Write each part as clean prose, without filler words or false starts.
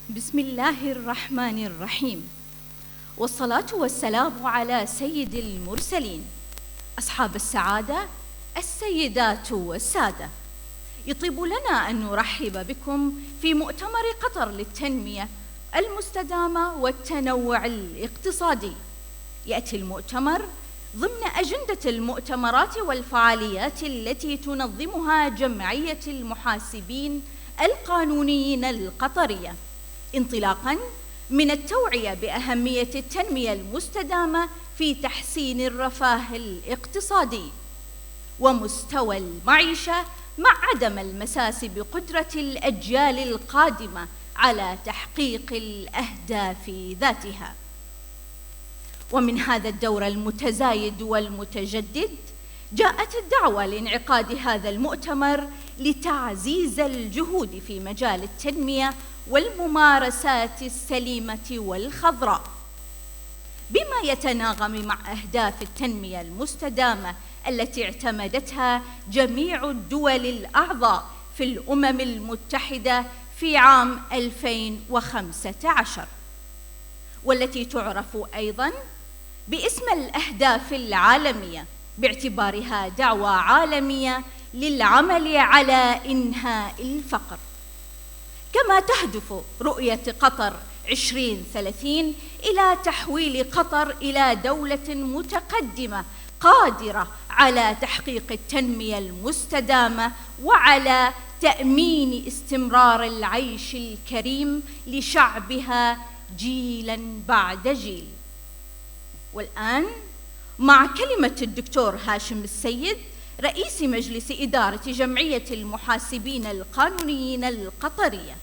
بسم الله الرحمن الرحيم، والصلاة والسلام على سيد المرسلين. أصحاب السعادة، السيدات والسادة، يطيب لنا أن نرحب بكم في مؤتمر قطر للتنمية المستدامة والتنوع الاقتصادي. يأتي المؤتمر ضمن أجندة المؤتمرات والفعاليات التي تنظمها جمعية المحاسبين القانونيين القطرية، انطلاقاً من التوعية بأهمية التنمية المستدامة في تحسين الرفاه الاقتصادي ومستوى المعيشة، مع عدم المساس بقدرة الأجيال القادمة على تحقيق الأهداف ذاتها. ومن هذا الدور المتزايد والمتجدد جاءت الدعوة لانعقاد هذا المؤتمر لتعزيز الجهود في مجال التنمية والممارسات السليمة والخضراء، بما يتناغم مع أهداف التنمية المستدامة التي اعتمدتها جميع الدول الأعضاء في الأمم المتحدة في عام 2015، والتي تعرف أيضاً باسم الأهداف العالمية، باعتبارها دعوة عالمية للعمل على إنهاء الفقر. كما تهدف رؤية قطر 2030 إلى تحويل قطر إلى دولة متقدمة قادرة على تحقيق التنمية المستدامة وعلى تأمين استمرار العيش الكريم لشعبها جيلاً بعد جيل. والآن مع كلمة الدكتور هاشم السيد، رئيس مجلس إدارة جمعية المحاسبين القانونيين القطرية.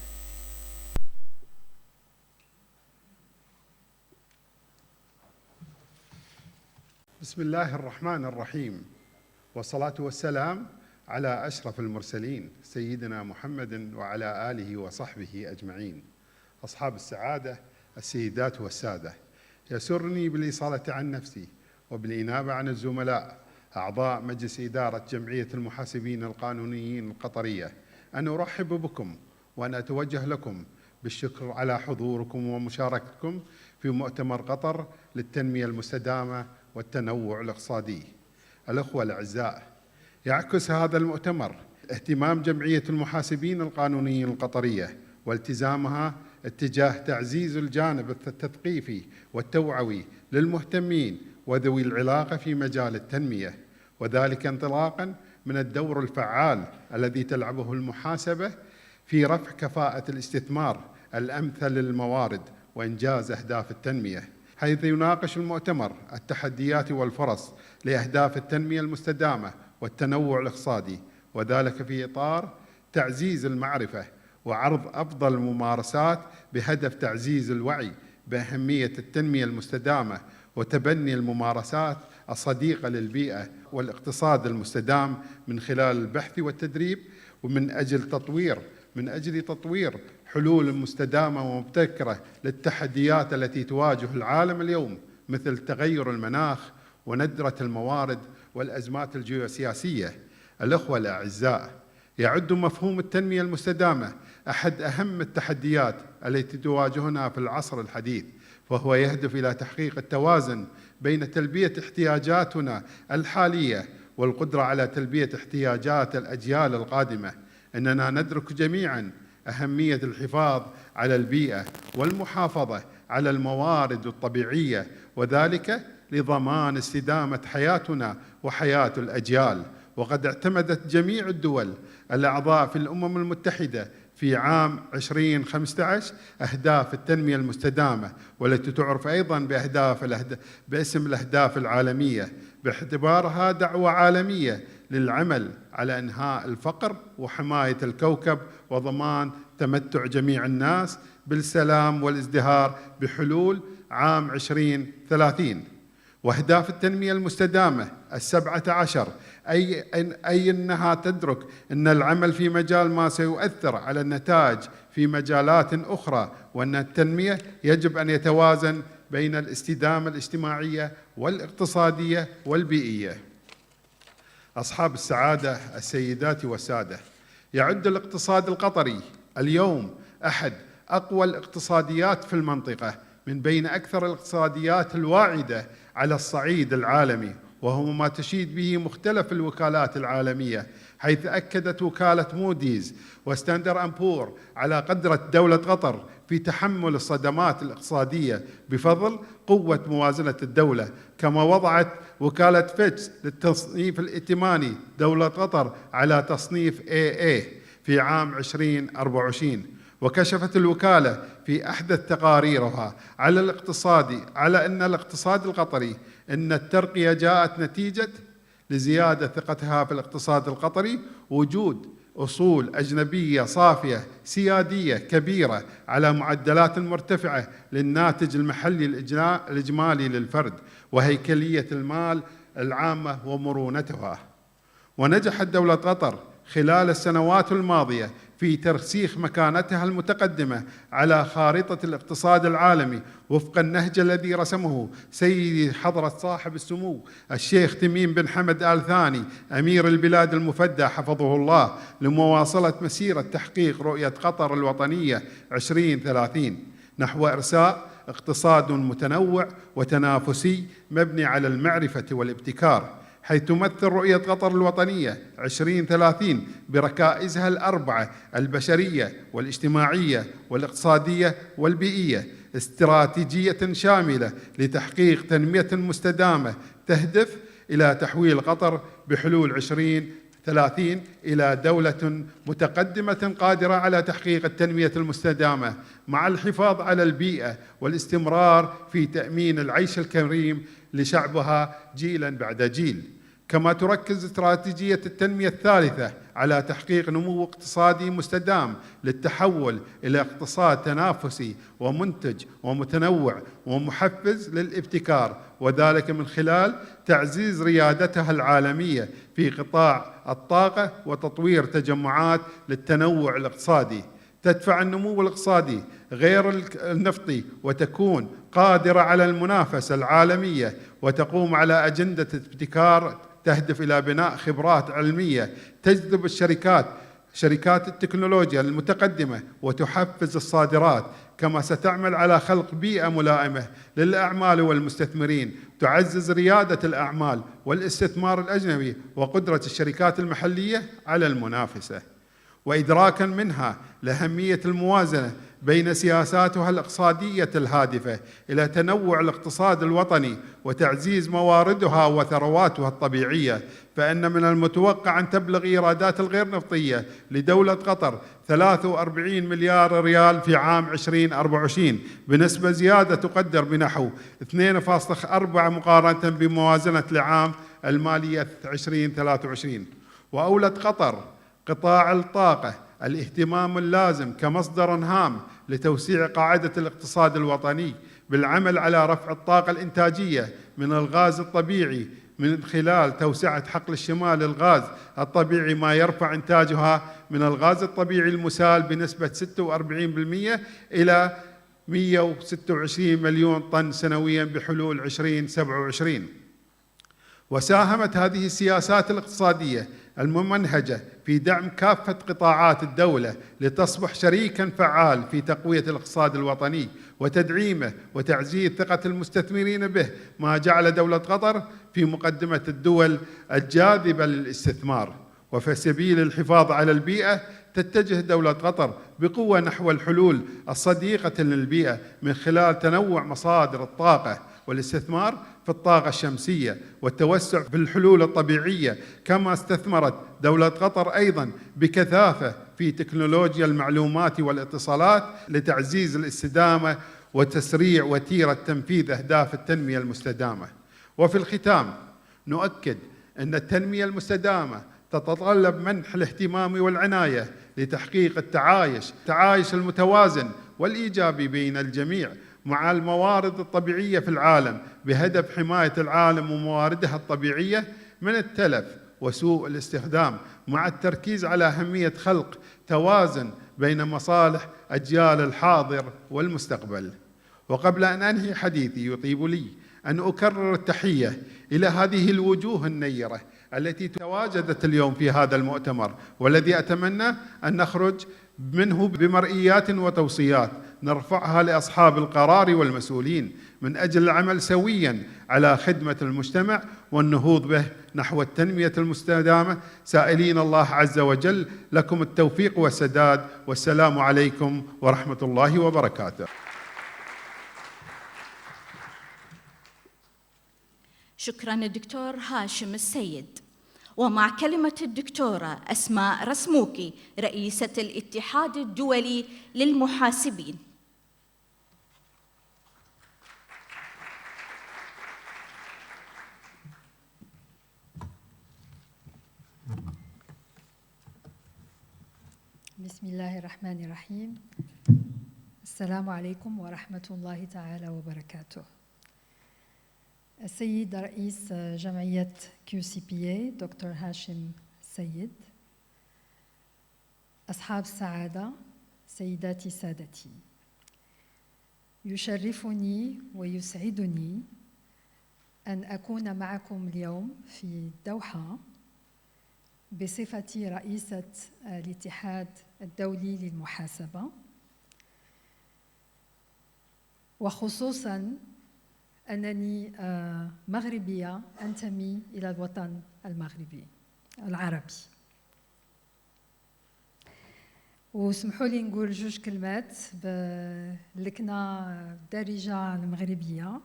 بسم الله الرحمن الرحيم، والصلاة والسلام على أشرف المرسلين سيدنا محمد وعلى آله وصحبه أجمعين. أصحاب السعادة، السيدات والسادة، يسرني بالإصالة عن نفسي وبالإنابة عن الزملاء أعضاء مجلس إدارة جمعية المحاسبين القانونيين القطرية أن أرحب بكم وأن أتوجه لكم بالشكر على حضوركم ومشاركتكم في مؤتمر قطر للتنمية المستدامة والتنوع الاقتصادي. الأخوة الأعزاء، يعكس هذا المؤتمر اهتمام جمعية المحاسبين القانونيين القطرية والتزامها اتجاه تعزيز الجانب التثقيفي والتوعوي للمهتمين وذوي العلاقة في مجال التنمية، وذلك انطلاقاً من الدور الفعال الذي تلعبه المحاسبة في رفع كفاءة الاستثمار الأمثل للموارد وإنجاز أهداف التنمية، حيث يناقش المؤتمر التحديات والفرص لأهداف التنمية المستدامة والتنوع الاقتصادي، وذلك في إطار تعزيز المعرفة وعرض أفضل الممارسات بهدف تعزيز الوعي بأهمية التنمية المستدامة وتبني الممارسات الصديقة للبيئة والاقتصاد المستدام من خلال البحث والتدريب، ومن أجل تطوير حلول مستدامة ومبتكرة للتحديات التي تواجه العالم اليوم، مثل تغير المناخ وندرة الموارد والأزمات الجيوسياسية. الأخوة الأعزاء، يعد مفهوم التنمية المستدامة أحد أهم التحديات التي تواجهنا في العصر الحديث، فهو يهدف إلى تحقيق التوازن بين تلبية احتياجاتنا الحالية والقدرة على تلبية احتياجات الأجيال القادمة. إننا ندرك جميعاً أهمية الحفاظ على البيئة والمحافظة على الموارد الطبيعية، وذلك لضمان استدامة حياتنا وحياة الأجيال. وقد اعتمدت جميع الدول الأعضاء في الأمم المتحدة في عام 2015 أهداف التنمية المستدامة، والتي تعرف أيضاً باسم الأهداف العالمية، باعتبارها دعوة عالمية للعمل على إنهاء الفقر وحماية الكوكب وضمان تمتع جميع الناس بالسلام والازدهار بحلول عام 2030. وأهداف التنمية المستدامة 17 أي أنها تدرك أن العمل في مجال ما سيؤثر على النتائج في مجالات أخرى، وأن التنمية يجب أن يتوازن بين الاستدامة الاجتماعية والاقتصادية والبيئية. أصحاب السعادة، السيدات والسادة، يعد الاقتصاد القطري اليوم أحد أقوى الاقتصاديات في المنطقة من بين أكثر الاقتصاديات الواعدة على الصعيد العالمي، وهو ما تشيد به مختلف الوكالات العالمية، حيث أكدت وكالة موديز وستاندر أند بور على قدرة دولة قطر في تحمل الصدمات الاقتصادية بفضل قوة موازنة الدولة. كما وضعت وكالة فيتش للتصنيف الائتماني دولة قطر على تصنيف AA في عام 2024. وكشفت الوكالة في أحدث تقاريرها على أن الاقتصاد القطري أن الترقية جاءت نتيجة لزيادة ثقتها في الاقتصاد القطري، وجود أصول أجنبية صافية سيادية كبيرة على معدلات مرتفعة للناتج المحلي الإجمالي للفرد، وهيكلية المال العامة ومرونتها. ونجحت دولة قطر خلال السنوات الماضية في ترسيخ مكانتها المتقدمة على خارطة الاقتصاد العالمي وفق النهج الذي رسمه سيدي حضرة صاحب السمو الشيخ تميم بن حمد آل ثاني أمير البلاد المفدى حفظه الله، لمواصلة مسيرة تحقيق رؤية قطر الوطنية 2030 نحو إرساء اقتصاد متنوع وتنافسي مبني على المعرفة والابتكار، حيث تمثل رؤية قطر الوطنية 2030 بركائزها الأربعة البشرية والاجتماعية والاقتصادية والبيئية استراتيجية شاملة لتحقيق تنمية مستدامة تهدف إلى تحويل قطر بحلول 2030 إلى دولة متقدمة قادرة على تحقيق التنمية المستدامة مع الحفاظ على البيئة والاستمرار في تأمين العيش الكريم لشعبها جيلا بعد جيل. كما تركز استراتيجية التنمية الثالثة على تحقيق نمو اقتصادي مستدام للتحول إلى اقتصاد تنافسي ومنتج ومتنوع ومحفز للابتكار، وذلك من خلال تعزيز ريادتها العالمية في قطاع الطاقة وتطوير تجمعات للتنوع الاقتصادي تدفع النمو الاقتصادي غير النفطي وتكون قادرة على المنافسة العالمية، وتقوم على أجندة ابتكار تهدف إلى بناء خبرات علمية تجذب شركات التكنولوجيا المتقدمة وتحفز الصادرات. كما ستعمل على خلق بيئة ملائمة للأعمال والمستثمرين تعزز ريادة الأعمال والاستثمار الأجنبي وقدرة الشركات المحلية على المنافسة، وإدراكا منها لأهمية الموازنة بين سياساتها الاقتصادية الهادفة إلى تنوع الاقتصاد الوطني وتعزيز مواردها وثرواتها الطبيعية، فإن من المتوقع أن تبلغ إيرادات الغير نفطية لدولة قطر 43 مليار ريال في عام 2024 بنسبة زيادة تقدر بنحو 2.4 مقارنة بموازنة العام المالية 2023. وأولت قطر قطاع الطاقة الاهتمام اللازم كمصدر هام لتوسيع قاعدة الاقتصاد الوطني بالعمل على رفع الطاقة الإنتاجية من الغاز الطبيعي من خلال توسعة حقل الشمال للغاز الطبيعي، ما يرفع إنتاجها من الغاز الطبيعي المسال بنسبة 46% إلى 126 مليون طن سنويا بحلول 2027. وساهمت هذه السياسات الاقتصادية الممنهجة في دعم كافة قطاعات الدولة لتصبح شريكاً فعال في تقوية الاقتصاد الوطني وتدعيمه وتعزيز ثقة المستثمرين به، ما جعل دولة قطر في مقدمة الدول الجاذبة للاستثمار. وفي سبيل الحفاظ على البيئة تتجه دولة قطر بقوة نحو الحلول الصديقة للبيئة من خلال تنوع مصادر الطاقة والاستثمار في الطاقة الشمسية والتوسع في الحلول الطبيعية. كما استثمرت دولة قطر أيضاً بكثافة في تكنولوجيا المعلومات والاتصالات لتعزيز الاستدامة وتسريع وتيرة تنفيذ أهداف التنمية المستدامة. وفي الختام نؤكد أن التنمية المستدامة تتطلب منح الاهتمام والعناية لتحقيق التعايش المتوازن والإيجابي بين الجميع مع الموارد الطبيعية في العالم، بهدف حماية العالم ومواردها الطبيعية من التلف وسوء الاستخدام، مع التركيز على أهمية خلق توازن بين مصالح أجيال الحاضر والمستقبل. وقبل أن أنهي حديثي يطيب لي أن أكرر التحية إلى هذه الوجوه النيرة التي تواجدت اليوم في هذا المؤتمر، والذي أتمنى أن نخرج منه بمرئيات وتوصيات نرفعها لأصحاب القرار والمسؤولين من أجل العمل سويا على خدمة المجتمع والنهوض به نحو التنمية المستدامة، سائلين الله عز وجل لكم التوفيق والسداد، والسلام عليكم ورحمة الله وبركاته. شكراً الدكتور هاشم السيد. ومع كلمة الدكتورة أسماء رسموكي رئيسة الاتحاد الدولي للمحاسبين. بسم الله الرحمن الرحيم. السلام عليكم ورحمة الله تعالى وبركاته. السيد رئيس جمعية QCPA دكتور هاشم السيد، أصحاب السعادة، سيداتي سادتي، يشرفني ويسعدني أن أكون معكم اليوم في الدوحة بصفتي رئيسة الاتحاد الدولي للمحاسبة، وخصوصاً أنني مغربية أنتمي إلى الوطن المغربي العربي. وسمحوا لي نقول جوج كلمات باللكنة الدارجة المغربية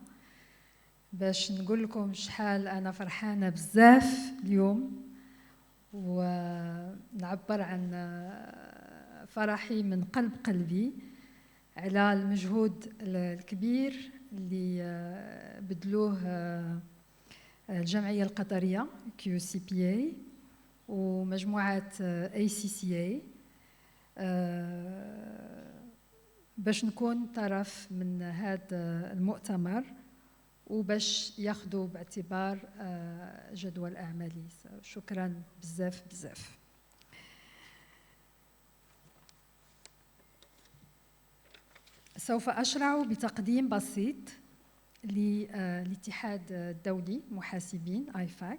باش نقول لكم شحال أنا فرحانة بزاف اليوم، ونعبر عن فرحي من قلب قلبي على المجهود الكبير اللي بذلوه الجمعية القطرية QCPA ومجموعة ACCA باش نكون طرف من هذا المؤتمر وباش ياخذوا باعتبار جدول أعمالي. شكرا بزاف بزاف. سوف أشرع بتقديم بسيط للاتحاد الدولي محاسبين IFAC.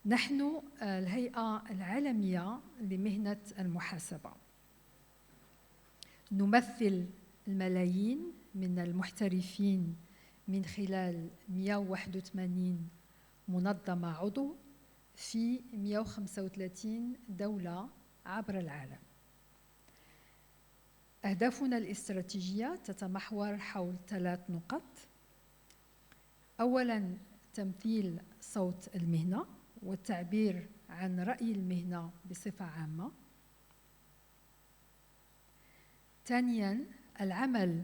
نحن الهيئة العالمية لمهنة المحاسبة، نمثل الملايين من المحترفين من خلال 181 منظمة عضو في 135 دولة عبر العالم. أهدافنا الاستراتيجية تتمحور حول 3 نقط. أولاً، تمثيل صوت المهنة والتعبير عن رأي المهنة بصفة عامة. ثانياً، العمل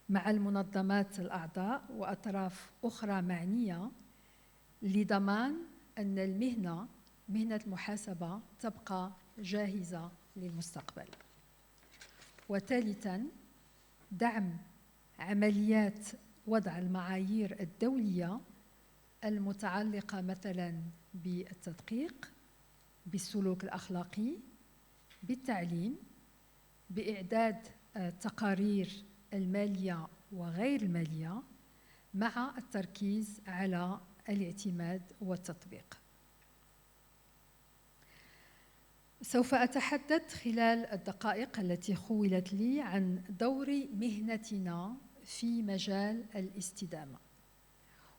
مع المنظمات الأعضاء وأطراف أخرى معنية لضمان أن مهنة المحاسبة تبقى جاهزة للمستقبل. وثالثاً، دعم عمليات وضع المعايير الدولية المتعلقة مثلاً بالتدقيق، بالسلوك الأخلاقي، بالتعليم، بإعداد تقارير المالية وغير المالية، مع التركيز على الاعتماد والتطبيق. سوف أتحدث خلال الدقائق التي خولت لي عن دور مهنتنا في مجال الاستدامة،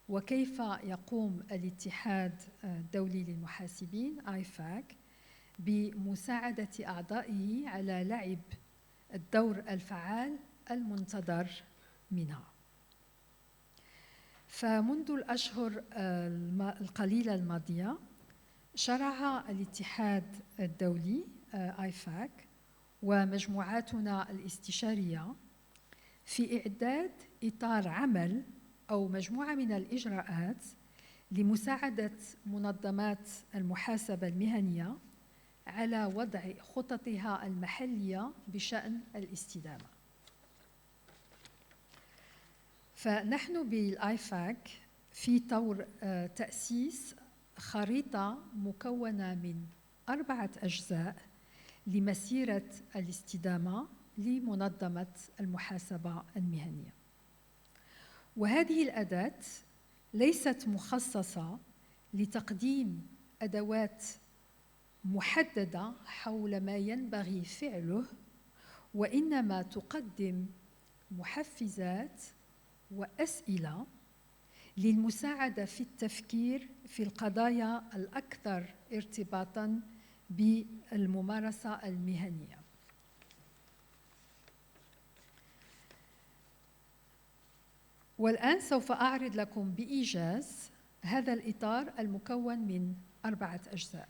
وكيف يقوم الاتحاد الدولي للمحاسبين IFAC بمساعدة أعضائه على لعب الدور الفعال المنتظر منها. فمنذ الأشهر القليلة الماضية شرع الاتحاد الدولي IFAC ومجموعاتنا الاستشارية في إعداد إطار عمل أو مجموعة من الإجراءات لمساعدة منظمات المحاسبة المهنية على وضع خططها المحلية بشأن الاستدامة. فنحن بالآيفاك في طور تأسيس خريطة مكونة من 4 أجزاء لمسيرة الاستدامة لمنظمة المحاسبة المهنية. وهذه الأداة ليست مخصصة لتقديم أدوات محددة حول ما ينبغي فعله، وإنما تقدم محفزات وأسئلة للمساعدة في التفكير في القضايا الأكثر ارتباطاً بالممارسة المهنية. والآن سوف أعرض لكم بإيجاز هذا الإطار المكون من 4 أجزاء.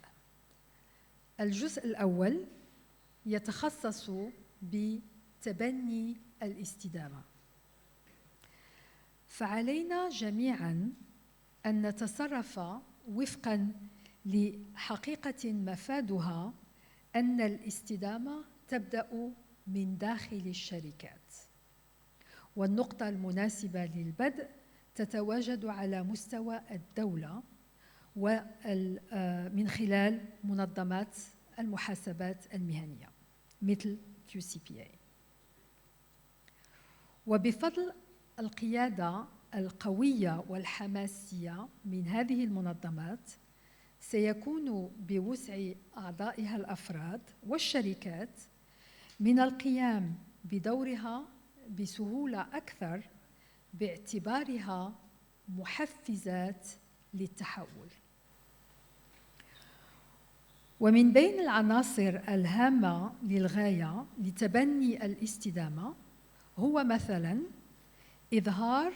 الجزء الأول يتخصص بتبني الاستدامة. فعلينا جميعاً أن نتصرف وفقاً لحقيقة مفادها أن الاستدامة تبدأ من داخل الشركات، والنقطة المناسبة للبدء تتواجد على مستوى الدولة ومن خلال منظمات المحاسبات المهنية مثل QCPA. وبفضل القيادة القوية والحماسية من هذه المنظمات سيكون بوسع أعضائها الأفراد والشركات من القيام بدورها بسهولة أكثر باعتبارها محفزات للتحول. ومن بين العناصر الهامة للغاية لتبني الاستدامة هو مثلاً إظهار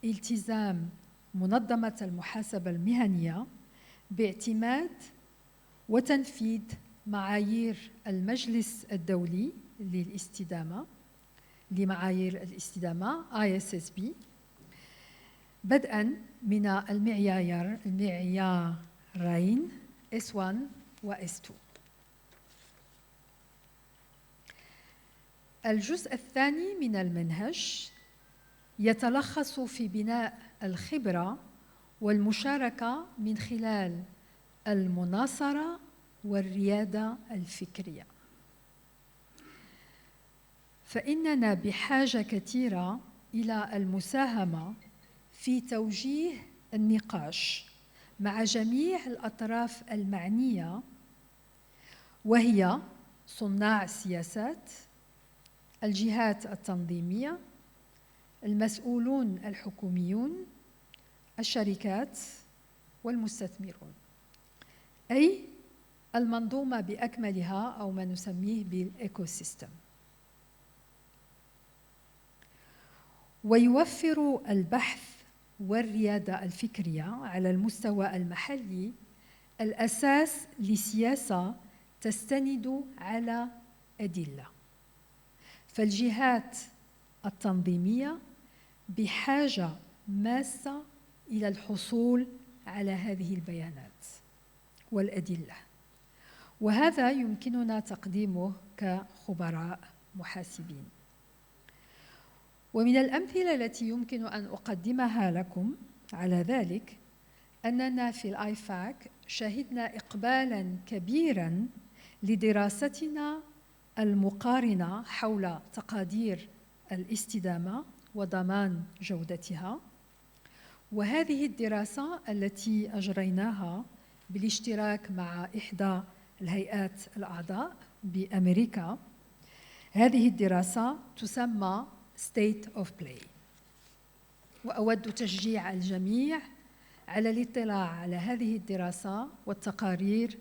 التزام منظمة المحاسبة المهنية باعتماد وتنفيذ معايير المجلس الدولي للاستدامة لمعايير الاستدامة ISSB، بدءاً من المعيارين S1 و S2. الجزء الثاني من المنهج يتلخص في بناء الخبرة والمشاركة من خلال المناصرة والريادة الفكرية. فإننا بحاجة كثيرة إلى المساهمة في توجيه النقاش مع جميع الأطراف المعنية، وهي صناع السياسات، الجهات التنظيمية، المسؤولون الحكوميون، الشركات والمستثمرون، أي المنظومة بأكملها أو ما نسميه بالإيكو سيستم. ويوفر البحث والريادة الفكرية على المستوى المحلي الأساس لسياسة تستند على أدلة. فالجهات التنظيمية بحاجة ماسة إلى الحصول على هذه البيانات والأدلة، وهذا يمكننا تقديمه كخبراء محاسبين. ومن الأمثلة التي يمكن أن أقدمها لكم على ذلك أننا في الآيفاك شهدنا إقبالاً كبيراً لدراستنا المقارنة حول تقادير الاستدامة وضمان جودتها. وهذه الدراسة التي أجريناها بالاشتراك مع إحدى الهيئات الأعضاء بأمريكا، هذه الدراسة تسمى State of Play. وأود تشجيع الجميع على الاطلاع على هذه الدراسة والتقارير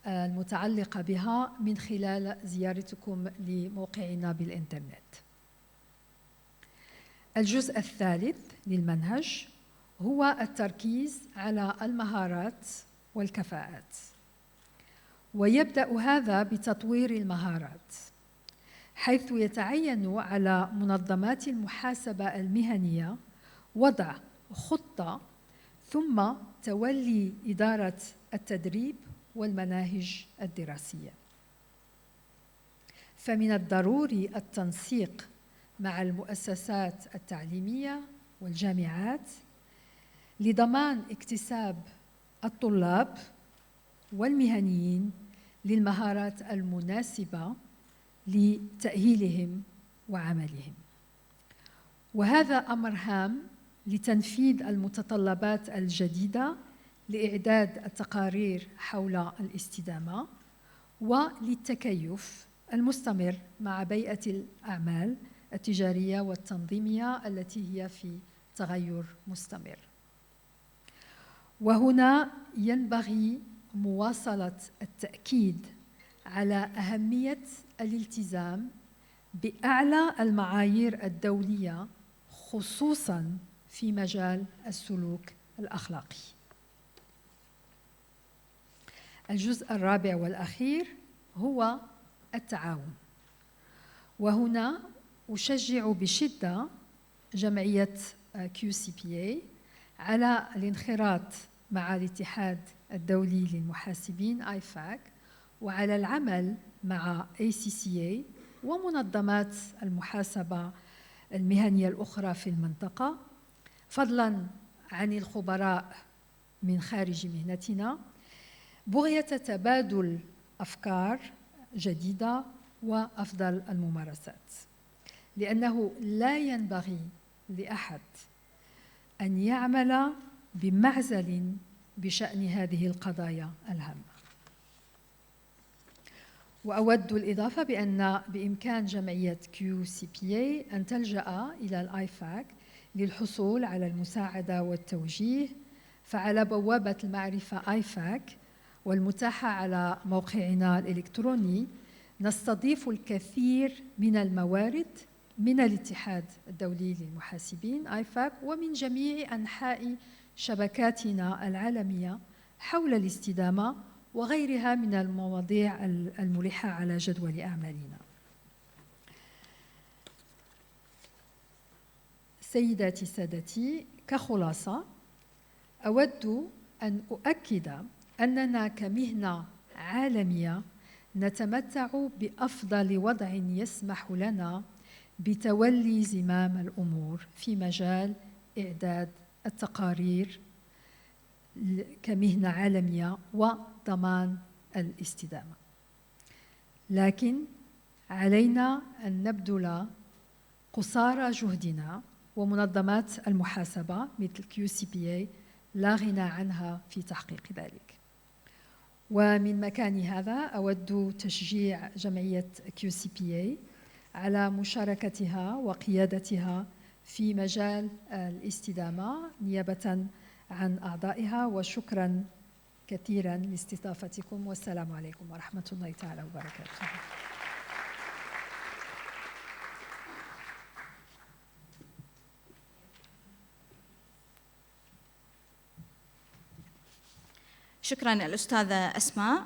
المتعلقة بها من خلال زيارتكم لموقعنا بالإنترنت. الجزء الثالث للمنهج هو التركيز على المهارات والكفاءات، ويبدأ هذا بتطوير المهارات، حيث يتعين على منظمات المحاسبة المهنية وضع خطة ثم تولي إدارة التدريب والمناهج الدراسية. فمن الضروري التنسيق مع المؤسسات التعليمية والجامعات لضمان اكتساب الطلاب والمهنيين للمهارات المناسبة لتأهيلهم وعملهم. وهذا أمر هام لتنفيذ المتطلبات الجديدة لإعداد التقارير حول الاستدامة وللتكيف المستمر مع بيئة الأعمال التجارية والتنظيمية التي هي في تغير مستمر. وهنا ينبغي مواصلة التأكيد على أهمية الالتزام بأعلى المعايير الدولية خصوصاً في مجال السلوك الأخلاقي. الجزء الرابع والأخير هو التعاون، وهنا أشجع بشدة جمعية QCPA على الانخراط مع الاتحاد الدولي للمحاسبين IFAC وعلى العمل مع ACCA ومنظمات المحاسبة المهنية الأخرى في المنطقة، فضلاً عن الخبراء من خارج مهنتنا، بغية تبادل أفكار جديدة وأفضل الممارسات، لأنه لا ينبغي لأحد أن يعمل بمعزل بشأن هذه القضايا الهامة. وأود الإضافة بأن بإمكان جمعية QCPA أن تلجأ إلى الآيفاك للحصول على المساعدة والتوجيه، فعلى بوابة المعرفة آيفاك والمتاحة على موقعنا الإلكتروني نستضيف الكثير من الموارد من الاتحاد الدولي للمحاسبين آيفاك ومن جميع أنحاء شبكاتنا العالمية حول الاستدامة وغيرها من المواضيع الملحة على جدول أعمالنا. سيداتي سادتي، كخلاصة أود أن أؤكد أننا كمهنة عالمية نتمتع بأفضل وضع يسمح لنا بتولي زمام الأمور في مجال إعداد التقارير كمهنة عالمية وضمان الاستدامة، لكن علينا أن نبذل قصارى جهدنا، ومنظمات المحاسبة مثل QCPA لا غنى عنها في تحقيق ذلك. ومن مكان هذا أود تشجيع جمعية QCPA على مشاركتها وقيادتها في مجال الاستدامة نيابة عن أعضائها، وشكرا كثيرا لاستضافتكم، والسلام عليكم ورحمة الله تعالى وبركاته. شكراً الأستاذة أسماء.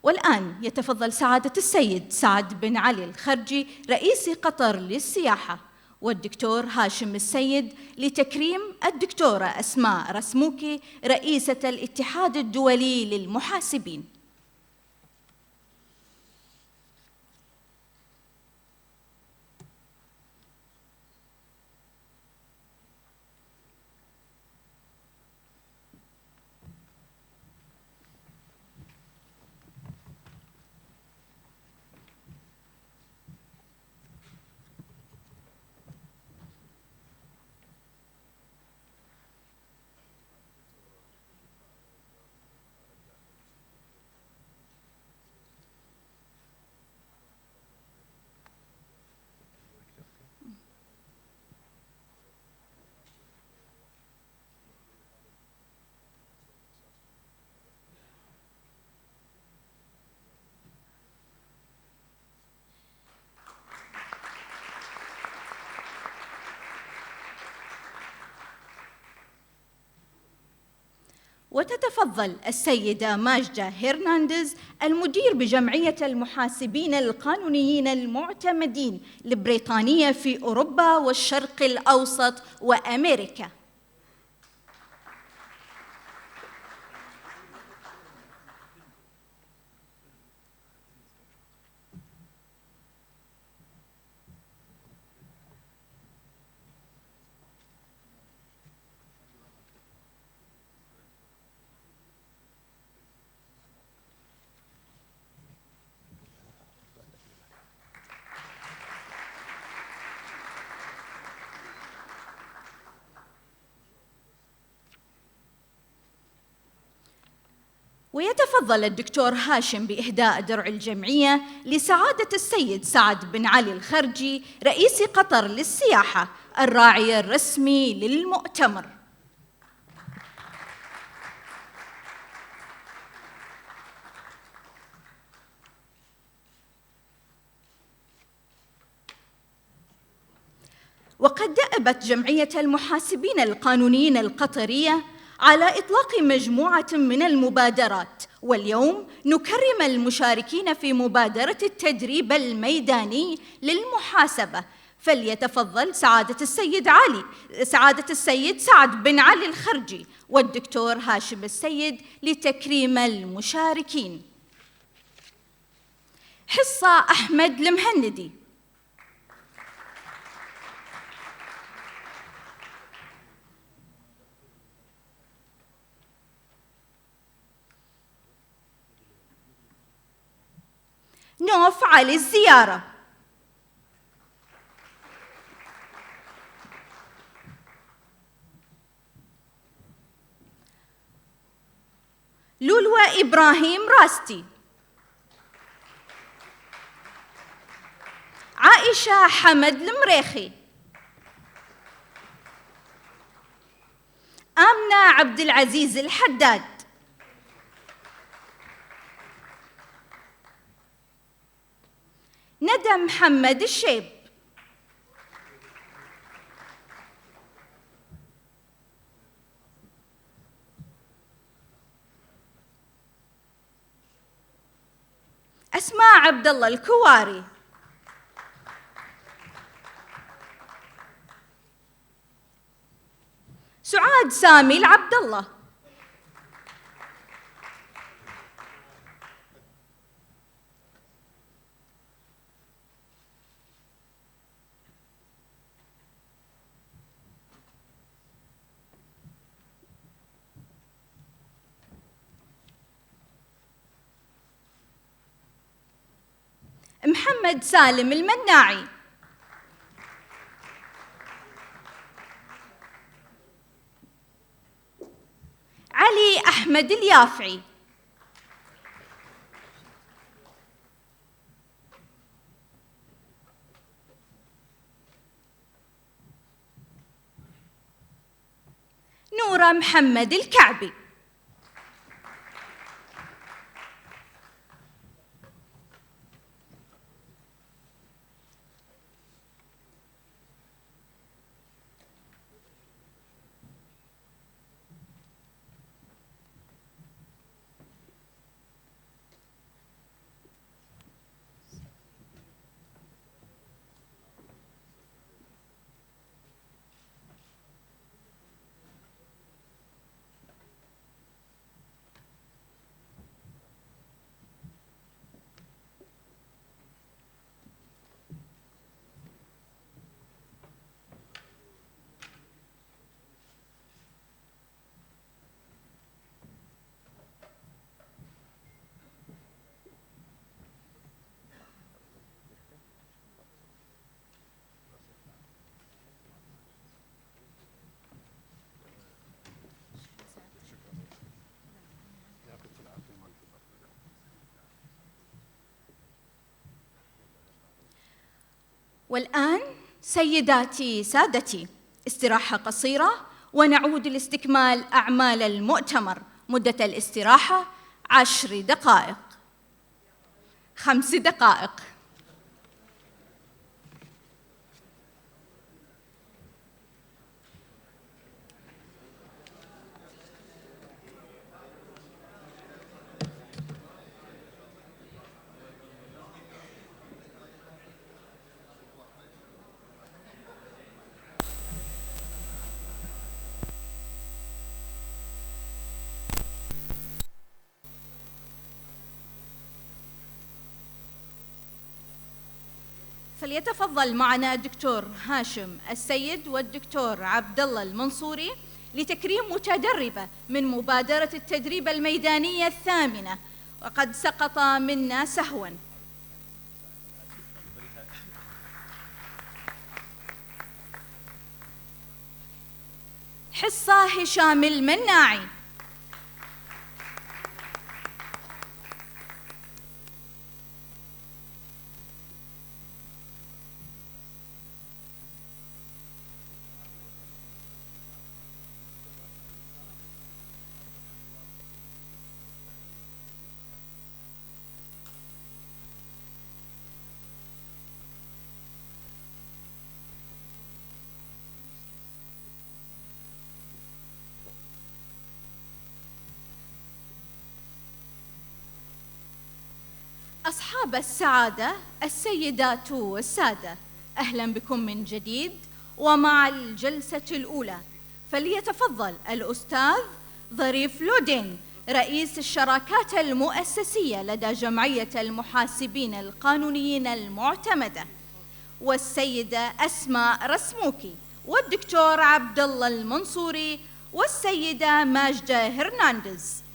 والآن يتفضل سعادة السيد سعد بن علي الخرجي رئيس قطر للسياحة والدكتور هاشم السيد لتكريم الدكتورة أسماء رسموكي رئيسة الاتحاد الدولي للمحاسبين. وتتفضل السيدة ماجدة هرنانديز المدير بجمعية المحاسبين القانونيين المعتمدين البريطانية في أوروبا والشرق الأوسط وأمريكا. ويتفضل الدكتور هاشم بإهداء درع الجمعية لسعادة السيد سعد بن علي الخرجي رئيس قطر للسياحة الراعي الرسمي للمؤتمر. وقد دأبت جمعية المحاسبين القانونيين القطرية على إطلاق مجموعة من المبادرات، واليوم نكرم المشاركين في مبادرة التدريب الميداني للمحاسبة. فليتفضل سعادة السيد سعد بن علي الخرجي والدكتور هاشم السيد لتكريم المشاركين. حصة أحمد المهندي. نوف علي الزيارة. لولوى إبراهيم راستي. عائشة حمد المريخي. آمنة عبد العزيز الحداد. ندى محمد الشيب. أسماء عبد الله الكواري. سعاد سامي العبد الله. محمد سالم المناعي. علي أحمد اليافعي. نورة محمد الكعبي. والآن سيداتي سادتي استراحة قصيرة ونعود لاستكمال أعمال المؤتمر. مدة الاستراحة 10 دقائق. 5 دقائق. فليتفضل معنا الدكتور هاشم السيد والدكتور عبد الله المنصوري لتكريم متدربة من مبادرة التدريب الميدانية الثامنة وقد سقط منا سهواً. حصة هشام المناعي. أصحاب السعادة، السيدات والسادة، أهلا بكم من جديد ومع الجلسة الأولى. فليتفضل الأستاذ ظريف لودين رئيس الشراكات المؤسسية لدى جمعية المحاسبين القانونيين المعتمدة، والسيدة أسماء رسموكي، والدكتور عبد الله المنصوري، والسيدة ماجدة هرنانديز.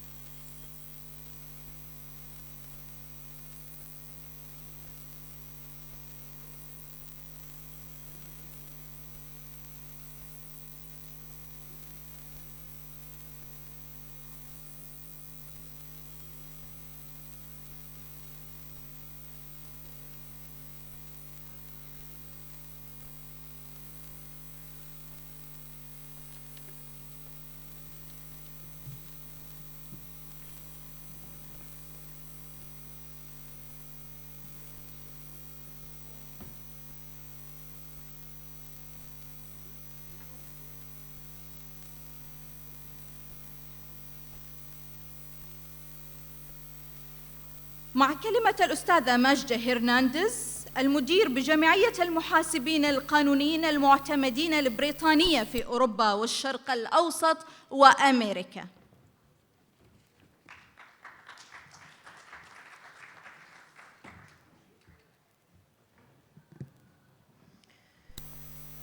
مع كلمة الأستاذة ماجدة هرنانديز، المدير بجمعية المحاسبين القانونيين المعتمدين البريطانية في أوروبا والشرق الأوسط وأمريكا.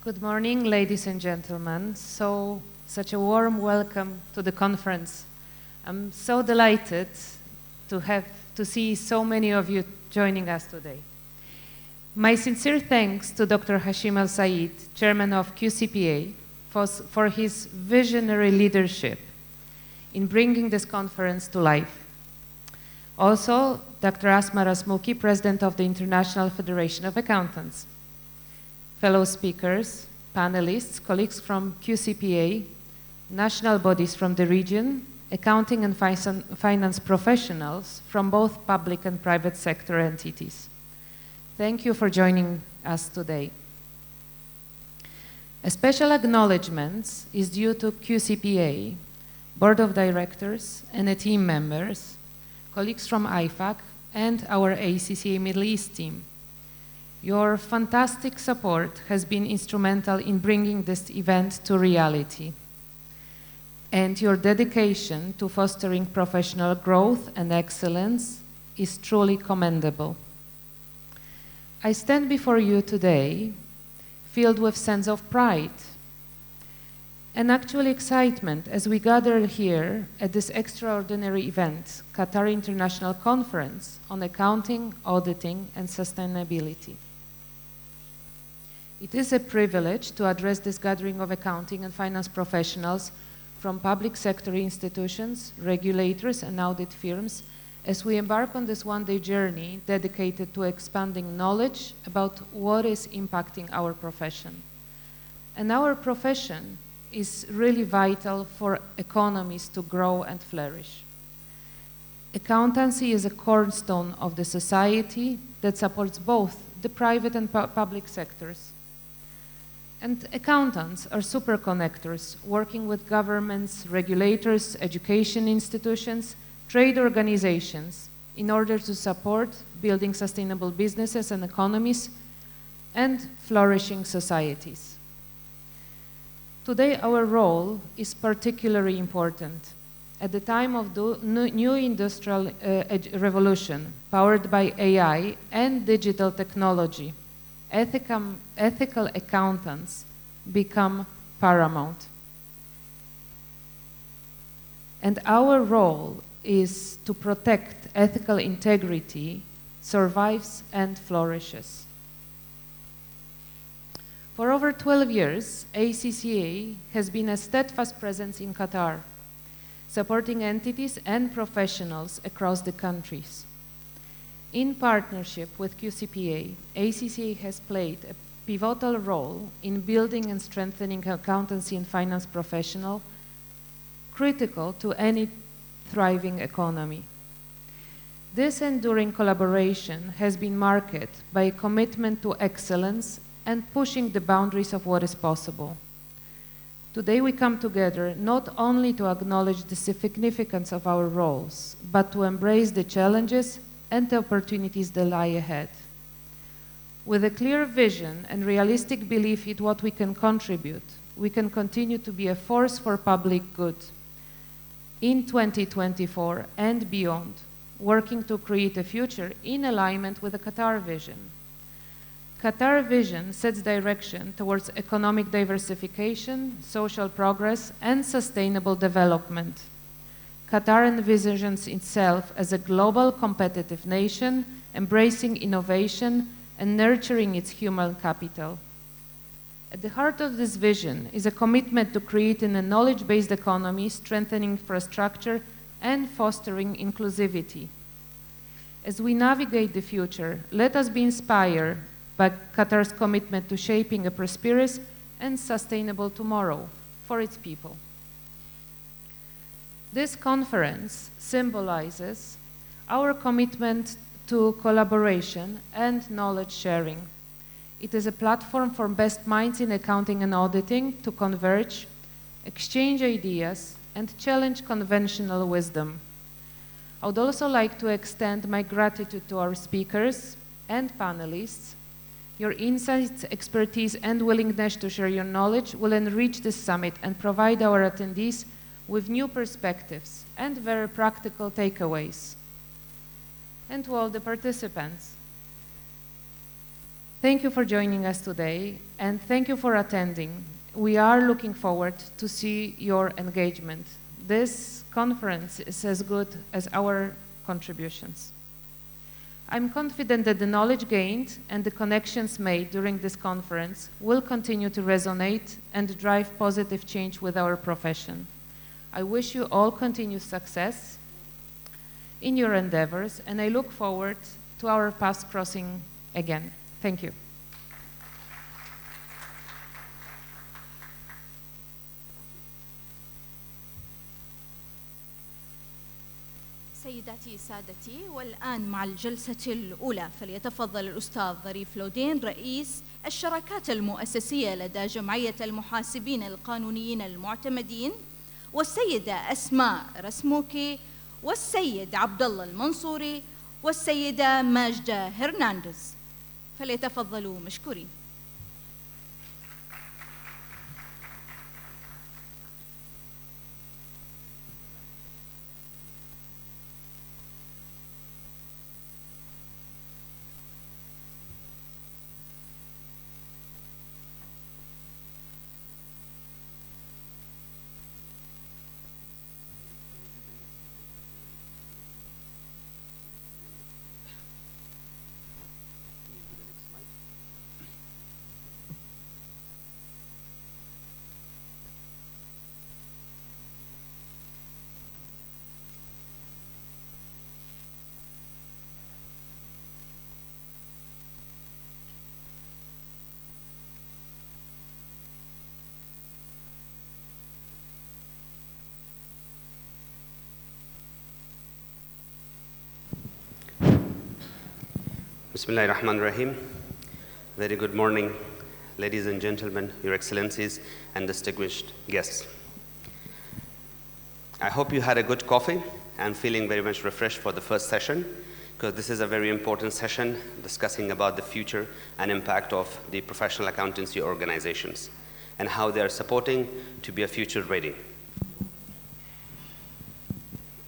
Good morning, ladies and gentlemen. Such a warm welcome to the conference. I'm so delighted to see so many of you joining us today. My sincere thanks to Dr. Hashim Al-Said, Chairman of QCPA, for his visionary leadership in bringing this conference to life. Also, Dr. Asma Rasmuki, President of the International Federation of Accountants. Fellow speakers, panelists, colleagues from QCPA, national bodies from the region, accounting and finance professionals from both public and private sector entities. Thank you for joining us today. A special acknowledgement is due to QCPA, Board of Directors and team members, colleagues from IFAC and our ACCA Middle East team. Your fantastic support has been instrumental in bringing this event to reality. And your dedication to fostering professional growth and excellence is truly commendable. I stand before you today filled with sense of pride and actual excitement as we gather here at this extraordinary event, Qatar International Conference on Accounting, Auditing and Sustainability. It is a privilege to address this gathering of accounting and finance professionals from public sector institutions, regulators, and audit firms as we embark on this one-day journey dedicated to expanding knowledge about what is impacting our profession. And our profession is really vital for economies to grow and flourish. Accountancy is a cornerstone of the society that supports both the private and public sectors. And accountants are super connectors, working with governments, regulators, education institutions, trade organizations, in order to support building sustainable businesses and economies and flourishing societies. Today, our role is particularly important. At the time of the new industrial revolution, powered by AI and digital technology, ethical accountants become paramount. And our role is to protect ethical integrity, survives and flourishes. For over 12 years, ACCA has been a steadfast presence in Qatar, supporting entities and professionals across the countries. In partnership with QCPA, ACCA has played a pivotal role in building and strengthening accountancy and finance professionals, critical to any thriving economy. This enduring collaboration has been marked by a commitment to excellence and pushing the boundaries of what is possible. Today we come together not only to acknowledge the significance of our roles, but to embrace the challenges and the opportunities that lie ahead. With a clear vision and realistic belief in what we can contribute, we can continue to be a force for public good in 2024 and beyond, working to create a future in alignment with the Qatar vision. Qatar vision sets direction towards economic diversification, social progress, and sustainable development. Qatar envisions itself as a global competitive nation, embracing innovation and nurturing its human capital. At the heart of this vision is a commitment to creating a knowledge-based economy, strengthening infrastructure, and fostering inclusivity. As we navigate the future, let us be inspired by Qatar's commitment to shaping a prosperous and sustainable tomorrow for its people. This conference symbolizes our commitment to collaboration and knowledge sharing. It is a platform for best minds in accounting and auditing to converge, exchange ideas, and challenge conventional wisdom. I would also like to extend my gratitude to our speakers and panelists. Your insights, expertise, and willingness to share your knowledge will enrich this summit and provide our attendees with new perspectives and very practical takeaways. And to all the participants, thank you for joining us today, and thank you for attending. We are looking forward to see your engagement. This conference is as good as our contributions. I'm confident that the knowledge gained and the connections made during this conference will continue to resonate and drive positive change with our profession. I wish you all continued success in your endeavors, and I look forward to our paths crossing again. Thank you. سيداتي سادتي، والآن مع الجلسة الأولى فليتفضل الأستاذ ظريف لودين رئيس الشراكات المؤسسية لدى جمعية المحاسبين القانونيين المعتمدين، والسيدة أسماء رسموكي، والسيد عبد الله المنصوري، والسيدة ماجدة هرنانديز، فليتفضلوا مشكورين. Bismillahir Rahmanir Rahim. Very good morning, ladies and gentlemen, Your Excellencies, and distinguished guests. I hope you had a good coffee and feeling very much refreshed for the first session, because this is a very important session discussing about the future and impact of the professional accountancy organizations and how they are supporting to be a future ready.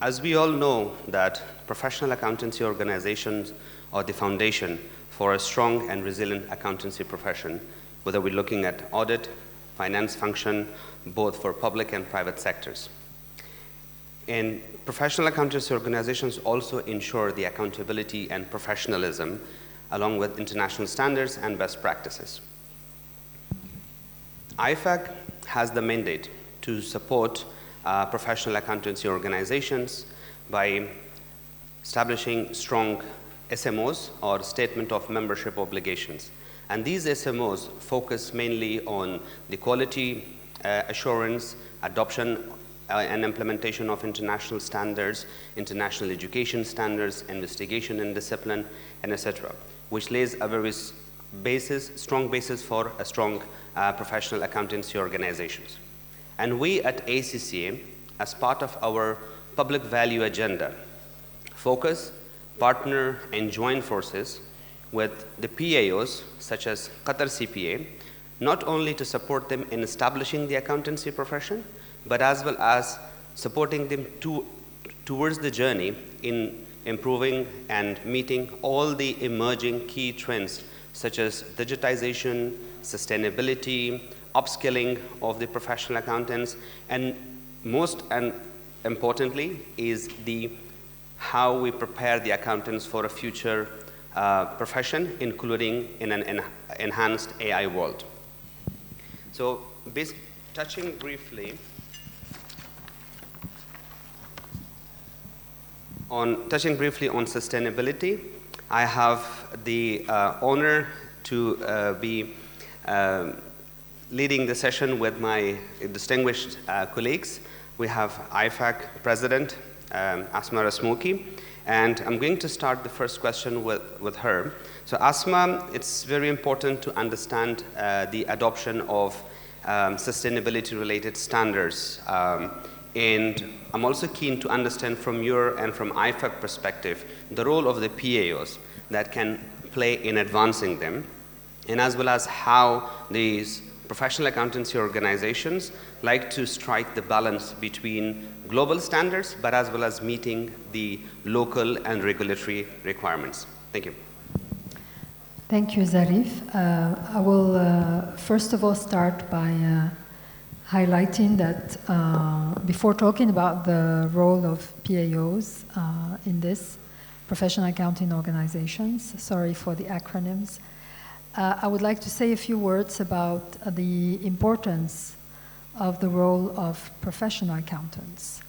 As we all know that professional accountancy organizations are the foundation for a strong and resilient accountancy profession, whether we're looking at audit, finance function, both for public and private sectors. And professional accountancy organizations also ensure the accountability and professionalism along with international standards and best practices. IFAC has the mandate to support professional accountancy organizations by establishing strong SMOs, or Statement of Membership Obligations. And these SMOs focus mainly on the quality assurance, adoption and implementation of international standards, international education standards, investigation and discipline, and etc., which lays a very strong basis for a strong professional accountancy organizations. And we at ACCA, as part of our public value agenda, focus partner and join forces with the PAOs, such as Qatar CPA, not only to support them in establishing the accountancy profession, but as well as supporting them towards the journey in improving and meeting all the emerging key trends, such as digitization, sustainability, upskilling of the professional accountants, and most and importantly is how we prepare the accountants for a future profession, including in an enhanced AI world. So, touching briefly on sustainability, I have the honor to be leading the session with my distinguished colleagues. We have IFAC President Asma Rasmouki, and I'm going to start the first question with her. So Asma, it's very important to understand the adoption of sustainability-related standards, and I'm also keen to understand from your and from IFAC perspective the role of the PAOs that can play in advancing them, and as well as how these professional accountancy organizations like to strike the balance between global standards, but as well as meeting the local and regulatory requirements. Thank you. Thank you, Zarif. I will first of all start by highlighting that before talking about the role of PAOs in this professional accounting organizations, sorry for the acronyms, I would like to say a few words about the importance of the role of professional accountants.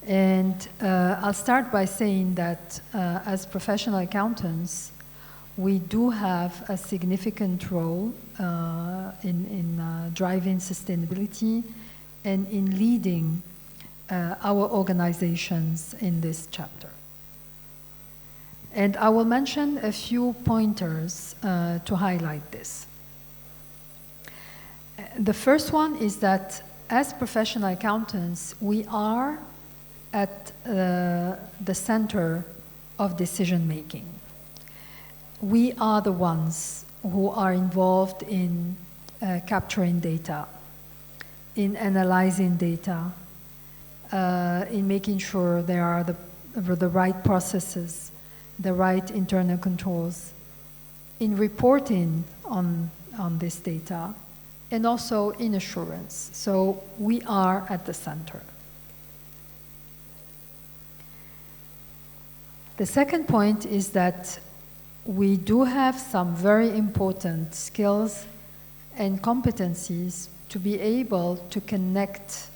And I'll start by saying that as professional accountants, we do have a significant role in driving sustainability and in leading our organizations in this chapter. And I will mention a few pointers to highlight this. The first one is that as professional accountants, we are at the center of decision making. We are the ones who are involved in capturing data, in analyzing data, in making sure there are the right processes, the right internal controls, in reporting on this data, and also in assurance. So we are at the center. The second point is that we do have some very important skills and competencies to be able to connect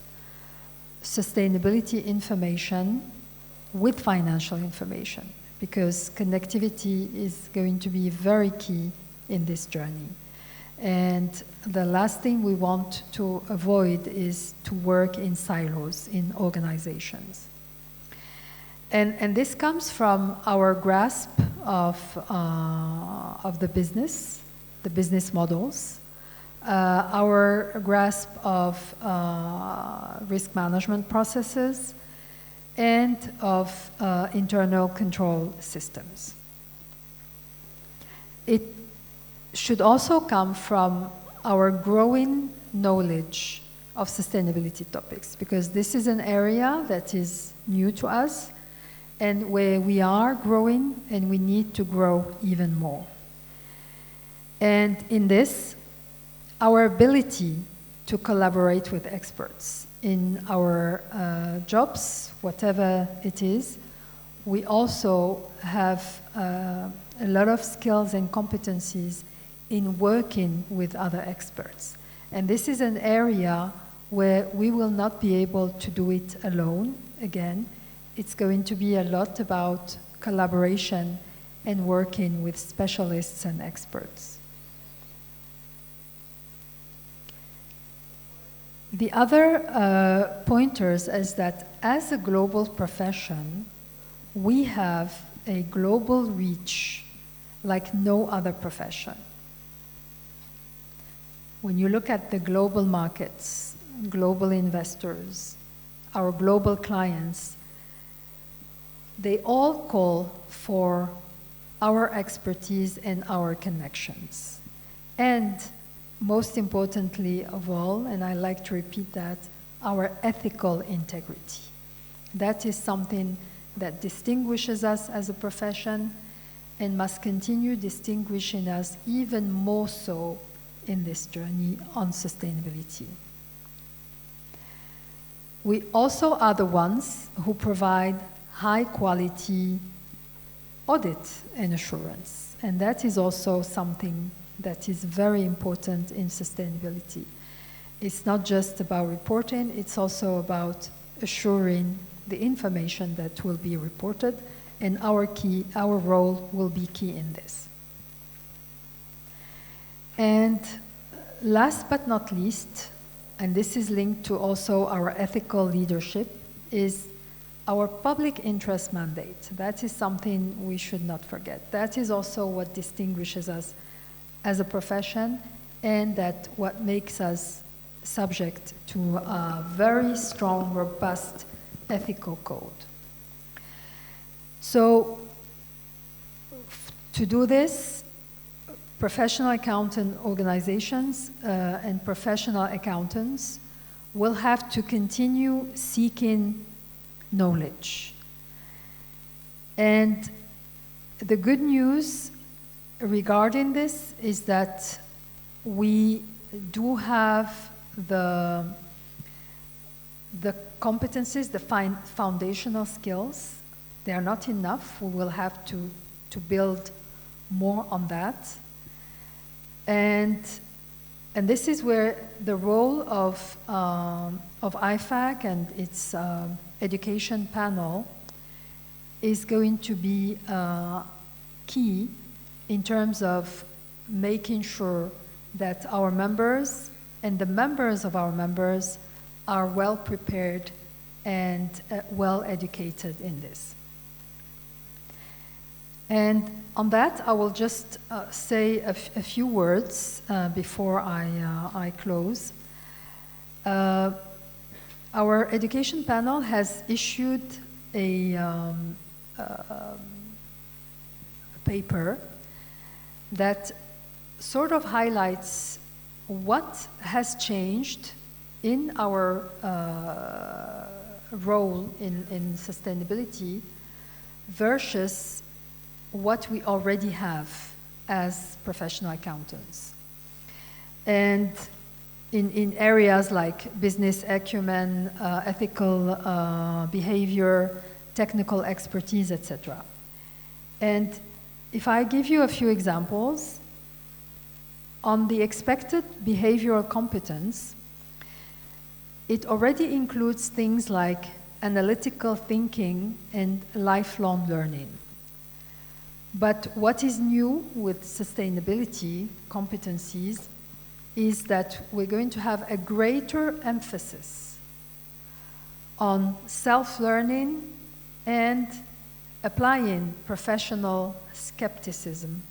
sustainability information with financial information, because connectivity is going to be very key in this journey. And the last thing we want to avoid is to work in silos in organizations. And this comes from our grasp of the business models, our grasp of risk management processes, and of internal control systems. It should also come from our growing knowledge of sustainability topics, because this is an area that is new to us and where we are growing and we need to grow even more. And in this, our ability to collaborate with experts in our jobs, whatever it is, we also have a lot of skills and competencies in working with other experts. And this is an area where we will not be able to do it alone. Again, it's going to be a lot about collaboration and working with specialists and experts. The other pointers is that as a global profession, we have a global reach like no other profession. When you look at the global markets, global investors, our global clients, they all call for our expertise and our connections. And most importantly of all, and I like to repeat that, our ethical integrity. That is something that distinguishes us as a profession and must continue distinguishing us even more so in this journey on sustainability. We also are the ones who provide high quality audit and assurance, and that is also something that is very important in sustainability. It's not just about reporting, it's also about assuring the information that will be reported, and our role will be key in this. And last but not least, and this is linked to also our ethical leadership, is our public interest mandate. That is something we should not forget. That is also what distinguishes us as a profession, and that what makes us subject to a very strong, robust ethical code. So, to do this, professional accountant organizations and professional accountants will have to continue seeking knowledge. And the good news regarding this is that we do have the competencies, the foundational skills. They are not enough. We will have to build more on that. And this is where the role of IFAC and its education panel is going to be key in terms of making sure that our members and the members of our members are well prepared and well educated in this. And on that, I will just say a few words before I close. Our education panel has issued a paper that sort of highlights what has changed in our role in sustainability versus what we already have as professional accountants. And in areas like business acumen, ethical behavior, technical expertise, etc. And if I give you a few examples, on the expected behavioral competence, it already includes things like analytical thinking and lifelong learning. But what is new with sustainability competencies is that we're going to have a greater emphasis on self-learning and applying professional skepticism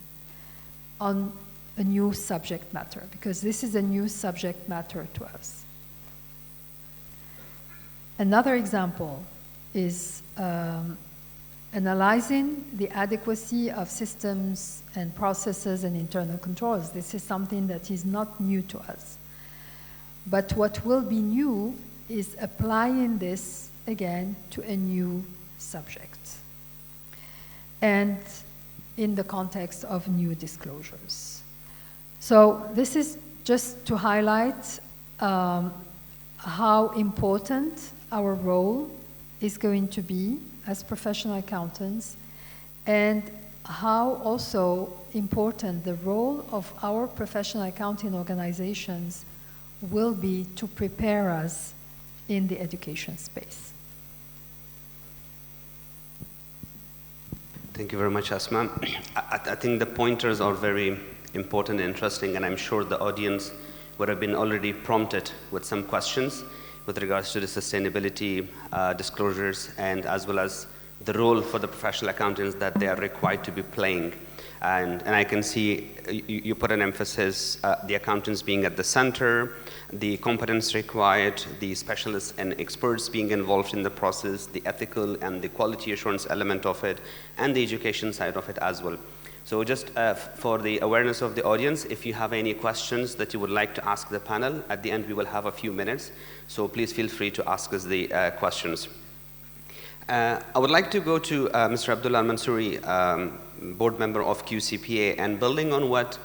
on a new subject matter, because this is a new subject matter to us. Another example is analyzing the adequacy of systems and processes and internal controls. This is something that is not new to us. But what will be new is applying this again to a new subject, and in the context of new disclosures. So this is just to highlight how important our role is going to be as professional accountants, and how also important the role of our professional accounting organizations will be to prepare us in the education space. Thank you very much, Asma. I think the pointers are very important and interesting, and I'm sure the audience would have been already prompted with some questions with regards to the sustainability disclosures, and as well as the role for the professional accountants that they are required to be playing And I can see you put an emphasis, the accountants being at the center, the competence required, the specialists and experts being involved in the process, the ethical and the quality assurance element of it, and the education side of it as well. So just for the awareness of the audience, if you have any questions that you would like to ask the panel, at the end we will have a few minutes, so please feel free to ask us the questions. I would like to go to Mr. Abdullah Al-Mansouri, board member of QCPA, and building on what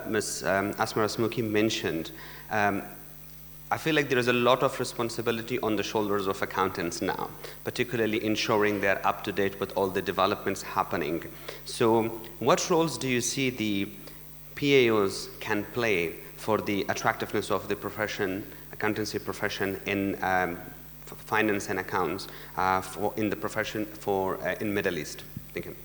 Ms. Asma Rasmuki mentioned, I feel like there is a lot of responsibility on the shoulders of accountants now, particularly ensuring they're up to date with all the developments happening. So what roles do you see the PAOs can play for the attractiveness of the profession, accountancy profession in finance and accounts in the profession in Middle East? Thank you.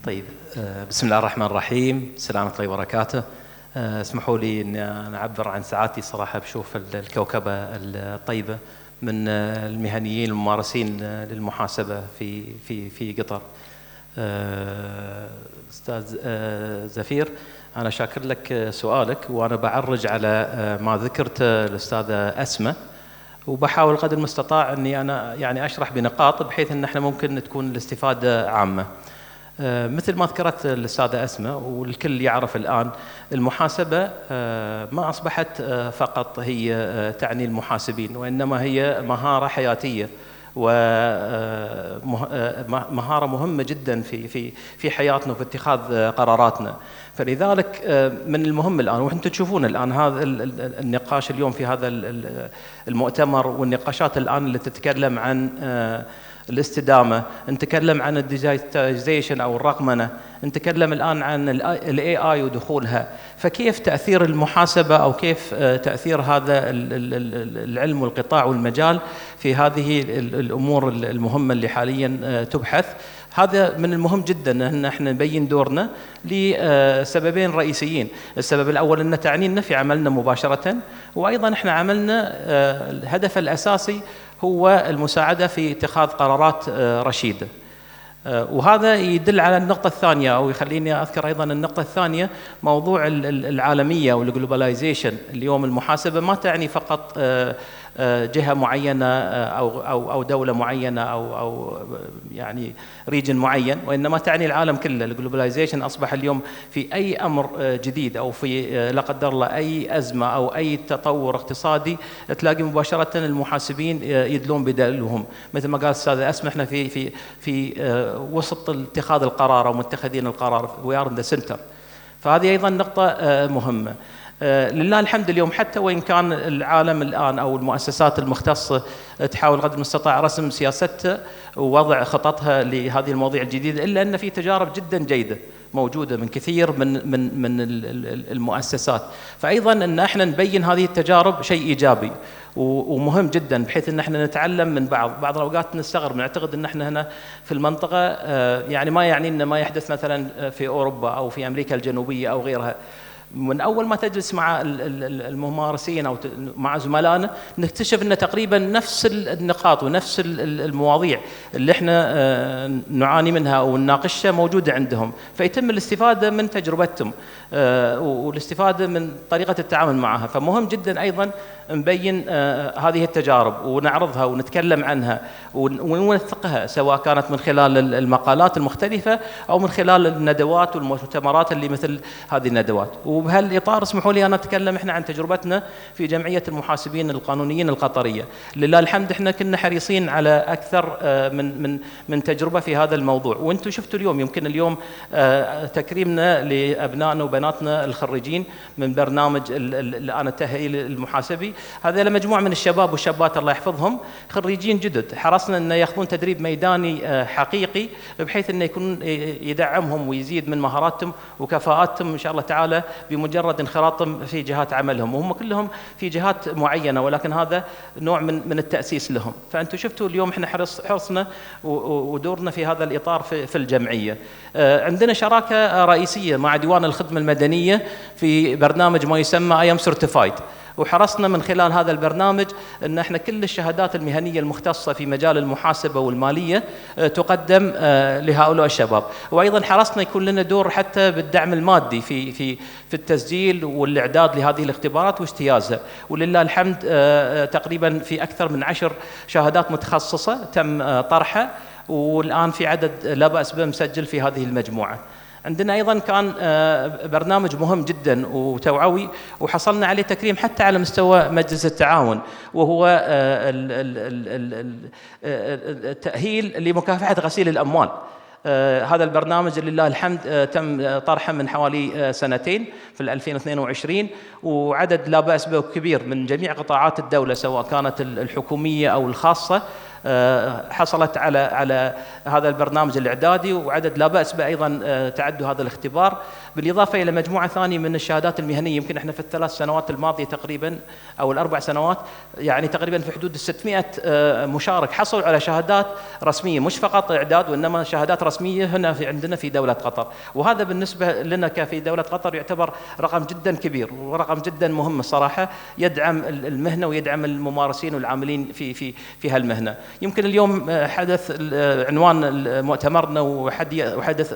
طيب، بسم الله الرحمن الرحيم. السلام عليكم ورحمة الله وبركاته. اسمحوا لي ان انا اعبر عن سعادتي صراحه بشوف الكوكبه الطيبه من المهنيين الممارسين للمحاسبه في قطر. استاذ زفير، انا شاكر لك سؤالك، وانا بعرج على ما ذكرته الاستاذه اسماء، وبحاول قدر المستطاع اني انا يعني اشرح بنقاط بحيث ان احنا ممكن تكون الاستفاده عامه. مثل ما ذكرت الأستاذة أسماء والكل يعرف الآن، المحاسبة ما أصبحت فقط هي تعني المحاسبين، وإنما هي مهارة حياتية ومهارة مهمة جدا في حياتنا وفي اتخاذ قراراتنا. فلذلك من المهم الآن، وأنتم تشوفون الآن هذا النقاش اليوم في هذا المؤتمر، والنقاشات الآن اللي تتكلم عن الاستدامة، نتكلم عن الديجيتايزيشن أو الرقمنة، نتكلم الآن عن الاي اي ودخولها. فكيف تأثير المحاسبة أو كيف تأثير هذا العلم والقطاع والمجال في هذه الأمور المهمة اللي حاليا تبحث؟ هذا من المهم جدا ان احنا نبين دورنا لسببين رئيسيين. السبب الاول ان تعنينا في عملنا مباشرة، وايضا احنا عملنا الهدف الاساسي هو المساعدة في اتخاذ قرارات رشيدة. وهذا يدل على النقطة الثانية، أو يخليني أذكر أيضا النقطة الثانية، موضوع العالمية والجلوباليزيشن. اليوم المحاسبة ما تعني فقط جهة معينة أو دولة معينة أو يعني ريجن معين، وإنما تعني العالم كله. الجلوباليزيشن أصبح اليوم في أي أمر جديد أو في لا قدر الله أي أزمة أو أي تطور اقتصادي، تلاقي مباشرة المحاسبين يدلون بدلهم. مثل ما قال الأستاذة أسماء، احنا في وسط اتخاذ القرار أو متخذين القرار، we are in the center. فهذه أيضا نقطة مهمة. لله الحمد اليوم، حتى وإن كان العالم الآن أو المؤسسات المختصة تحاول قدر المستطاع رسم سياستها ووضع خططها لهذه المواضيع الجديدة، إلا أن في تجارب جدا جيدة موجودة من كثير من المؤسسات. فأيضا أن احنا نبين هذه التجارب شيء إيجابي ومهم جدا، بحيث ان احنا نتعلم من بعض الاوقات نستغرب، نعتقد ان احنا هنا في المنطقه يعني ما يعني ان ما يحدث مثلا في اوروبا او في امريكا الجنوبيه او غيرها. من اول ما تجلس مع الممارسين او مع زملائنا، نكتشف ان تقريبا نفس النقاط ونفس المواضيع اللي احنا نعاني منها او نناقشها موجوده عندهم، فيتم الاستفاده من تجربتهم والاستفاده من طريقه التعامل معها. فمهم جدا ايضا نبين هذه التجارب ونعرضها ونتكلم عنها ونوثقها، سواء كانت من خلال المقالات المختلفه او من خلال الندوات والمؤتمرات اللي مثل هذه الندوات. وبهالاطار اسمحوا لي انا اتكلم احنا عن تجربتنا في جمعيه المحاسبين القانونيين القطريه. لله الحمد احنا كنا حريصين على اكثر من تجربه في هذا الموضوع، وانتم شفتوا اليوم يمكن اليوم تكريمنا لابنائنا وبناتنا الخريجين من برنامج الان التاهيل المحاسبي. هذا مجموعه من الشباب والشابات الله يحفظهم، خريجين جدد، حرصنا ان ياخذون تدريب ميداني حقيقي بحيث انه يكون يدعمهم ويزيد من مهاراتهم وكفاءاتهم ان شاء الله تعالى بمجرد انخراطهم في جهات عملهم، وهم كلهم في جهات معينة، ولكن هذا نوع من التأسيس لهم. فأنتم شفتوا اليوم احنا حرصنا ودورنا في هذا الإطار في الجمعية. عندنا شراكة رئيسية مع ديوان الخدمة المدنية في برنامج ما يسمى I am certified، وحرصنا من خلال هذا البرنامج أن احنا كل الشهادات المهنية المختصة في مجال المحاسبة والمالية تقدم لهؤلاء الشباب، وأيضا حرصنا يكون لنا دور حتى بالدعم المادي في التسجيل والإعداد لهذه الاختبارات واجتيازها. ولله الحمد تقريبا في أكثر من 10 شهادات متخصصة تم طرحها، والآن في عدد لا بأس به مسجل في هذه المجموعة. عندنا أيضا كان برنامج مهم جدا وتوعوي وحصلنا عليه تكريم حتى على مستوى مجلس التعاون، وهو التأهيل لمكافحة غسيل الأموال. هذا البرنامج لله الحمد تم طرحه من حوالي سنتين في 2022، وعدد لا بأس به كبير من جميع قطاعات الدولة سواء كانت الحكومية أو الخاصة حصلت على هذا البرنامج الإعدادي، وعدد لا بأس به أيضا تعدوا هذا الاختبار، بالإضافة إلى مجموعة ثانية من الشهادات المهنية. يمكن احنا في ال3 سنوات الماضية تقريبا أو ال4 سنوات يعني تقريبا في حدود 600 مشارك حصلوا على شهادات رسمية، مش فقط إعداد وإنما شهادات رسمية هنا عندنا في دولة قطر. وهذا بالنسبة لنا كفي دولة قطر يعتبر رقم جدا كبير ورقم جدا مهم الصراحة، يدعم المهنة ويدعم الممارسين والعاملين في هالمهنة. يمكن اليوم حدث عنوان مؤتمرنا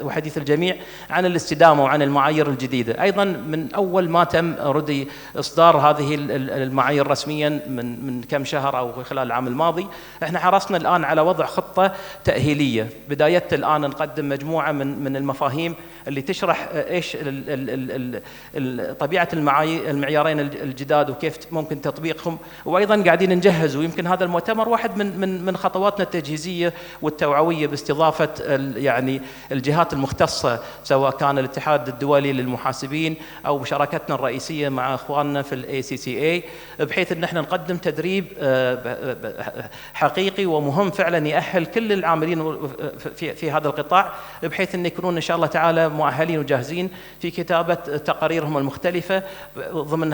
وحديث الجميع عن الاستدامة وعن المعايير الجديدة. أيضا من أول ما تم ردي إصدار هذه المعايير رسميا من كم شهر أو خلال العام الماضي، احنا حرصنا الآن على وضع خطة تأهيلية. بداية الآن نقدم مجموعة من المفاهيم اللي تشرح ايش طبيعة المعيارين الجداد وكيف ممكن تطبيقهم، وأيضا قاعدين نجهز. ويمكن هذا المؤتمر واحد من خطواتنا التجهيزية والتوعوية باستضافة يعني الجهات المختصة سواء كان الاتحاد الدولي للمحاسبين أو بشراكتنا الرئيسية مع أخواننا في ACCA، بحيث أن احنا نقدم تدريب حقيقي ومهم فعلا يأهل كل العاملين في هذا القطاع، بحيث أن يكونون إن شاء الله تعالى مؤهلين وجاهزين في كتابة تقاريرهم المختلفة ضمن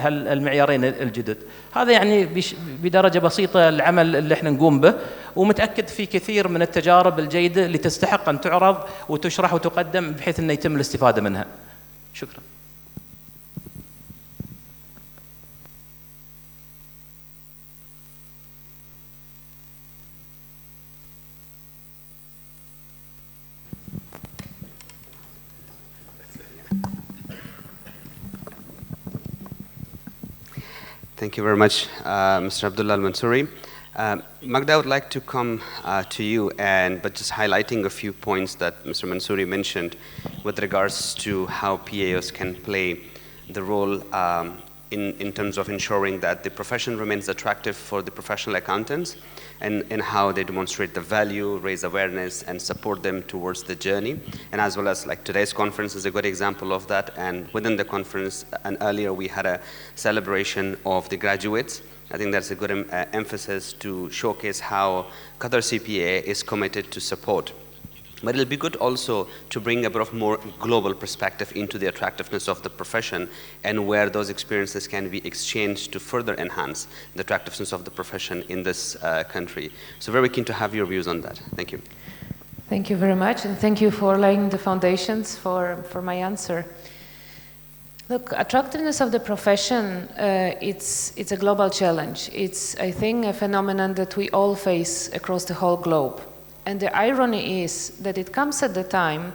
المعيارين الجدد. هذا يعني بدرجة بسيطة العمل اللي احنا نقوم به، ومتأكد في كثير من التجارب الجيدة اللي تستحق أن تعرض وتشرح وتقدم بحيث أن يتم الاستفادة منها. شكرا. Thank you very much, Mr. Abdullah Al-Mansouri. Magda, I would like to come to you, but just highlighting a few points that Mr. Mansouri mentioned with regards to how PAOs can play the role in terms of ensuring that the profession remains attractive for the professional accountants, and how they demonstrate the value, raise awareness, and support them towards the journey. And as well as like today's conference is a good example of that. And within the conference, and earlier we had a celebration of the graduates. I think that's a good emphasis to showcase how Qatar CPA is committed to support. But it'll be good also to bring a bit of more global perspective into the attractiveness of the profession and where those experiences can be exchanged to further enhance the attractiveness of the profession in this country. So very keen to have your views on that. Thank you. Thank you very much, and thank you for laying the foundations for my answer. Look, attractiveness of the profession, it's a global challenge. It's, I think, a phenomenon that we all face across the whole globe. And the irony is that it comes at the time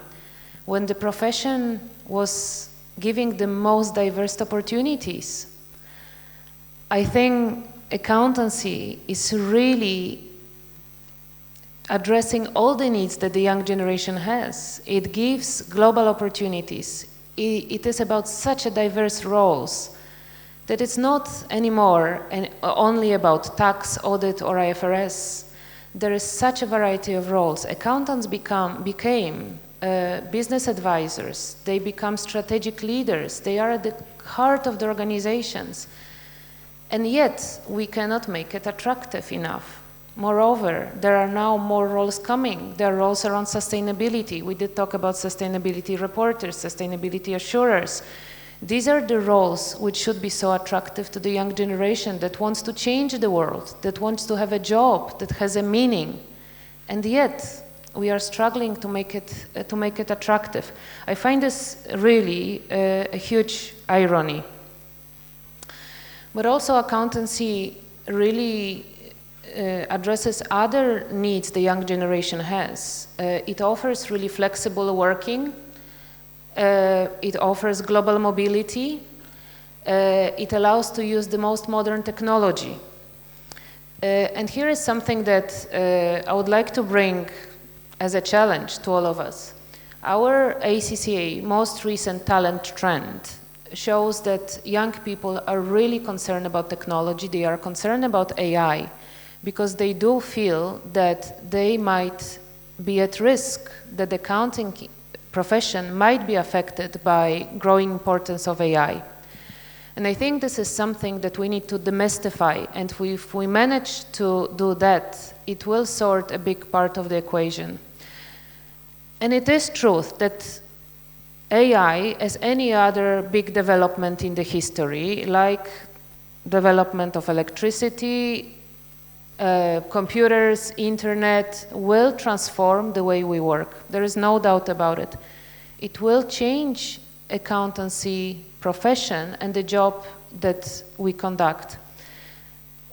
when the profession was giving the most diverse opportunities. I think accountancy is really addressing all the needs that the young generation has. It gives global opportunities. It is about such a diverse roles that it's not anymore only about tax, audit, or IFRS. There is such a variety of roles. Accountants became business advisors. They become strategic leaders. They are at the heart of the organizations. And yet, we cannot make it attractive enough. Moreover, there are now more roles coming. There are roles around sustainability. We did talk about sustainability reporters, sustainability assurers. These are the roles which should be so attractive to the young generation that wants to change the world, that wants to have a job, that has a meaning. And yet, we are struggling to make it attractive. I find this really a huge irony. But also accountancy really addresses other needs the young generation has. It offers really flexible working. It offers global mobility. It allows to use the most modern technology. And here is something that I would like to bring as a challenge to all of us. Our ACCA most recent talent trend shows that young people are really concerned about technology. They are concerned about AI because they do feel that they might be at risk, that the accounting profession might be affected by growing importance of AI. And I think this is something that we need to demystify, and if we manage to do that, it will sort a big part of the equation. And it is true that AI, as any other big development in the history, like development of electricity, computers, internet, will transform the way we work. There is no doubt about it. It will change accountancy profession and the job that we conduct.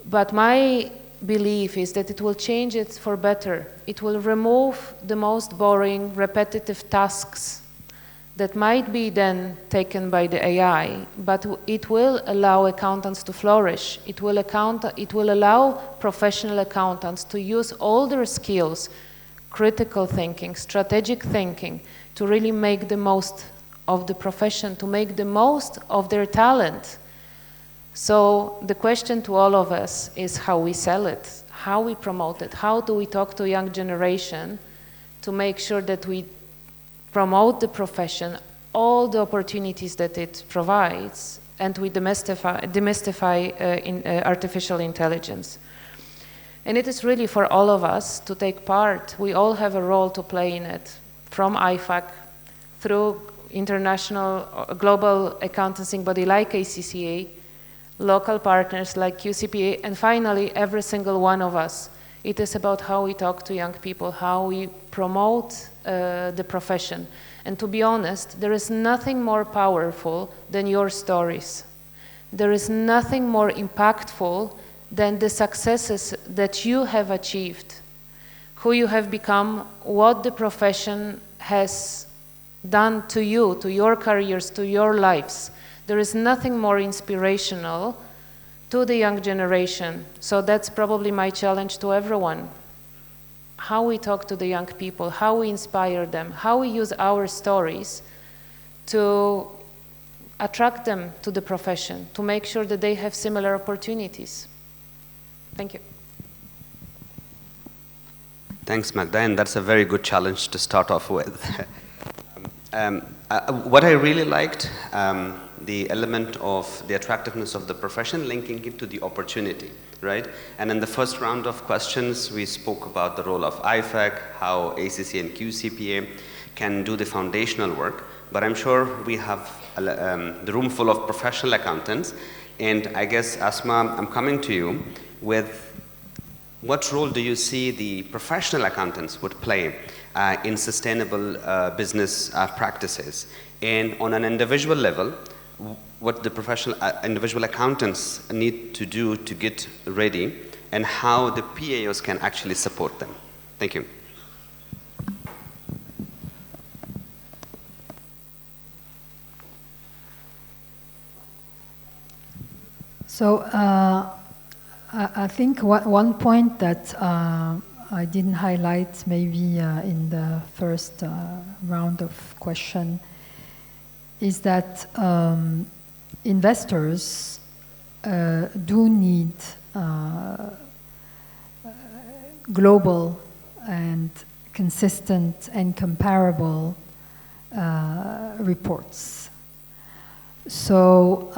But my belief is that it will change it for better. It will remove the most boring, repetitive tasks that might be then taken by the AI, but it will allow accountants to flourish. It will allow professional accountants to use all their skills, critical thinking, strategic thinking, to really make the most of the profession, to make the most of their talent. So the question to all of us is how we sell it, how we promote it, how do we talk to young generation to make sure that we promote the profession, all the opportunities that it provides, and we demystify artificial intelligence. And it is really for all of us to take part. We all have a role to play in it, from IFAC, through international, global accounting body like ACCA, local partners like QCPA, and finally, every single one of us. It is about how we talk to young people, how we promote the profession. And to be honest, there is nothing more powerful than your stories. There is nothing more impactful than the successes that you have achieved, who you have become, what the profession has done to you, to your careers, to your lives. There is nothing more inspirational to the young generation. So that's probably my challenge to everyone. How we talk to the young people, how we inspire them, how we use our stories to attract them to the profession, to make sure that they have similar opportunities. Thank you. Thanks, Magda, and that's a very good challenge to start off with. What I really liked, the element of the attractiveness of the profession, linking it to the opportunity, right? And in the first round of questions, we spoke about the role of IFAC, how ACC and QCPA can do the foundational work, but I'm sure we have the room full of professional accountants, and I guess, Asma, I'm coming to you with what role do you see the professional accountants would play in sustainable business practices? And on an individual level, what the professional individual accountants need to do to get ready, and how the PAOs can actually support them. Thank you. So I think one point that I didn't highlight maybe in the first round of question is that investors do need global and consistent and comparable reports. So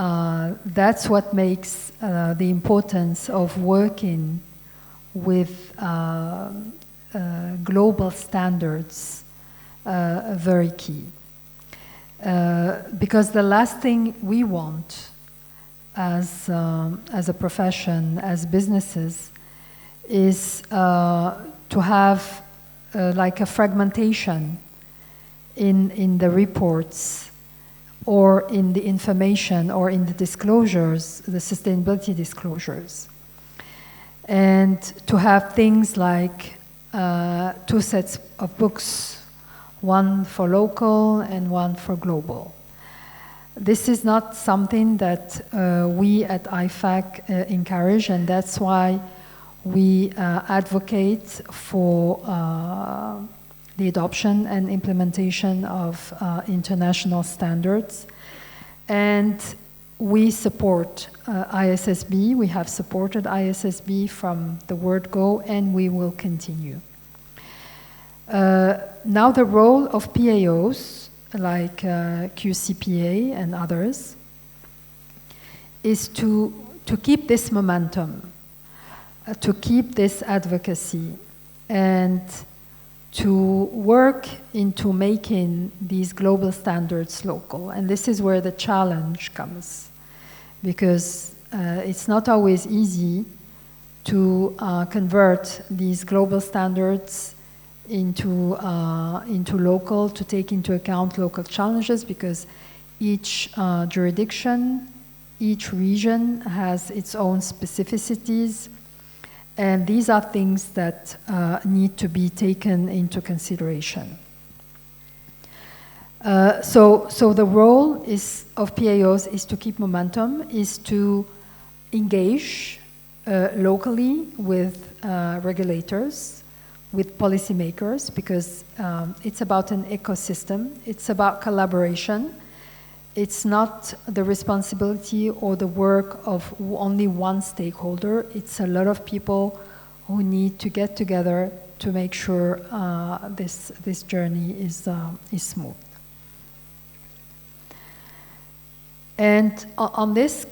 that's what makes the importance of working with global standards very key. because the last thing we want as a profession, as businesses, is to have like a fragmentation in the reports or in the information or in the disclosures, the sustainability disclosures. And to have things like 2 sets of books, one for local and one for global. This is not something that we at IFAC encourage, and that's why we advocate for the adoption and implementation of international standards. And we support ISSB. We have supported ISSB from the word go, and we will continue. Now the role of PAOs, like QCPA and others, is to keep this momentum, to keep this advocacy, and to work into making these global standards local. And this is where the challenge comes, because it's not always easy to convert these global standards into local, to take into account local challenges, because each jurisdiction, each region has its own specificities, and these are things that need to be taken into consideration. So the role of PAOs is to keep momentum, is to engage locally with regulators, with policymakers, because it's about an ecosystem, it's about collaboration. It's not the responsibility or the work of only one stakeholder. It's a lot of people who need to get together to make sure this journey is smooth. And on this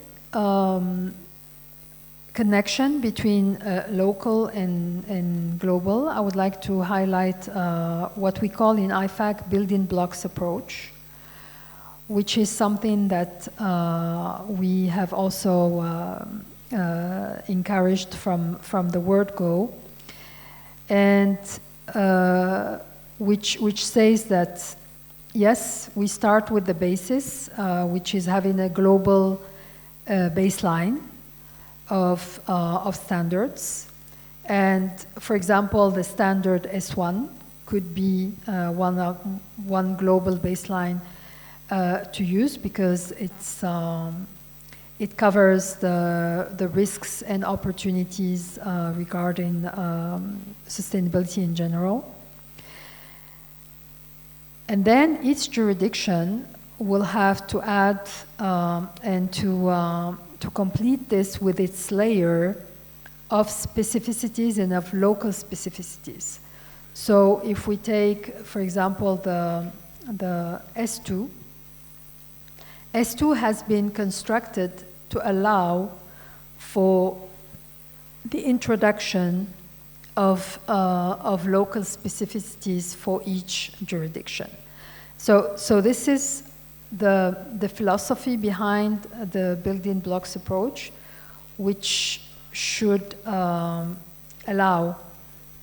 connection between local and global, I would like to highlight what we call in IFAC building blocks approach, which is something that we have also encouraged from the word go, and which says that yes, we start with the basis, which is having a global baseline of standards. And for example, the standard S1 could be one global baseline to use, because it covers the risks and opportunities regarding sustainability in general. And then each jurisdiction will have to add and to complete this with its layer of specificities and of local specificities. So if we take, for example, the S2, S2 has been constructed to allow for the introduction of local specificities for each jurisdiction. So this is the philosophy behind the building blocks approach, which should allow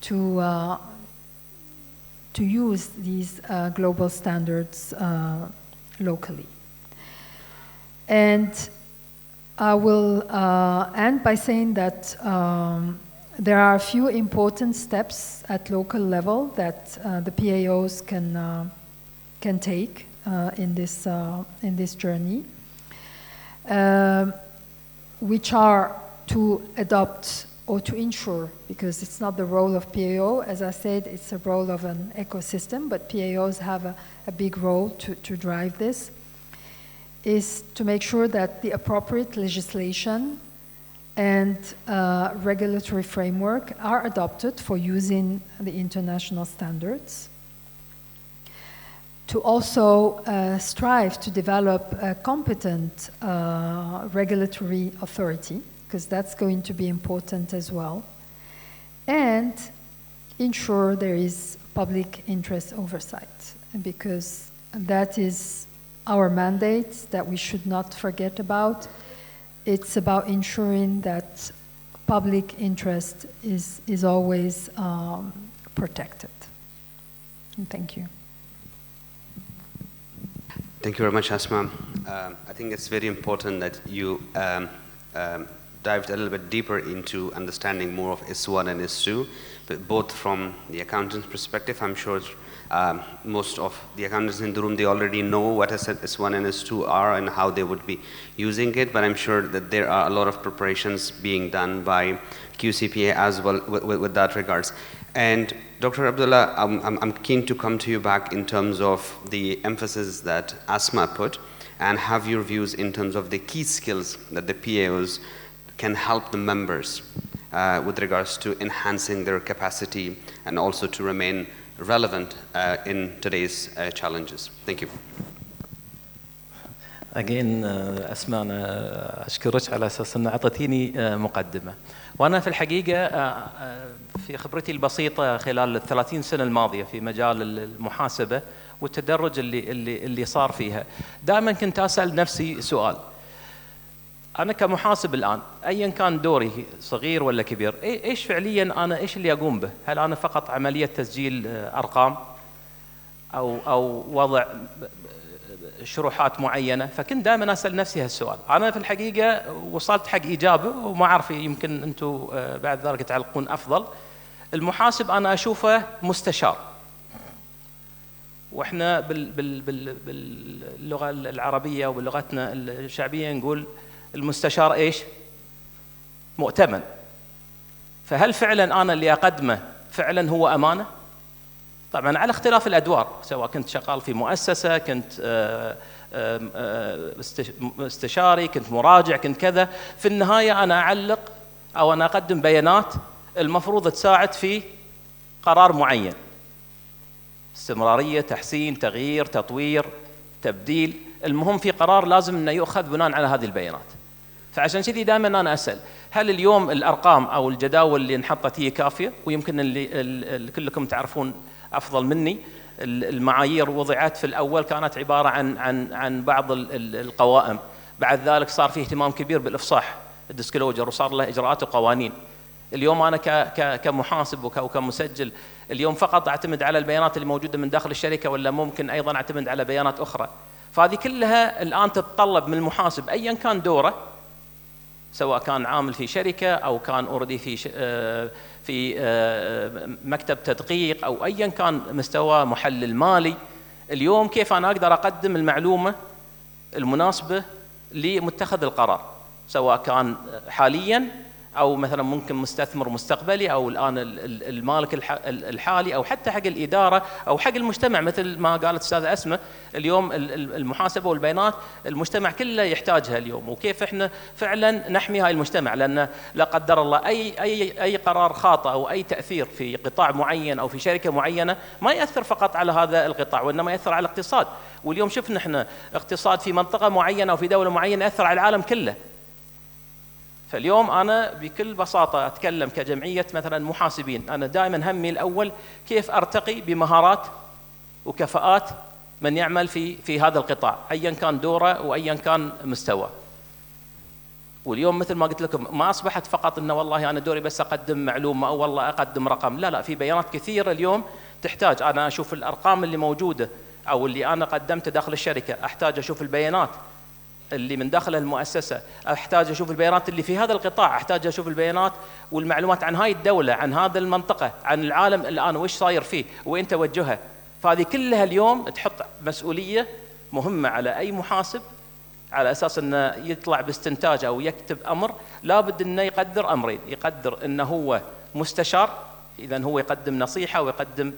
to use these global standards locally. And I will end by saying that there are a few important steps at local level that the PAOs can take in this journey, which are to adopt or to ensure, because it's not the role of PAO, as I said, it's a role of an ecosystem, but PAOs have a big role to drive this, is to make sure that the appropriate legislation and regulatory framework are adopted for using the international standards. To also strive to develop a competent regulatory authority, because that's going to be important as well, and ensure there is public interest oversight, because that is our mandate that we should not forget about. It's about ensuring that public interest is always protected. And thank you. Thank you very much, Asma. I think it's very important that you dived a little bit deeper into understanding more of S1 and S2, but both from the accountant's perspective. I'm sure most of the accountants in the room, they already know what S1 and S2 are and how they would be using it, but I'm sure that there are a lot of preparations being done by QCPA as well with that regards. And Dr. Abdullah, I'm keen to come to you back in terms of the emphasis that Asma put, and have your views in terms of the key skills that the PAOs can help the members with regards to enhancing their capacity and also to remain relevant in today's challenges. Thank you. Again, أسماء أنا أشكرك على أساس أن أعطتيني مقدمة. وأنا في الحقيقة في خبرتي البسيطة خلال ال30 سنة الماضية في مجال المحاسبة والتدرج اللي صار فيها، دائما كنت أسأل نفسي سؤال: أنا كمحاسب الآن أيا كان دوري صغير ولا كبير، إيش فعليا أنا إيش اللي أقوم به؟ هل أنا فقط عملية تسجيل أرقام أو وضع شروحات معينة؟ فكنت دائما أسأل نفسي هالسؤال. أنا في الحقيقة وصلت حق إجابة، وما أعرف يمكن أنتم بعد ذلك تعلقون أفضل. المحاسب أنا أشوفه مستشار، وإحنا باللغة العربية وبلغتنا الشعبية نقول المستشار إيش؟ مؤتمن. فهل فعلا أنا اللي أقدمه فعلا هو أمانة؟ طبعا على اختلاف الأدوار، سواء كنت شغال في مؤسسة، كنت استشاري، كنت مراجع، كنت كذا، في النهاية أنا أعلق أو أنا أقدم بيانات المفروض تساعد في قرار معين: استمرارية، تحسين، تغيير، تطوير، تبديل. المهم في قرار لازم أنه يؤخذ بناء على هذه البيانات. فعشان كذي دائما أنا أسأل: هل اليوم الأرقام أو الجداول اللي انحطت هي كافية؟ ويمكن اللي كلكم تعرفون أفضل مني، المعايير وضعت في الأول كانت عبارة عن بعض القوائم، بعد ذلك صار فيه اهتمام كبير بالإفصاح، الديسكلوجر، وصار له إجراءات وقوانين. اليوم أنا كمحاسب وكمسجل اليوم فقط أعتمد على البيانات اللي موجودة من داخل الشركة، ولا ممكن أيضا أعتمد على بيانات أخرى؟ فهذه كلها الآن تتطلب من المحاسب أيا كان دوره، سواء كان عامل في شركة أو كان أوردي في مكتب تدقيق أو أيا كان مستوى محلل مالي. اليوم كيف أنا أقدر أقدم المعلومة المناسبة لمتخذ القرار، سواء كان حاليا أو مثلا ممكن مستثمر مستقبلي، أو الآن المالك الحالي، أو حتى حق الإدارة أو حق المجتمع، مثل ما قالت أستاذة أسماء. اليوم المحاسبة والبيانات المجتمع كله يحتاجها اليوم، وكيف إحنا فعلا نحمي هاي المجتمع، لأن لا قدر الله أي قرار خاطئ أو أي تأثير في قطاع معين أو في شركة معينة ما يأثر فقط على هذا القطاع، وإنما يأثر على الاقتصاد. واليوم شفنا إحنا اقتصاد في منطقة معينة أو في دولة معينة يأثر على العالم كله. فاليوم أنا بكل بساطة أتكلم كجمعية مثلا محاسبين، أنا دائما همي الأول كيف أرتقي بمهارات وكفاءات من يعمل في هذا القطاع أيا كان دوره وأيا كان مستوى. واليوم مثل ما قلت لكم ما أصبحت فقط إنه والله أنا دوري بس أقدم معلومة أو والله أقدم رقم، لا، في بيانات كثيرة اليوم تحتاج. أنا أشوف الأرقام اللي موجودة أو اللي أنا قدمته داخل الشركة، أحتاج أشوف البيانات اللي من داخل المؤسسة، أحتاج أشوف البيانات اللي في هذا القطاع، أحتاج أشوف البيانات والمعلومات عن هاي الدولة، عن هذه المنطقة، عن العالم الآن وإيش صاير فيه وين توجهه. فهذه كلها اليوم تحط مسؤولية مهمة على أي محاسب، على أساس أنه يطلع باستنتاج أو يكتب أمر لابد أنه يقدر أمرين: يقدر أنه هو مستشار، إذا هو يقدم نصيحة ويقدم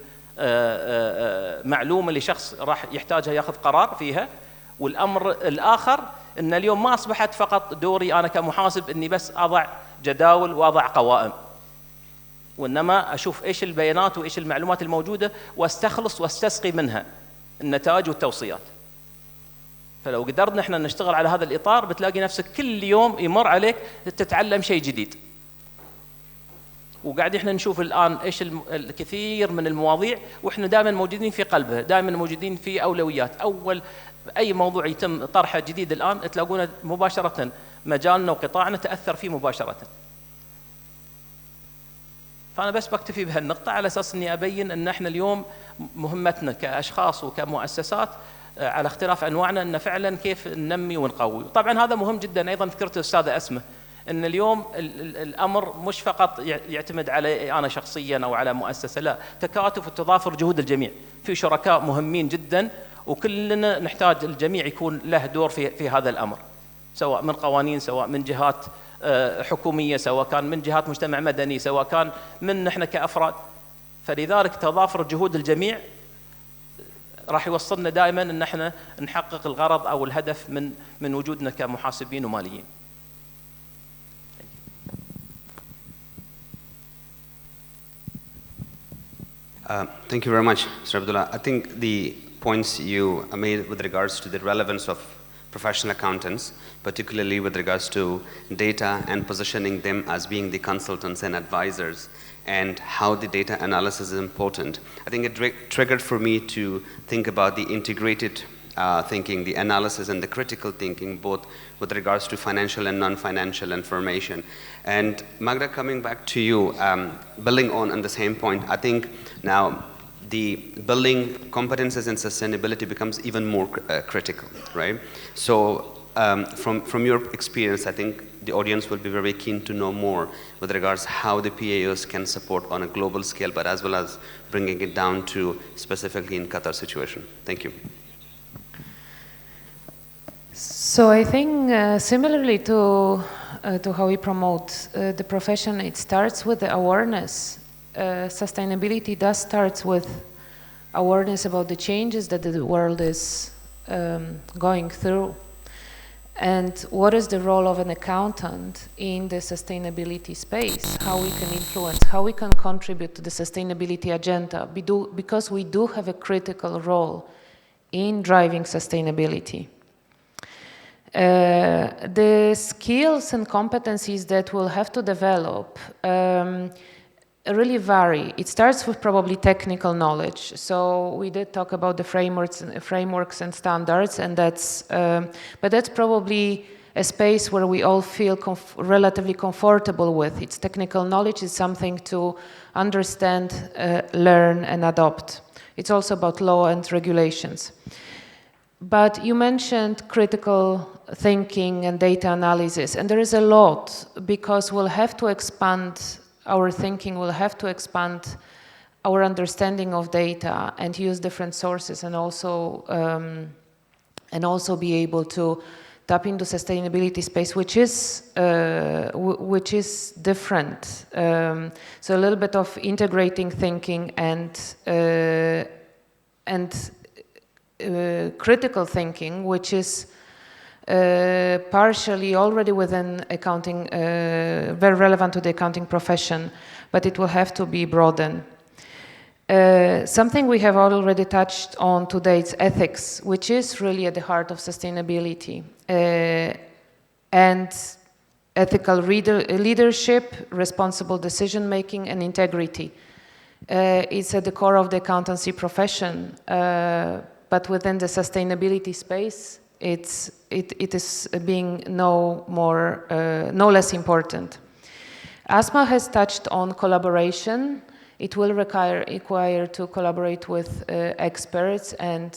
معلومة لشخص راح يحتاجها ياخذ قرار فيها. والأمر الآخر أن اليوم ما أصبحت فقط دوري أنا كمحاسب أني بس أضع جداول وأضع قوائم، وإنما أشوف إيش البيانات وإيش المعلومات الموجودة واستخلص واستسقي منها النتائج والتوصيات. فلو قدرنا إحنا نشتغل على هذا الإطار بتلاقي نفسك كل يوم يمر عليك تتعلم شيء جديد. وقاعد إحنا نشوف الآن إيش الكثير من المواضيع وإحنا دائما موجودين في قلبها، دائما موجودين في أولويات. أول أي موضوع يتم طرحه جديد الآن تلاقونه مباشرة مجالنا وقطاعنا تأثر فيه مباشرة. فأنا بس بكتفي بهالنقطة على أساس أني أبين أن احنا اليوم مهمتنا كأشخاص وكمؤسسات على اختلاف أنواعنا أن فعلا كيف ننمي ونقوي. طبعا هذا مهم جدا. أيضا ذكرت الأستاذة أسمة أن اليوم الأمر مش فقط يعتمد علي أنا شخصيا أو على مؤسسة، لا، تكاتف وتضافر جهود الجميع. في شركاء مهمين جدا وكلنا نحتاج الجميع يكون له دور في هذا الأمر، سواء من قوانين، سواء من جهات حكومية، سواء كان من جهات مجتمع مدني، سواء كان من نحن كأفراد. فلذلك تضافر جهود الجميع راح يوصلنا دائما ان احنا نحقق الغرض او الهدف من وجودنا كمحاسبين وماليين. Thank you very much, Mr. Abdullah. I think the points you made with regards to the relevance of professional accountants, particularly with regards to data and positioning them as being the consultants and advisors, and how the data analysis is important. I think it triggered for me to think about the integrated thinking, the analysis and the critical thinking, both with regards to financial and non-financial information. And Magda, coming back to you, building on the same point, I think now the building competences and sustainability becomes even more critical, right? So from your experience, I think the audience will be very keen to know more with regards how the PAOs can support on a global scale, but as well as bringing it down to specifically in Qatar situation. Thank you. So I think similarly to how we promote the profession, it starts with the awareness. Sustainability does start with awareness about the changes that the world is going through. And what is the role of an accountant in the sustainability space? How we can influence, how we can contribute to the sustainability agenda, because we do have a critical role in driving sustainability. The skills and competencies that we'll have to develop really vary. It starts with probably technical knowledge. So we did talk about the frameworks and standards, and but that's probably a space where we all feel relatively comfortable with. It's technical knowledge is something to understand, learn, and adopt. It's also about law and regulations. But you mentioned critical thinking and data analysis, and there is a lot, because we'll have to expand our thinking, we'll have to expand our understanding of data and use different sources, and also be able to tap into sustainability space, which is different. So a little bit of integrating thinking and critical thinking, which is partially already within accounting, very relevant to the accounting profession, but it will have to be broadened. Something we have already touched on today is ethics, which is really at the heart of sustainability. And ethical leadership, responsible decision-making, and integrity. It's at the core of the accountancy profession, but within the sustainability space, it is being no less important. Asma has touched on collaboration. It will require to collaborate with experts and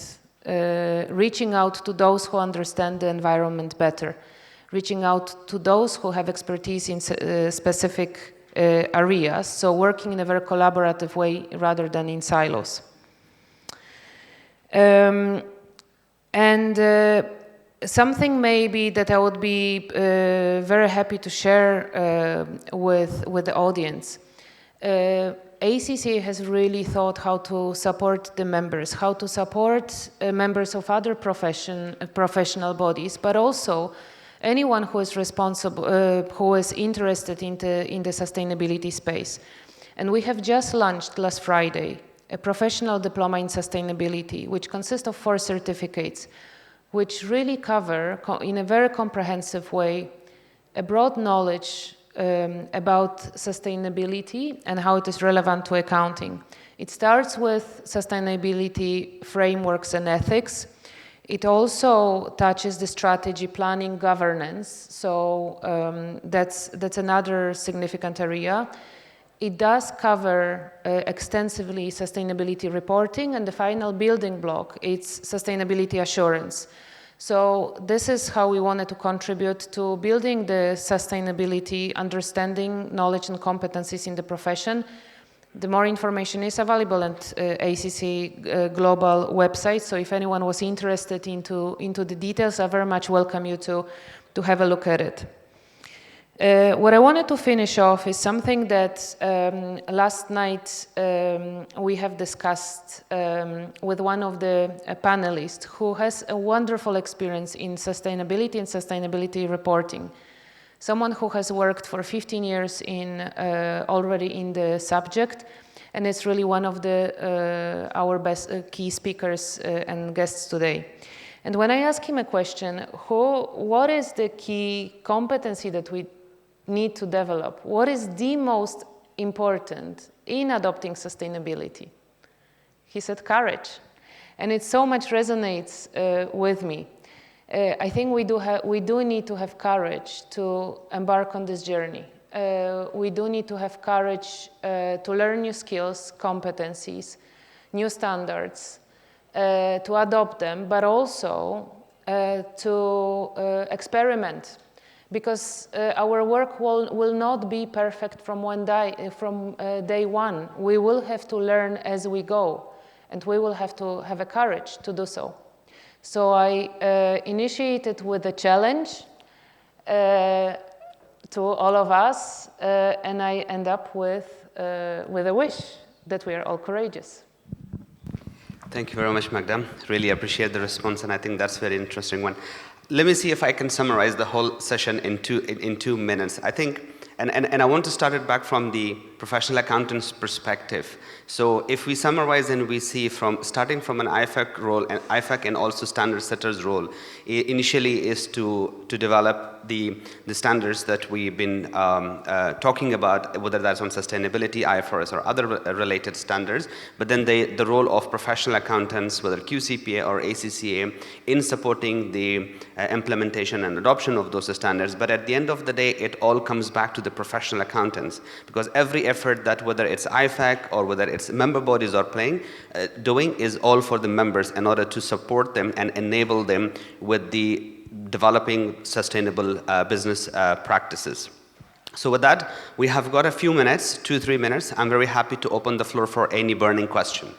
reaching out to those who understand the environment better, reaching out to those who have expertise in specific areas, so working in a very collaborative way rather than in silos. Something maybe that I would be very happy to share with the audience. ACCA has really thought how to support the members, how to support members of other professional bodies, but also anyone who is responsible, who is interested in the sustainability space. And we have just launched last Friday a professional diploma in sustainability, which consists of 4 certificates, which really cover, in a very comprehensive way, a broad knowledge about sustainability and how it is relevant to accounting. It starts with sustainability frameworks and ethics. It also touches the strategy, planning, governance. So that's another significant area. It does cover extensively sustainability reporting, and the final building block, it's sustainability assurance. So this is how we wanted to contribute to building the sustainability, understanding, knowledge, and competencies in the profession. The more information is available at ACC Global website, so if anyone was interested into the details, I very much welcome you to have a look at it. What I wanted to finish off is something that last night we have discussed with one of the panelists who has a wonderful experience in sustainability and sustainability reporting. Someone who has worked for 15 years already in the subject, and it's really one of our best key speakers and guests today. And when I ask him a question, what is the key competency that we need to develop? What is the most important in adopting sustainability? He said courage. And it so much resonates with me. I think we do need to have courage to embark on this journey. We do need to have courage to learn new skills, competencies, new standards, to adopt them, but also to experiment. Because our work will not be perfect from day one. We will have to learn as we go, and we will have to have a courage to do so. So I initiated with a challenge to all of us, and I end up with a wish that we are all courageous. Thank you very much, Magda. Really appreciate the response, and I think that's a very interesting one. Let me see if I can summarize the whole session in 2 minutes. I think, and I want to start it back from the professional accountant's perspective. So if we summarize and we see starting from an IFAC role, and IFAC and also standard setter's role, initially is to develop the standards that we've been talking about, whether that's on sustainability, IFRS, or other related standards. But then the role of professional accountants, whether QCPA or ACCA, in supporting the implementation and adoption of those standards. But at the end of the day, it all comes back to the professional accountants, because every effort that, whether it's IFAC or whether it's member bodies are doing is all for the members in order to support them and enable them with the developing sustainable business practices. So with that, we have got a few minutes, 2-3 minutes. I'm very happy to open the floor for any burning question.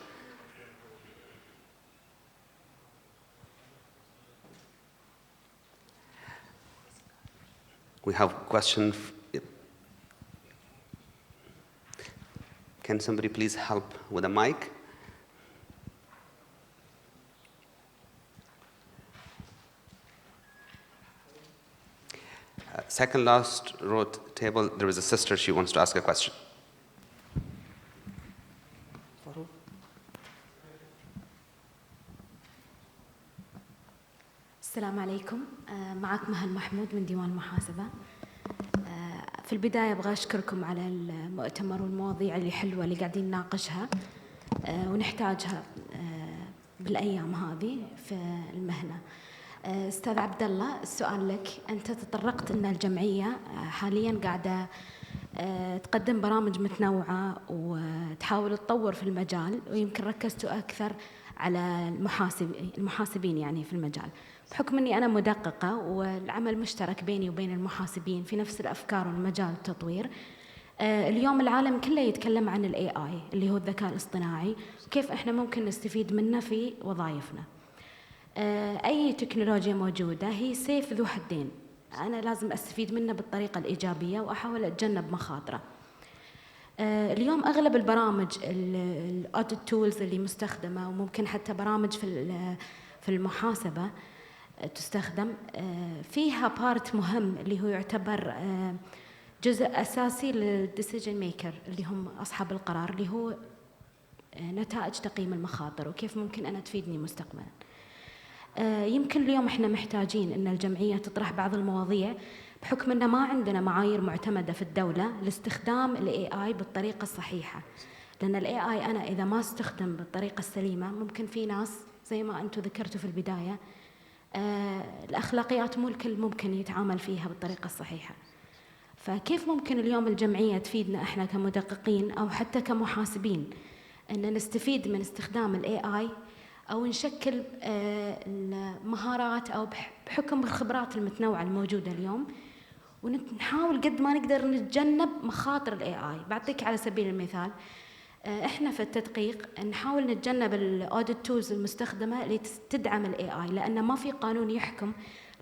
We have a question. Can somebody please help with a mic? Second last row table, there is a sister, she wants to ask a question. السلام عليكم. معك مهل محمود من ديوان المحاسبة. في البداية أبغى أشكركم على المؤتمر والمواضيع اللي حلوة اللي قاعدين نناقشها ونحتاجها بالأيام هذه في المهنة. أستاذ عبد الله، السؤال لك. أنت تطرقت أن الجمعية حالياً قاعدة تقدم برامج متنوعة وتحاول تطور في المجال، ويمكن ركزتوا أكثر على المحاسبين يعني في المجال. بحكم أني أنا مدققة والعمل مشترك بيني وبين المحاسبين في نفس الأفكار والمجال التطوير، اليوم العالم كله يتكلم عن ال AI اللي هو الذكاء الاصطناعي، وكيف إحنا ممكن نستفيد منه في وظائفنا. أي تكنولوجيا موجودة هي سيف ذو حدين، أنا لازم أستفيد منه بالطريقة الإيجابية وأحاول أتجنب مخاطره. اليوم أغلب البرامج الأوديت تولز اللي مستخدمة، وممكن حتى برامج في المحاسبة تستخدم، فيها بارت مهم اللي هو يعتبر جزء أساسي للديسيجن ميكر اللي هم أصحاب القرار، اللي هو نتائج تقييم المخاطر وكيف ممكن أنا تفيدني مستقبلا. يمكن اليوم إحنا محتاجين أن الجمعية تطرح بعض المواضيع، بحكم أن ما عندنا معايير معتمدة في الدولة لاستخدام ال AI بالطريقة الصحيحة. لأن ال AI أنا إذا ما استخدم بالطريقة السليمة، ممكن في ناس زي ما أنتم ذكرتوا في البداية الأخلاقيات مو الكل ممكن يتعامل فيها بالطريقة الصحيحة. فكيف ممكن اليوم الجمعية تفيدنا إحنا كمدققين أو حتى كمحاسبين أن نستفيد من استخدام ال AI أو نشكل المهارات أو بحكم الخبرات المتنوعة الموجودة اليوم، ونحاول قد ما نقدر نتجنب مخاطر ال AI. بعطيك على سبيل المثال، احنا في التدقيق نحاول نتجنب الاوديت تولز المستخدمه اللي تدعم الاي اي، لان ما في قانون يحكم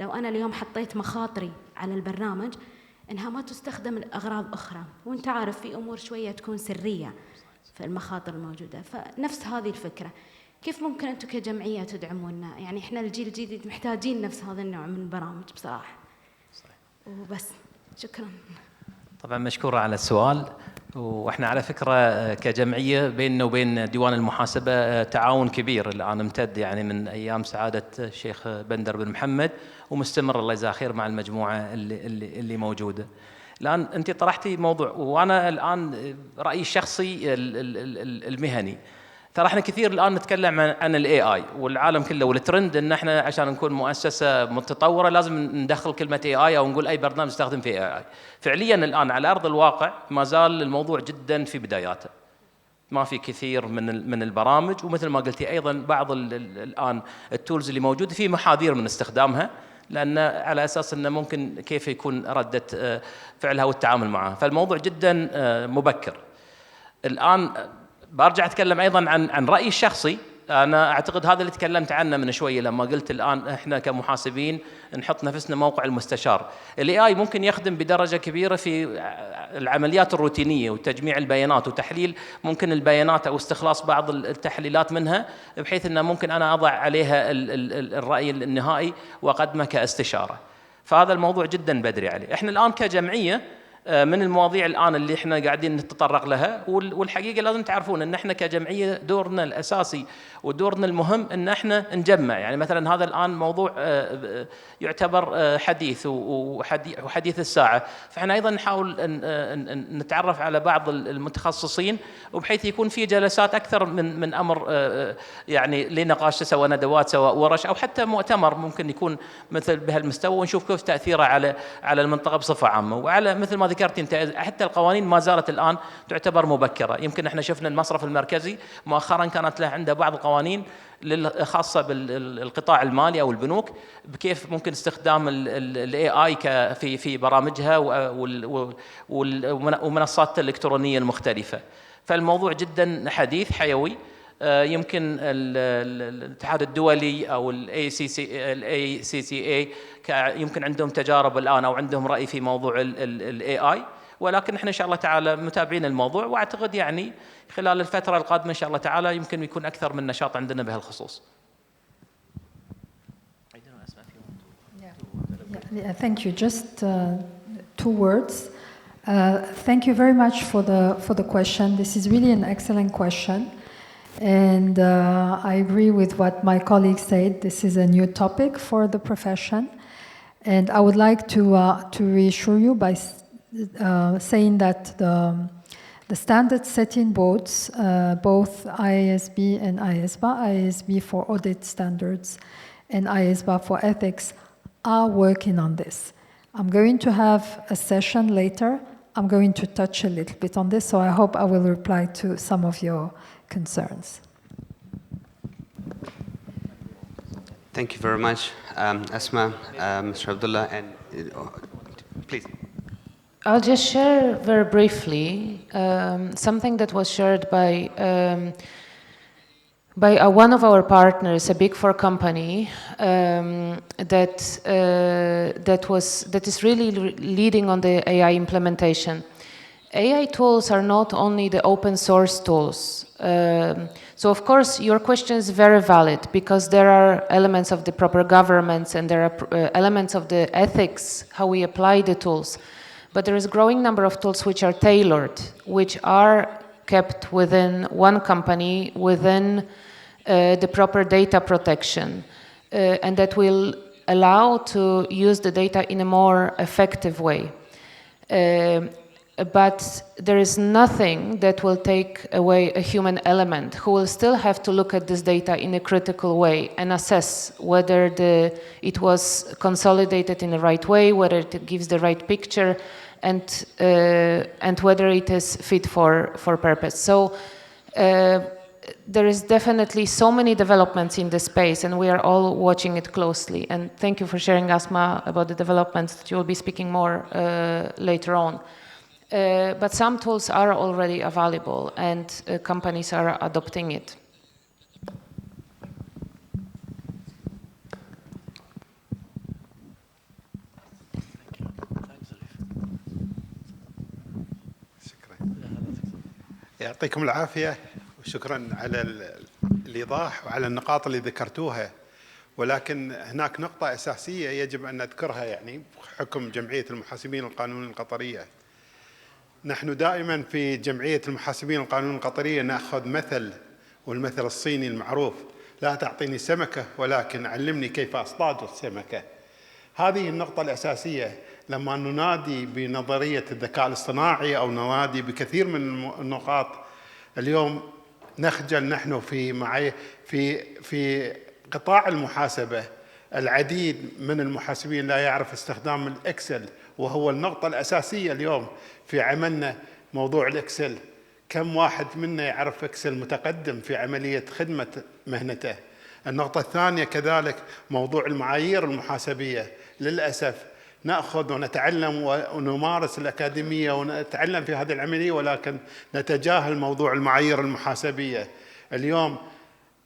لو انا اليوم حطيت مخاطري على البرنامج انها ما تستخدم لاغراض اخرى، وانت عارف في امور شويه تكون سريه في المخاطر الموجوده. فنفس هذه الفكره، كيف ممكن انتم كجمعيه تدعمونا؟ يعني احنا الجيل الجديد محتاجين نفس هذا النوع من البرامج بصراحه. وبس، شكرا. طبعا مشكورة على السؤال. واحنا على فكرة كجمعية بيننا وبين ديوان المحاسبة تعاون كبير الآن امتد يعني من أيام سعادة الشيخ بندر بن محمد، ومستمر الله يجزاه خير مع المجموعة اللي موجودة. الآن أنت طرحتي موضوع، وأنا الآن رأيي الشخصي المهني، ترى احنا كثير الان نتكلم عن الاي اي والعالم كله والترند ان احنا عشان نكون مؤسسه متطوره لازم ندخل كلمه اي اي او نقول اي برنامج نستخدم فيه اي اي. فعليا الان على ارض الواقع ما زال الموضوع جدا في بداياته، ما في كثير من البرامج، ومثل ما قلتي ايضا بعض الان التولز اللي موجوده في محاذير من استخدامها، لان على اساس انه ممكن كيف يكون رده فعلها والتعامل معها. فالموضوع جدا مبكر. الان برجع اتكلم ايضا عن رايي الشخصي. انا اعتقد هذا اللي تكلمت عنه من شويه لما قلت الان احنا كمحاسبين نحط نفسنا موقع المستشار. الاي اي ممكن يخدم بدرجه كبيره في العمليات الروتينيه وتجميع البيانات وتحليل ممكن البيانات او استخلاص بعض التحليلات منها، بحيث انه ممكن انا اضع عليها الراي النهائي واقدمه كاستشاره. فهذا الموضوع جدا بدري عليه. احنا الان كجمعيه من المواضيع الآن اللي احنا قاعدين نتطرق لها، والحقيقة لازم تعرفون ان احنا كجمعية دورنا الأساسي ودورنا المهم ان احنا نجمع. يعني مثلا هذا الآن موضوع يعتبر حديث وحديث الساعة، فاحنا أيضا نحاول نتعرف على بعض المتخصصين، وبحيث يكون في جلسات أكثر من أمر يعني لنقاش، سواء ندوات سواء ورش أو حتى مؤتمر ممكن يكون مثل بهالمستوى، ونشوف كيف تأثيره على المنطقة بصفة عامة. وعلى مثل ما ذكرت انت حتى القوانين ما زالت الان تعتبر مبكره. يمكن احنا شفنا المصرف المركزي مؤخرا كانت له عنده بعض القوانين خاصه بالقطاع المالي او البنوك، بكيف ممكن استخدام الاي اي في برامجها ومنصات الالكترونيه المختلفه. فالموضوع جدا حديث حيوي. يمكن الاتحاد الدولي او الاي سي سي اي يمكن عندهم تجارب الان او عندهم راي في موضوع الاي اي، ولكن احنا ان شاء الله تعالى متابعين الموضوع، واعتقد يعني خلال الفتره القادمه ان شاء الله تعالى يمكن يكون اكثر من نشاط عندنا بهالخصوص. Thank you. Just two words. Thank you very much for the question. This is really an excellent question. And I agree with what my colleague said. This is a new topic for the profession. And I would like to reassure you by saying that the standard setting boards, both IASB and IASBA, IASB for audit standards and IASBA for ethics, are working on this. I'm going to have a session later. I'm going to touch a little bit on this, so I hope I will reply to some of your concerns. Thank you very much, Asma, Mr. Abdullah, and please. I'll just share very briefly something that was shared by one of our partners, a Big Four company, that is really leading on the AI implementation. AI tools are not only the open source tools. So of course your question is very valid, because there are elements of the proper governance and there are elements of the ethics, how we apply the tools. But there is a growing number of tools which are tailored, which are kept within one company, within the proper data protection, and that will allow to use the data in a more effective way. but there is nothing that will take away a human element who will still have to look at this data in a critical way and assess whether it was consolidated in the right way, whether it gives the right picture, and whether it is fit for purpose. So there is definitely so many developments in this space, and we are all watching it closely. And thank you for sharing, Asma, about the developments that you will be speaking more later on. But some tools are already available, and companies are adopting it. يعطيكم العافية وشكرا على الإيضاح وعلى النقاط اللي ذكرتوها، ولكن هناك نقطة أساسية يجب أن نذكرها يعني بحكم جمعية المحاسبين القانونيين القطرية. نحن دائما في جمعية المحاسبين القانونيين القطرية نأخذ مثل، والمثل الصيني المعروف: لا تعطيني سمكة ولكن علمني كيف أصطاد السمكة. هذه النقطة الأساسية لما ننادي بنظرية الذكاء الاصطناعي أو ننادي بكثير من النقاط. اليوم نخجل نحن في قطاع المحاسبة العديد من المحاسبين لا يعرف استخدام الإكسل، وهو النقطة الأساسية اليوم في عملنا موضوع الإكسل. كم واحد منا يعرف إكسل متقدم في عملية خدمة مهنته؟ النقطة الثانية كذلك موضوع المعايير المحاسبية. للأسف نأخذ ونتعلم ونمارس الأكاديمية ونتعلم في هذه العملية، ولكن نتجاهل موضوع المعايير المحاسبية. اليوم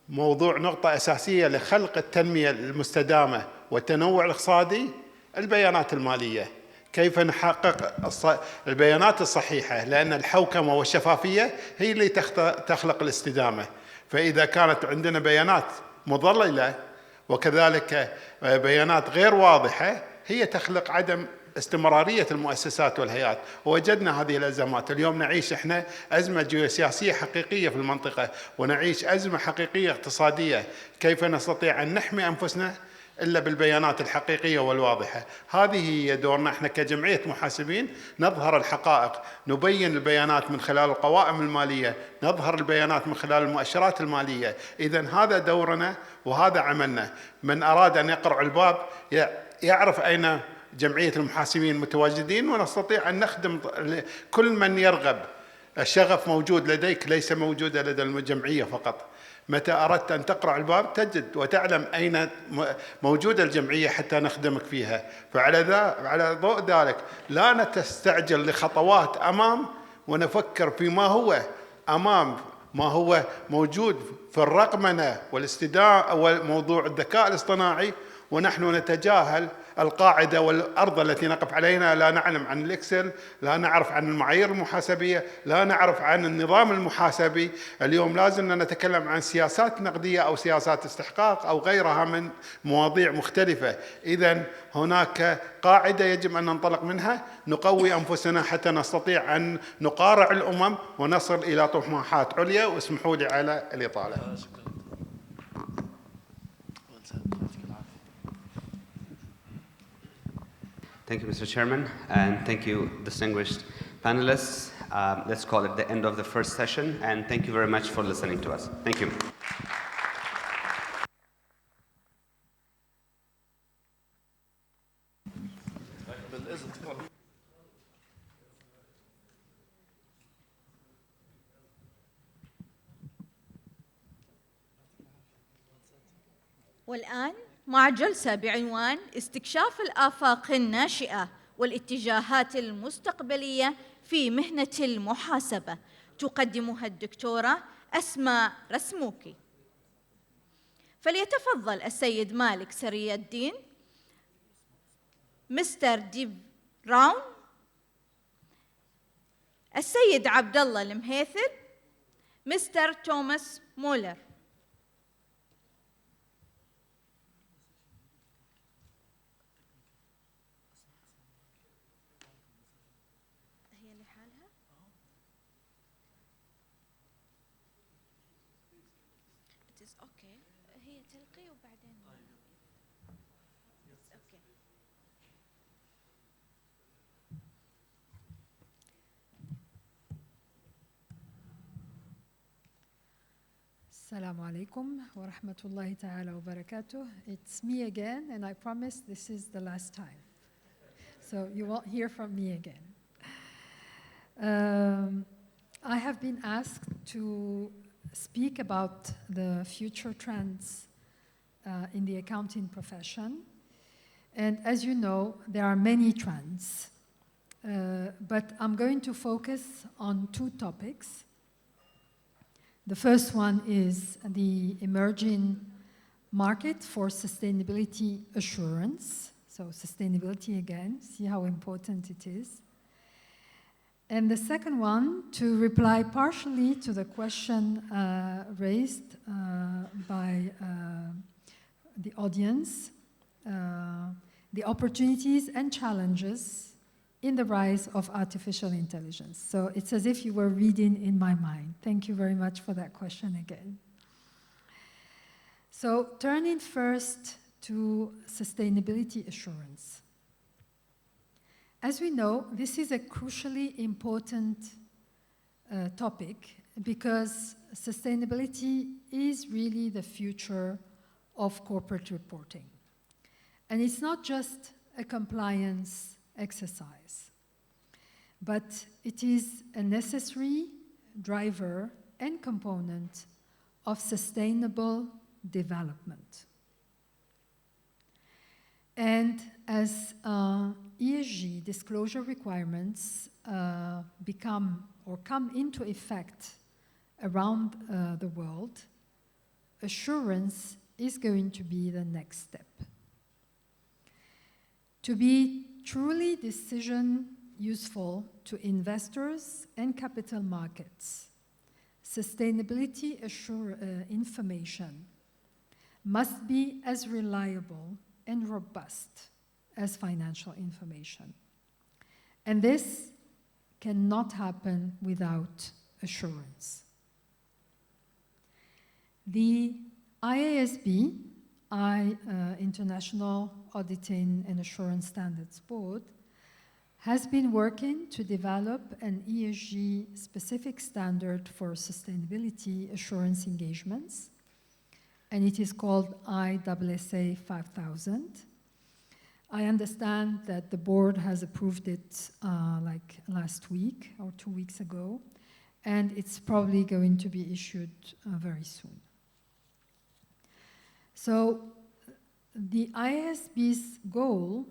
موضوع نقطة أساسية لخلق التنمية المستدامة والتنوع الاقتصادي: البيانات المالية. كيف نحقق البيانات الصحيحة؟ لأن الحوكمة والشفافية هي اللي تخلق الاستدامة. فإذا كانت عندنا بيانات مضللة وكذلك بيانات غير واضحة، هي تخلق عدم استمرارية المؤسسات والهيئات. ووجدنا هذه الأزمات. اليوم نعيش إحنا أزمة جيوسياسية حقيقية في المنطقة، ونعيش أزمة حقيقية اقتصادية. كيف نستطيع أن نحمي أنفسنا إلا بالبيانات الحقيقية والواضحة؟ هذه هي دورنا إحنا كجمعية محاسبين، نظهر الحقائق، نبين البيانات من خلال القوائم المالية، نظهر البيانات من خلال المؤشرات المالية. إذن هذا دورنا وهذا عملنا. من أراد أن يقرع الباب يعرف أين جمعية المحاسبين متواجدين، ونستطيع أن نخدم كل من يرغب. الشغف موجود لديك، ليس موجودة لدى الجمعية فقط. متى أردت أن تقرع الباب تجد وتعلم أين موجودة الجمعية حتى نخدمك فيها. على ضوء ذلك لا نستعجل لخطوات أمام ونفكر فيما هو أمام، ما هو موجود في الرقمنة والاستدامة وموضوع الذكاء الاصطناعي، ونحن نتجاهل القاعدة والأرض التي نقف علينا. لا نعلم عن الإكسل، لا نعرف عن المعايير المحاسبية، لا نعرف عن النظام المحاسبي. اليوم لازم نتكلم عن سياسات نقدية أو سياسات استحقاق أو غيرها من مواضيع مختلفة. إذن هناك قاعدة يجب أن ننطلق منها، نقوي أنفسنا حتى نستطيع أن نقارع الأمم ونصل إلى طموحات عليا. واسمحوا لي على الإطالة. Thank you, Mr. Chairman, and thank you, distinguished panelists. Let's call it the end of the first session, and thank you very much for listening to us. Thank you. والآن مع جلسة بعنوان استكشاف الآفاق الناشئة والاتجاهات المستقبلية في مهنة المحاسبة، تقدمها الدكتورة أسماء رسموكي. فليتفضل السيد مالك سري الدين، مستر ديف راون، السيد عبد الله المهيثل، مستر توماس مولر. هي تلقي وبعدين Assalamu alaikum wa rahmatullahi ta'ala wa barakatuh. It's me again, and I promise this is the last time. So you won't hear from me again. I have been asked to speak about the future trends in the accounting profession. And as you know, there are many trends. But I'm going to focus on two topics. The first one is the emerging market for sustainability assurance. So sustainability again, see how important it is. And the second one, to reply partially to the question raised by the audience, the opportunities and challenges in the rise of artificial intelligence. So it's as if you were reading in my mind. Thank you very much for that question again. So turning first to sustainability assurance. As we know, this is a crucially important topic because sustainability is really the future of corporate reporting. And it's not just a compliance exercise, but it is a necessary driver and component of sustainable development. And as ESG disclosure requirements become or come into effect around the world, assurance is going to be the next step. To be truly decision useful to investors and capital markets, sustainability information must be as reliable and robust as financial information. And this cannot happen without assurance. The IASB, International Auditing and Assurance Standards Board, has been working to develop an ESG specific standard for sustainability assurance engagements, and it is called ISSA 5000. I understand that the board has approved it like last week or 2 weeks ago, and it's probably going to be issued very soon. So the IASB's goal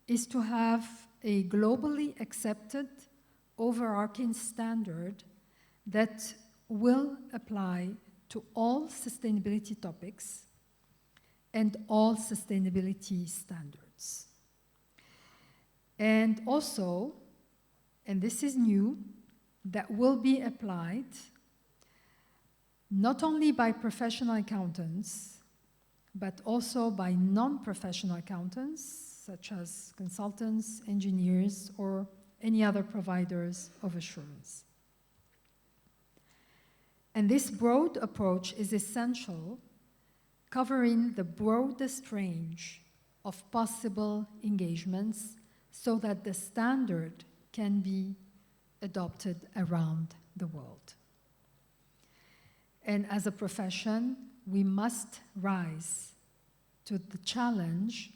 is to have a globally accepted overarching standard that will apply to all sustainability topics and all sustainability standards. And also, and this is new, that will be applied not only by professional accountants, but also by non-professional accountants, such as consultants, engineers, or any other providers of assurance. And this broad approach is essential, covering the broadest range of possible engagements so that the standard can be adopted around the world. And as a profession, we must rise to the challenge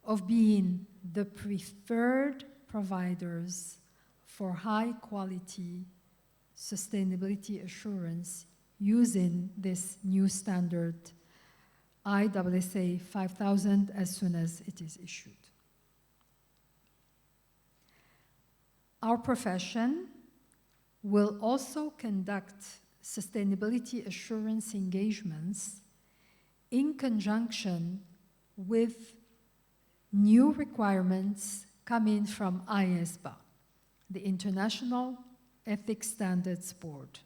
of being the preferred providers for high-quality sustainability assurance using this new standard, ISSA 5000, as soon as it is issued. Our profession will also conduct sustainability assurance engagements in conjunction with new requirements coming from IASBA, the International Ethics Standards Board.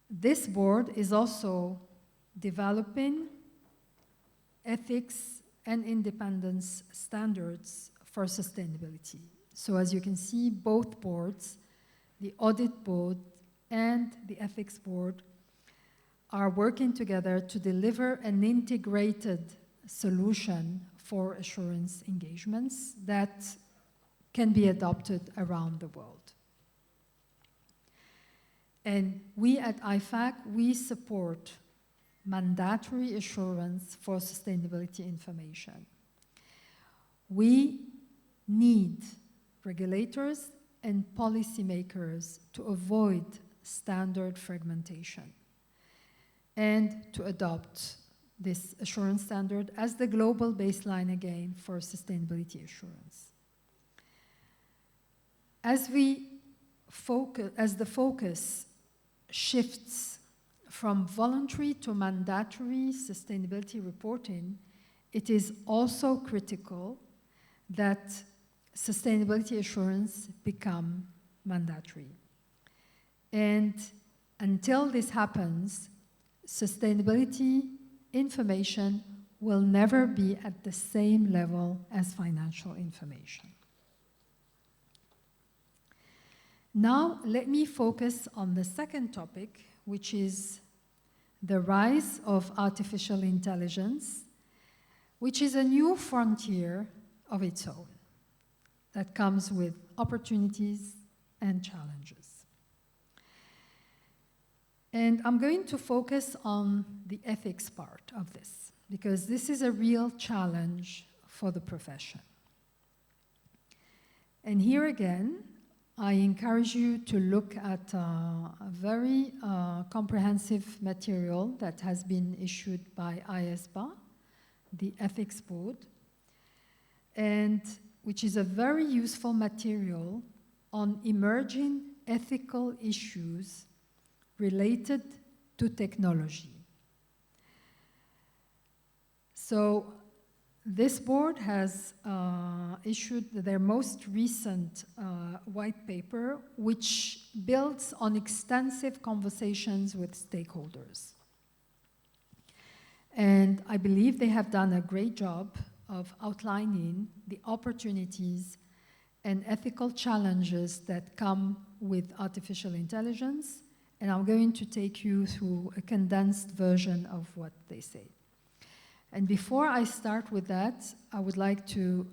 This board is also developing ethics and independence standards for sustainability. So as you can see, both boards, the audit board and the ethics board, are working together to deliver an integrated solution for assurance engagements that can be adopted around the world. And we at IFAC, we support mandatory assurance for sustainability information. We need regulators and policymakers to avoid standard fragmentation and to adopt this assurance standard as the global baseline again for sustainability assurance. As the focus shifts from voluntary to mandatory sustainability reporting, it is also critical that sustainability assurance become mandatory. And until this happens, sustainability information will never be at the same level as financial information. Now, let me focus on the second topic, which is the rise of artificial intelligence, which is a new frontier of its own that comes with opportunities and challenges. And I'm going to focus on the ethics part of this, because this is a real challenge for the profession. And here again, I encourage you to look at a very comprehensive material that has been issued by ISBA, the Ethics Board, and which is a very useful material on emerging ethical issues related to technology. So this board has issued their most recent white paper, which builds on extensive conversations with stakeholders. And I believe they have done a great job of outlining the opportunities and ethical challenges that come with artificial intelligence. And I'm going to take you through a condensed version of what they say. And before I start with that, I would like to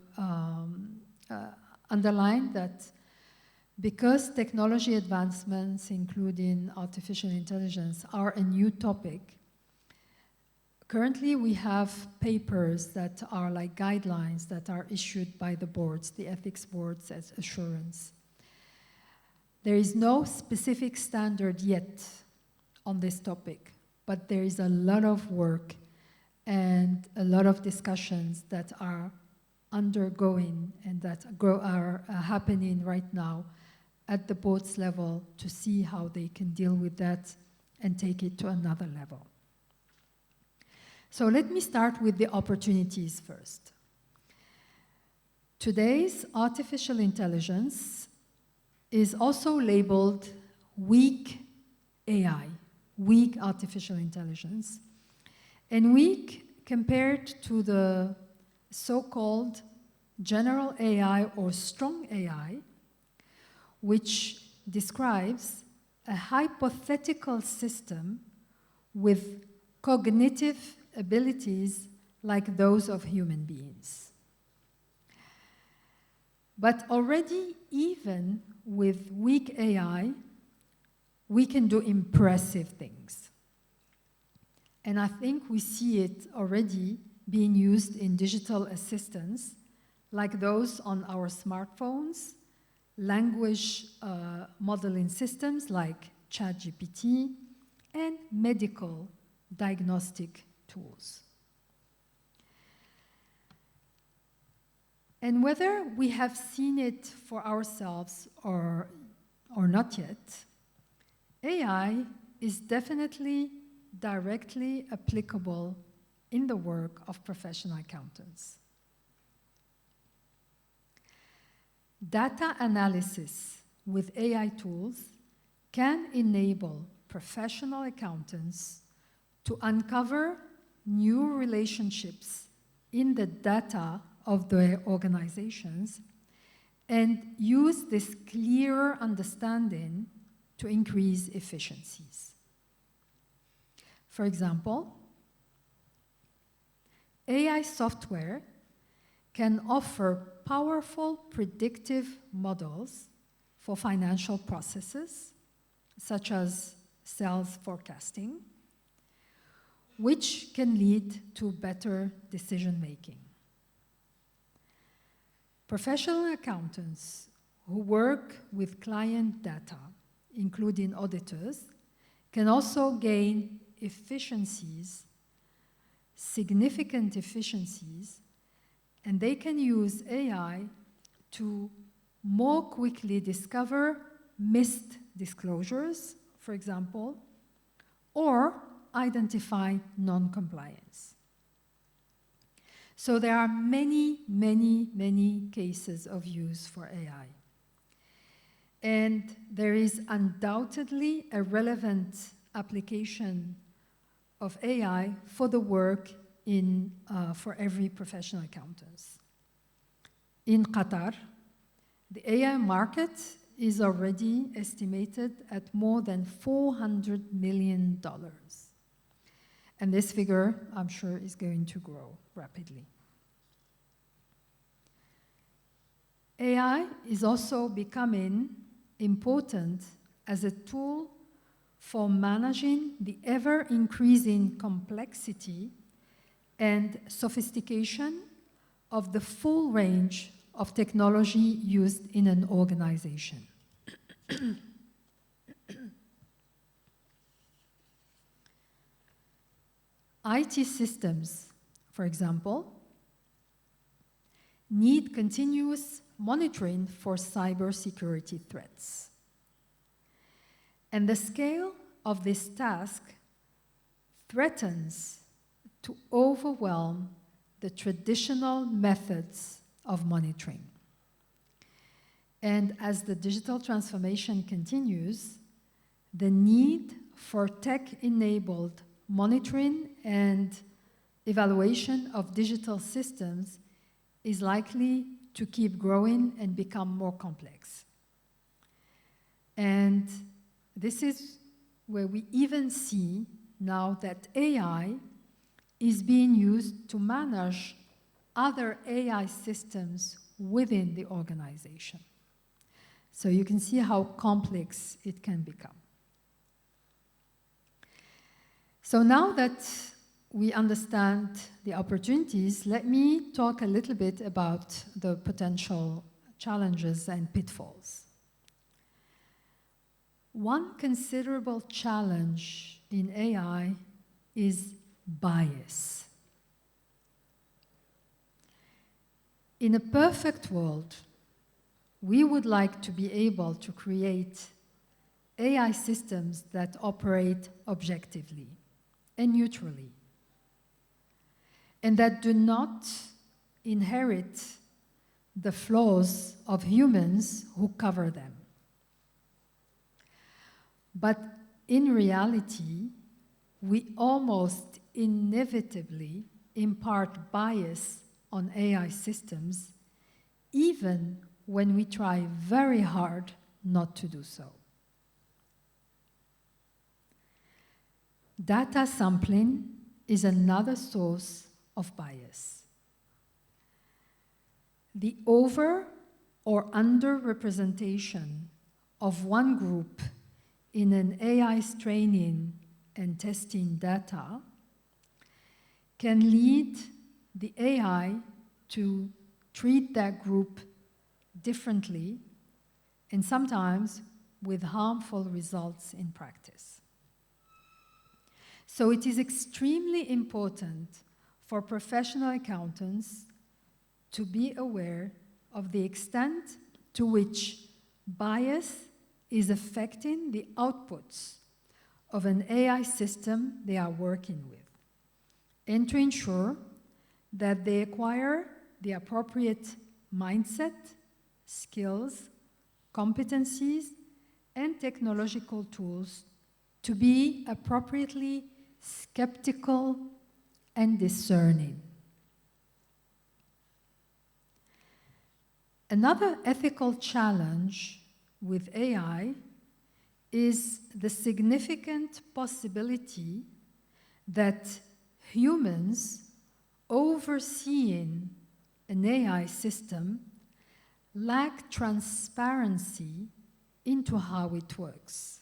underline that because technology advancements, including artificial intelligence, are a new topic, currently we have papers that are like guidelines that are issued by the boards, the ethics boards as assurance. There is no specific standard yet on this topic, but there is a lot of work and a lot of discussions that are undergoing and that are happening right now at the board's level to see how they can deal with that and take it to another level. So let me start with the opportunities first. Today's artificial intelligence is also labeled weak AI, weak artificial intelligence, and weak compared to the so-called general AI or strong AI, which describes a hypothetical system with cognitive abilities like those of human beings. But already, even with weak AI, we can do impressive things. And I think we see it already being used in digital assistants, like those on our smartphones, language modeling systems like ChatGPT, and medical diagnostic tools. And whether we have seen it for ourselves or not yet, AI is definitely directly applicable in the work of professional accountants. Data analysis with AI tools can enable professional accountants to uncover new relationships in the data of their organizations and use this clearer understanding to increase efficiencies. For example, AI software can offer powerful predictive models for financial processes, such as sales forecasting, which can lead to better decision-making. Professional accountants who work with client data, including auditors, can also gain efficiencies, significant efficiencies, and they can use AI to more quickly discover missed disclosures, for example, or identify non-compliance. So there are many, many, many cases of use for AI. And there is undoubtedly a relevant application of AI for the work for every professional accountant. In Qatar, the AI market is already estimated at more than $400 million. And this figure, I'm sure, is going to grow rapidly. AI is also becoming important as a tool for managing the ever-increasing complexity and sophistication of the full range of technology used in an organization. IT systems, for example, need continuous monitoring for cybersecurity threats. And the scale of this task threatens to overwhelm the traditional methods of monitoring. And as the digital transformation continues, the need for tech-enabled monitoring and evaluation of digital systems is likely to keep growing and become more complex. And this is where we even see now that AI is being used to manage other AI systems within the organization. So you can see how complex it can become. So now that we understand the opportunities, let me talk a little bit about the potential challenges and pitfalls. One considerable challenge in AI is bias. In a perfect world, we would like to be able to create AI systems that operate objectively and neutrally, and that do not inherit the flaws of humans who cover them. But in reality, we almost inevitably impart bias on AI systems, even when we try very hard not to do so. Data sampling is another source of bias. The over or under-representation of one group in an AI's training and testing data can lead the AI to treat that group differently and sometimes with harmful results in practice. So it is extremely important for professional accountants to be aware of the extent to which bias is affecting the outputs of an AI system they are working with, and to ensure that they acquire the appropriate mindset, skills, competencies, and technological tools to be appropriately skeptical and discerning. Another ethical challenge with AI is the significant possibility that humans overseeing an AI system lack transparency into how it works.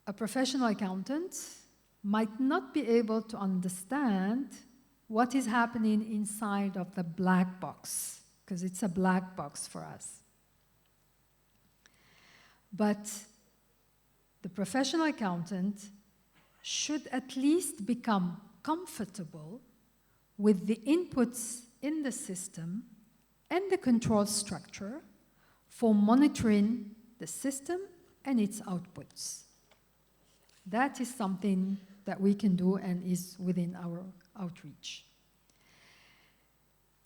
a professional accountant might not be able to understand what is happening inside of the black box, because it's a black box for us. But the professional accountant should at least become comfortable with the inputs in the system and the control structure for monitoring the system and its outputs. That is something that we can do and is within our outreach.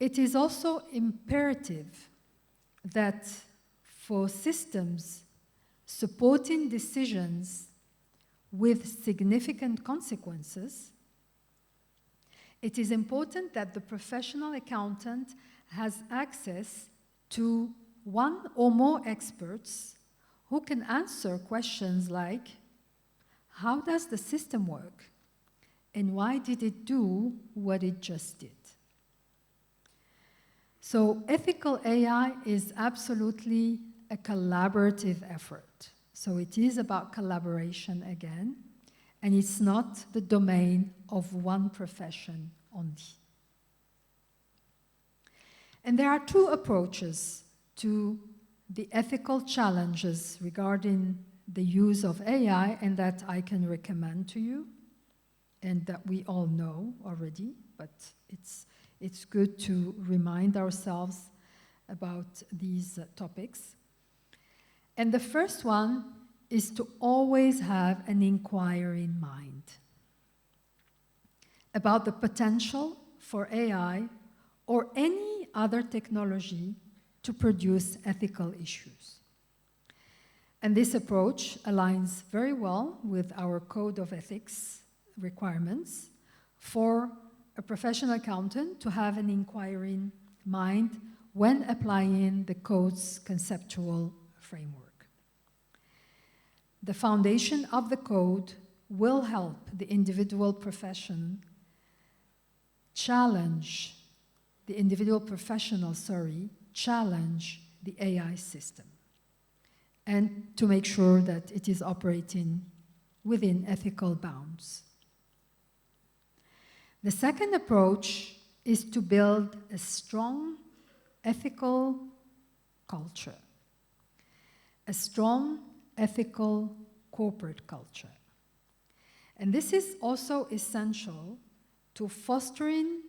It is also imperative that for systems supporting decisions with significant consequences, it is important that the professional accountant has access to one or more experts who can answer questions like, how does the system work? And why did it do what it just did? So ethical AI is absolutely a collaborative effort. So it is about collaboration again, and it's not the domain of one profession only. And there are two approaches to the ethical challenges regarding the use of AI, and that I can recommend to you, and that we all know already, but it's good to remind ourselves about these topics. And the first one is to always have an inquiring mind about the potential for AI or any other technology to produce ethical issues. And this approach aligns very well with our Code of Ethics requirements for a professional accountant to have an inquiring mind when applying the code's conceptual framework. The foundation of the code will help the individual professional challenge the AI system, and to make sure that it is operating within ethical bounds. The second approach is to build a strong ethical culture, a strong ethical corporate culture. And this is also essential to fostering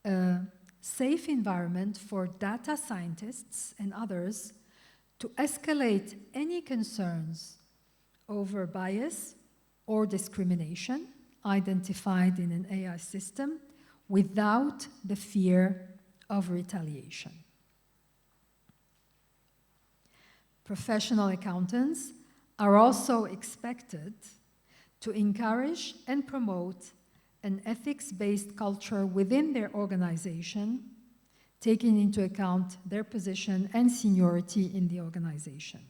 a safe environment for data scientists and others to escalate any concerns over bias or discrimination identified in an AI system without the fear of retaliation. Professional accountants are also expected to encourage and promote an ethics-based culture within their organization, taking into account their position and seniority in the organization.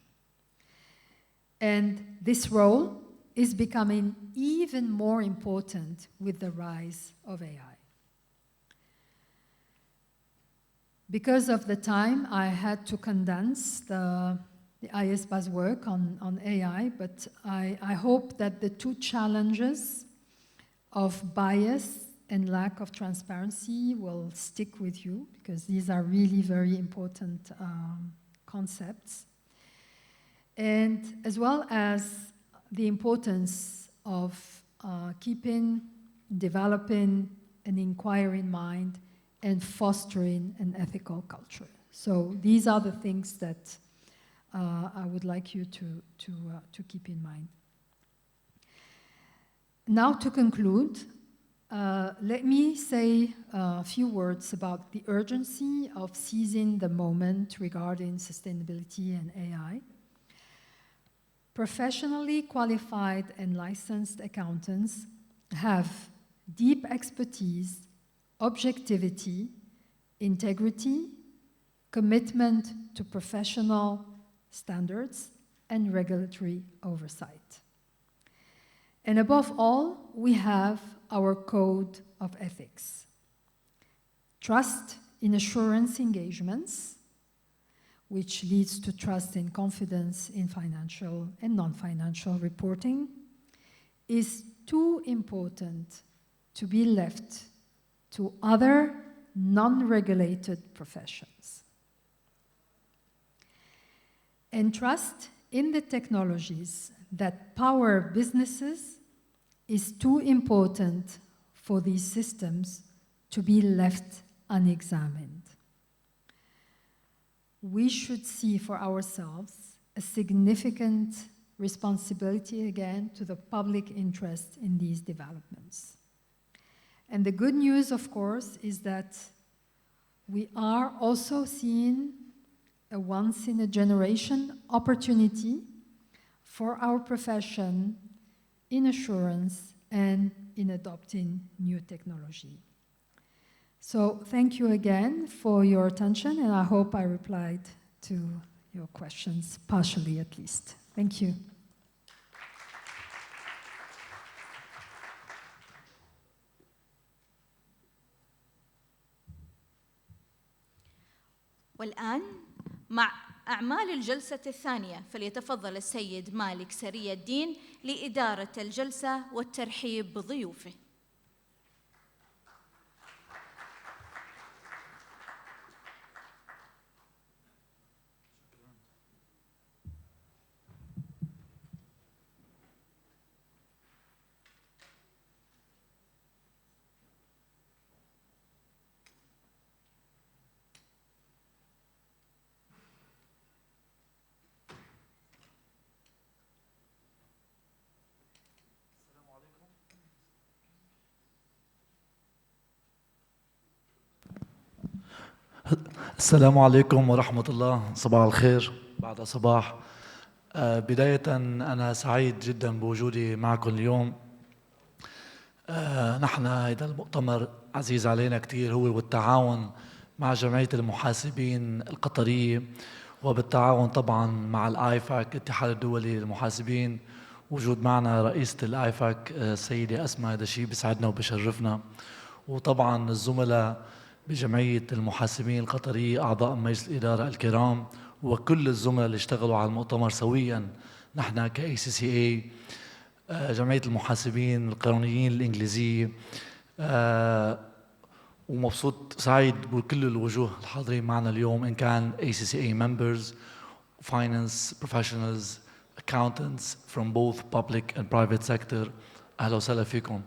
And this role is becoming even more important with the rise of AI. Because of the time, I had to condense the ISBA's work on AI, but I hope that the two challenges of bias and lack of transparency will stick with you, because these are really very important concepts. And as well as the importance of developing an inquiring mind and fostering an ethical culture. So these are the things that I would like you to keep in mind. Now to conclude, let me say a few words about the urgency of seizing the moment regarding sustainability and AI. Professionally qualified and licensed accountants have deep expertise, objectivity, integrity, commitment to professional standards, and regulatory oversight. And above all, we have our code of ethics. Trust in assurance engagements, which leads to trust and confidence in financial and non-financial reporting is too important to be left to other non-regulated professions. And trust in the technologies that power businesses is too important for these systems to be left unexamined. We should see for ourselves a significant responsibility again to the public interest in these developments. And the good news, of course, is that we are also seeing a once-in-a-generation opportunity for our profession in assurance and in adopting new technology. So thank you again for your attention, and I hope I replied to your questions, partially at least. Thank you. والآن مع أعمال الجلسة الثانية فليتفضل السيد مالك سري الدين لإدارة الجلسة والترحيب بضيوفه. السلام عليكم ورحمة الله. صباح الخير بعد صباح. بداية أنا سعيد جدا بوجودي معكم اليوم. نحن هذا المؤتمر عزيز علينا كتير، هو والتعاون مع جمعية المحاسبين القطرية، وبالتعاون طبعا مع الآيفاك الاتحاد الدولي للمحاسبين. وجود معنا رئيسة الآيفاك السيدة أسماء، هذا شيء بيسعدنا وبشرفنا. وطبعا الزملاء بجمعية المحاسبين القطرية، أعضاء مجلس الإدارة الكرام، وكل الزملاء اللي اشتغلوا على المؤتمر سويا. نحن كACCA جمعية المحاسبين القانونيين الإنجليزية، ومبسوط سعيد بكل الوجوه الحاضرين معنا اليوم، إن كان ACCA members, finance professionals, accountants from both public and private sector. أهلا وسهلا فيكم.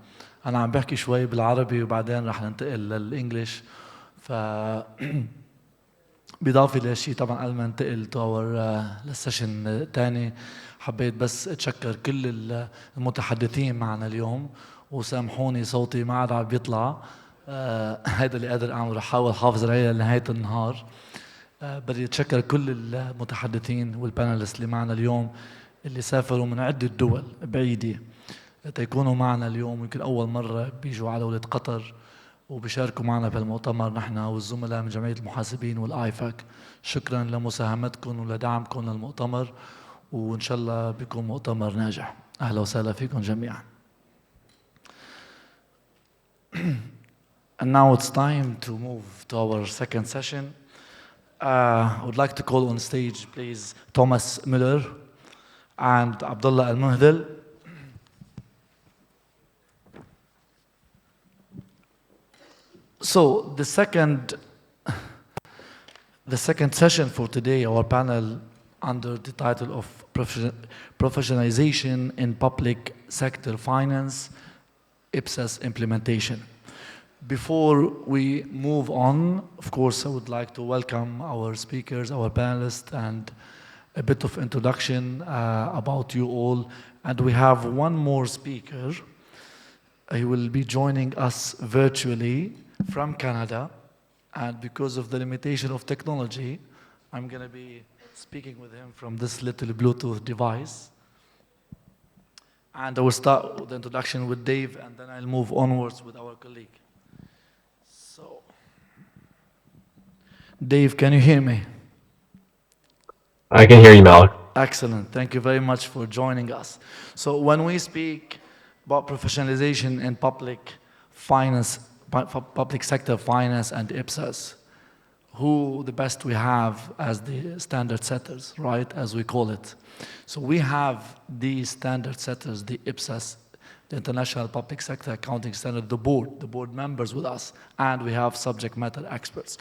أنا عم بحكي شوي بالعربي وبعدين رح ننتقل للإنجليش. بإضافة لهالشيء طبعا قبل ما ننتقل للسيشن الثاني، حبيت بس أتشكر كل المتحدثين معنا اليوم، وسامحوني صوتي ما عاد عم بيطلع. هيدا اللي قادر أعمل، رح أحاول حافظ عليه لنهاية النهار. بدي أتشكر كل المتحدثين والبانلست اللي معنا اليوم، اللي سافروا من عدة دول بعيدة تيكونوا معنا اليوم. يمكن أول مرة بيجوا على دولة قطر وبيشاركوا معنا بالمؤتمر، نحن والزملاء من جمعية المحاسبين والآيفاك. شكرا لمساهمتكم ولدعمكم للمؤتمر، وإن شاء الله بيكون مؤتمر ناجح. أهلا وسهلا فيكم جميعا. And now it's time to move to our second session. I would like to call on stage, please, Thomas Müller and Abdullah Al-Muhdil. So the second session for today, our panel under the title of Professionalization in Public Sector Finance, IPSAS Implementation. Before we move on, of course, I would like to welcome our speakers, our panelists, and a bit of introduction about you all. And we have one more speaker. He will be joining us virtually from Canada, and because of the limitation of technology, I'm going to be speaking with him from this little Bluetooth device. And I will start with the introduction with Dave, and then I'll move onwards with our colleague. So, Dave, can you hear me? I can hear you, Malik. Excellent. Thank you very much for joining us. So when we speak about professionalization in public finance, public sector finance and IPSAS, who the best we have as the standard setters, right, as we call it. So we have these standard setters, the IPSAS the International Public Sector Accounting Standard, the board members with us, and we have subject matter experts.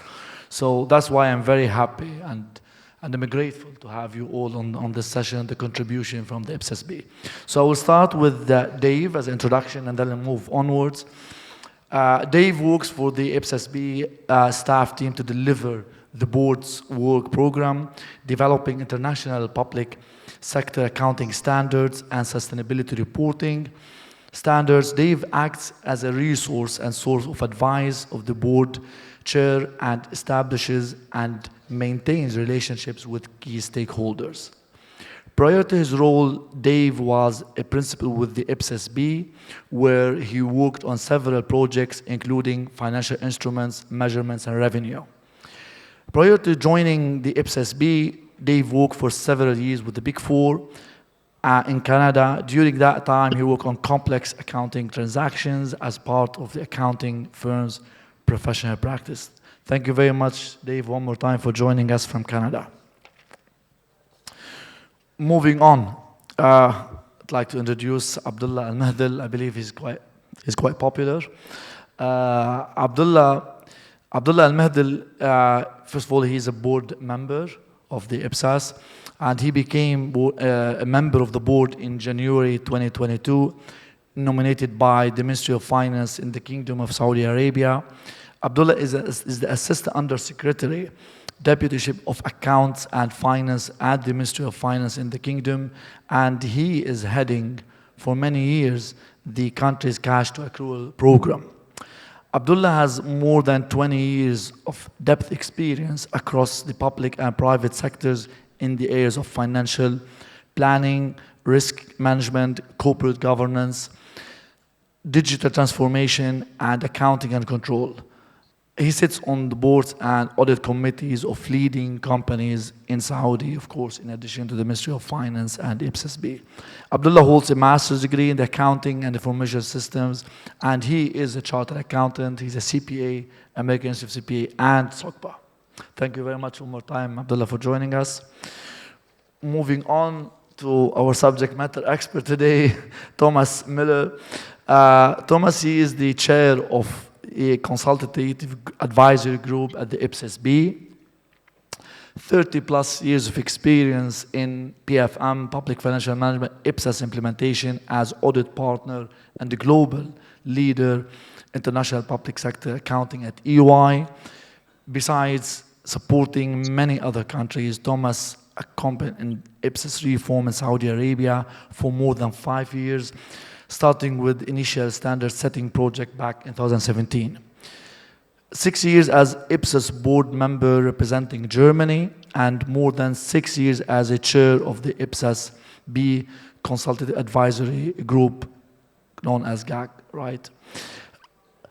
So that's why I'm very happy and I'm grateful to have you all on this session, the contribution from the IPSASB. So I will start with Dave as an introduction and then I'll move onwards. Dave works for the IPSASB staff team to deliver the board's work program, developing international public sector accounting standards and sustainability reporting standards. Dave acts as a resource and source of advice of the board chair and establishes and maintains relationships with key stakeholders. Prior to his role, Dave was a principal with the IPSASB, where he worked on several projects, including financial instruments, measurements, and revenue. Prior to joining the IPSASB, Dave worked for several years with the Big Four in Canada. During that time, he worked on complex accounting transactions as part of the accounting firm's professional practice. Thank you very much, Dave, one more time for joining us from Canada. Moving on, I'd like to introduce Abdullah Al-Mahdal. I believe he's quite popular. Abdullah Al-Mahdal, first of all, he's a board member of the IPSAS, and he became a member of the board in January 2022, nominated by the Ministry of Finance in the Kingdom of Saudi Arabia. Abdullah is the Assistant Undersecretary, Deputyship of Accounts and Finance at the Ministry of Finance in the Kingdom, and he is heading for many years the country's cash to accrual program. Abdullah has more than 20 years of depth experience across the public and private sectors in the areas of financial planning, risk management, corporate governance, digital transformation, and accounting and control. He sits on the boards and audit committees of leading companies in Saudi, of course, in addition to the Ministry of Finance and IPSASB. Abdullah holds a master's degree in the accounting and information systems, and he is a chartered accountant. He's a CPA, American Institute of CPA, and SOCPA. Thank you very much one more time, Abdullah, for joining us. Moving on to our subject matter expert today, Thomas Miller. Thomas, he is the chair of a consultative advisory group at the IPSASB, 30 plus years of experience in PFM, Public Financial Management, IPSAS implementation as audit partner and the global leader, international public sector accounting at EY. Besides supporting many other countries, Thomas accompanied in IPSAS reform in Saudi Arabia for more than 5 years, starting with initial standard setting project back in 2017. 6 years as IPSAS board member representing Germany, and more than 6 years as a chair of the IPSAS-B Consultative Advisory Group, known as GAC, right?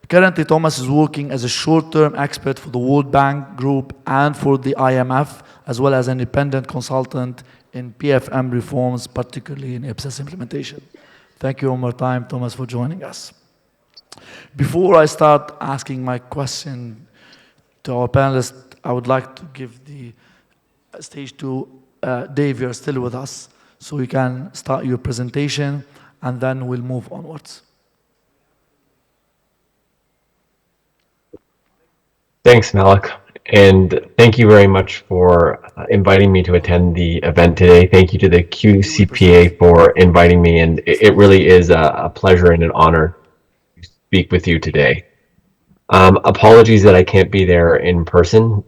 Currently, Thomas is working as a short-term expert for the World Bank Group and for the IMF, as well as an independent consultant in PFM reforms, particularly in IPSAS implementation. Thank you one more time, Thomas, for joining us. Before I start asking my question to our panelists, I would like to give the stage to Dave. You're still with us, so you can start your presentation, and then we'll move onwards. Thanks, Malik. And thank you very much for inviting me to attend the event today. Thank you to the QCPA for inviting me, and it really is a pleasure and an honor to speak with you today. Apologies that I can't be there in person.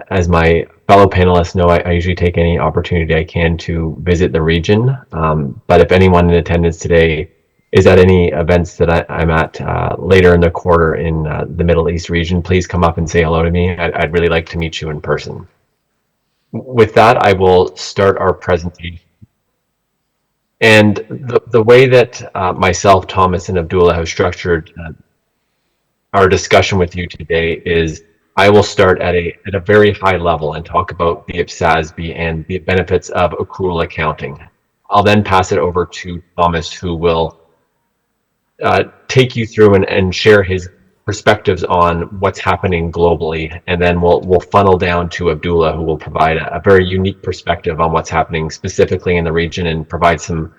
As my fellow panelists know, I usually take any opportunity I can to visit the region. But if anyone in attendance today is at any events that I'm at later in the quarter in the Middle East region, please come up and say hello to me. I'd really like to meet you in person. With that, I will start our presentation. And the way that myself, Thomas, and Abdullah have structured our discussion with you today is I will start at a very high level and talk about the IPSASB and the benefits of accrual accounting. I'll then pass it over to Thomas, who will take you through and share his perspectives on what's happening globally, and then we'll funnel down to Abdullah, who will provide a very unique perspective on what's happening specifically in the region and provide some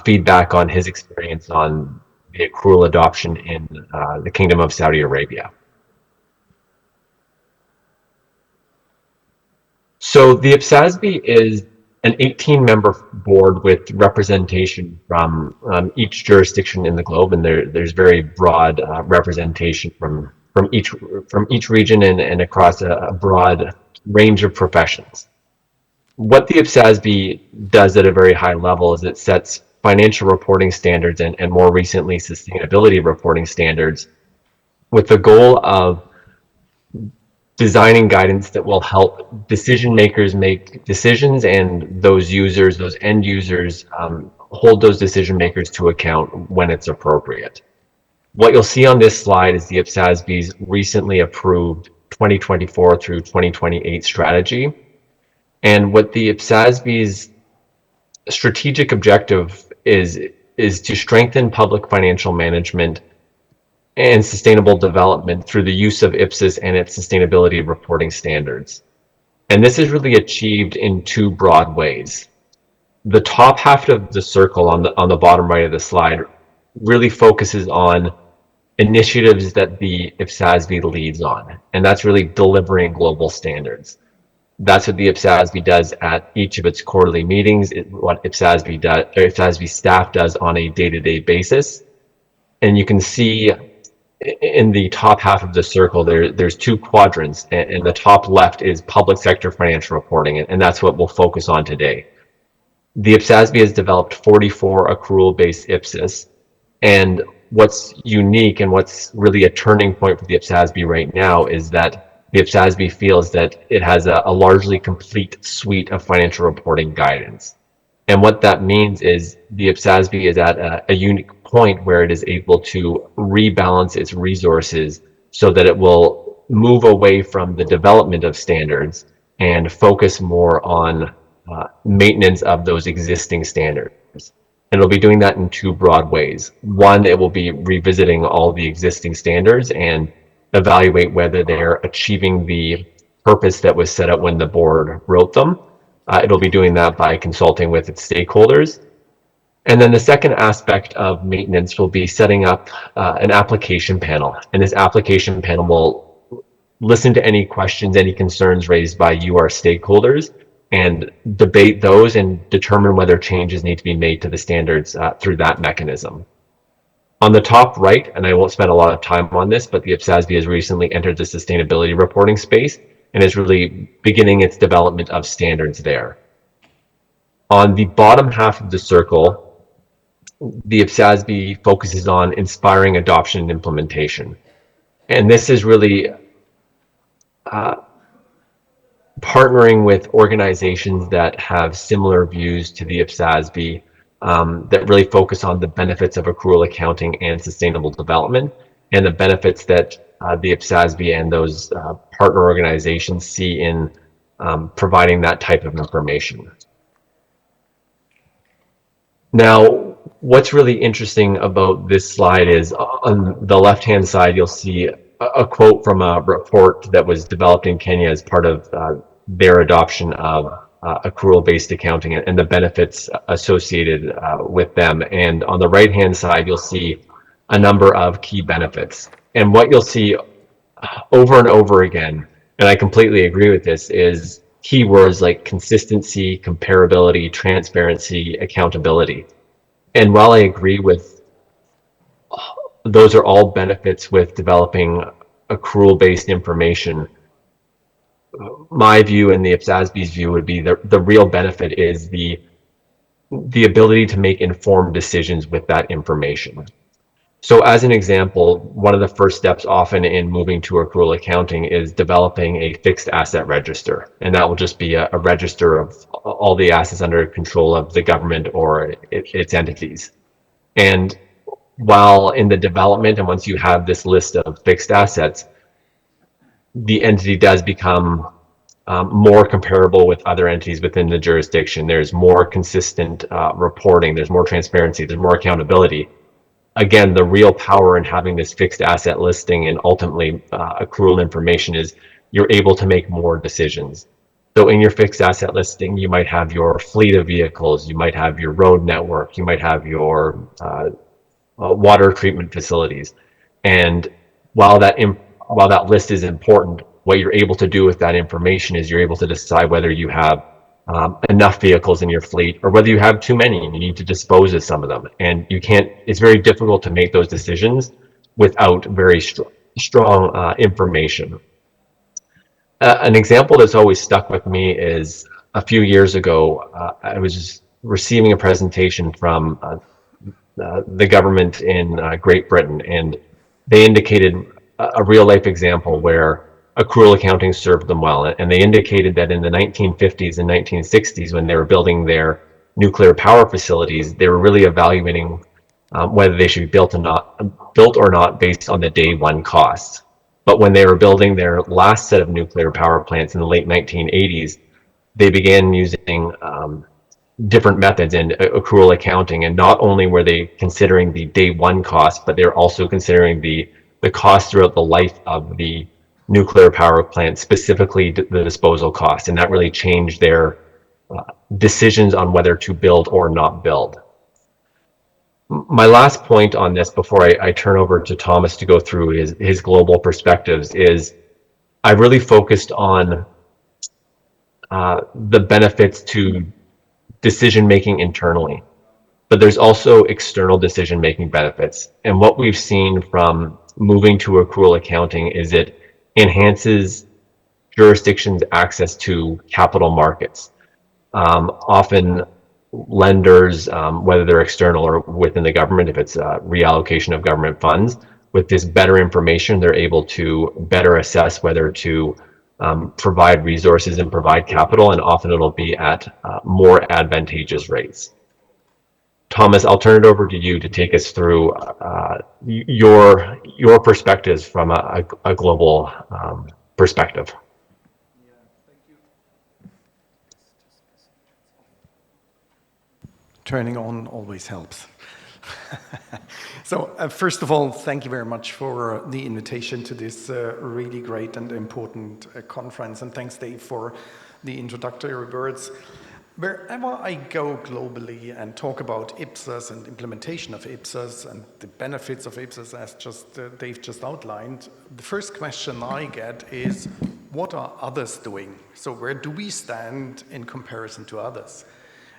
feedback on his experience on the accrual adoption in the Kingdom of Saudi Arabia. So the IPSASB is an 18-member board with representation from each jurisdiction in the globe, and there's very broad representation from each region and across a broad range of professions. What the IPSASB does at a very high level is it sets financial reporting standards and more recently sustainability reporting standards with the goal of designing guidance that will help decision makers make decisions, and those users, those end users, hold those decision makers to account when it's appropriate. What you'll see on this slide is the IPSASB's recently approved 2024 through 2028 strategy. And what the IPSASB's strategic objective is to strengthen public financial management and sustainable development through the use of IPSAS and its sustainability reporting standards. And this is really achieved in two broad ways. The top half of the circle on the bottom right of the slide really focuses on initiatives that the IPSASB leads on, and that's really delivering global standards. That's what the IPSASB does at each of its quarterly meetings, what IPSASB staff does on a day-to-day basis. And you can see in the top half of the circle, there's two quadrants, and the top left is public sector financial reporting, and that's what we'll focus on today. The IPSASB has developed 44 accrual-based IPSAS, and what's unique and what's really a turning point for the IPSASB right now is that the IPSASB feels that it has a largely complete suite of financial reporting guidance. And what that means is the IPSASB is at a unique point where it is able to rebalance its resources so that it will move away from the development of standards and focus more on maintenance of those existing standards. And it'll be doing that in two broad ways. One, it will be revisiting all the existing standards and evaluate whether they're achieving the purpose that was set out when the board wrote them. It'll be doing that by consulting with its stakeholders. And then the second aspect of maintenance will be setting up an application panel. And this application panel will listen to any questions, any concerns raised by you, our stakeholders, and debate those and determine whether changes need to be made to the standards through that mechanism. On the top right, and I won't spend a lot of time on this, but the IPSASB has recently entered the sustainability reporting space and is really beginning its development of standards there. On the bottom half of the circle, the IPSASB focuses on inspiring adoption and implementation. And this is really partnering with organizations that have similar views to the IPSASB, that really focus on the benefits of accrual accounting and sustainable development, and the benefits that the IPSASB and those partner organizations see in providing that type of information. Now, what's really interesting about this slide is on the left-hand side, you'll see a quote from a report that was developed in Kenya as part of their adoption of accrual-based accounting and the benefits associated with them. And on the right-hand side, you'll see a number of key benefits. And what you'll see over and over again, and I completely agree with this, is keywords like consistency, comparability, transparency, accountability. And while I agree with those are all benefits with developing accrual-based information, my view and the IPSASB's view would be the real benefit is the ability to make informed decisions with that information. So as an example, one of the first steps often in moving to accrual accounting is developing a fixed asset register. And that will just be a register of all the assets under control of the government or its entities. And while in the development, and once you have this list of fixed assets, the entity does become more comparable with other entities within the jurisdiction. There's more consistent reporting, there's more transparency, there's more accountability. Again, the real power in having this fixed asset listing and ultimately accrual information is you're able to make more decisions. So in your fixed asset listing, you might have your fleet of vehicles, you might have your road network, you might have your water treatment facilities. And while that list is important, what you're able to do with that information is you're able to decide whether you have enough vehicles in your fleet or whether you have too many and you need to dispose of some of them. And it's very difficult to make those decisions without very strong information. An example that's always stuck with me is a few years ago, I was receiving a presentation from the government in Great Britain, and they indicated a real life example where accrual accounting served them well. And they indicated that in the 1950s and 1960s, when they were building their nuclear power facilities, they were really evaluating whether they should be built or not based on the day one costs. But when they were building their last set of nuclear power plants in the late 1980s, they began using different methods in accrual accounting, and not only were they considering the day one cost, but they're also considering the cost throughout the life of the nuclear power plant, specifically the disposal cost, and that really changed their decisions on whether to build or not build. My last point on this before I turn over to Thomas to go through his global perspectives is I really focused on the benefits to decision-making internally, but there's also external decision-making benefits. And what we've seen from moving to accrual accounting is it enhances jurisdictions' access to capital markets. Often lenders, whether they're external or within the government, if it's a reallocation of government funds, with this better information, they're able to better assess whether to provide resources and provide capital, and often it'll be at more advantageous rates. Thomas, I'll turn it over to you to take us through your perspectives from a global perspective. Turning on always helps. So first of all, thank you very much for the invitation to this really great and important conference, and thanks, Dave, for the introductory words. Wherever I go globally and talk about IPSAS and implementation of IPSAS and the benefits of IPSAS, as Dave just outlined, the first question I get is, what are others doing? So where do we stand in comparison to others?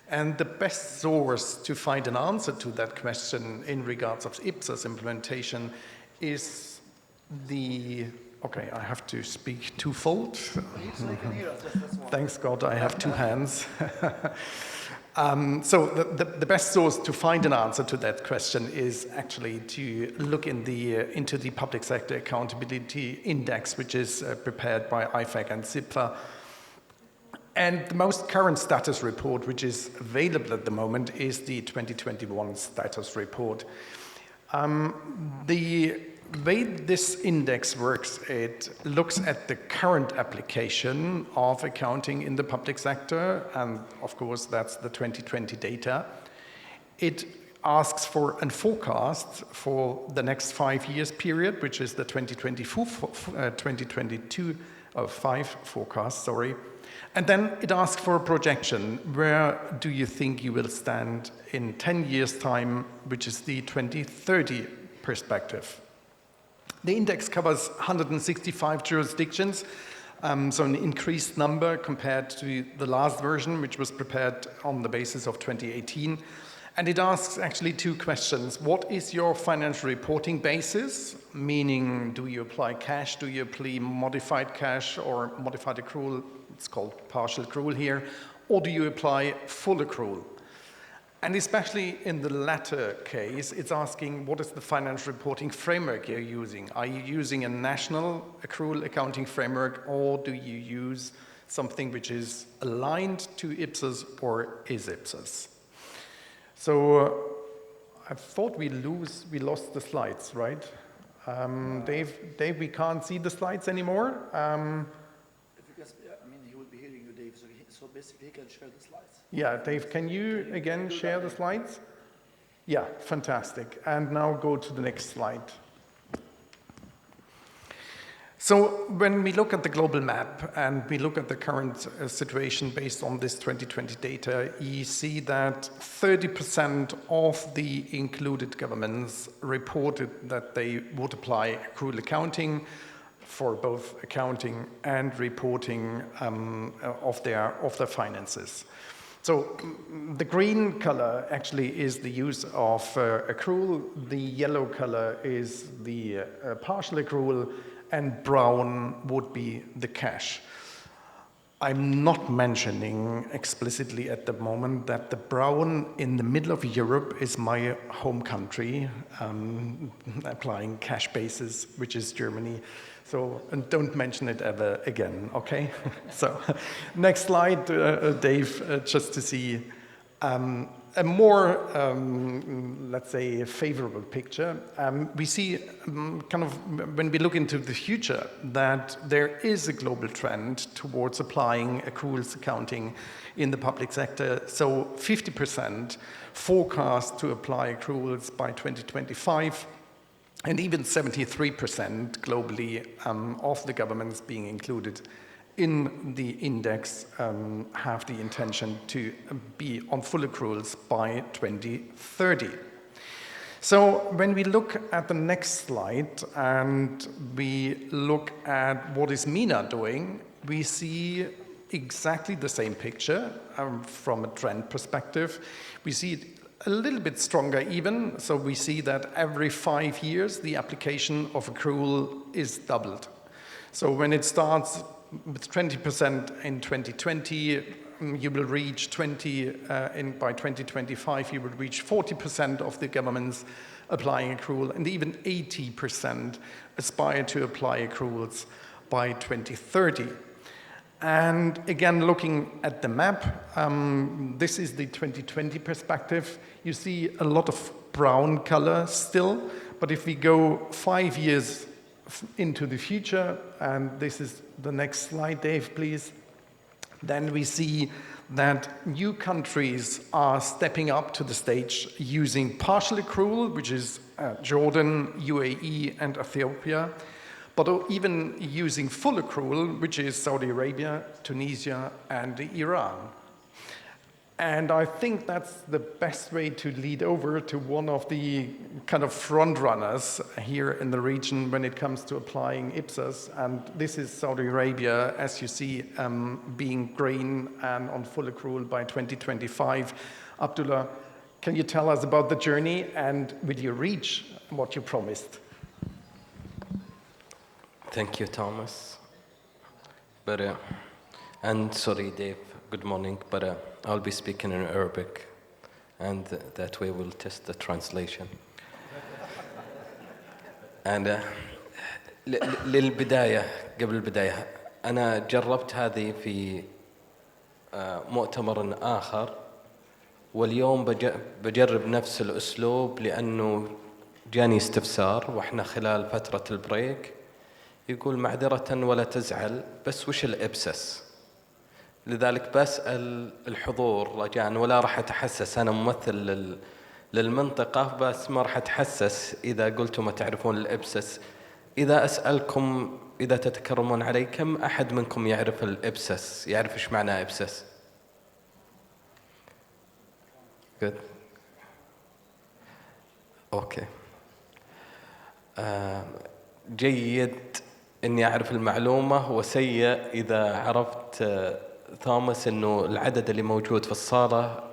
And the best source to find an answer to that question in regards of IPSAS implementation is okay, I have to speak twofold. Thanks God I have two hands. So the best source to find an answer to that question is actually to look into the Public Sector Accountability Index, which is prepared by IFAC and CIPFA. And the most current status report, which is available at the moment, is the 2021 status report. The way this index works, it looks at the current application of accounting in the public sector, and of course that's the 2020 data. It asks for a forecast for the next 5 years period, which is the 2022-5 forecast, sorry. And then it asks for a projection. Where do you think you will stand in 10 years' time, which is the 2030 perspective? The index covers 165 jurisdictions, so an increased number compared to the last version, which was prepared on the basis of 2018. And it asks actually two questions. What is your financial reporting basis? Meaning, do you apply cash? Do you apply modified cash or modified accrual? It's called partial accrual here. Or do you apply full accrual? And especially in the latter case, it's asking what is the financial reporting framework you're using? Are you using a national accrual accounting framework, or do you use something which is aligned to IPSAS or is IPSAS? So I thought we lost the slides, right? Dave, we can't see the slides anymore. He will be hearing you, Dave, so basically he can share the slides. Yeah, Dave, can you again share the slides? Yeah, fantastic. And now go to the next slide. So when we look at the global map and we look at the current situation based on this 2020 data, you see that 30% of the included governments reported that they would apply accrual accounting for both accounting and reporting of their finances. So the green color actually is the use of accrual, the yellow color is the partial accrual, and brown would be the cash. I'm not mentioning explicitly at the moment that the brown in the middle of Europe is my home country, applying cash basis, which is Germany. So, and don't mention it ever again, okay? So, next slide, Dave, just to see a more, let's say, favorable picture. We see kind of, when we look into the future, that there is a global trend towards applying accruals accounting in the public sector. So 50% forecast to apply accruals by 2025, and even 73% globally of the governments being included in the index have the intention to be on full accruals by 2030. So when we look at the next slide and we look at what is MENA doing, we see exactly the same picture from a trend perspective. We see it a little bit stronger even, so we see that every 5 years the application of accrual is doubled. So when it starts with 20% in 2020, you will reach by 2025, you will reach 40% of the governments applying accrual, and even 80% aspire to apply accruals by 2030. And again, looking at the map, this is the 2020 perspective. You see a lot of brown color still, but if we go 5 years into the future, and this is the next slide, Dave, please, then we see that new countries are stepping up to the stage using partial accrual, which is Jordan, UAE, and Ethiopia, but even using full accrual, which is Saudi Arabia, Tunisia, and Iran. And I think that's the best way to lead over to one of the kind of front runners here in the region when it comes to applying IPSAS. And this is Saudi Arabia, as you see, being green and on full accrual by 2025. Abdullah, can you tell us about the journey, and will you reach what you promised? Thank you, Thomas. And sorry, Dave, good morning, but I'll be speaking in Arabic, and that way we'll test the translation. And للبداية قبل البداية أنا جربت هذه في مؤتمر آخر، واليوم بجرب نفس الأسلوب لأنه جاني استفسار وإحنا خلال فترة البريك. يقول معذرة ولا تزعل، بس وش الإبسس؟ لذلك بسأل الحضور رجاء، ولا راح أتحسس، أنا ممثل للمنطقة، بس ما راح أتحسس إذا قلتم ما تعرفون الإبسس. إذا أسألكم إذا تتكرمون علي، كم أحد منكم يعرف الإبسس؟ يعرف إيش معنى إبسس؟ Good. أوكي. جيد إني أعرف المعلومة، وسيء إذا عرفت ثوماس إنه العدد اللي موجود في الصالة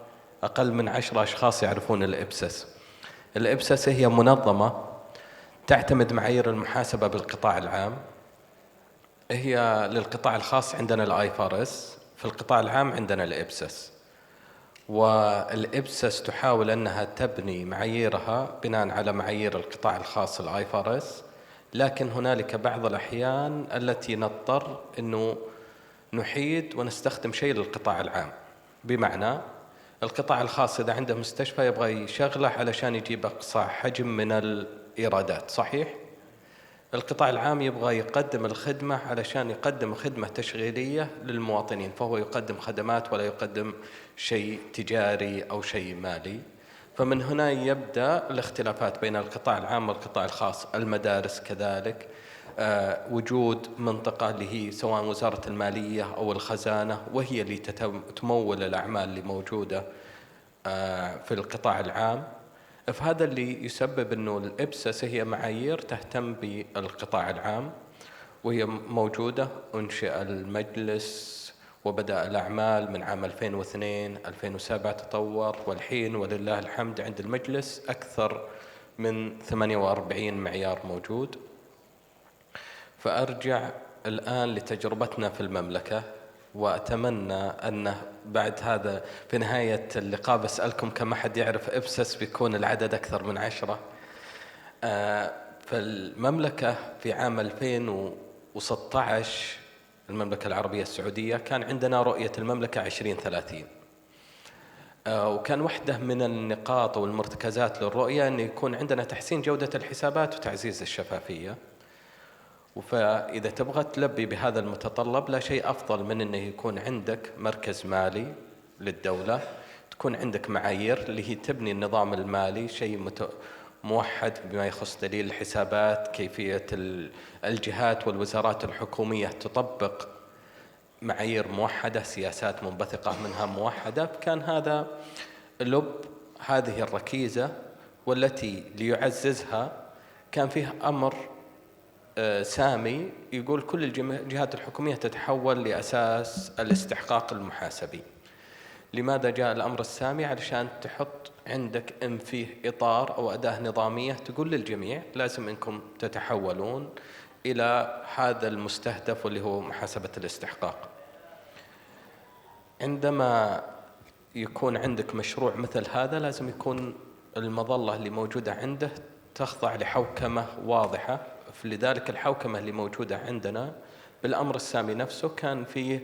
أقل من 10 أشخاص يعرفون الإبسس. الإبسس هي منظمة تعتمد معايير المحاسبة بالقطاع العام. هي للقطاع الخاص عندنا الآيفارس، في القطاع العام عندنا الإبسس. والإبسس تحاول أنها تبني معاييرها بناء على معايير القطاع الخاص الآيفارس، لكن هنالك بعض الأحيان التي نضطر أنه نحيد ونستخدم شيء للقطاع العام. بمعنى القطاع الخاص إذا عنده مستشفى يبغى يشغله علشان يجيب أقصى حجم من الإيرادات، صحيح؟ القطاع العام يبغى يقدم الخدمة علشان يقدم خدمة تشغيلية للمواطنين، فهو يقدم خدمات ولا يقدم شيء تجاري أو شيء مالي. فمن هنا يبدأ الاختلافات بين القطاع العام والقطاع الخاص. المدارس كذلك، وجود منطقة اللي هي سواء وزارة المالية أو الخزانة، وهي اللي تمول الأعمال اللي موجودة في القطاع العام. فهذا اللي يسبب أنه الإبسس هي معايير تهتم بالقطاع العام، وهي موجودة. أنشئ المجلس وبدأ الأعمال من عام 2002 2007 تطور، والحين ولله الحمد عند المجلس أكثر من 48 معيار موجود. فأرجع الآن لتجربتنا في المملكة، وأتمنى أن بعد هذا في نهاية اللقاء بسألكم كم أحد يعرف إبسس، بيكون العدد أكثر من 10. فالمملكة في عام 2016 المملكة العربية السعودية كان عندنا رؤية المملكة 2030، وكان واحدة من النقاط والمرتكزات للرؤية أن يكون عندنا تحسين جودة الحسابات وتعزيز الشفافية. فإذا تبغى تلبي بهذا المتطلب لا شيء أفضل من أنه يكون عندك مركز مالي للدولة، تكون عندك معايير اللي هي تبني النظام المالي، شيء موحد بما يخص دليل الحسابات، كيفية الجهات والوزارات الحكومية تطبق معايير موحدة، سياسات منبثقة منها موحدة. كان هذا لب هذه الركيزة، والتي ليعززها كان فيه أمر سامي يقول كل الجهات الحكومية تتحول لأساس الاستحقاق المحاسبي. لماذا جاء الأمر السامي؟ علشان تحط عندك إن فيه إطار أو أداة نظامية تقول للجميع لازم إنكم تتحولون إلى هذا المستهدف واللي هو محاسبة الاستحقاق. عندما يكون عندك مشروع مثل هذا لازم يكون المظلة اللي موجودة عنده تخضع لحوكمة واضحة. فلذلك الحوكمة اللي موجودة عندنا بالأمر السامي نفسه كان فيه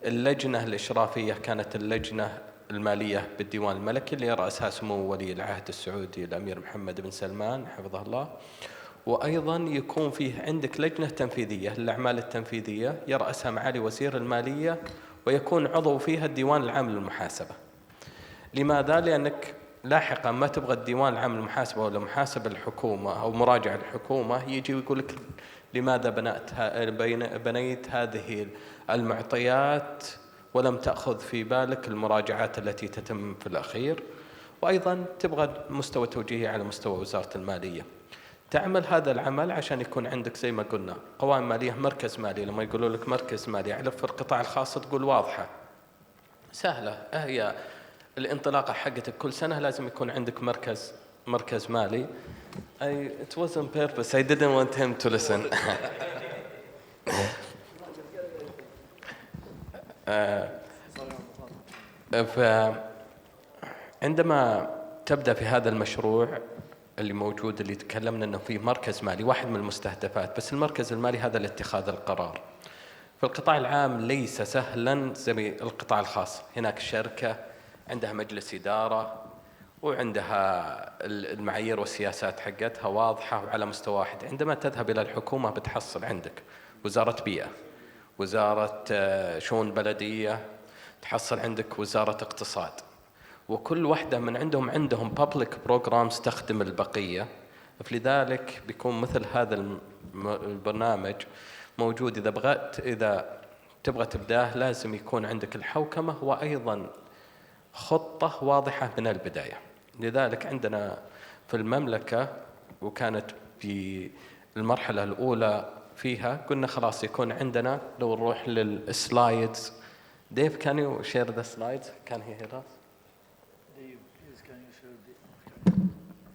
اللجنة الإشرافية، كانت اللجنة المالية بالديوان الملكي اللي رأسها سمو ولي العهد السعودي الأمير محمد بن سلمان حفظه الله. وأيضا يكون فيه عندك لجنة تنفيذية للأعمال التنفيذية يرأسها معالي وزير المالية، ويكون عضو فيها الديوان العام للمحاسبة. لماذا؟ لأنك لاحقا ما تبغى الديوان العام للمحاسبة ولا محاسب الحكومة أو مراجع الحكومة يجي ويقول لك لماذا بنيت هذه المعطيات ولم تأخذ في بالك المراجعات التي تتم في الأخير. وأيضا تبغى مستوى توجيهي على مستوى وزارة المالية. تعمل هذا العمل عشان يكون عندك زي ما قلنا قوائم مالية، مركز مالي. لما يقولوا لك مركز مالي على في القطاع الخاص تقول واضحة سهلة، هي الانطلاقة حقتك كل سنة لازم يكون عندك مركز مالي. It was on purpose. I didn't want him to listen. فعندما تبدأ في هذا المشروع اللي موجود اللي تكلمنا أنه فيه مركز مالي، واحد من المستهدفات، بس المركز المالي هذا لاتخاذ القرار. في القطاع العام ليس سهلا زي القطاع الخاص. هناك الشركة عندها مجلس إدارة وعندها المعايير والسياسات حقتها واضحة وعلى مستوى واحد. عندما تذهب إلى الحكومة بتحصل عندك وزارة بيئة، وزارة شؤون بلدية، تحصل عندك وزارة اقتصاد، وكل واحدة من عندهم public programs تخدم البقية. فلذلك بيكون مثل هذا البرنامج موجود. إذا تبغى تبداه لازم يكون عندك الحوكمة وأيضا خطة واضحة من البداية. لذلك عندنا في المملكة، وكانت في المرحلة الأولى فيها قلنا خلاص يكون عندنا، لو نروح للسلايدز. Dave, can you share the slides? Can he hear us?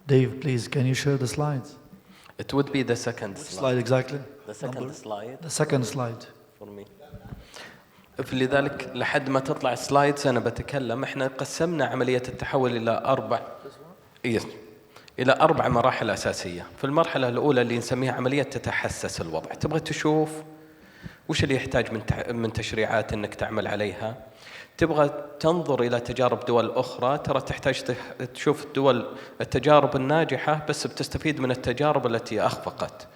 Dave, please, can you share the slides? It would be the second slide exactly? The second slide. The second slide. For me. فلذلك لحد ما تطلع سلايدز أنا بتكلم. إحنا قسمنا عملية التحول إلى أربع مراحل أساسية. في المرحلة الأولى اللي نسميها عملية تتحسس الوضع، تبغى تشوف وش اللي يحتاج من تشريعات إنك تعمل عليها. تبغى تنظر إلى تجارب دول أخرى، ترى تحتاج تشوف التجارب الناجحة، بس بتستفيد من التجارب التي أخفقت.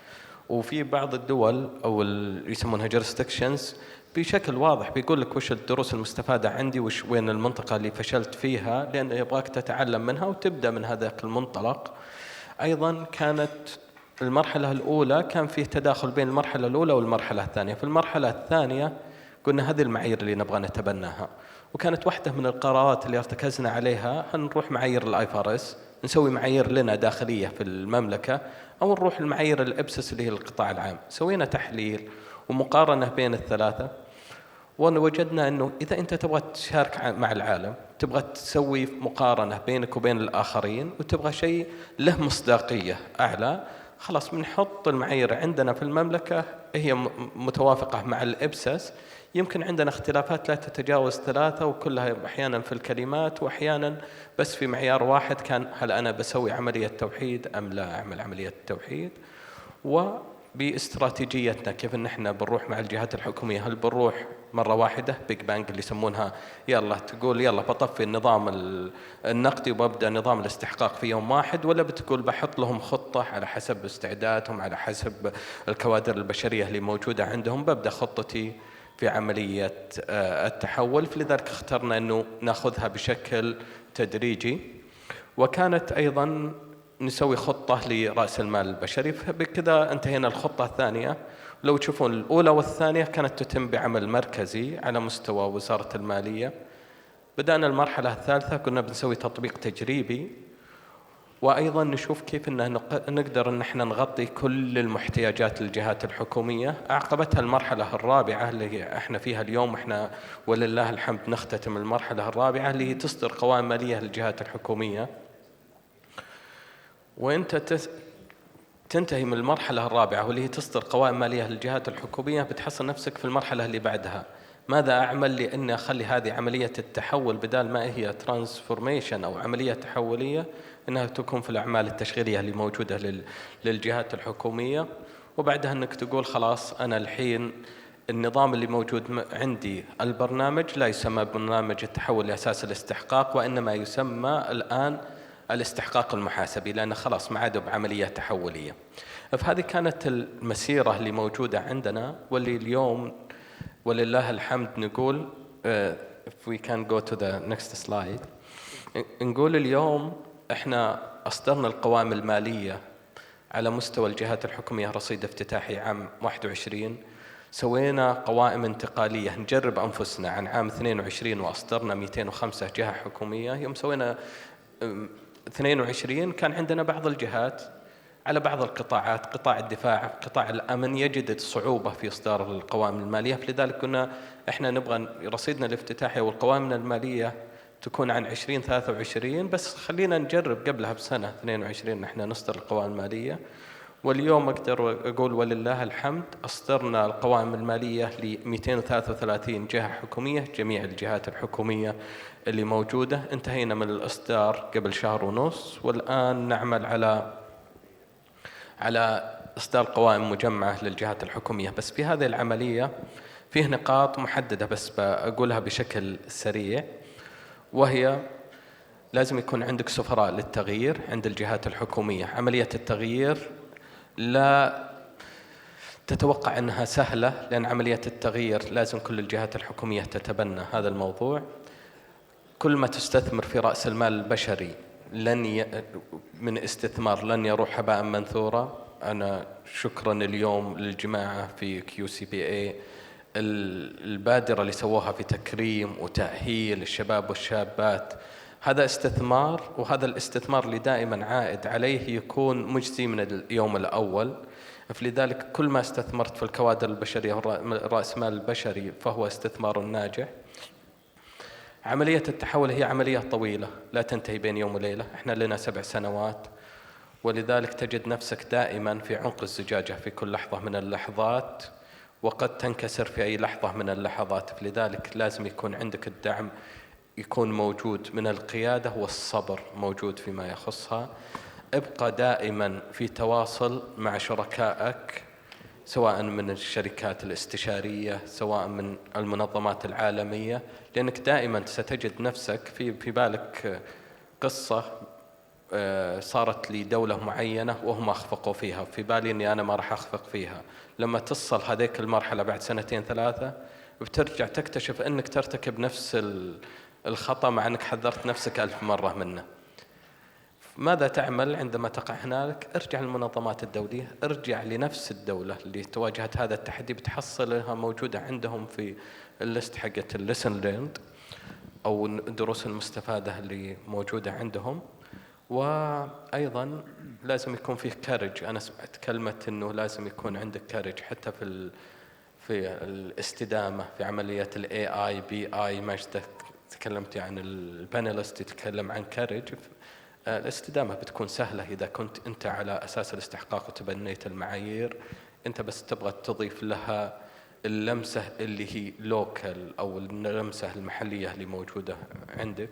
وفي بعض الدول أو يسمونها jurisdictions بشكل واضح بيقول لك وش الدروس المستفادة عندي، وين المنطقة اللي فشلت فيها، لأن يبغاك تتعلم منها وتبدأ من هذاك المنطلق. أيضا كانت المرحلة الأولى كان فيه تداخل بين المرحلة الأولى والمرحلة الثانية. في المرحلة الثانية قلنا هذه المعايير اللي نبغى نتبناها، وكانت واحدة من القرارات اللي ارتكزنا عليها هنروح معايير الآيفارس، نسوي معايير لنا داخلية في المملكة، أو نروح المعايير الإبسس اللي هي القطاع العام. سوينا تحليل ومقارنة بين الثلاثة، ووجدنا أنه إذا أنت تبغى تشارك مع العالم، تبغى تسوي مقارنة بينك وبين الآخرين، وتبغى شيء له مصداقية أعلى، خلاص بنحط المعايير عندنا في المملكة هي متوافقة مع الإبسس. يمكن عندنا اختلافات لا تتجاوز 3، وكلها أحيانا في الكلمات، وأحيانا بس في معيار واحد كان هل أنا بسوي عملية توحيد أم لا أعمل عملية توحيد. وباستراتيجيتنا كيف ان احنا بنروح مع الجهات الحكوميه، هل بنروح مره واحده بيج بانج اللي يسمونها، يلا تقول يلا بطفي النظام النقدي وببدا نظام الاستحقاق في يوم واحد، ولا بتقول بحط لهم خطه على حسب استعدادهم، على حسب الكوادر البشريه اللي موجوده عندهم، ببدا خطتي في عمليه التحول. فلذلك اخترنا انه ناخذها بشكل تدريجي. وكانت ايضا نسوي خطة لرأس المال البشري. بكذا انتهينا الخطة الثانية. لو تشوفون الأولى والثانية كانت تتم بعمل مركزي على مستوى وزارة المالية. بدأنا المرحلة الثالثة كنا بنسوي تطبيق تجريبي، وأيضا نشوف كيف إن نقدر إن احنا نغطي كل المحتيجات للجهات الحكومية. أعقبتها المرحلة الرابعة اللي احنا فيها اليوم، احنا ولله الحمد نختتم المرحلة الرابعة اللي هي تصدر قوائم مالية للجهات الحكومية. وانت تنتهي من المرحلة الرابعة واللي هي تصدر قوائم مالية للجهات الحكومية، بتحصل نفسك في المرحلة اللي بعدها، ماذا أعمل لأني أخلي هذه عملية التحول بدال ما هي ترانسفورميشن أو عملية تحولية، أنها تكون في الأعمال التشغيلية اللي موجودة للجهات الحكومية. وبعدها أنك تقول خلاص أنا الحين النظام اللي موجود عندي، البرنامج لا يسمى برنامج التحول لأساس الاستحقاق، وإنما يسمى الآن الاستحقاق المحاسبي، لأنه خلاص ما عاد بعملية تحولية. فهذه كانت المسيرة اللي موجودة عندنا، واللي اليوم ولله الحمد نقول if we can go to the next slide، نقول اليوم احنا أصدرنا القوائم المالية على مستوى الجهات الحكومية رصيد افتتاحي عام 21. سوينا قوائم انتقالية نجرب أنفسنا عن عام 22 وأصدرنا 205 جهة حكومية. يوم سوينا 22 كان عندنا بعض الجهات على بعض القطاعات، قطاع الدفاع، قطاع الأمن، يجد صعوبة في إصدار القوائم المالية. فلذلك كنا إحنا نبغى رصيدنا الافتتاحي والقوائم المالية تكون عن 2023، بس خلينا نجرب قبلها بسنة 22 نحن نصدر القوائم المالية. واليوم أقدر أقول ولله الحمد أصدرنا القوائم المالية ل 233 جهة حكومية، جميع الجهات الحكومية اللي موجودة. انتهينا من الإصدار قبل شهر ونص، والآن نعمل على إصدار قوائم مجمعة للجهات الحكومية. بس في هذه العملية فيه نقاط محددة بس بقولها بشكل سريع، وهي لازم يكون عندك سفراء للتغيير عند الجهات الحكومية. عملية التغيير لا تتوقع أنها سهلة، لأن عملية التغيير لازم كل الجهات الحكومية تتبنى هذا الموضوع. كل ما تستثمر في رأس المال البشري من استثمار لن يروح هباء منثورا. أنا شكرا اليوم للجماعة في QCPA البادرة اللي سووها في تكريم وتأهيل الشباب والشابات. هذا استثمار، وهذا الاستثمار اللي دائما عائد عليه يكون مجزي من اليوم الأول. فلذلك كل ما استثمرت في الكوادر البشرية ورأس مال البشري فهو استثمار ناجح. عملية التحول هي عملية طويلة لا تنتهي بين يوم وليلة، احنا لنا 7 سنوات، ولذلك تجد نفسك دائما في عنق الزجاجة في كل لحظة من اللحظات، وقد تنكسر في أي لحظة من اللحظات. فلذلك لازم يكون عندك الدعم يكون موجود من القيادة، والصبر موجود فيما يخصها. ابقى دائما في تواصل مع شركائك، سواء من الشركات الاستشارية سواء من المنظمات العالمية، لأنك دائما ستجد نفسك في بالك قصة صارت لي دولة معينة وهم أخفقوا فيها، في بالي أني أنا ما راح أخفق فيها. لما تصل هذيك المرحلة بعد 2 3 بترجع تكتشف أنك ترتكب نفس الخطأ مع أنك حذرت نفسك 1000 مرة منه. ماذا تعمل عندما تقع هنالك؟ ارجع للمنظمات الدولية، ارجع لنفس الدولة اللي تواجهت هذا التحدي، بتحصلها موجودة عندهم في الليست حقت الليسن ليرند أو الدروس المستفادة اللي موجودة عندهم. وأيضا لازم يكون فيه كارج. أنا سمعت كلمة إنه لازم يكون عندك كارج حتى في الاستدامة في عملية الاي اي بي اي. ما تكلمت عن البانيلست يتكلم عن كارج. الاستدامة بتكون سهلة إذا كنت أنت على أساس الاستحقاق وتبنيت المعايير، أنت بس تبغى تضيف لها اللمسة اللي هي لوكال أو اللمسة المحلية اللي موجودة عندك.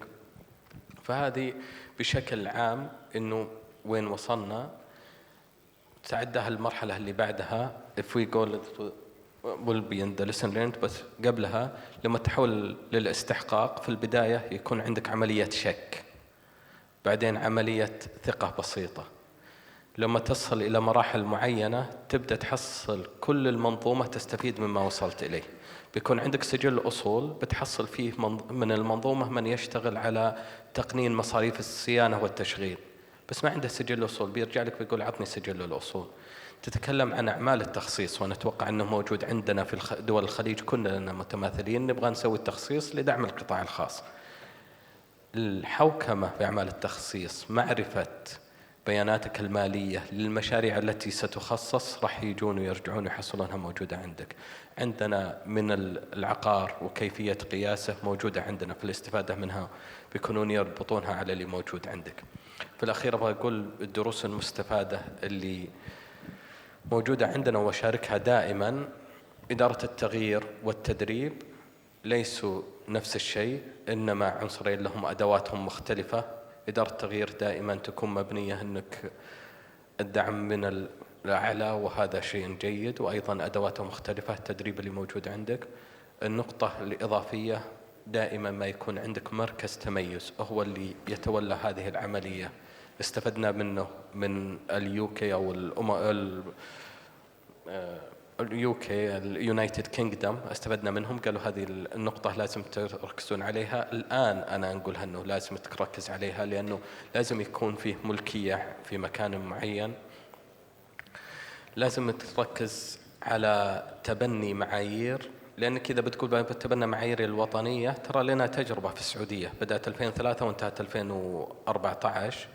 فهذه بشكل عام إنه وين وصلنا. تعدها المرحلة اللي بعدها if we go will be in the lesson learned. بس قبلها لما تحول للاستحقاق في البداية يكون عندك عملية شك، بعدين عملية ثقة بسيطة. لما تصل إلى مراحل معينة تبدأ تحصل كل المنظومة تستفيد مما وصلت إليه. بيكون عندك سجل أصول بتحصل فيه من المنظومة من يشتغل على تقنين مصاريف الصيانة والتشغيل، بس ما عنده سجل أصول، بيرجع لك بيقول عطني سجل الأصول. تتكلم عن أعمال التخصيص، وأنا أتوقع أنه موجود عندنا في دول الخليج كلنا متماثلين، نبغى نسوي التخصيص لدعم القطاع الخاص. الحوكمة في أعمال التخصيص، معرفة بياناتك المالية للمشاريع التي ستخصص، راح يجون ويرجعون ويحصلونها موجودة عندك. عندنا من العقار وكيفية قياسه موجودة عندنا، في الاستفادة منها بيكونون يربطونها على اللي موجود عندك. في الأخير أبغى أقول الدروس المستفادة اللي موجودة عندنا وشاركها دائما. إدارة التغيير والتدريب ليسوا نفس الشيء، إنما عنصرين لهم أدواتهم مختلفة. إدارة التغيير دائما تكون مبنية أنك الدعم من الأعلى، وهذا شيء جيد، وأيضا أدواته مختلفة. التدريب اللي موجود عندك. النقطة الإضافية دائما ما يكون عندك مركز تميز هو اللي يتولى هذه العملية. استفدنا منه من اليوكي أو اليوكي اليونايتد كينغدم، استفدنا منهم، قالوا هذه النقطة لازم تركزون عليها. الآن أنا نقولها أنه لازم تركز عليها، لأنه لازم يكون فيه ملكية في مكان معين. لازم تركز على تبني معايير، لأنك إذا بتقول بتبنى معايير الوطنية، ترى لنا تجربة في السعودية بدأت 2003 وانتهت 2014،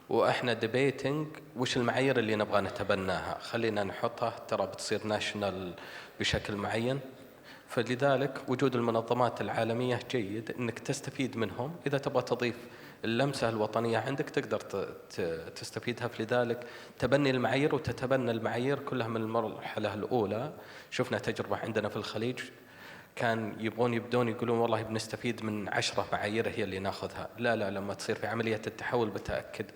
وإحنا ديبيتنج وش المعايير اللي نبغى نتبناها، خلينا نحطها، ترى بتصير ناشونال بشكل معين. فلذلك وجود المنظمات العالمية جيد إنك تستفيد منهم. إذا تبغى تضيف اللمسة الوطنية عندك تقدر تستفيدها. فلذلك تبني المعايير وتتبنى المعايير كلها من المرحلة الأولى. شفنا تجربة عندنا في الخليج، كان يبدون يقولون والله بنستفيد من 10 معايير هي اللي ناخذها. لا لما تصير في عملية التحول بتأكد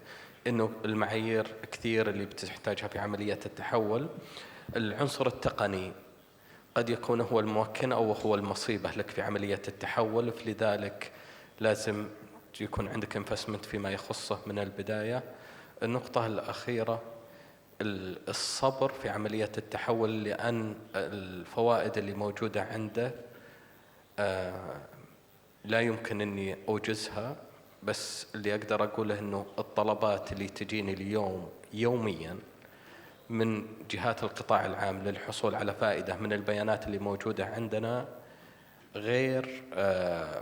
إنه المعايير كثير اللي بتحتاجها في عملية التحول. العنصر التقني قد يكون هو الممكن أو هو المصيبة لك في عملية التحول، فلذلك لازم يكون عندك انفستمنت فيما يخصه من البداية. النقطة الأخيرة الصبر في عملية التحول، لأن الفوائد اللي موجودة عنده لا يمكن أني أوجزها، بس اللي أقدر أقوله أنه الطلبات اللي تجيني اليوم يومياً من جهات القطاع العام للحصول على فائدة من البيانات اللي موجودة عندنا غير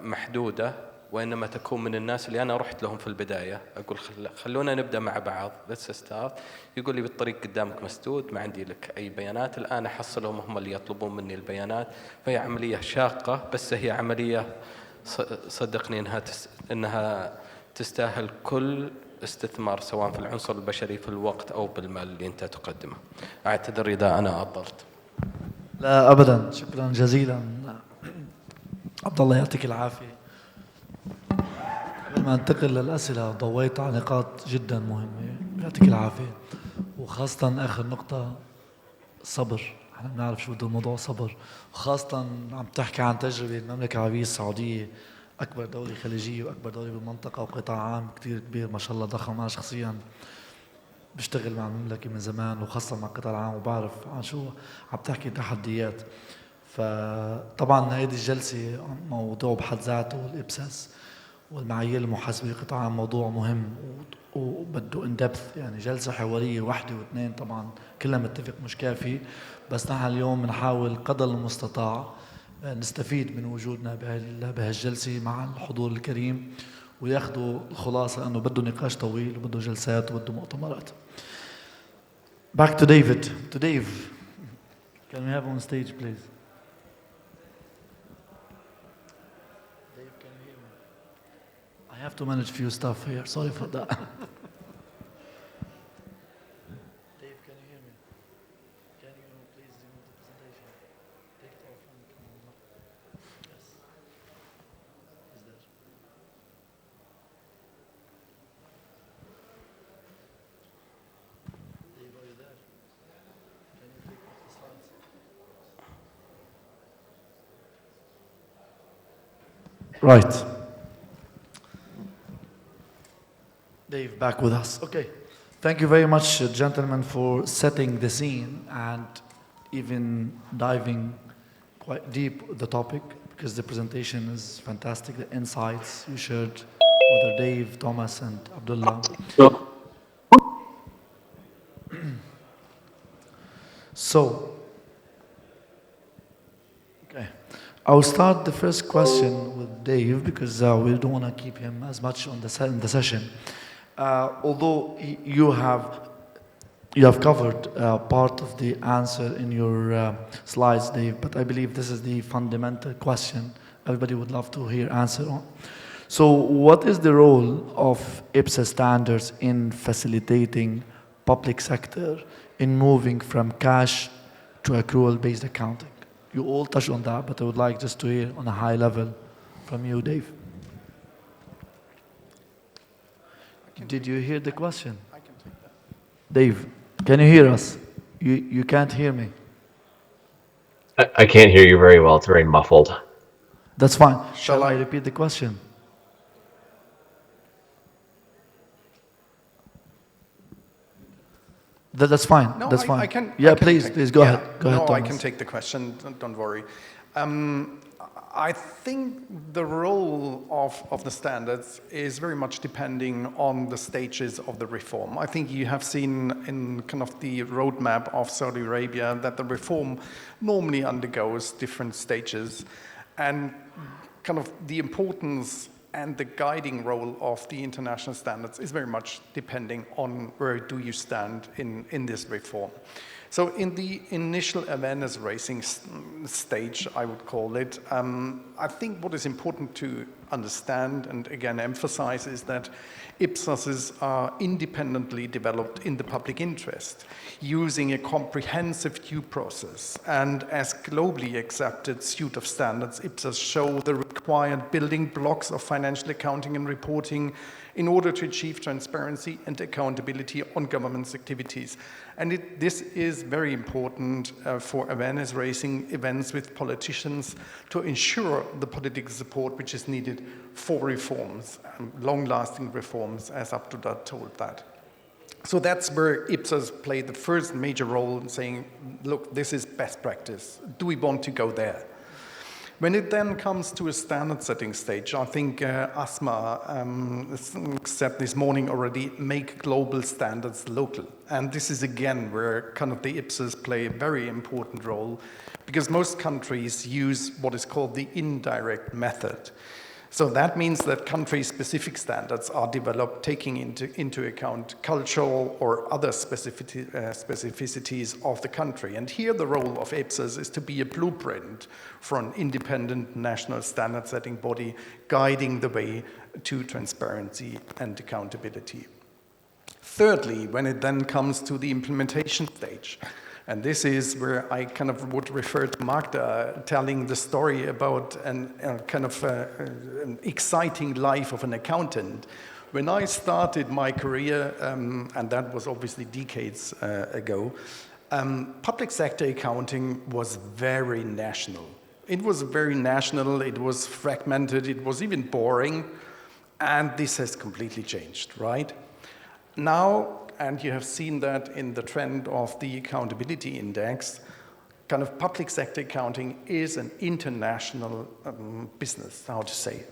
محدودة، وإنما تكون من الناس اللي أنا رحت لهم في البداية أقول خلونا نبدأ مع بعض، let's start. يقول لي بالطريق قدامك مسدود، ما عندي لك أي بيانات. الآن أحصلهم هم اللي يطلبون مني البيانات. فهي عملية شاقة، بس هي عملية صدقني إنها تستاهل كل استثمار، سواء في العنصر البشري في الوقت أو بالمال اللي أنت تقدمه. أعتذر إذا أنا أطلت. لا أبدا، شكرا جزيلا عبد الله، يعطيك العافية. قبل ما انتقل للأسئلة ضويت على نقاط جدا مهمة، يعطيك العافية. وخاصة آخر نقطة صبر، احنا بنعرف شو بده الموضوع صبر، وخاصة عم تحكي عن تجربة المملكة العربية السعودية، أكبر دولة خليجية وأكبر دولة بالمنطقة وقطاع عام كتير كبير ما شاء الله ضخم. أنا شخصيا بشتغل مع المملكة من زمان، وخاصة مع القطاع العام، وبعرف عن شو عم تحكي تحديات. فطبعا هذه الجلسة موضوع بحد ذاته الإبساس، والمعايير المحاسبية قطاع موضوع مهم وبده ان ديبث، يعني جلسة حوارية واحدة واثنين طبعا كلنا متفق مش كافي، بس نحن اليوم بنحاول قدر المستطاع نستفيد من وجودنا بهالجلسة مع الحضور الكريم وياخذوا الخلاصة انه بده نقاش طويل وبده جلسات وبده مؤتمرات. Back to David. To Dave. Can we have on stage please? Dave, can you hear me? I have to manage few stuff here. Sorry for that. Dave, can you hear me? Can you please remove the presentation? Take it off and come on. Yes. Is there? Dave, are you there? Can you take off the slides? Right. Dave, back with us. Okay. Thank you very much, gentlemen, for setting the scene and even diving quite deep with the topic, because the presentation is fantastic. The insights you shared, whether Dave, Thomas, and Abdullah. So, okay. I'll start the first question with Dave because we don't want to keep him as much on in the session. Although you have covered part of the answer in your slides, Dave, but I believe this is the fundamental question everybody would love to hear answer on. So what is the role of IPSA standards in facilitating public sector in moving from cash to accrual-based accounting? You all touched on that, but I would like just to hear on a high level from you, Dave. Did you hear the question? I can take that. Dave, can you hear us? You can't hear me. I can't hear you very well. It's very muffled. That's fine. Shall I I repeat the question? That's fine. No, That's fine. I can. Yeah, I can please go ahead. Go ahead, No, Thomas. I can take the question. Don't worry. I think the role of the standards is very much depending on the stages of the reform. I think you have seen in kind of the roadmap of Saudi Arabia that the reform normally undergoes different stages, and kind of the importance and the guiding role of the international standards is very much depending on where do you stand in this reform. So in the initial awareness raising stage, I would call it, I think what is important to understand and again emphasize is that IPSASs are independently developed in the public interest, using a comprehensive due process. And as globally accepted suite of standards, IPSAS show the required building blocks of financial accounting and reporting in order to achieve transparency and accountability on government's activities. And this is very important for awareness raising events with politicians to ensure the political support which is needed for reforms, long-lasting reforms, as Abdullah told that. So that's where IPSAS played the first major role in saying, look, this is best practice. Do we want to go there? When it then comes to a standard setting stage, I think Asma said this morning already, make global standards local. And this is again where kind of the IPSAS play a very important role, because most countries use what is called the indirect method. So that means that country-specific standards are developed taking into account cultural or other specificities of the country. And here the role of IPSAS is to be a blueprint for an independent national standard-setting body guiding the way to transparency and accountability. Thirdly, when it then comes to the implementation stage, and this is where I kind of would refer to Magda telling the story about an exciting life of an accountant. When I started my career, and that was obviously decades ago, public sector accounting was very national. It was very national, it was fragmented, it was even boring, and this has completely changed, right? Now, and you have seen that in the trend of the accountability index, kind of public sector accounting is an international business, how to say.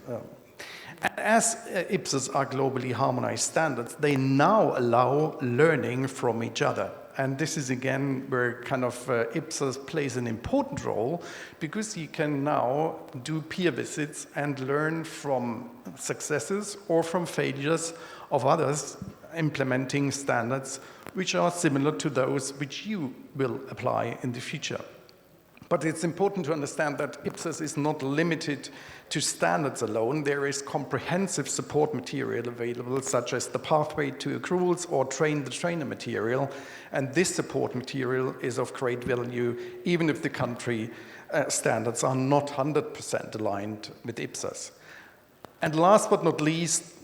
As IPSAs are globally harmonized standards, they now allow learning from each other. And this is again where kind of IPSAs plays an important role, because you can now do peer visits and learn from successes or from failures of others implementing standards which are similar to those which you will apply in the future. But it's important to understand that IPSAS is not limited to standards alone. There is comprehensive support material available, such as the pathway to accruals or train the trainer material. And this support material is of great value, even if the country standards are not 100% aligned with IPSAS. And last but not least,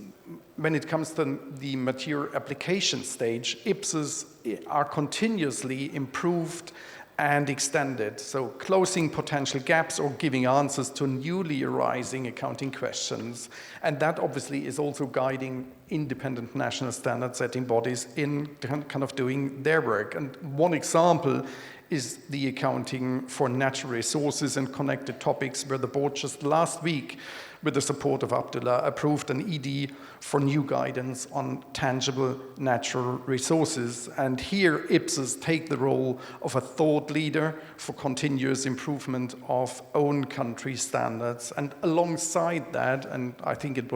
when it comes to the material application stage, IPSAs are continuously improved and extended, so closing potential gaps or giving answers to newly arising accounting questions. And that obviously is also guiding independent national standard setting bodies in kind of doing their work. And one example is the accounting for natural resources and connected topics, where the board just last week, with the support of Abdullah, approved an ED for new guidance on tangible natural resources. And here IPSAs take the role of a thought leader for continuous improvement of own country standards. And alongside that, and I think it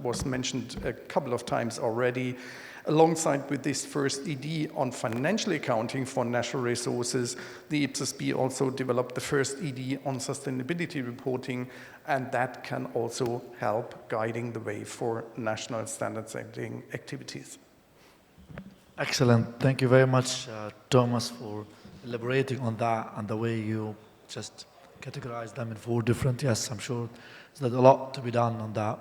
was mentioned a couple of times already, alongside with this first ED on financial accounting for natural resources, the IPSAS-B also developed the first ED on sustainability reporting, and that can also help guiding the way for national standard setting activities. Excellent. Thank you very much, Thomas, for elaborating on that and the way you just categorize them in 4 different, yes, I'm sure there's a lot to be done on that.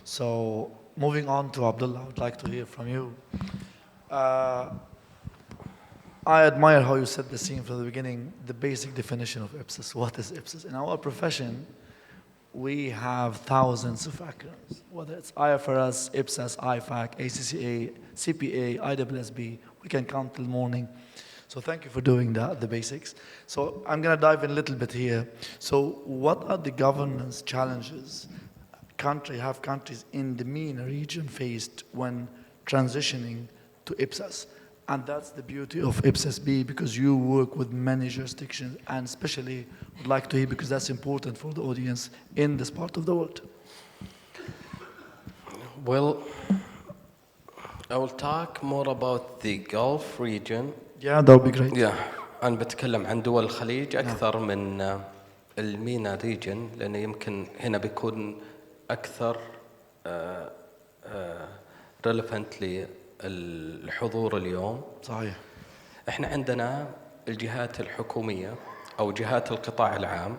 So moving on to Abdullah, I would like to hear from you. I admire how you set the scene from the beginning, the basic definition of IPSAS. What is IPSAS? In our profession, we have thousands of acronyms, whether it's IFRS, IPSAS, IFAC, ACCA, CPA, IWSB. We can count till morning. So thank you for doing that, the basics. So I'm going to dive in a little bit here. So what are the governance challenges countries in the MENA region faced when transitioning to IPSAS? And that's the beauty of IPSAS-B, because you work with many jurisdictions, and especially would like to hear, because that's important for the audience in this part of the world. Well, I will talk more about the Gulf region. Yeah, that would be great. Yeah, أنا بتكلم عن دول الخليج أكثر من المينا ريجن، لأنه يمكن هنا بيكون أكثر relevant للحضور اليوم. صحيح. إحنا عندنا الجهات الحكومية أو جهات القطاع العام،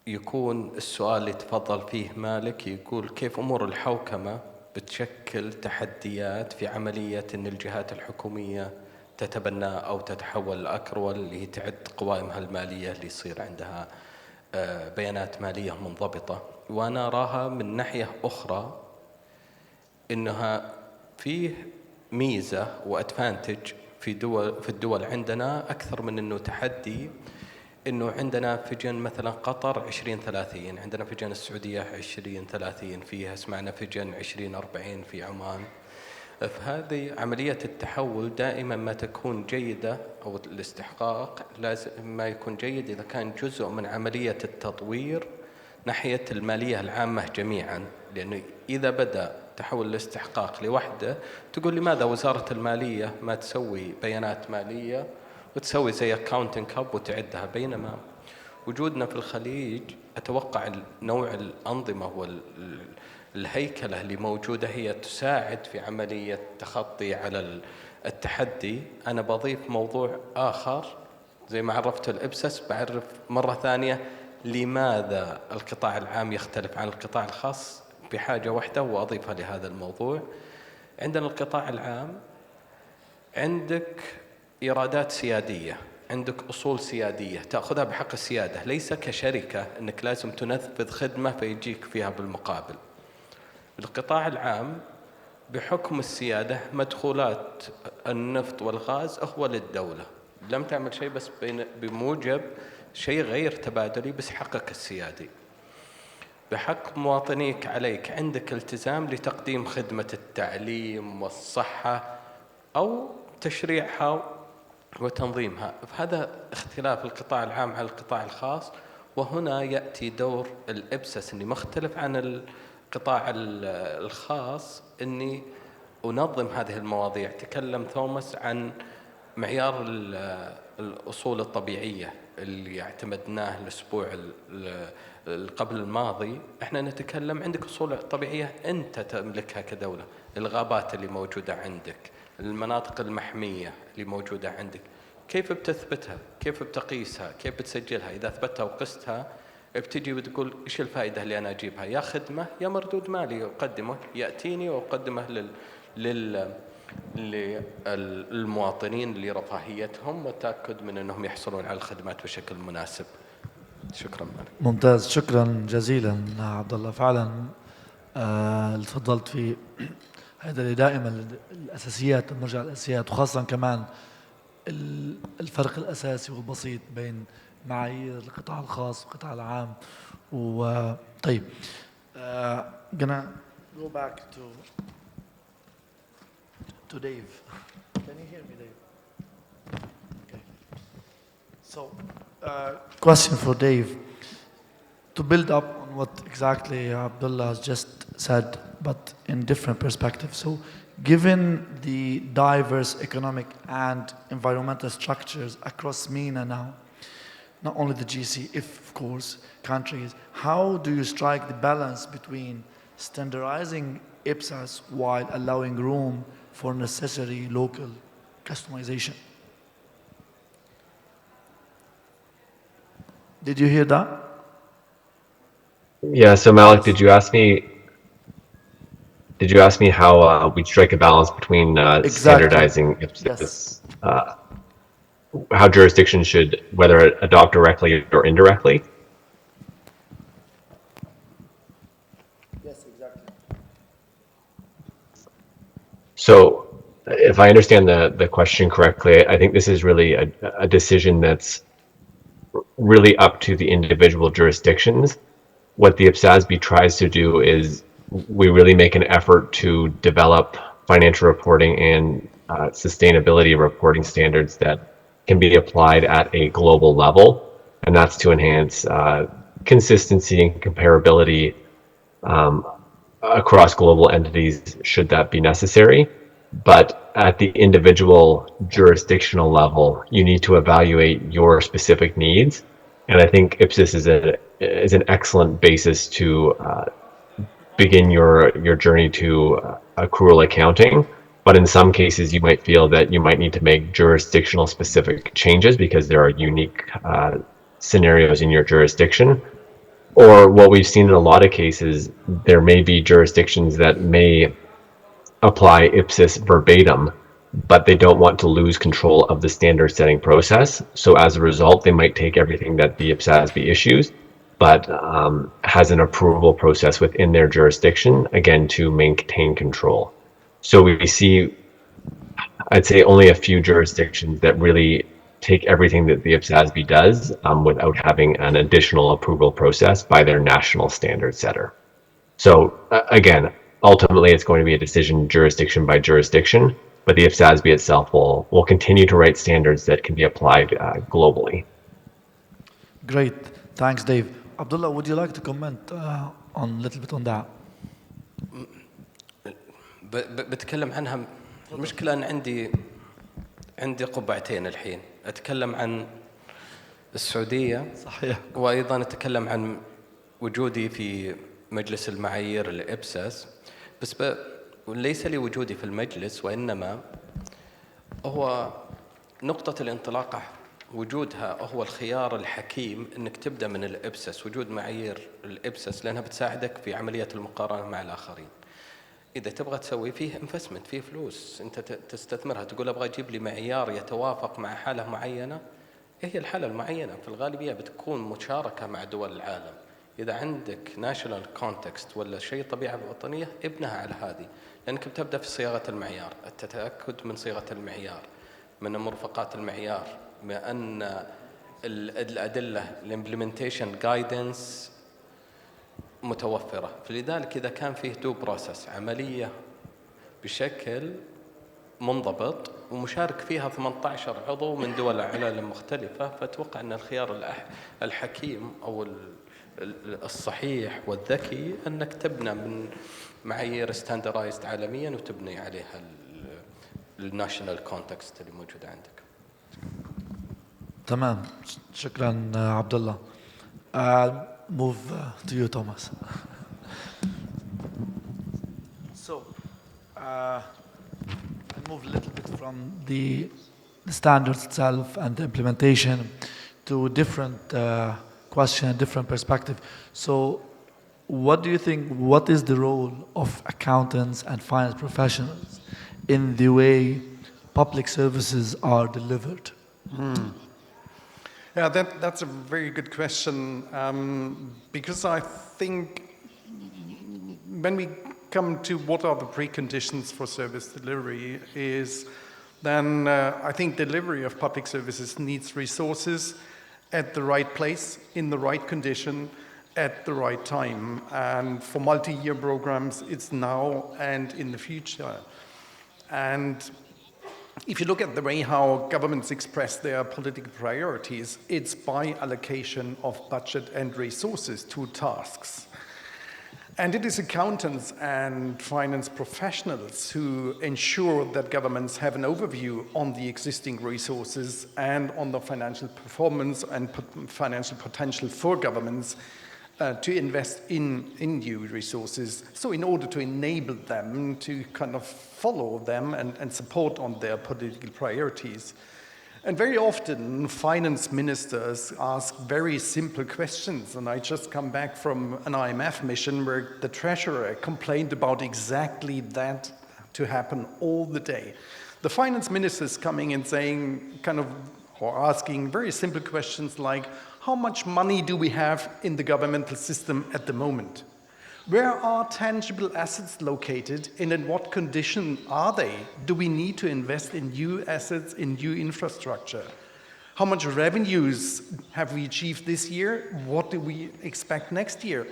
يكون السؤال اللي تفضل فيه مالك، يقول كيف أمور الحوكمة بتشكل تحديات في عملية أن الجهات الحكومية تتبنى أو تتحول الأكرول اللي هي تعد قوائمها المالية اللي يصير عندها بيانات مالية منضبطة. وأنا أراها من ناحية أخرى إنها فيه ميزة وأدفانتج في الدول عندنا أكثر من إنه تحدي. إنه عندنا فيجن مثلا قطر 2030، عندنا فيجن السعودية 2030، فيها سمعنا فيجن 2040 في عمان. فهذه عملية التحول دائما ما تكون جيدة، أو الاستحقاق لازم ما يكون جيد إذا كان جزء من عملية التطوير ناحية المالية العامة جميعا. لأنه إذا بدأ تحول الاستحقاق لوحده، تقول لماذا وزارة المالية ما تسوي بيانات مالية وتسوي زي accounting hub وتعدها؟ بينما وجودنا في الخليج أتوقع نوع الأنظمة والهيكلة اللي موجودة هي تساعد في عملية تخطي على التحدي. أنا بضيف موضوع آخر زي ما عرفت الإبسس، بعرف مرة ثانية لماذا القطاع العام يختلف عن القطاع الخاص بحاجة واحدة وأضيفها لهذا الموضوع. عندنا القطاع العام عندك إيرادات سيادية، عندك أصول سيادية تأخذها بحق السيادة، ليس كشركة أنك لازم تنفذ خدمة فيجيك فيها بالمقابل. القطاع العام بحكم السيادة مدخولات النفط والغاز هو للدولة، لم تعمل شيء بس بموجب شيء غير تبادلي بس يحقق السيادي. بحق مواطنيك عليك عندك التزام لتقديم خدمة التعليم والصحة أو تشريعها وتنظيمها. فهذا اختلاف القطاع العام عن القطاع الخاص، وهنا يأتي دور الإبسس اللي مختلف عن القطاع الخاص، أني أنظم هذه المواضيع. تكلم توماس عن معيار الأصول الطبيعية اللي اعتمدناه الأسبوع قبل الماضي. احنا نتكلم عندك أصول طبيعية أنت تملكها كدولة، الغابات اللي موجودة عندك، المناطق المحمية اللي موجودة عندك، كيف بتثبتها، كيف بتقيسها، كيف بتسجلها. إذا أثبتها وقستها بتجي بتقول إيش الفائدة اللي أنا أجيبها، يا خدمة يا مردود مالي أقدمه يأتيني وأقدمه للمواطنين لرفاهيتهم والتأكد من أنهم يحصلون على الخدمات بشكل مناسب. شكرا لك. ممتاز، شكرا جزيلا عبد الله. فعلا اللي تفضلت فيه هذا اللي دائما الأساسيات، نرجع للأساسيات، وخاصة كمان الفرق الأساسي والبسيط بين معايير القطاع الخاص والقطاع العام. وطيب gonna go back to Dave. Can you hear me, Dave? Okay. So, question for Dave. To build up on what exactly Abdullah has just said, but in different perspectives. So, given the diverse economic and environmental structures across MENA now, not only the GC, if of course, countries, how do you strike the balance between standardizing IPSAS while allowing room for necessary local customization? Did you hear that? Yeah, so Malik, did you ask me how we strike a balance between Exactly. standardizing IPSAS, Yes. How jurisdictions should whether adopt directly or indirectly? Yes, exactly. So if I understand the question correctly, I think this is really a decision that's really up to the individual jurisdictions. What the IPSASB tries to do is we really make an effort to develop financial reporting and sustainability reporting standards that can be applied at a global level, and that's to enhance consistency and comparability across global entities should that be necessary. But at the individual jurisdictional level, you need to evaluate your specific needs. And I think IPSAS is an excellent basis to begin your journey to accrual accounting. But in some cases, you might feel that you might need to make jurisdictional specific changes because there are unique scenarios in your jurisdiction. Or what we've seen in a lot of cases, there may be jurisdictions that may apply IPSAS verbatim, but they don't want to lose control of the standard setting process. So as a result, they might take everything that the IPSASB issues, but has an approval process within their jurisdiction, again, to maintain control. So we see, I'd say, only a few jurisdictions that really take everything that the IPSASB does without having an additional approval process by their national standard setter. So again, ultimately it's going to be a decision jurisdiction by jurisdiction, but the IPSASB itself will continue to write standards that can be applied globally. Great, thanks, Dave. Abdullah, would you like to comment on a little bit on that? بتكلم عنها. المشكلة أن عندي قبعتين الحين، أتكلم عن السعودية صحيح، وأيضا أتكلم عن وجودي في مجلس المعايير الإبساس. بس ليس لي وجودي في المجلس، وإنما هو نقطة الانطلاقة وجودها هو الخيار الحكيم أنك تبدأ من الإبساس، وجود معايير الإبساس لأنها بتساعدك في عملية المقارنة مع الآخرين. إذا تبغى تسوي فيه انفستمنت، فيه فلوس أنت تستثمرها، تقول أبغى أجيب لي معيار يتوافق مع حالة معينة، إيه هي الحالة المعينة؟ في الغالبية بتكون مشاركة مع دول العالم. إذا عندك ناشونال كونتكست ولا شيء طبيعة وطنية، ابنها على هذه، لأنك بتبدأ في صياغة المعيار، التأكد من صيغة المعيار، من مرفقات المعيار، بأن الأدلة الامبلمنتيشن جايدنس متوفرة. فلذلك إذا كان فيه دو بروسس عملية بشكل منضبط ومشارك فيها 18 عضو من دول العالم مختلفة، فأتوقع أن الخيار الحكيم أو الصحيح والذكي أنك تبنى من معايير ستاندرايزد عالميا وتبني عليها الناشونال كونتكست اللي موجودة عندك. تمام، شكرا عبد الله. Move to you, Thomas. So, I move a little bit from the standards itself and the implementation to different question, different perspective. So, what do you think? What is the role of accountants and finance professionals in the way public services are delivered? Yeah, that's a very good question, because I think when we come to what are the preconditions for service delivery is then I think delivery of public services needs resources at the right place, in the right condition, at the right time. And for multi-year programs, it's now and in the future. And if you look at the way how governments express their political priorities, it's by allocation of budget and resources to tasks. And it is accountants and finance professionals who ensure that governments have an overview on the existing resources and on the financial performance and financial potential for governments to invest in new resources. So in order to enable them to kind of follow them and support on their political priorities. And very often, finance ministers ask very simple questions. And I just come back from an IMF mission where the treasurer complained about exactly that to happen all the day. The finance ministers coming and saying, or asking very simple questions like, how much money do we have in the governmental system at the moment? Where are tangible assets located and in what condition are they? Do we need to invest in new assets, in new infrastructure? How much revenues have we achieved this year? What do we expect next year?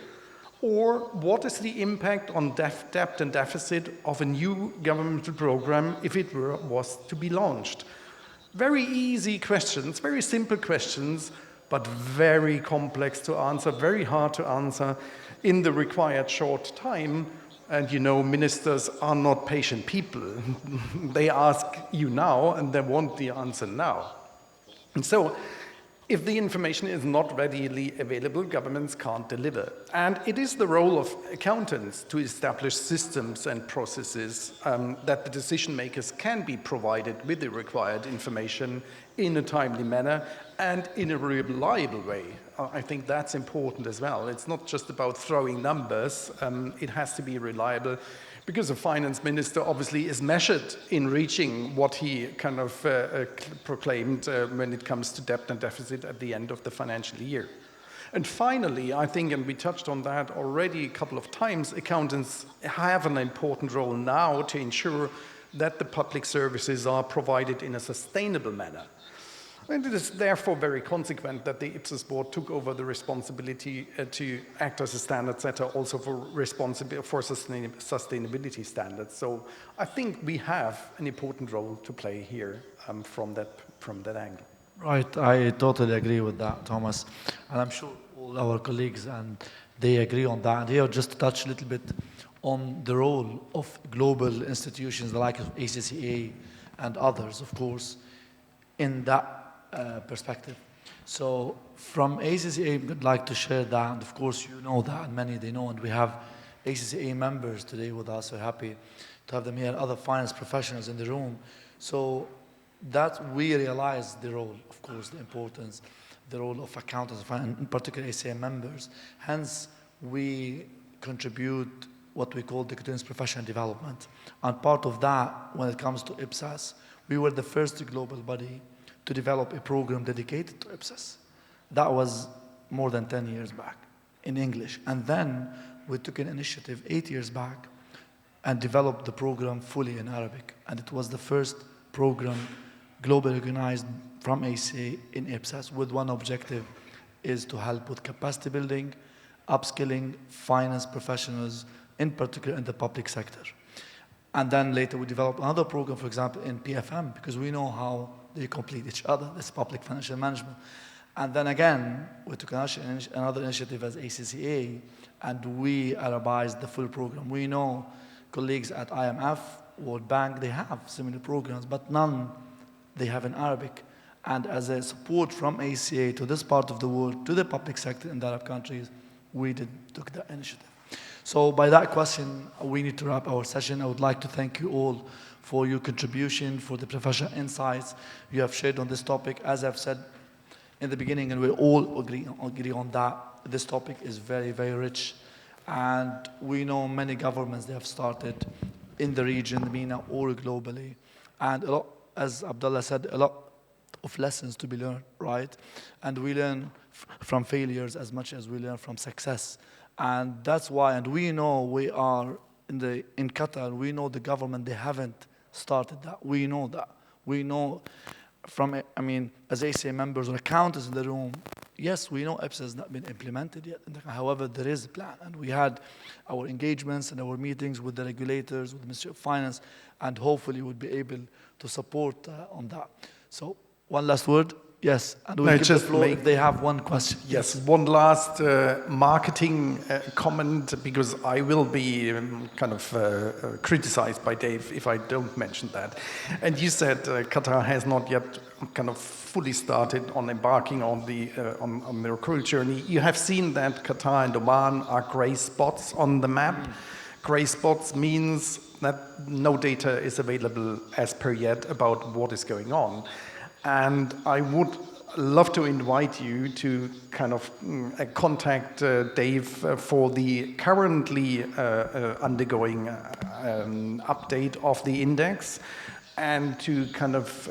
Or what is the impact on debt and deficit of a new governmental program if it was to be launched? Very easy questions, very simple questions, but very complex to answer, very hard to answer in the required short time. And you know, ministers are not patient people. They ask you now and they want the answer now. And so if the information is not readily available, governments can't deliver. And it is the role of accountants to establish systems and processes that the decision makers can be provided with the required information in a timely manner and in a reliable way. I think that's important as well. It's not just about throwing numbers. It has to be reliable, because a finance minister obviously is measured in reaching what he kind of proclaimed when it comes to debt and deficit at the end of the financial year. And finally, I think, and we touched on that already a couple of times, accountants have an important role now to ensure that the public services are provided in a sustainable manner. And it is therefore very consequent that the Ipsos board took over the responsibility to act as a standard setter also for sustainability standards. So I think we have an important role to play here from that angle. Right, I totally agree with that, Thomas. And I'm sure all our colleagues and they agree on that. And here just to touch a little bit on the role of global institutions like ACCA and others, of course, in that perspective. So from ACCA, I'd like to share that, and of course you know that, and many they know, and we have ACCA members today with us. We're happy to have them here, other finance professionals in the room. So that we realize the role, of course, the importance, the role of accountants, and in particular ACCA members. Hence, we contribute what we call the continuous professional development. And part of that, when it comes to IPSAS, we were the first global body to develop a program dedicated to IPSAS. That was more than 10 years back in English. And then we took an initiative 8 years back and developed the program fully in Arabic. And it was the first program globally organized from ACA in IPSAS with one objective is to help with capacity building, upskilling finance professionals, in particular in the public sector. And then later we developed another program, for example, in PFM, because we know how they complete each other, this public financial management. And then again, we took another initiative as ACCA, and we Arabized the full program. We know colleagues at IMF, World Bank, they have similar programs, but none they have in Arabic. And as a support from ACA to this part of the world, to the public sector in the Arab countries, we took that initiative. So by that question, we need to wrap our session. I would like to thank you all for your contribution, for the professional insights you have shared on this topic. As I've said in the beginning, and we all agree on that, this topic is very, very rich. And we know many governments, they have started in the region, the MENA, or globally. And a lot, as Abdullah said, a lot of lessons to be learned, right? And we learn from failures as much as we learn from success. And that's why, and we know we are in Qatar, we know the government, they haven't started that. We know that. We know from, I mean, as ACA members or accountants in the room, yes, we know IPSA has not been implemented yet. However, there is a plan. And we had our engagements and our meetings with the regulators, with the Ministry of Finance, and hopefully we'll be able to support on that. So, one last word. Yes, and we'll give the floor if they have one question. Yes, one last marketing comment, because I will be kind of criticized by Dave if I don't mention that. And you said Qatar has not yet kind of fully started on embarking on the accrual journey. You have seen that Qatar and Oman are gray spots on the map. Gray spots means that no data is available as per yet about what is going on. And I would love to invite you to kind of contact Dave for the currently undergoing update of the index, and to kind of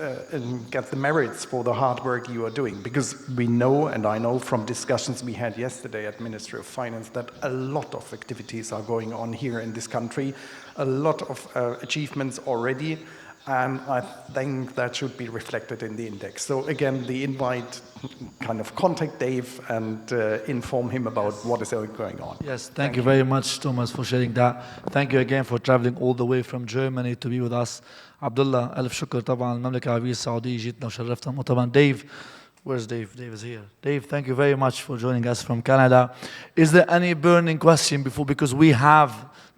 get the merits for the hard work you are doing. Because we know, and I know from discussions we had yesterday at Ministry of Finance, that a lot of activities are going on here in this country, a lot of achievements already. And I think that should be reflected in the index. So again, the invite, kind of contact Dave and inform him about what is going on. Yes, thank you very much, Thomas, for sharing that. Thank you again for traveling all the way from Germany to be with us. Abdullah, ألف شكر طبعا المملكة العربية السعودية جيتنا وشرفتنا مؤتمر. Dave, where's Dave? Dave is here. Dave, thank you very much for joining us from Canada. Is there any burning question before, because we have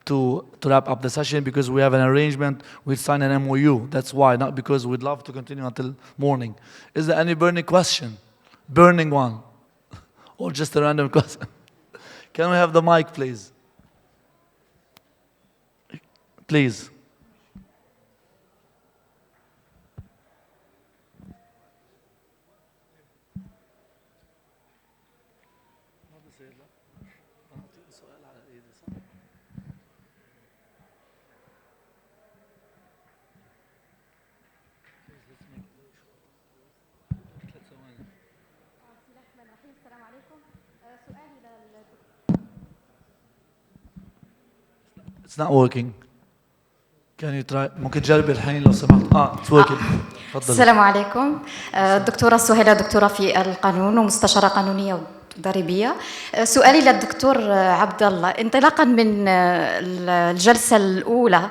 to wrap up the session, because we have an arrangement, we'll sign an MOU. That's why, not because we'd love to continue until morning. Is there any burning question? Burning one? Or just a random question? Can we have the mic, please? Please. It's not working. Can you try? ممكن تجربي الحين لو سمحت. It's working. تفضلي. السلام عليكم. دكتورة سهيلة، دكتورة في القانون ومستشارة قانونية ضريبية. سؤالي للدكتور عبد الله، انطلاقا من الجلسة الأولى،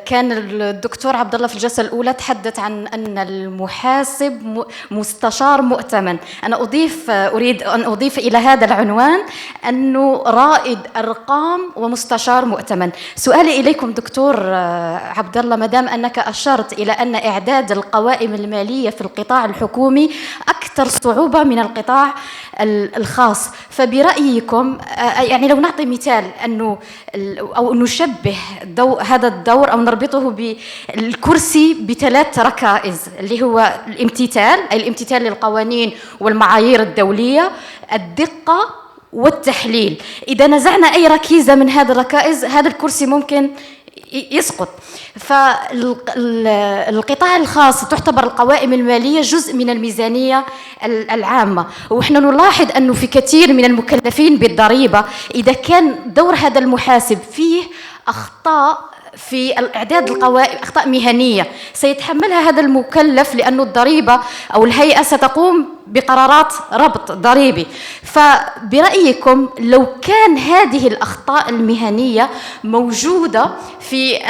كان الدكتور عبد الله في الجلسة الأولى تحدث عن أن المحاسب مستشار مؤتمن. أنا أريد أن أضيف إلى هذا العنوان أنه رائد أرقام ومستشار مؤتمن. سؤالي إليكم دكتور عبد الله، مدام أنك أشرت إلى أن إعداد القوائم المالية في القطاع الحكومي أكثر صعوبة من القطاع الخاص، فبرأيكم يعني لو نعطي مثال أنه أو نشبه هذا الدور أو نربطه بالكرسي بثلاث ركائز، اللي هو الامتثال، أي الامتثال للقوانين والمعايير الدولية، الدقة والتحليل. إذا نزعنا أي ركيزة من هذه الركائز، هذا الكرسي ممكن يسقط. فالقطاع الخاص تعتبر القوائم المالية جزء من الميزانية العامة، ونحن نلاحظ أنه في كثير من المكلفين بالضريبة إذا كان دور هذا المحاسب فيه أخطاء في الإعداد القوائم أخطاء مهنية سيتحملها هذا المكلف، لأن الضريبة أو الهيئة ستقوم بقرارات ربط ضريبي. فبرأيكم لو كان هذه الأخطاء المهنية موجودة في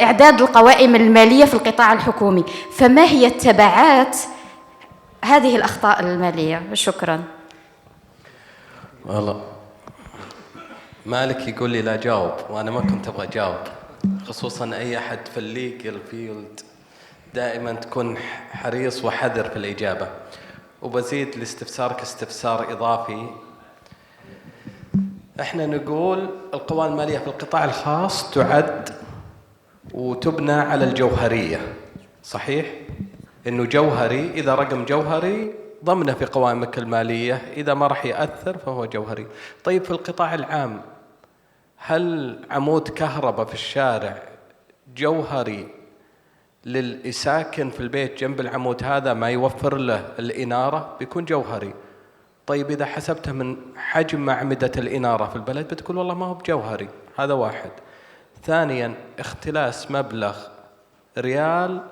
إعداد القوائم المالية في القطاع الحكومي، فما هي التبعات هذه الأخطاء المالية؟ شكراً. والله مالك يقول لي لا جاوب، وأنا ما كنت أبغى أجاوب، خصوصاً أي أحد في الليجل فيلد دائماً تكون حريص وحذر في الإجابة. وبزيد لاستفسارك استفسار إضافي. إحنا نقول القوائم المالية في القطاع الخاص تعد وتبنى على الجوهرية، صحيح؟ إنه جوهري، إذا رقم جوهري ضمنه في قوائمك المالية، إذا ما راح يأثر فهو جوهري. طيب في القطاع العام هل عمود كهرباء في الشارع جوهري للساكن في البيت جنب العمود هذا ما يوفر له الإنارة بيكون جوهري؟ طيب إذا حسبته من حجم أعمدة الإنارة في البلد بتقول والله ما هو بجوهري. هذا واحد. ثانياً اختلاس مبلغ ريال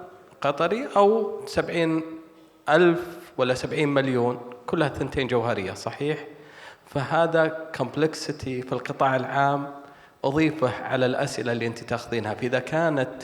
قطري أو 70,000 ولا 70 مليون، كلها ثنتين جوهرية، صحيح؟ فهذا complexity في القطاع العام أضيفه على الأسئلة اللي أنت تأخذينها. فإذا كانت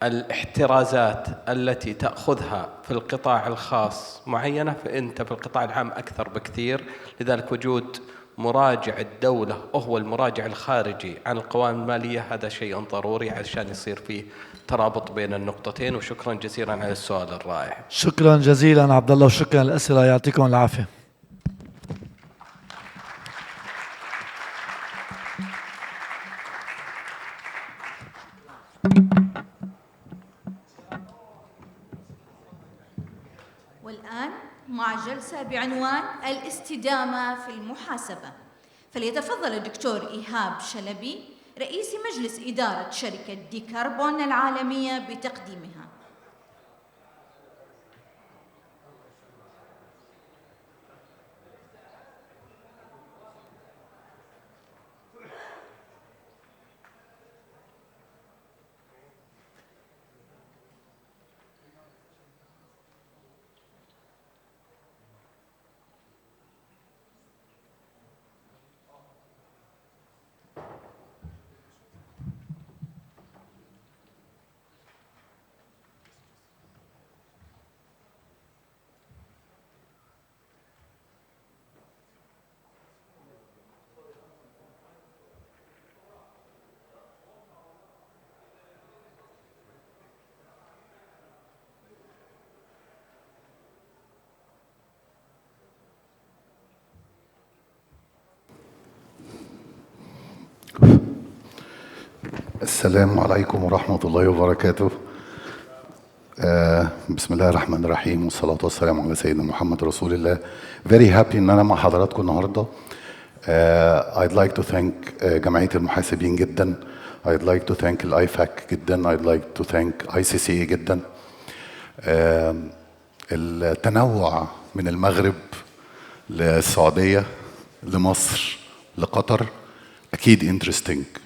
الاحترازات التي تأخذها في القطاع الخاص معينة، فأنت في القطاع العام أكثر بكثير. لذلك وجود مراجع الدولة وهو المراجع الخارجي عن القوائم المالية هذا شيء ضروري عشان يصير فيه ترابط بين النقطتين. وشكرا جزيلا على السؤال الرائع. شكرا جزيلا عبد الله، وشكرا للأسئلة، يعطيكم العافية. والآن مع جلسة بعنوان الاستدامة في المحاسبة، فليتفضل الدكتور إيهاب شلبي رئيس مجلس إدارة شركة ديكربون العالمية بتقديمها. السلام عليكم ورحمة الله وبركاته. بسم الله الرحمن الرحيم، والصلاة والسلام على سيدنا محمد رسول الله. Very happy إن أنا مع حضراتكم النهاردة. I'd like to thank جمعية المحاسبين جدا. I'd like to thank الIFAC جدا. I'd like to thank ICCA جدا. التنوع من المغرب للسعودية لمصر لقطر أكيد interesting.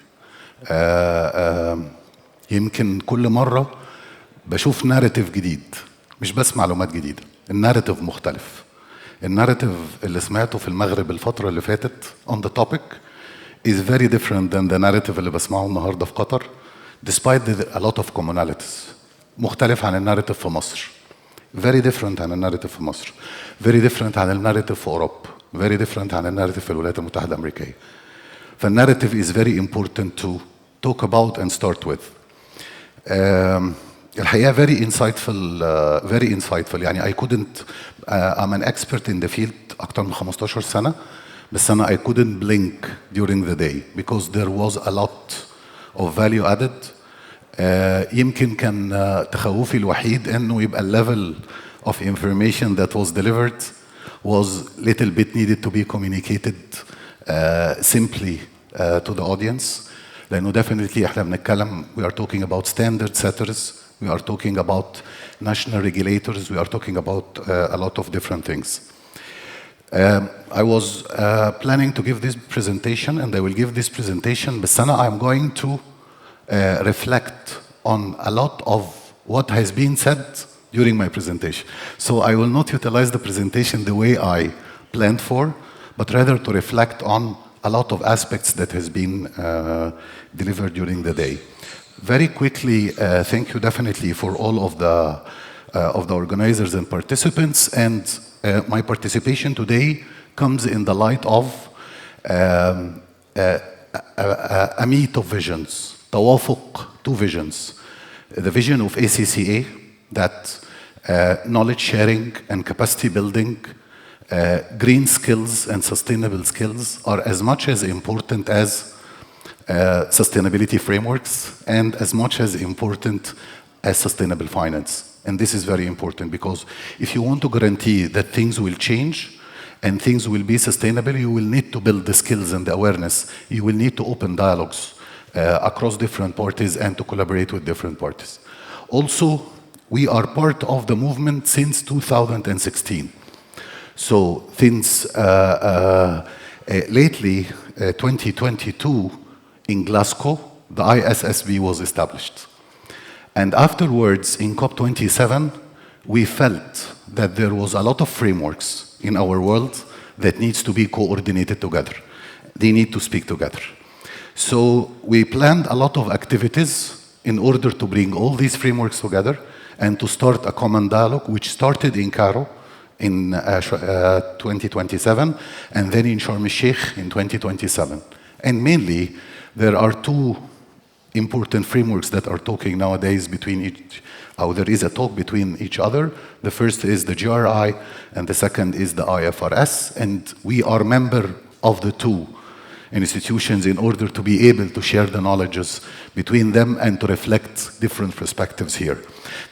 يمكن كل مرة بشوف ناريتيف جديد، مش بس معلومات جديدة، الناريتيف مختلف. الناريتيف اللي سمعته في المغرب الفترة اللي فاتت on the topic is very different than the narrative اللي بسمعه النهاردة في قطر despite a lot of commonalities. مختلف عن الناريتيف في مصر. very different عن الناريتيف في مصر. very different عن الناريتيف في أوروبا. very different عن الناريتيف في الولايات المتحدة الأمريكية. فالناريتيف is very important to talk about and start with. الحقيقة very insightful. يعني I couldn't I'm an expert in the field أكتر من 15 سنة، بس أنا I couldn't blink during the day because there was a lot of value added. يمكن كان تخوفي الوحيد إنه يبقى level of information that was delivered was little bit needed to be communicated simply to the audience. لأنه definitely إحنا بنتكلم we are talking about standard setters, we are talking about national regulators, we are talking about a lot of different things. I was planning to give this presentation and I will give this presentation, بس أنا I'm going to reflect on a lot of what has been said during my presentation. So I will not utilize the presentation the way I planned for, but rather to reflect on a lot of aspects that has been delivered during the day. Very quickly, thank you definitely for all of the organizers and participants, and my participation today comes in the light of a meet of visions, توافق, two visions. The vision of ACCA, that knowledge sharing and capacity building, green skills and sustainable skills are as much as important as sustainability frameworks and as much as important as sustainable finance. And this is very important because if you want to guarantee that things will change and things will be sustainable, you will need to build the skills and the awareness. You will need to open dialogues across different parties and to collaborate with different parties. Also, we are part of the movement since 2016. So since lately, 2022, in Glasgow, the ISSB was established. And afterwards, in COP27, we felt that there was a lot of frameworks in our world that needs to be coordinated together. They need to speak together. So we planned a lot of activities in order to bring all these frameworks together and to start a common dialogue, which started in Cairo in 2027, and then in Sharm el-Sheikh in 2027. And mainly, there are two important frameworks that are talking nowadays between each, there is a talk between each other. The first is the GRI, and the second is the IFRS, and we are member of the two institutions in order to be able to share the knowledges between them and to reflect different perspectives here.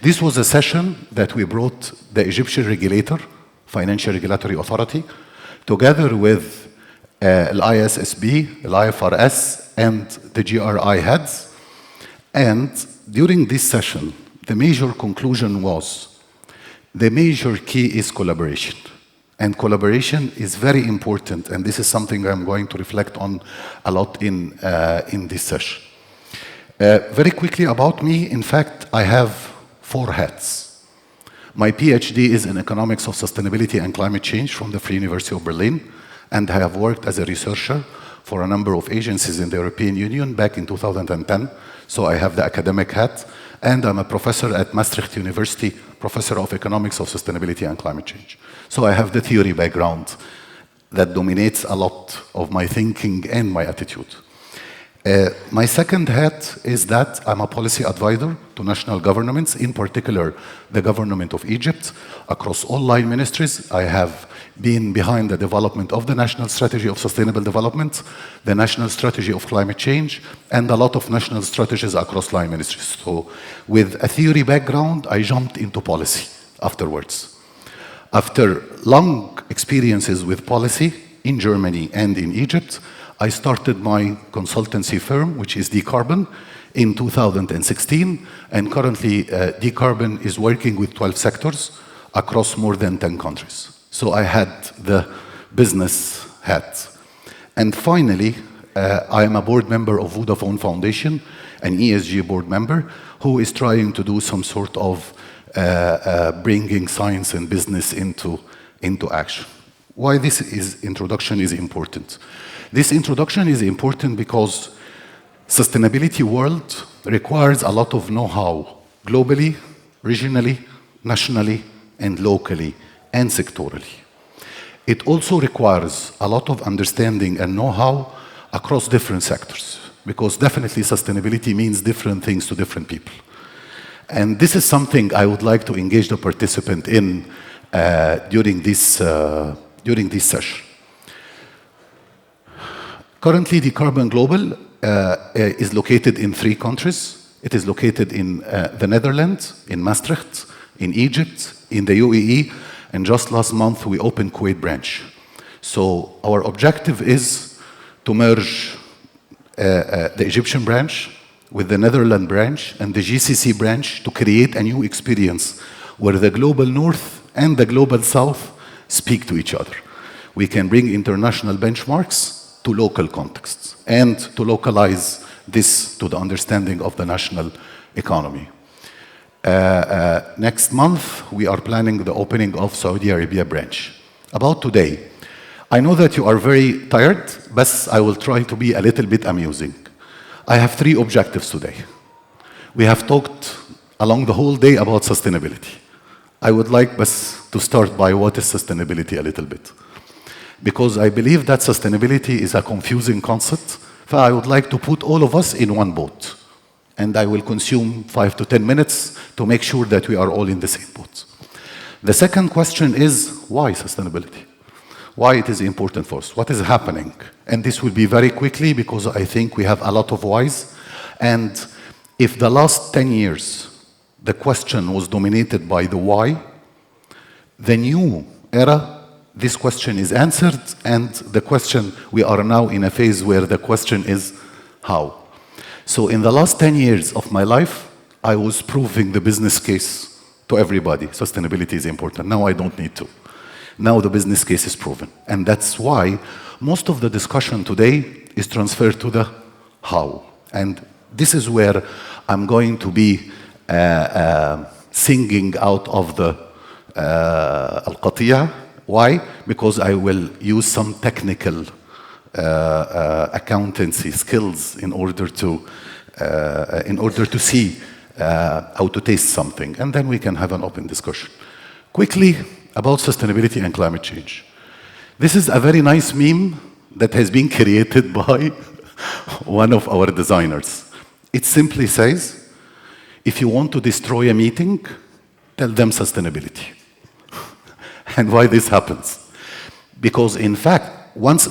This was a session that we brought the Egyptian regulator, Financial Regulatory Authority, together with ISSB, IFRS, and the GRI heads. And during this session, the major conclusion was the major key is collaboration. And collaboration is very important, and this is something I'm going to reflect on a lot in this session. Very quickly about me, in fact, I have 4 hats. My PhD is in economics of sustainability and climate change from the Free University of Berlin, and I have worked as a researcher for a number of agencies in the European Union back in 2010, so I have the academic hat, and I'm a professor at Maastricht University, professor of economics of sustainability and climate change. So I have the theory background that dominates a lot of my thinking and my attitude. My second hat is that I'm a policy advisor to national governments, in particular the government of Egypt, across all line ministries. I have been behind the development of the National Strategy of Sustainable Development, the National Strategy of Climate Change, and a lot of national strategies across line ministries. So with a theory background, I jumped into policy afterwards. After long experiences with policy in Germany and in Egypt, I started my consultancy firm, which is Decarbon, in 2016, and currently Decarbon is working with 12 sectors across more than 10 countries. So I had the business hat. And finally, I am a board member of Vodafone Foundation, an ESG board member, who is trying to do some sort of bringing science and business into action. Why this introduction is important? This introduction is important because sustainability world requires a lot of know-how globally, regionally, nationally, and locally, and sectorally. It also requires a lot of understanding and know-how across different sectors, because definitely sustainability means different things to different people. And this is something I would like to engage the participant in during this session. Currently, Decarbon Global is located in 3 countries. It is located in the Netherlands, in Maastricht, in Egypt, in the UAE, and just last month we opened Kuwait branch. So our objective is to merge the Egyptian branch with the Netherlands branch and the GCC branch to create a new experience where the global north and the global south speak to each other. We can bring international benchmarks to local contexts and to localize this to the understanding of the national economy. Next month, we are planning the opening of Saudi Arabia branch. About today, I know that you are very tired, but I will try to be a little bit amusing. I have 3 objectives today. We have talked along the whole day about sustainability. I would like to start by what is sustainability a little bit. Because I believe that sustainability is a confusing concept, so I would like to put all of us in one boat. And I will consume 5 to 10 minutes to make sure that we are all in the same boat. The second question is, why sustainability? Why it is important for us? What is happening? And this will be very quickly because I think we have a lot of whys. And if the last 10 years, the question was dominated by the why, the new era, this question is answered, and the question, we are now in a phase where the question is how. So in the last 10 years of my life, I was proving the business case to everybody. Sustainability is important. Now I don't need to. Now the business case is proven. And that's why most of the discussion today is transferred to the how. And this is where I'm going to be singing out of the al-qatiya. Why? Because I will use some technical accountancy skills in order to see how to taste something, and then we can have an open discussion. Quickly about sustainability and climate change. This is a very nice meme that has been created by one of our designers. It simply says, if you want to destroy a meeting, tell them sustainability. And why this happens? Because in fact, once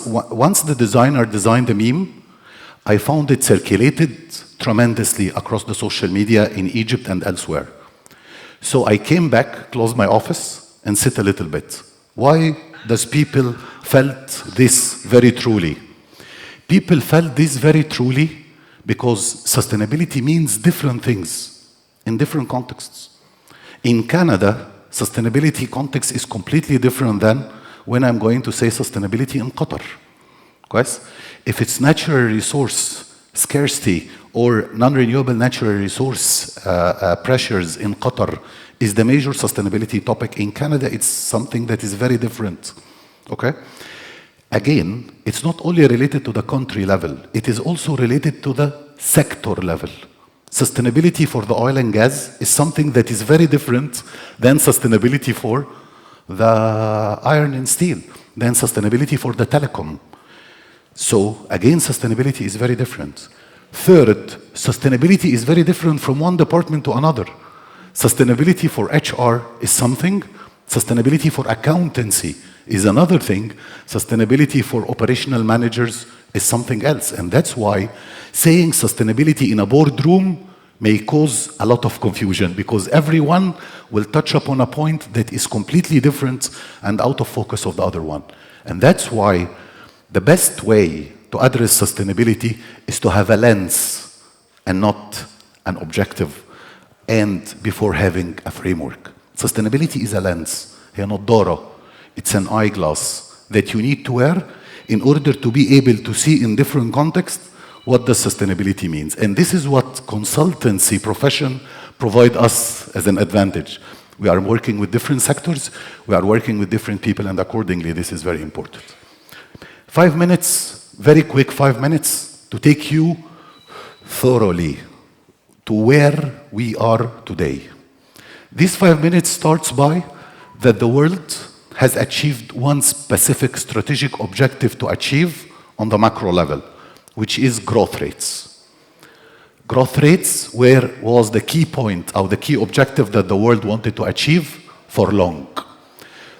the designer designed the meme, I found it circulated tremendously across the social media in Egypt and elsewhere. So I came back, closed my office, and sit a little bit. Why does people felt this very truly? People felt this very truly because sustainability means different things in different contexts. In Canada, sustainability context is completely different than when I'm going to say sustainability in Qatar. Yes? If it's natural resource scarcity or non-renewable natural resource pressures in Qatar is the major sustainability topic. In Canada, it's something that is very different. Okay? Again, it's not only related to the country level, it is also related to the sector level. Sustainability for the oil and gas is something that is very different than sustainability for the iron and steel, than sustainability for the telecom. So, again, sustainability is very different. Third, sustainability is very different from one department to another. Sustainability for HR is something, sustainability for accountancy is another thing, sustainability for operational managers is something else. And that's why saying sustainability in a boardroom may cause a lot of confusion because everyone will touch upon a point that is completely different and out of focus of the other one. And that's why the best way to address sustainability is to have a lens and not an objective, and before having a framework. Sustainability is a lens, هي نظارة. It's an eyeglass that you need to wear in order to be able to see in different contexts what does sustainability means. And this is what consultancy profession provide us as an advantage. We are working with different sectors, we are working with different people, and accordingly this is very important. 5 minutes, very quick 5 minutes to take you thoroughly to where we are today. These 5 minutes starts by that the world has achieved one specific strategic objective to achieve on the macro level, which is growth rates. Growth rates was the key point or the key objective that the world wanted to achieve for long.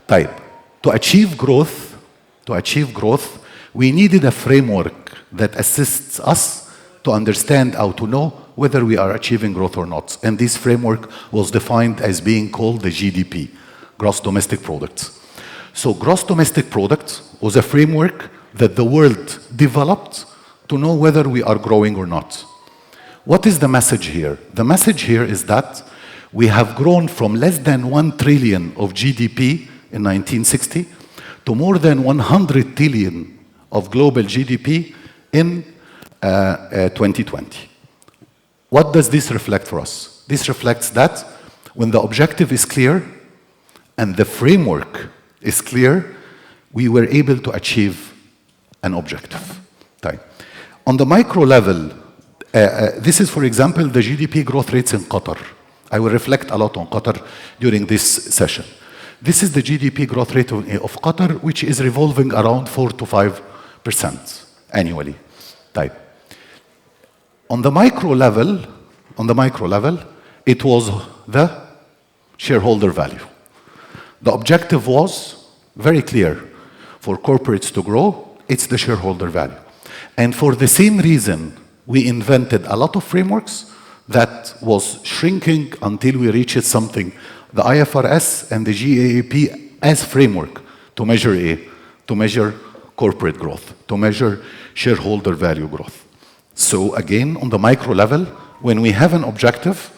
To achieve growth, we needed a framework that assists us to understand how to know whether we are achieving growth or not. And this framework was defined as being called the GDP, Gross Domestic Product. So Gross Domestic Product was a framework that the world developed to know whether we are growing or not. What is the message here? The message here is that we have grown from less than 1 trillion of GDP in 1960 to more than 100 trillion of global GDP in 2020. What does this reflect for us? This reflects that when the objective is clear and the framework is clear, we were able to achieve an objective. On the micro level, this is, for example, the GDP growth rates in Qatar. I will reflect a lot on Qatar during this session. This is the GDP growth rate of Qatar, which is revolving around 4 to 5% annually. On the micro level, it was the shareholder value. The objective was very clear. For corporates to grow, it's the shareholder value. And for the same reason, we invented a lot of frameworks that was shrinking until we reached something, the IFRS and the GAAP as framework to measure corporate growth, to measure shareholder value growth. So again, on the micro level, when we have an objective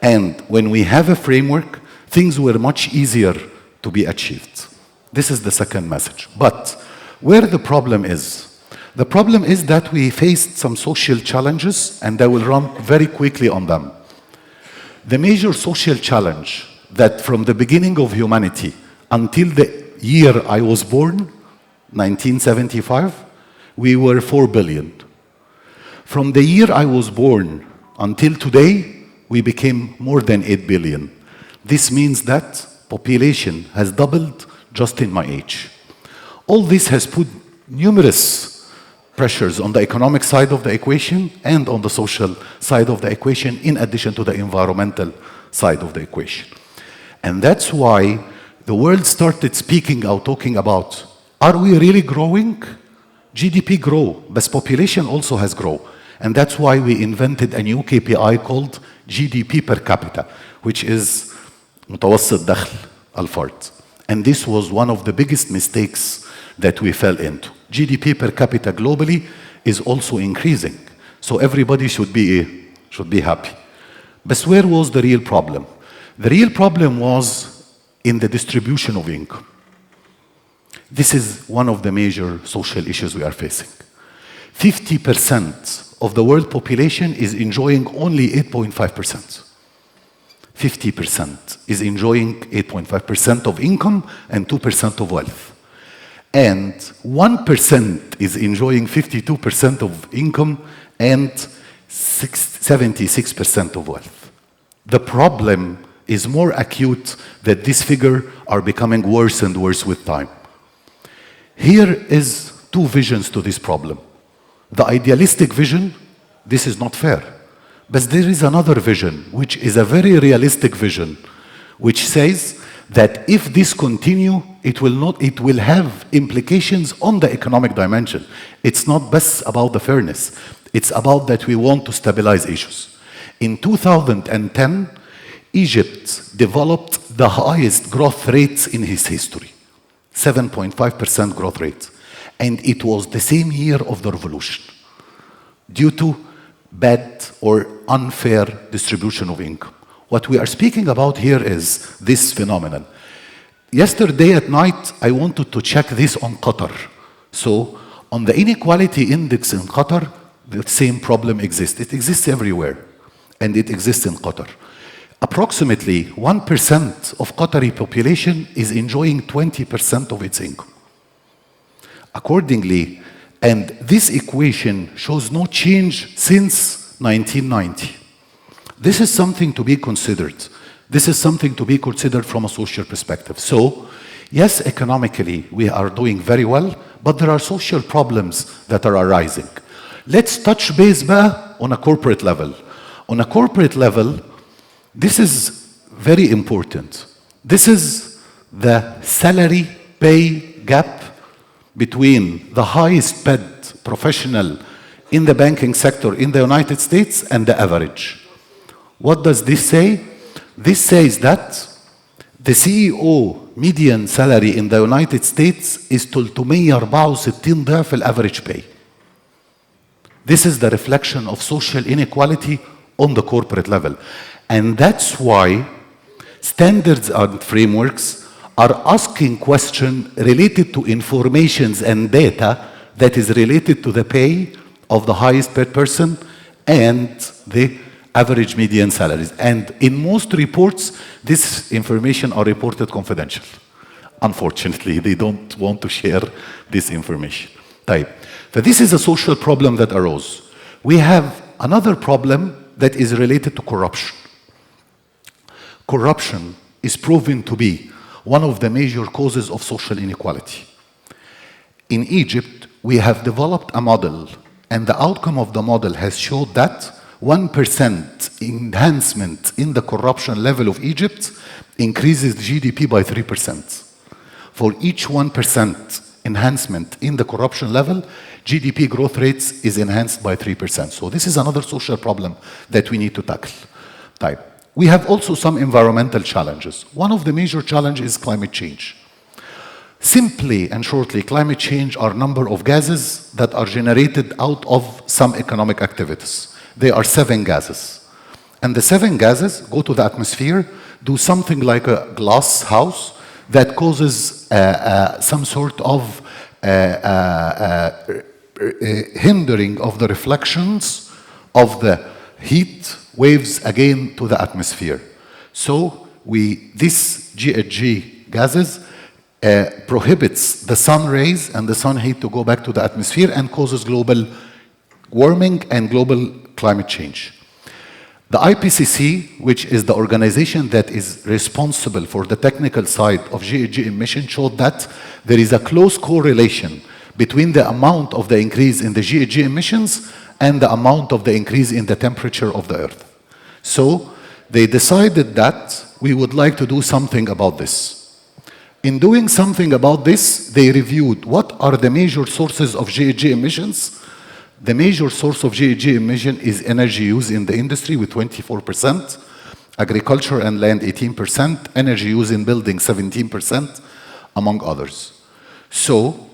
and when we have a framework, things were much easier to be achieved. This is the second message. But where the problem is that we faced some social challenges, and I will run very quickly on them. The major social challenge that from the beginning of humanity until the year I was born, 1975, we were 4 billion. From the year I was born until today, we became more than 8 billion. This means that population has doubled just in my age. All this has put numerous pressures on the economic side of the equation and on the social side of the equation, in addition to the environmental side of the equation. And that's why the world started speaking out, talking about, are we really growing? GDP grow, but population also has grown. And that's why we invented a new KPI called GDP per capita, which is متوسط دخل الفرد. And this was one of the biggest mistakes that we fell into. GDP per capita globally is also increasing. So everybody should be happy. But where was the real problem? The real problem was in the distribution of income. This is one of the major social issues we are facing. 50% of the world population is enjoying only 8.5%. 50% is enjoying 8.5% of income and 2% of wealth. And 1% is enjoying 52% of income and 76% of wealth. The problem is more acute that this figure are becoming worse and worse with time. Here is two visions to this problem. The idealistic vision, this is not fair. But there is another vision, which is a very realistic vision, which says that if this continue, it will have implications on the economic dimension. It's not just about the fairness. It's about that we want to stabilize issues. In 2010, Egypt developed the highest growth rates in its history, 7.5% growth rate. And it was the same year of the revolution, due to bad or unfair distribution of income. What we are speaking about here is this phenomenon. Yesterday at night, I wanted to check this on Qatar. So on the inequality index in Qatar, the same problem exists. It exists everywhere, and it exists in Qatar. Approximately 1% of Qatari population is enjoying 20% of its income. Accordingly, and this equation shows no change since 1990. This is something to be considered. This is something to be considered from a social perspective. So, yes, economically, we are doing very well, but there are social problems that are arising. Let's touch base on a corporate level. On a corporate level, this is very important. This is the salary pay gap between the highest paid professional in the banking sector in the United States and the average. What does this say? This says that the CEO median salary in the United States is 364 ضعف average pay. This is the reflection of social inequality on the corporate level. And that's why standards and frameworks are asking questions related to informations and data that is related to the pay of the highest paid person and the average median salaries. And in most reports, this information are reported confidential. Unfortunately, they don't want to share this information. طيب. So this is a social problem that arose. We have another problem that is related to corruption. Corruption is proven to be one of the major causes of social inequality. In Egypt, we have developed a model, and the outcome of the model has showed that 1% enhancement in the corruption level of Egypt increases GDP by 3%. For each 1% enhancement in the corruption level, GDP growth rates is enhanced by 3%. So this is another social problem that we need to tackle. Type. We have also some environmental challenges. One of the major challenges is climate change. Simply and shortly, climate change are number of gases that are generated out of some economic activities. They are 7 gases. And the 7 gases go to the atmosphere, do something like a glass house that causes some sort of hindering of the reflections of the heat waves again to the atmosphere. So this GHG gases prohibits the sun rays and the sun heat to go back to the atmosphere and causes global warming and global climate change. The IPCC, which is the organization that is responsible for the technical side of GHG emission, showed that there is a close correlation between the amount of the increase in the GHG emissions and the amount of the increase in the temperature of the Earth. So they decided that we would like to do something about this. In doing something about this, they reviewed what are the major sources of GHG emissions. The major source of GHG emission is energy use in the industry with 24%, agriculture and land 18%, energy use in buildings 17%, among others. So,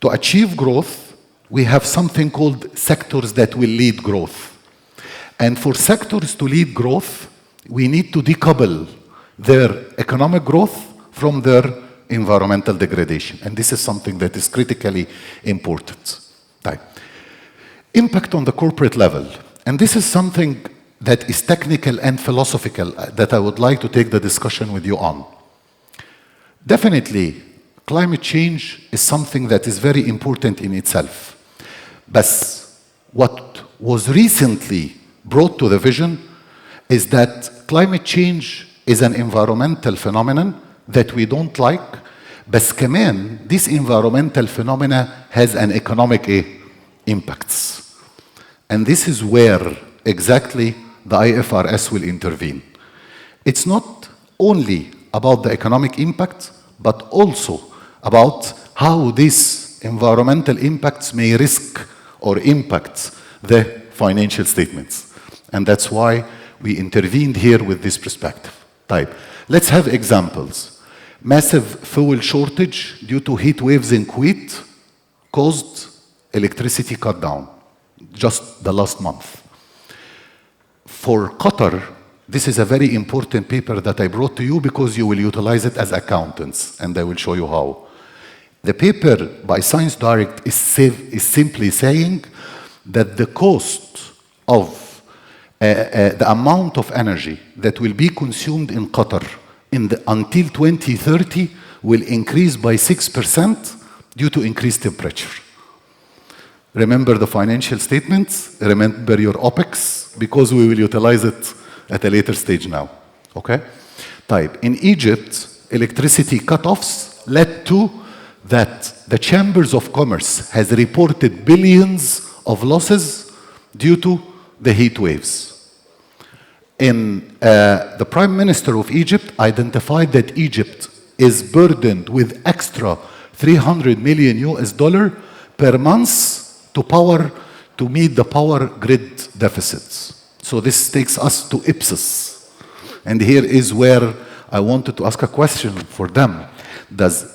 to achieve growth, we have something called sectors that will lead growth. And for sectors to lead growth, we need to decouple their economic growth from their environmental degradation. And this is something that is critically important. Right. Impact on the corporate level. And this is something that is technical and philosophical that I would like to take the discussion with you on. Definitely, climate change is something that is very important in itself. But what was recently brought to the vision is that climate change is an environmental phenomenon that we don't like, but كمان this environmental phenomena has an economic impacts. And this is where exactly the IFRS will intervene. It's not only about the economic impact, but also about how these environmental impacts may risk or impact the financial statements. And that's why we intervened here with this perspective. Type. Let's have examples. Massive fuel shortage due to heat waves in Kuwait caused electricity cut down just the last month. For Qatar, this is a very important paper that I brought to you because you will utilize it as accountants, and I will show you how. The paper by Science Direct is simply saying that the cost of the amount of energy that will be consumed in Qatar until 2030 will increase by 6% due to increased temperature. Remember the financial statements, remember your OPEX, because we will utilize it at a later stage now. Okay? Type. In Egypt, electricity cutoffs led to that the chambers of commerce has reported billions of losses due to the heat waves. The Prime Minister of Egypt identified that Egypt is burdened with extra $300 million per month to meet the power grid deficits. So this takes us to Ipsos. And here is where I wanted to ask a question for them. Does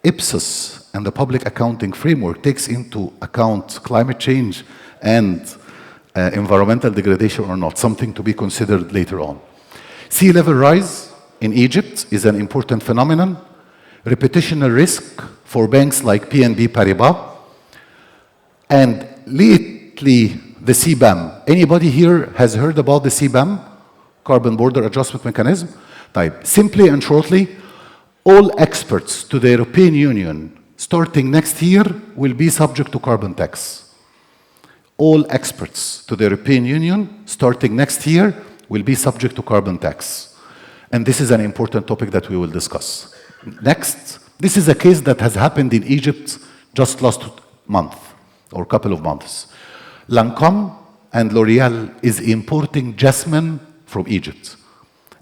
Ipsos and the public accounting framework takes into account climate change and environmental degradation or not? Something to be considered later on. Sea level rise in Egypt is an important phenomenon. Reputational risk for banks like PNB Paribas. And late simply the CBAM. Anybody here has heard about the CBAM, Carbon Border Adjustment Mechanism? Simply and shortly, all exports to the European Union starting next year will be subject to carbon tax. All exports to the European Union starting next year will be subject to carbon tax. And this is an important topic that we will discuss. Next, this is a case that has happened in Egypt just last month or couple of months. Lancome and L'Oreal is importing jasmine from Egypt.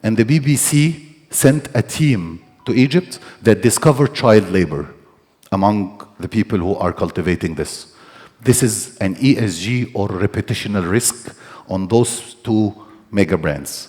And the BBC sent a team to Egypt that discovered child labor among the people who are cultivating this. This is an ESG or reputational risk on those two mega brands.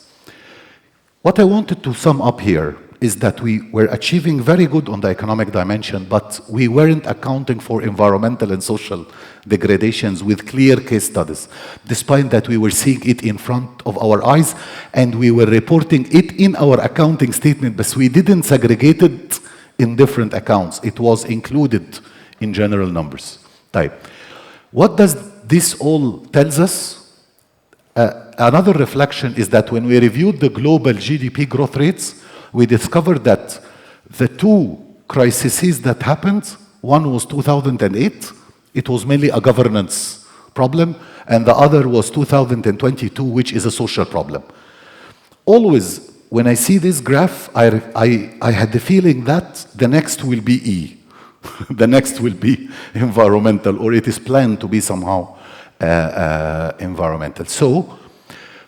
What I wanted to sum up here is that we were achieving very good on the economic dimension, but we weren't accounting for environmental and social degradations with clear case studies, despite that we were seeing it in front of our eyes and we were reporting it in our accounting statement, but we didn't segregate it in different accounts. It was included in general numbers. What does this all tells us? Another reflection is that when we reviewed the global GDP growth rates, we discovered that the two crises that happened, one was 2008, it was mainly a governance problem, and the other was 2022, which is a social problem. Always, when I see this graph, I had the feeling that the next will be E. The next will be environmental, or it is planned to be somehow environmental. So,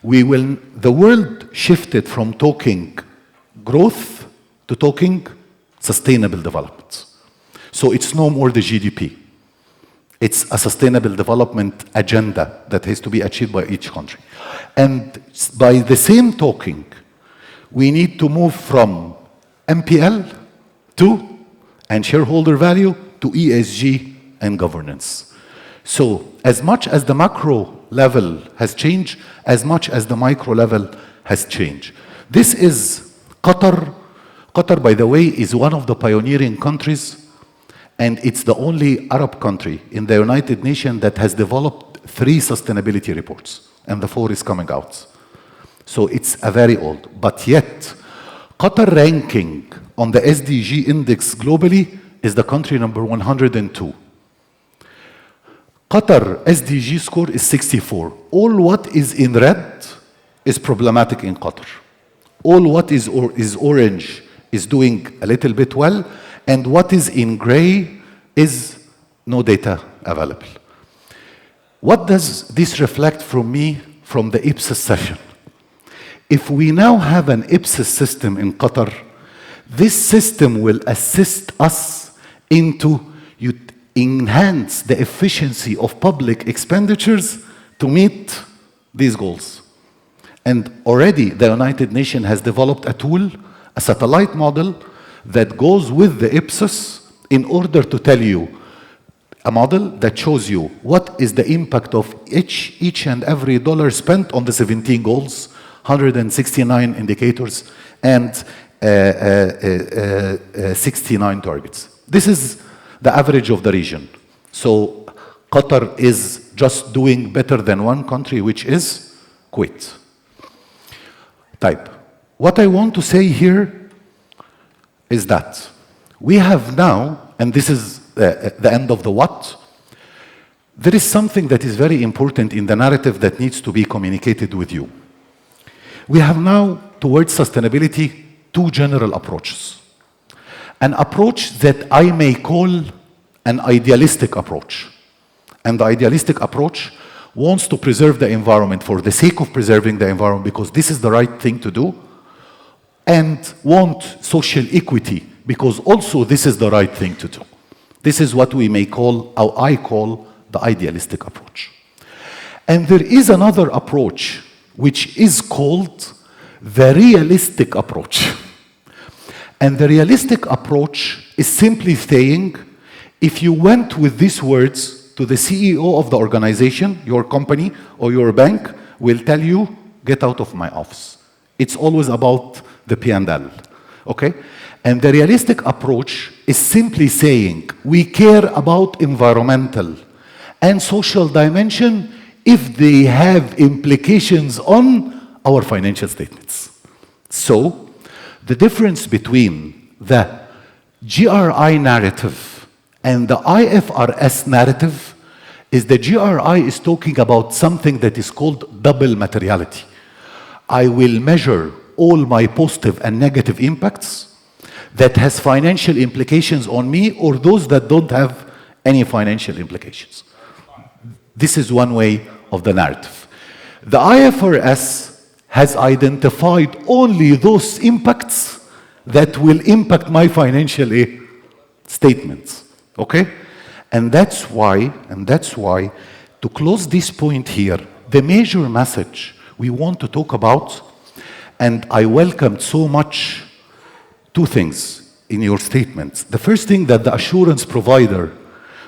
the world shifted from talking growth to talking sustainable development. So it's no more the GDP. It's a sustainable development agenda that has to be achieved by each country. And by the same talking, we need to move from MPL to, and shareholder value, to ESG and governance. So as much as the macro level has changed, as much as the micro level has changed. This is Qatar. Qatar, by the way, is one of the pioneering countries, and it's the only Arab country in the United Nations that has developed 3 sustainability reports, and the 4th is coming out. So it's a very old, but yet, Qatar ranking on the SDG index globally is the country number 102. Qatar SDG score is 64. All what is in red is problematic in Qatar. All what is orange is doing a little bit well, and what is in gray is no data available. What does this reflect from me from the Ipsos session? If we now have an Ipsos system in Qatar, this system will assist us into enhance the efficiency of public expenditures to meet these goals. And already the United Nations has developed a tool, a satellite model, that goes with the Ipsos in order to tell you, a model that shows you what is the impact of each and every dollar spent on the 17 goals, 169 indicators, and 69 targets. This is the average of the region. So Qatar is just doing better than one country, which is Kuwait. What I want to say here is that we have now, and this is the end of the what, there is something that is very important in the narrative that needs to be communicated with you. We have now, towards sustainability, 2 general approaches. An approach that I may call an idealistic approach. And the idealistic approach wants to preserve the environment for the sake of preserving the environment because this is the right thing to do, and want social equity because also this is the right thing to do. This is what we may call, or I call, the idealistic approach. And there is another approach which is called the realistic approach. And the realistic approach is simply saying, if you went with these words to the CEO of the organization, your company or your bank will tell you, get out of my office. It's always about the P&L, okay? And the realistic approach is simply saying, we care about environmental and social dimension if they have implications on our financial statements. So, the difference between the GRI narrative and the IFRS narrative is the GRI is talking about something that is called double materiality. I will measure all my positive and negative impacts that has financial implications on me or those that don't have any financial implications. This is one way of the narrative. The IFRS has identified only those impacts that will impact my financial statements, okay? And that's why, to close this point here, the major message we want to talk about, and I welcomed so much two things in your statements. The first thing, that the assurance provider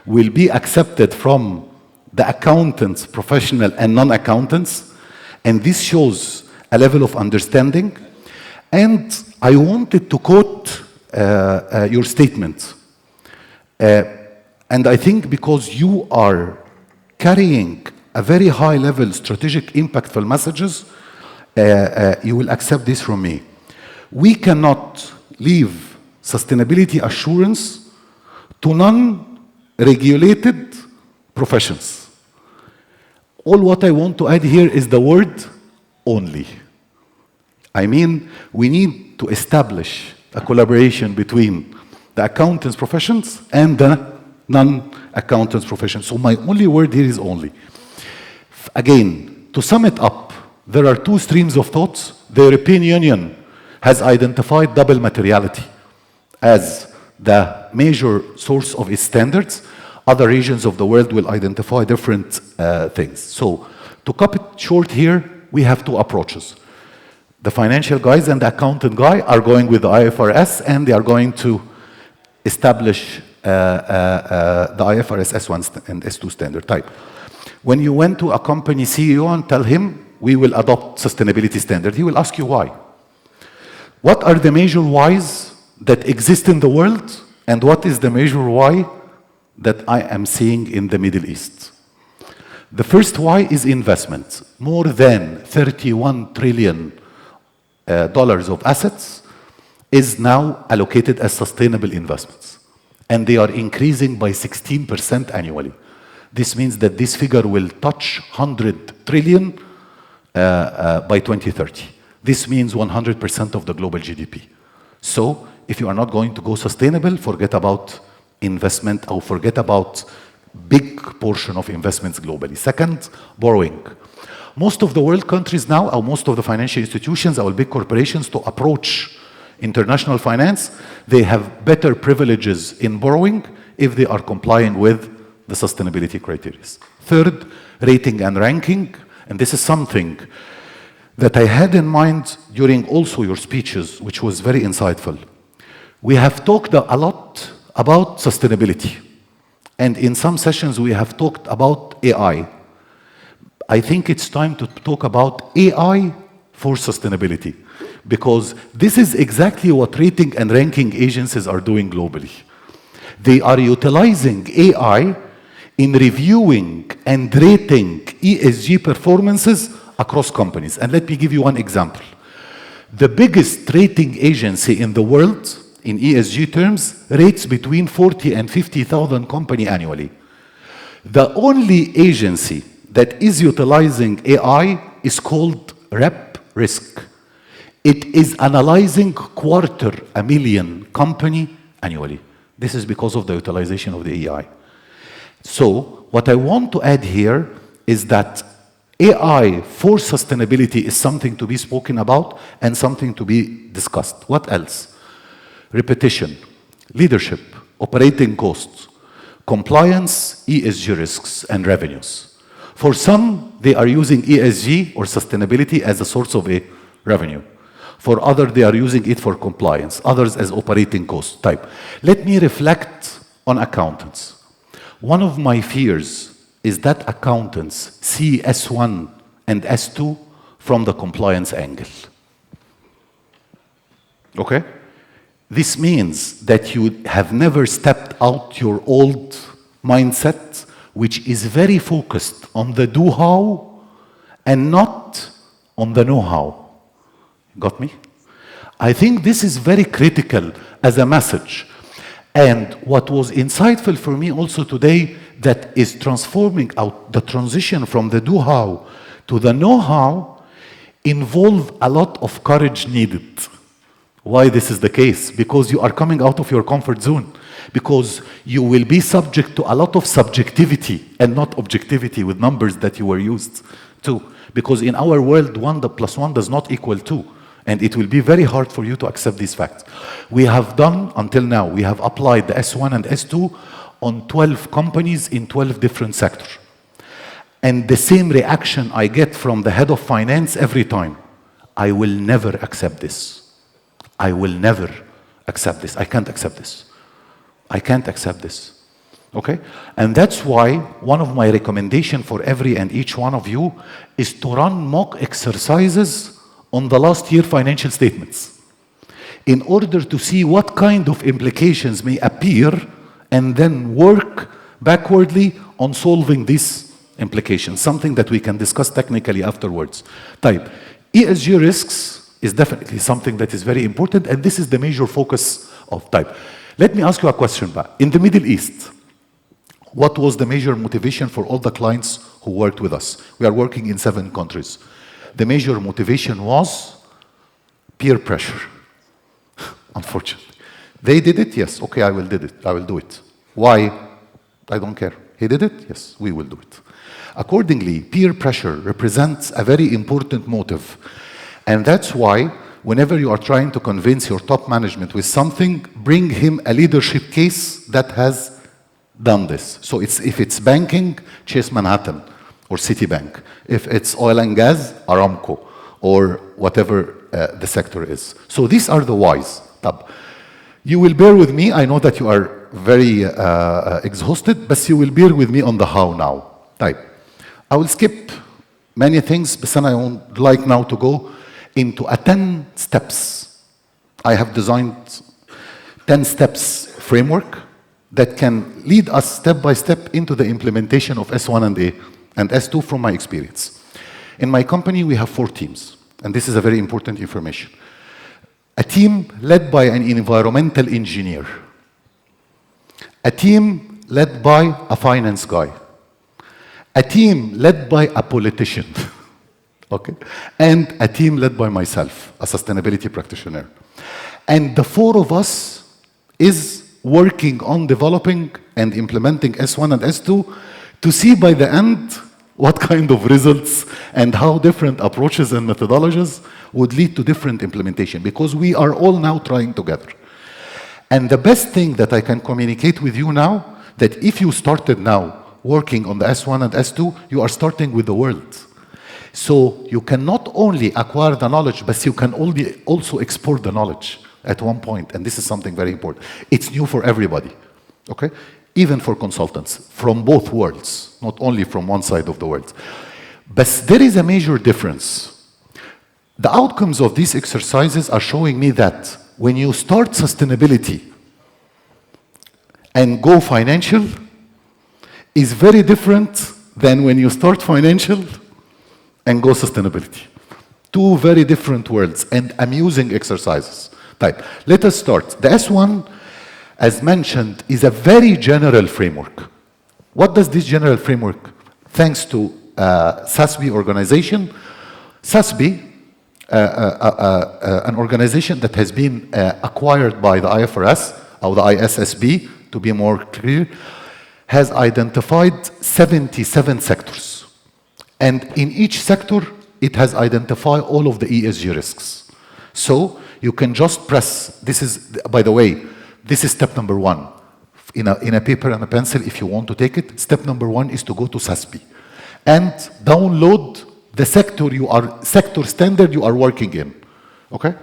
will be accepted from the accountants, professional and non-accountants, and this shows a level of understanding. And I wanted to quote your statement. And I think because you are carrying a very high level strategic impactful messages, you will accept this from me. We cannot leave sustainability assurance to non-regulated professions. All what I want to add here is the word only. I mean, we need to establish a collaboration between the accountants professions and the non-accountants professions. So my only word here is only. Again, to sum it up, there are two streams of thoughts. The European Union has identified double materiality as the major source of its standards. Other regions of the world will identify different things. So, to cut it short here, we have two approaches. The financial guys and the accountant guy are going with the IFRS, and they are going to establish the IFRS S1 and S2 standard type. When you went to a company CEO and tell him, we will adopt sustainability standard, he will ask you why. What are the major whys that exist in the world, and what is the major why that I am seeing in the Middle East? The first why is investment. More than $31 trillion of assets is now allocated as sustainable investments. And they are increasing by 16% annually. This means that this figure will touch 100 trillion by 2030. This means 100% of the global GDP. So, if you are not going to go sustainable, forget about investment or forget about big portion of investments globally. Second, borrowing. Most of the world countries now, or most of the financial institutions, or big corporations, to approach international finance, they have better privileges in borrowing if they are complying with the sustainability criteria. Third, rating and ranking, and this is something that I had in mind during also your speeches, which was very insightful. We have talked a lot about sustainability, and in some sessions we have talked about AI. I think it's time to talk about AI for sustainability, because this is exactly what rating and ranking agencies are doing globally. They are utilizing AI in reviewing and rating ESG performances across companies. And let me give you one example. The biggest rating agency in the world, in ESG terms, rates between 40 and 50,000 companies annually. The only agency that is utilizing AI is called Rep Risk. It is analyzing 250,000 companies annually. This is because of the utilization of the AI. So, what I want to add here is that AI for sustainability is something to be spoken about and something to be discussed. What else? Repetition, leadership, operating costs, compliance, ESG risks, and revenues. For some, they are using ESG or sustainability as a source of a revenue. For others, they are using it for compliance, others as operating cost type. Let me reflect on accountants. One of my fears is that accountants see S1 and S2 from the compliance angle. Okay? This means that you have never stepped out your old mindset which is very focused on the do-how and not on the know-how. Got me? I think this is very critical as a message. And what was insightful for me also today that is transforming out the transition from the do-how to the know-how involve a lot of courage needed. Why this is the case? Because you are coming out of your comfort zone. Because you will be subject to a lot of subjectivity and not objectivity with numbers that you were used to. Because in our world, 1 plus 1 does not equal 2. And it will be very hard for you to accept these facts. We have done, until now, we have applied the S1 and S2 on 12 companies in 12 different sectors. And the same reaction I get from the head of finance every time. I will never accept this. I will never accept this. I can't accept this. I can't accept this. Okay? And that's why one of my recommendations for every and each one of you is to run mock exercises on the last year financial statements in order to see what kind of implications may appear and then work backwardly on solving these implications, something that we can discuss technically afterwards. Type ESG risks is definitely something that is very important, and this is the major focus of type. Let me ask you a question back. In the Middle East, what was the major motivation for all the clients who worked with us? We are working in 7 countries. The major motivation was peer pressure. Unfortunately. They did it? Yes. Okay, I will do it. Why? I don't care. He did it? Yes, we will do it. Accordingly, peer pressure represents a very important motive. And that's why whenever you are trying to convince your top management with something, bring him a leadership case that has done this. So if it's banking, Chase Manhattan or Citibank. If it's oil and gas, Aramco, or whatever the sector is. So these are the whys. You will bear with me. I know that you are very exhausted, but you will bear with me on the how now. I will skip many things, but then I would like now to go into 10 steps. I have designed 10 steps framework that can lead us step by step into the implementation of S1 and A and S2 from my experience. In my company, we have 4 teams, and this is a very important information. A team led by an environmental engineer. A team led by a finance guy. A team led by a politician. Okay? And a team led by myself, a sustainability practitioner. And the 4 of us is working on developing and implementing S1 and S2 to see by the end what kind of results and how different approaches and methodologies would lead to different implementation, because we are all now trying together. And the best thing that I can communicate with you now, that if you started now working on the S1 and S2, you are starting with the world. So you can not only acquire the knowledge, but you can also export the knowledge at one point. And this is something very important. It's new for everybody, okay? Even for consultants, from both worlds, not only from one side of the world. But there is a major difference. The outcomes of these exercises are showing me that when you start sustainability and go financial, is very different than when you start financial and go sustainability. 2 very different worlds and amusing exercises. Let us start. The S1, as mentioned, is a very general framework. What does this general framework? Thanks to SASB organization. SASB, an organization that has been acquired by the IFRS, or the ISSB, to be more clear, has identified 77 sectors. And in each sector, it has identified all of the ESG risks. So you can just press, this is, by the way, this is step number 1. In a paper and a pencil, if you want to take it, step number 1 is to go to SASB and download the sector standard you are working in. Okay?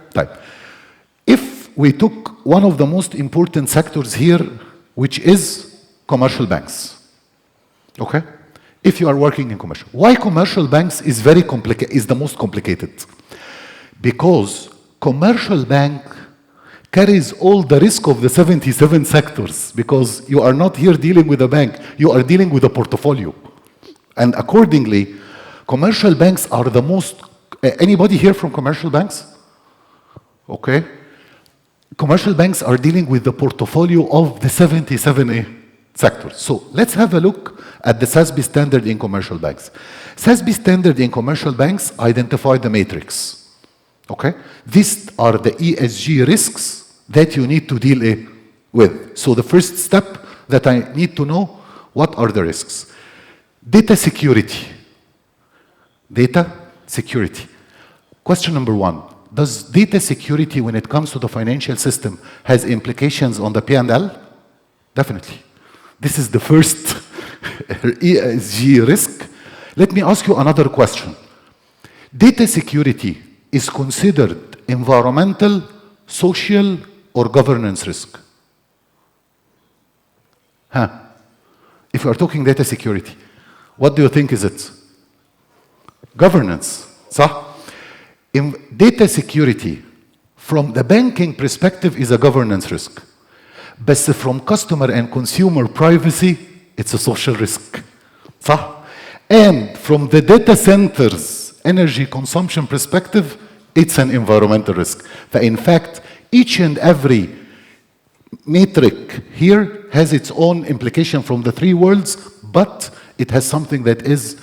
If we took one of the most important sectors here, which is commercial banks. Okay? If you are working in commercial. Why commercial banks is the most complicated? Because commercial bank carries all the risk of the 77 sectors, because you are not here dealing with a bank, you are dealing with a portfolio. And accordingly, commercial banks are the most, anybody here from commercial banks? Okay. Commercial banks are dealing with the portfolio of the 77 sectors. So let's have a look at the SASB standard in commercial banks. SASB standard in commercial banks identify the matrix. Okay? These are the ESG risks that you need to deal with. So the first step that I need to know, what are the risks? Data security. Data security. Question number one, does data security when it comes to the financial system has implications on the P&L? Definitely. This is the first ESG risk. Let me ask you another question. Data security is considered environmental, social, or governance risk? If you are talking data security, what do you think is it? Governance, صح? In data security, from the banking perspective, is a governance risk. But from customer and consumer privacy, it's a social risk. صح? And from the data centers energy consumption perspective, it's an environmental risk. In fact, each and every metric here has its own implication from the three worlds, but it has something that is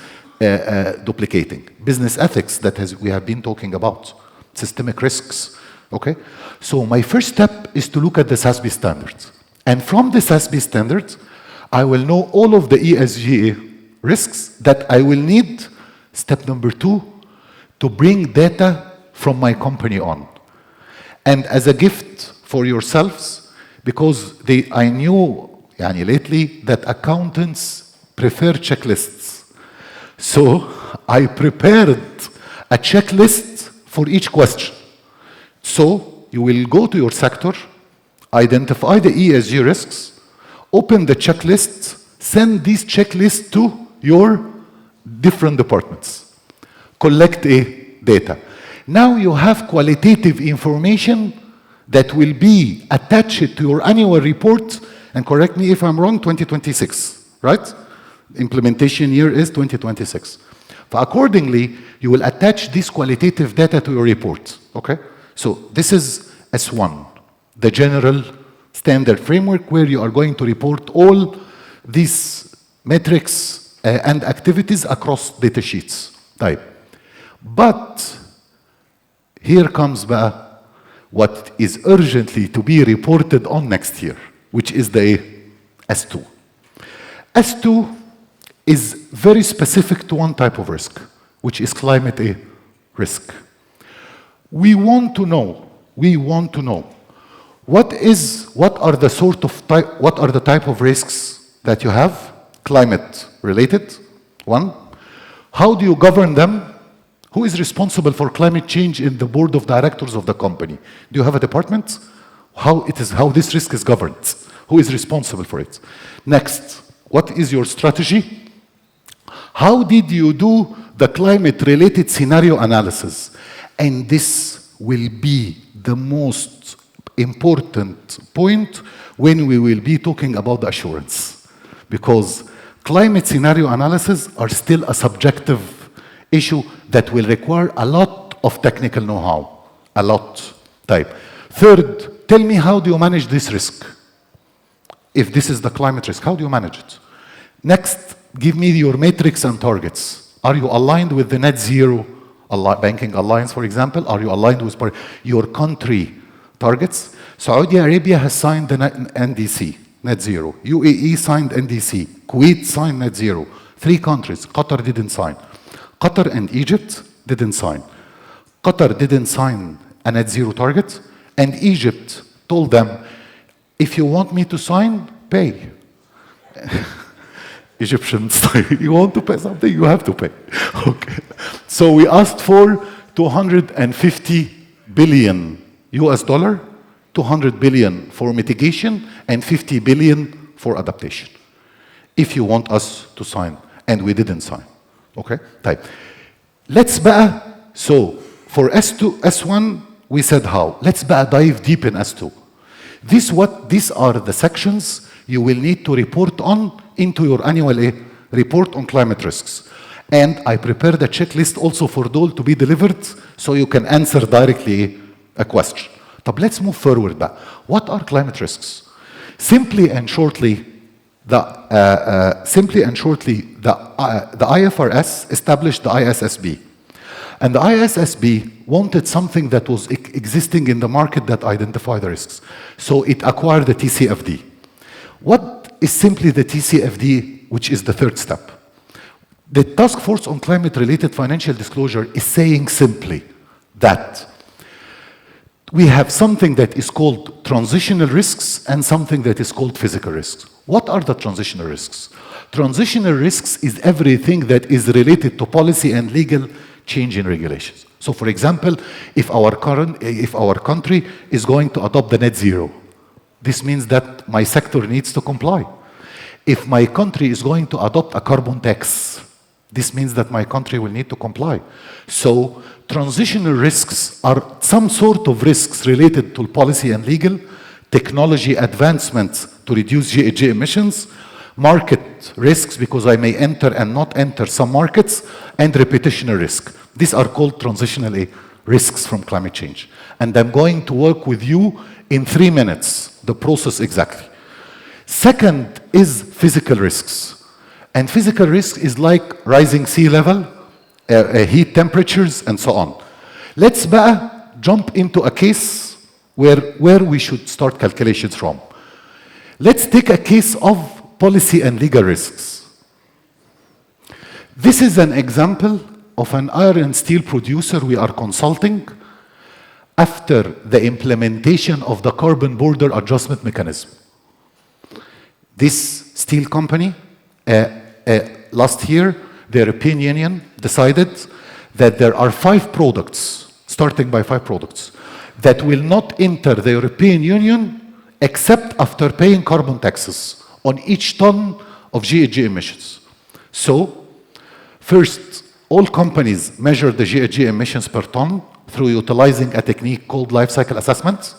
duplicating. Business ethics that we have been talking about, systemic risks, okay? So my first step is to look at the SASB standards. And from the SASB standards, I will know all of the ESG risks that I will need, step number 2, to bring data from my company on. And as a gift for yourselves, because I knew lately that accountants prefer checklists. So I prepared a checklist for each question. So you will go to your sector, identify the ESG risks, open the checklists, send these checklists to your different departments, collect data. Now you have qualitative information that will be attached to your annual report, and correct me if I'm wrong, 2026, right? Implementation year is 2026. Accordingly, you will attach this qualitative data to your report, okay? So this is S1, the general standard framework where you are going to report all these metrics and activities across data sheets type. But here comes what is urgently to be reported on next year, which is the S2. S2 is very specific to one type of risk, which is climate risk. We want to know what are the type of risks that you have, climate related, one. How do you govern them? Who is responsible for climate change in the board of directors of the company? Do you have a department? How this risk is governed? Who is responsible for it? Next, what is your strategy? How did you do the climate-related scenario analysis? And this will be the most important point when we will be talking about the assurance. Because climate scenario analysis are still a subjective issue that will require a lot of technical know-how, a lot type. Third, tell me, how do you manage this risk? If this is the climate risk, how do you manage it? Next, give me your metrics and targets. Are you aligned with the net zero banking alliance, for example? Are you aligned with your country targets? Saudi Arabia has signed the NDC, net zero. UAE signed NDC. Kuwait signed net zero. 3 countries. Qatar didn't sign. Qatar and Egypt didn't sign. Qatar didn't sign a net zero target, and Egypt told them, if you want me to sign, pay. Egyptians, you want to pay something, you have to pay. Okay. So we asked for 250 billion US dollar, 200 billion for mitigation, and 50 billion for adaptation. If you want us to sign, and we didn't sign. Okay, type. Let's so for S2, S1, we said how. Let's dive deep in S2. These are the sections you will need to report on into your annual report on climate risks. And I prepared a checklist also for Dole to be delivered so you can answer directly a question. But let's move forward back. What are climate risks? Simply and shortly, the IFRS established the ISSB. And the ISSB wanted something that was existing in the market that identified the risks. So it acquired the TCFD. What is simply the TCFD, which is the third step? The Task Force on Climate-Related Financial Disclosure is saying simply that we have something that is called transitional risks and something that is called physical risks. What are the transitional risks? Transitional risks is everything that is related to policy and legal change in regulations. So for example, if our country is going to adopt the net zero, this means that my sector needs to comply. If my country is going to adopt a carbon tax, this means that my country will need to comply. So transitional risks are some sort of risks related to policy and legal, technology advancements to reduce GHG emissions, market risks because I may enter and not enter some markets, and reputational risk. These are called transitional risks from climate change. And I'm going to work with you in 3 minutes, the process exactly. Second is physical risks. And physical risk is like rising sea level, heat temperatures, and so on. Let's jump into a case where we should start calculations from. Let's take a case of policy and legal risks. This is an example of an iron and steel producer we are consulting after the implementation of the carbon border adjustment mechanism. This steel company, last year, the European Union decided that there are 5 products, starting by 5 products, that will not enter the European Union except after paying carbon taxes on each ton of GHG emissions. So, first, all companies measure the GHG emissions per ton through utilizing a technique called life cycle assessment.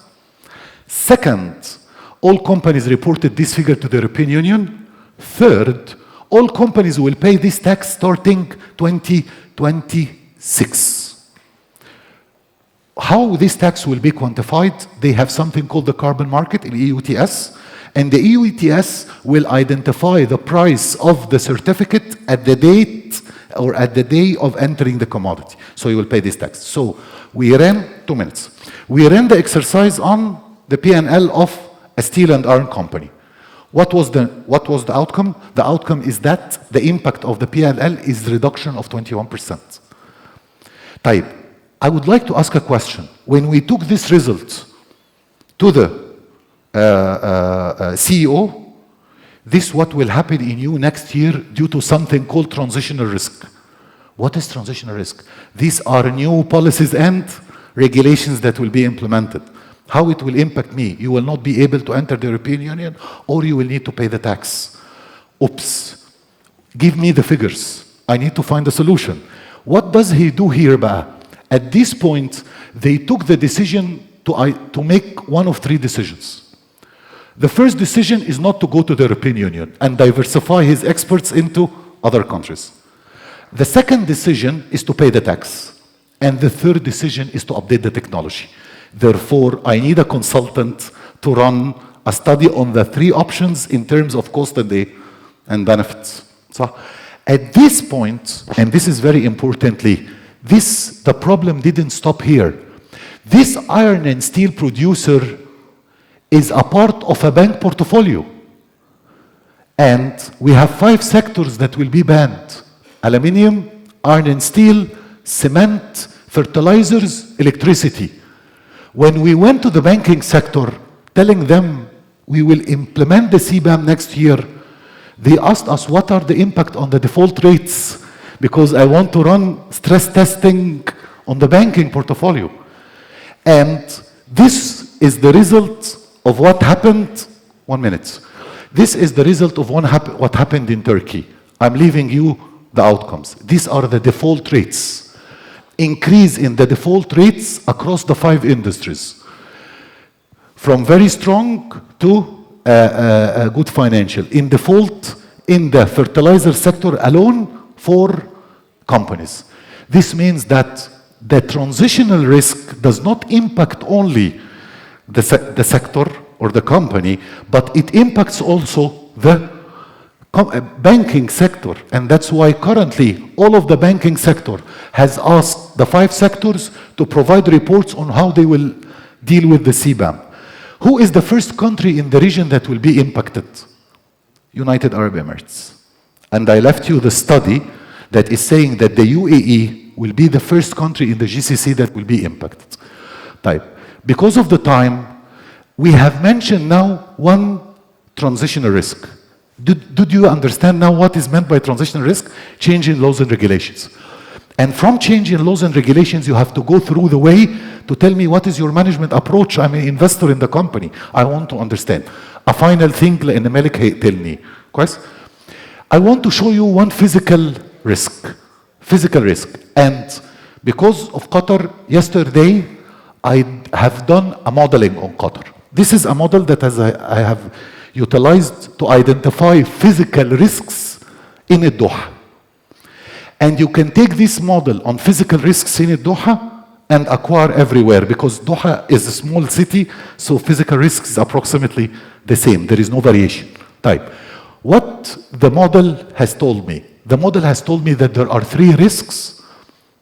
Second, all companies reported this figure to the European Union. Third, all companies will pay this tax starting 2026. How this tax will be quantified? They have something called the carbon market, in EU ETS, and the EU ETS will identify the price of the certificate at the date or at the day of entering the commodity. So you will pay this tax. So we ran 2 minutes. We ran the exercise on the P&L of a steel and iron company. What was the outcome? The outcome is that the impact of the P&L is the reduction of 21%. Type. I would like to ask a question. When we took this result to the CEO, this what will happen in you next year due to something called transitional risk. What is transitional risk? These are new policies and regulations that will be implemented. How it will impact me? You will not be able to enter the European Union, or you will need to pay the tax. Oops. Give me the figures. I need to find a solution. What does he do here, Ba? At this point, they took the decision to make one of 3 decisions. The first decision is not to go to the European Union and diversify his exports into other countries. The second decision is to pay the tax. And the third decision is to update the technology. Therefore, I need a consultant to run a study on the 3 options in terms of cost and benefits. So at this point, and this is very importantly, the problem didn't stop here. This iron and steel producer is a part of a bank portfolio. And we have 5 sectors that will be banned: aluminium, iron and steel, cement, fertilizers, electricity. When we went to the banking sector, telling them we will implement the CBAM next year, they asked us what are the impact on the default rates, because I want to run stress testing on the banking portfolio. And this is the result of what happened. 1 minute. This is the result of what happened in Turkey. I'm leaving you the outcomes. These are the default rates. Increase in the default rates across the 5 industries. from very strong to good financial. In default, in the fertilizer sector alone, 4 companies. This means that the transitional risk does not impact only the sector or the company, but it impacts also the banking sector. And that's why currently all of the banking sector has asked the 5 sectors to provide reports on how they will deal with the CBAM. Who is the first country in the region that will be impacted? United Arab Emirates. And I left you the study that is saying that the UAE will be the first country in the GCC that will be impacted. Because of the time, we have mentioned now one transitional risk. Did you understand now what is meant by transitional risk? Change in laws and regulations. And from change in laws and regulations, you have to go through the way to tell me what is your management approach. I'm an investor in the company. I want to understand. A final thing, لأن مالك هيقتلني. كويس? I want to show you one physical risk. Physical risk. And because of Qatar, yesterday, I have done a modeling on Qatar. This is a model that I have utilized to identify physical risks in Doha. And you can take this model on physical risks in Doha and acquire everywhere, because Doha is a small city, so physical risks is approximately the same. There is no variation. What the model has told me? The model has told me that there are 3 risks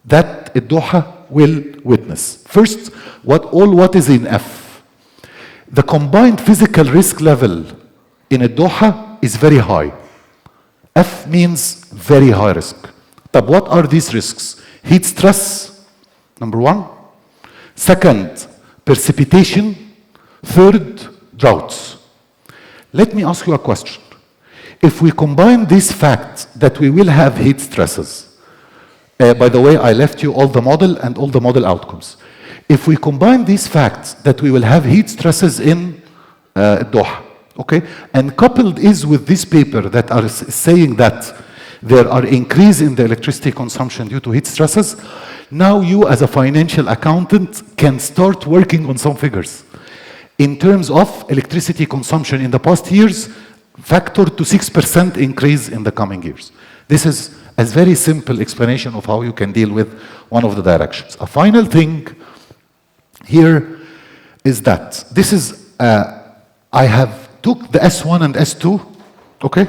that Doha will witness. First, what is in F? The combined physical risk level in Doha is very high. F means very high risk. But what are these risks? Heat stress, number 1. Second, precipitation. Third, droughts. Let me ask you a question. If we combine this fact that we will have heat stresses, by the way, I left you all the model and all the model outcomes. If we combine these facts that we will have heat stresses in Doha, okay, and coupled is with this paper that are saying that there are increase in the electricity consumption due to heat stresses, now you as a financial accountant can start working on some figures. In terms of electricity consumption in the past years, factor to 6% increase in the coming years. This is a very simple explanation of how you can deal with one of the directions. A final thing here is that this is, I have took the S1 and S2, okay,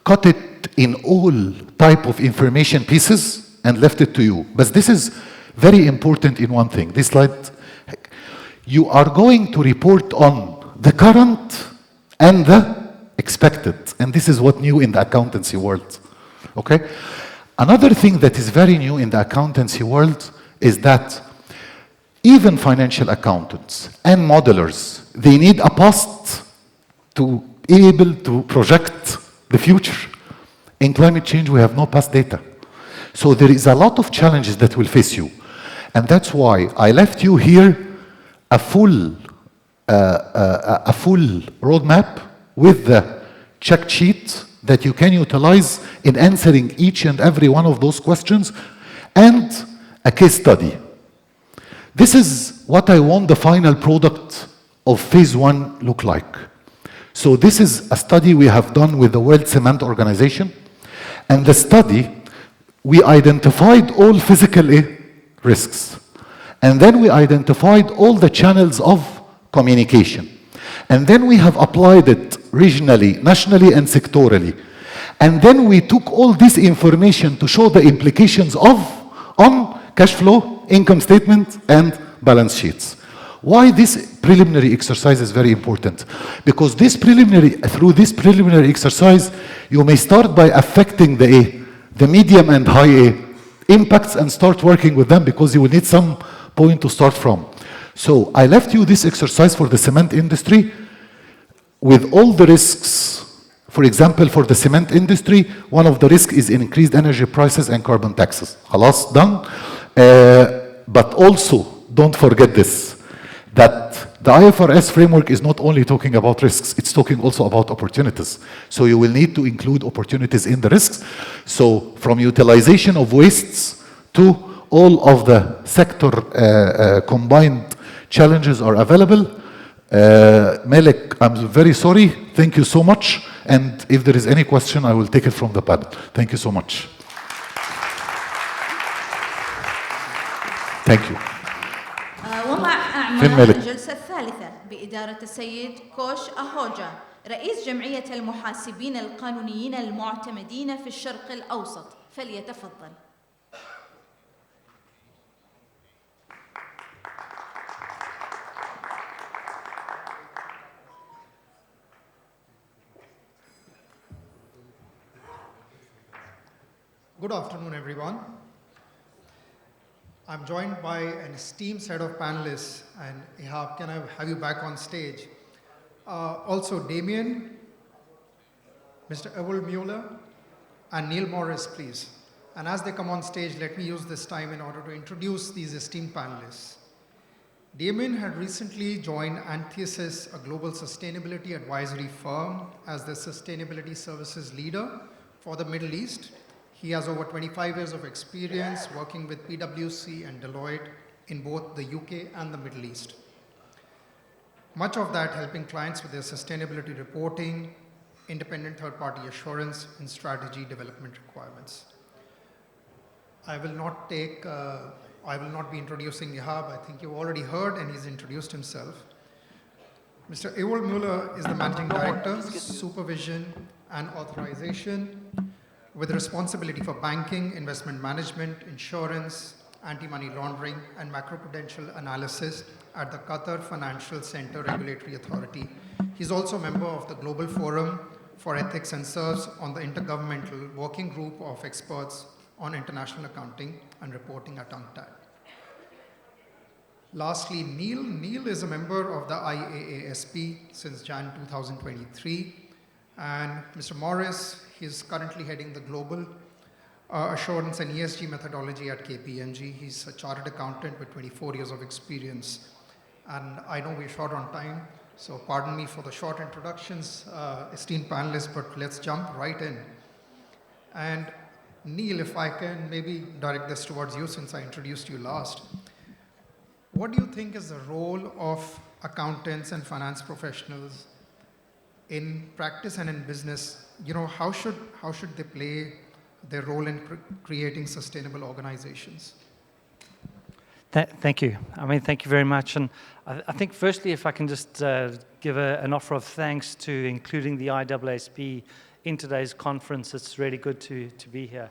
cut it in all type of information pieces and left it to you. But this is very important in one thing. This slide, you are going to report on the current and the expected. And this is what new in the accountancy world, okay? Another thing that is very new in the accountancy world is that even financial accountants and modelers, they need a past to be able to project the future. In climate change, we have no past data. So there is a lot of challenges that will face you. And that's why I left you here a full roadmap with the check sheet that you can utilize in answering each and every one of those questions, and a case study. This is what I want the final product of phase 1 look like. So this is a study we have done with the World Cement Organization. And the study, we identified all physical risks. And then we identified all the channels of communication. And then we have applied it regionally, nationally, and sectorally. And then we took all this information to show the implications on cash flow, income statement, and balance sheets. Why this preliminary exercise is very important? Because through this preliminary exercise, you may start by affecting the medium and high impacts and start working with them, because you will need some point to start from. So I left you this exercise for the cement industry with all the risks. For example, for the cement industry, one of the risks is increased energy prices and carbon taxes. Halas, done. But also, don't forget this, that the IFRS framework is not only talking about risks, it's talking also about opportunities. So you will need to include opportunities in the risks. So from utilization of wastes to all of the sector combined challenges are available. Malik, I'm very sorry. Thank you so much. And if there is any question, I will take it from the panel. Thank you so much. Thank you. وضع أعمال الجلسة الثالثة بإدارة السيد كوش أهوجا رئيس جمعية المحاسبين القانونيين المعتمدين في الشرق الأوسط، فليتفضل. Good afternoon, everyone. I'm joined by an esteemed set of panelists, and Ihab, can I have you back on stage? Also, Damien, Mr. Ewell Mueller, and Neil Morris, please. And as they come on stage, let me use this time in order to introduce these esteemed panelists. Damien had recently joined Anthesis, a global sustainability advisory firm, as the sustainability services leader for the Middle East. He has over 25 years of experience working with PwC and Deloitte in both the UK and the Middle East. Much of that helping clients with their sustainability reporting, independent third-party assurance, and strategy development requirements. I will not be introducing Ihab. I think you already heard, and he's introduced himself. Mr. Ewell Mueller is the Managing Director, Supervision and Authorization, with responsibility for banking, investment management, insurance, anti-money laundering, and macroprudential analysis at the Qatar Financial Center Regulatory Authority. He's also a member of the Global Forum for Ethics and serves on the Intergovernmental Working Group of Experts on International Accounting and Reporting at UNCTAD. Lastly, Neil. Neil is a member of the IAASP since Jan 2023. And Mr. Morris, he's currently heading the Global Assurance and ESG methodology at KPMG. He's a chartered accountant with 24 years of experience. And I know we're short on time, so pardon me for the short introductions, esteemed panelists, but let's jump right in. And Neil, if I can maybe direct this towards you since I introduced you last. What do you think is the role of accountants and finance professionals in practice and in business? You know, how should they play their role in creating sustainable organizations? Thank you. I mean, thank you very much. And I think firstly, if I can just give an offer of thanks to including the IAASP in today's conference. It's really good to be here.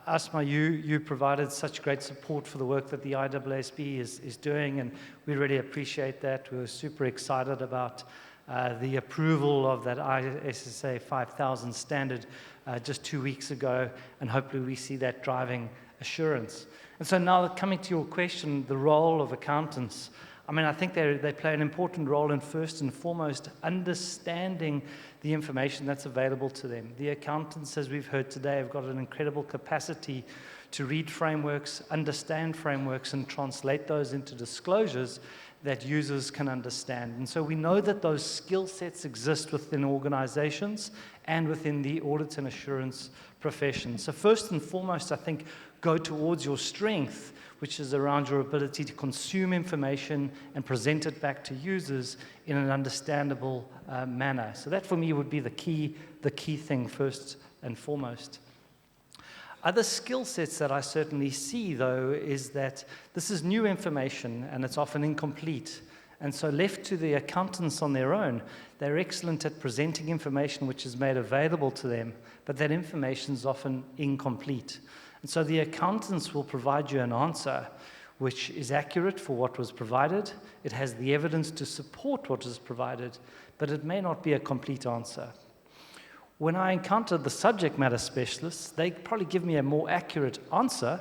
Asma, you provided such great support for the work that the IAASP is doing, and we really appreciate that. We were super excited about the approval of that ISSA 5000 standard just 2 weeks ago, and hopefully we see that driving assurance. And so now coming to your question, the role of accountants, I mean, I think they play an important role in first and foremost understanding the information that's available to them. The accountants, as we've heard today, have got an incredible capacity to read frameworks, understand frameworks, and translate those into disclosures that users can understand. And so we know that those skill sets exist within organizations and within the audit and assurance profession. So first and foremost, I think, go towards your strength, which is around your ability to consume information and present it back to users in an understandable manner. So that for me would be the key thing first and foremost. Other skill sets that I certainly see, though, is that this is new information and it's often incomplete. And so left to the accountants on their own, they're excellent at presenting information which is made available to them, but that information is often incomplete. And so the accountants will provide you an answer which is accurate for what was provided. It has the evidence to support what is provided, but it may not be a complete answer. When I encounter the subject matter specialists, they probably give me a more accurate answer,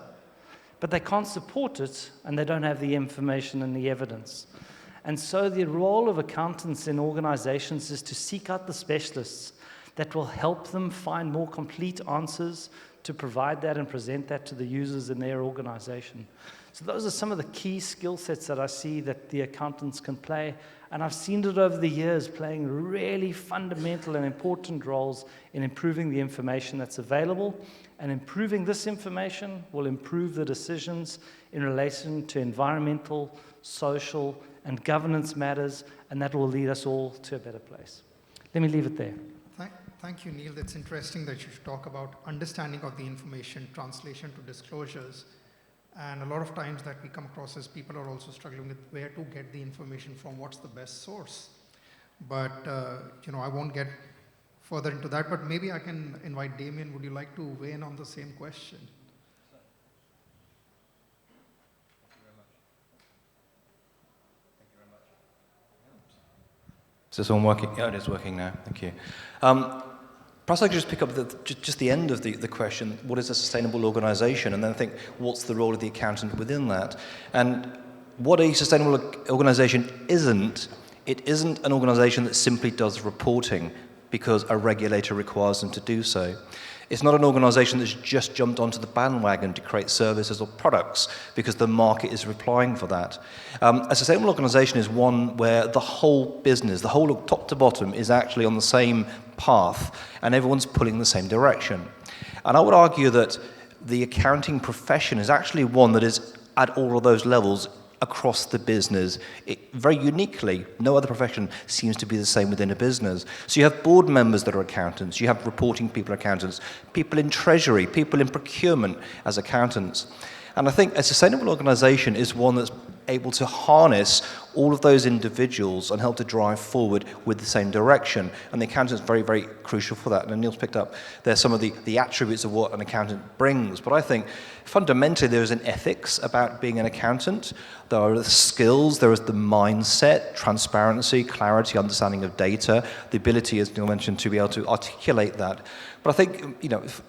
but they can't support it and they don't have the information and the evidence. And so the role of accountants in organizations is to seek out the specialists that will help them find more complete answers, to provide that and present that to the users in their organization. So those are some of the key skill sets that I see that the accountants can play, and I've seen it over the years playing really fundamental and important roles in improving the information that's available, and improving this information will improve the decisions in relation to environmental, social, and governance matters, and that will lead us all to a better place. Let me leave it there. Thank you, Neil. That's interesting that you should talk about understanding of the information, translation to disclosures. And a lot of times that we come across as people are also struggling with where to get the information from, what's the best source. But, I won't get further into that, but maybe I can invite Damien. Would you like to weigh in on the same question? Is this one working? Yeah, it is working now. Thank you. Perhaps I could just pick up just the end of the question, what is a sustainable organisation? And then think, what's the role of the accountant within that? And what a sustainable organisation isn't, it isn't an organisation that simply does reporting because a regulator requires them to do so. It's not an organisation that's just jumped onto the bandwagon to create services or products because the market is replying for that. A sustainable organisation is one where the whole business, the whole of top to bottom, is actually on the same path and everyone's pulling the same direction. And I would argue that the accounting profession is actually one that is at all of those levels across the business. Very uniquely, no other profession seems to be the same within a business. So you have board members that are accountants, you have reporting people accountants, people in treasury, people in procurement as accountants. And I think a sustainable organisation is one that's able to harness all of those individuals and help to drive forward with the same direction. And the accountant's very, very crucial for that. And Neil's picked up there some of the attributes of what an accountant brings. But I think fundamentally there is an ethics about being an accountant. There are the skills, there is the mindset, transparency, clarity, understanding of data, the ability, as Neil mentioned, to be able to articulate that. But I think,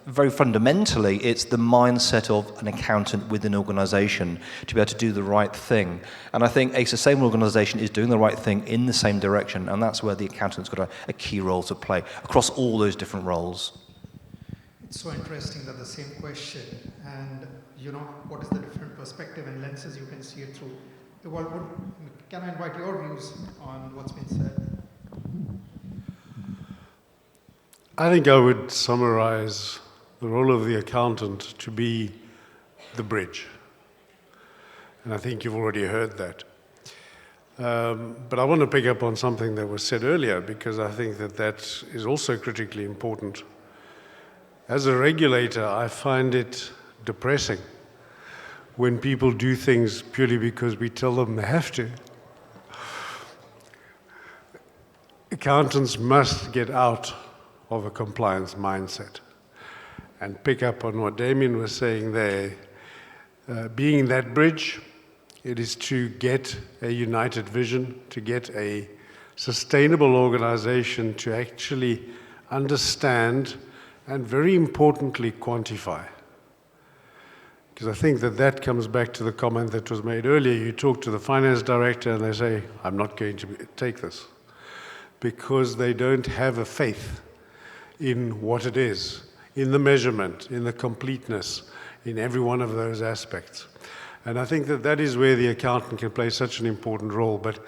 very fundamentally, it's the mindset of an accountant within an organisation to be able to do the right thing. And I think a sustainable organisation is doing the right thing in the same direction, and that's where the accountant's got a key role to play across all those different roles. It's so interesting that the same question, and what is the different perspective and lenses you can see it through. Can I invite your views on what's been said? I think I would summarize the role of the accountant to be the bridge. And I think you've already heard that. But I want to pick up on something that was said earlier, because I think that is also critically important. As a regulator, I find it depressing when people do things purely because we tell them they have to. Accountants must get out of a compliance mindset and pick up on what Damien was saying there. Being that bridge, it is to get a united vision, to get a sustainable organization to actually understand and, very importantly, quantify. Because I think that comes back to the comment that was made earlier. You talk to the finance director and they say, I'm not going to take this, because they don't have a faith in what it is, in the measurement, in the completeness, in every one of those aspects. And I think that is where the accountant can play such an important role. But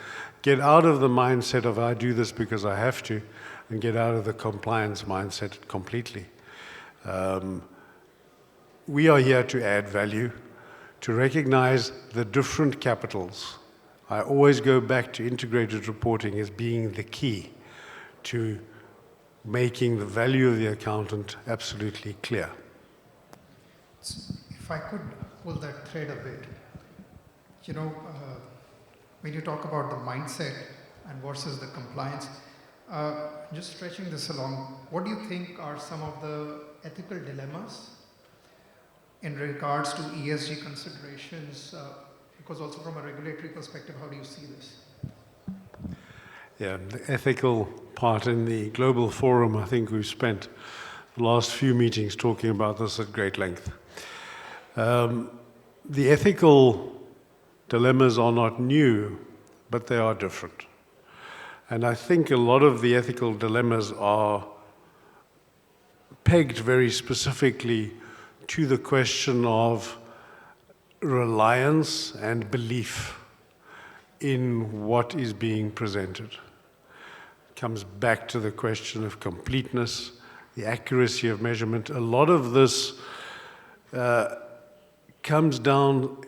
get out of the mindset of I do this because I have to, and get out of the compliance mindset completely. We are here to add value, to recognize the different capitals. I always go back to integrated reporting as being the key to making the value of the accountant absolutely clear. If I could pull that thread a bit, when you talk about the mindset and versus the compliance, just stretching this along, what do you think are some of the ethical dilemmas in regards to ESG considerations, because also from a regulatory perspective, how do you see this? Yeah, the ethical part in the global forum, I think we've spent the last few meetings talking about this at great length. The ethical dilemmas are not new, but they are different. And I think a lot of the ethical dilemmas are pegged very specifically to the question of reliance and belief in what is being presented. It comes back to the question of completeness, the accuracy of measurement. A lot of this comes down,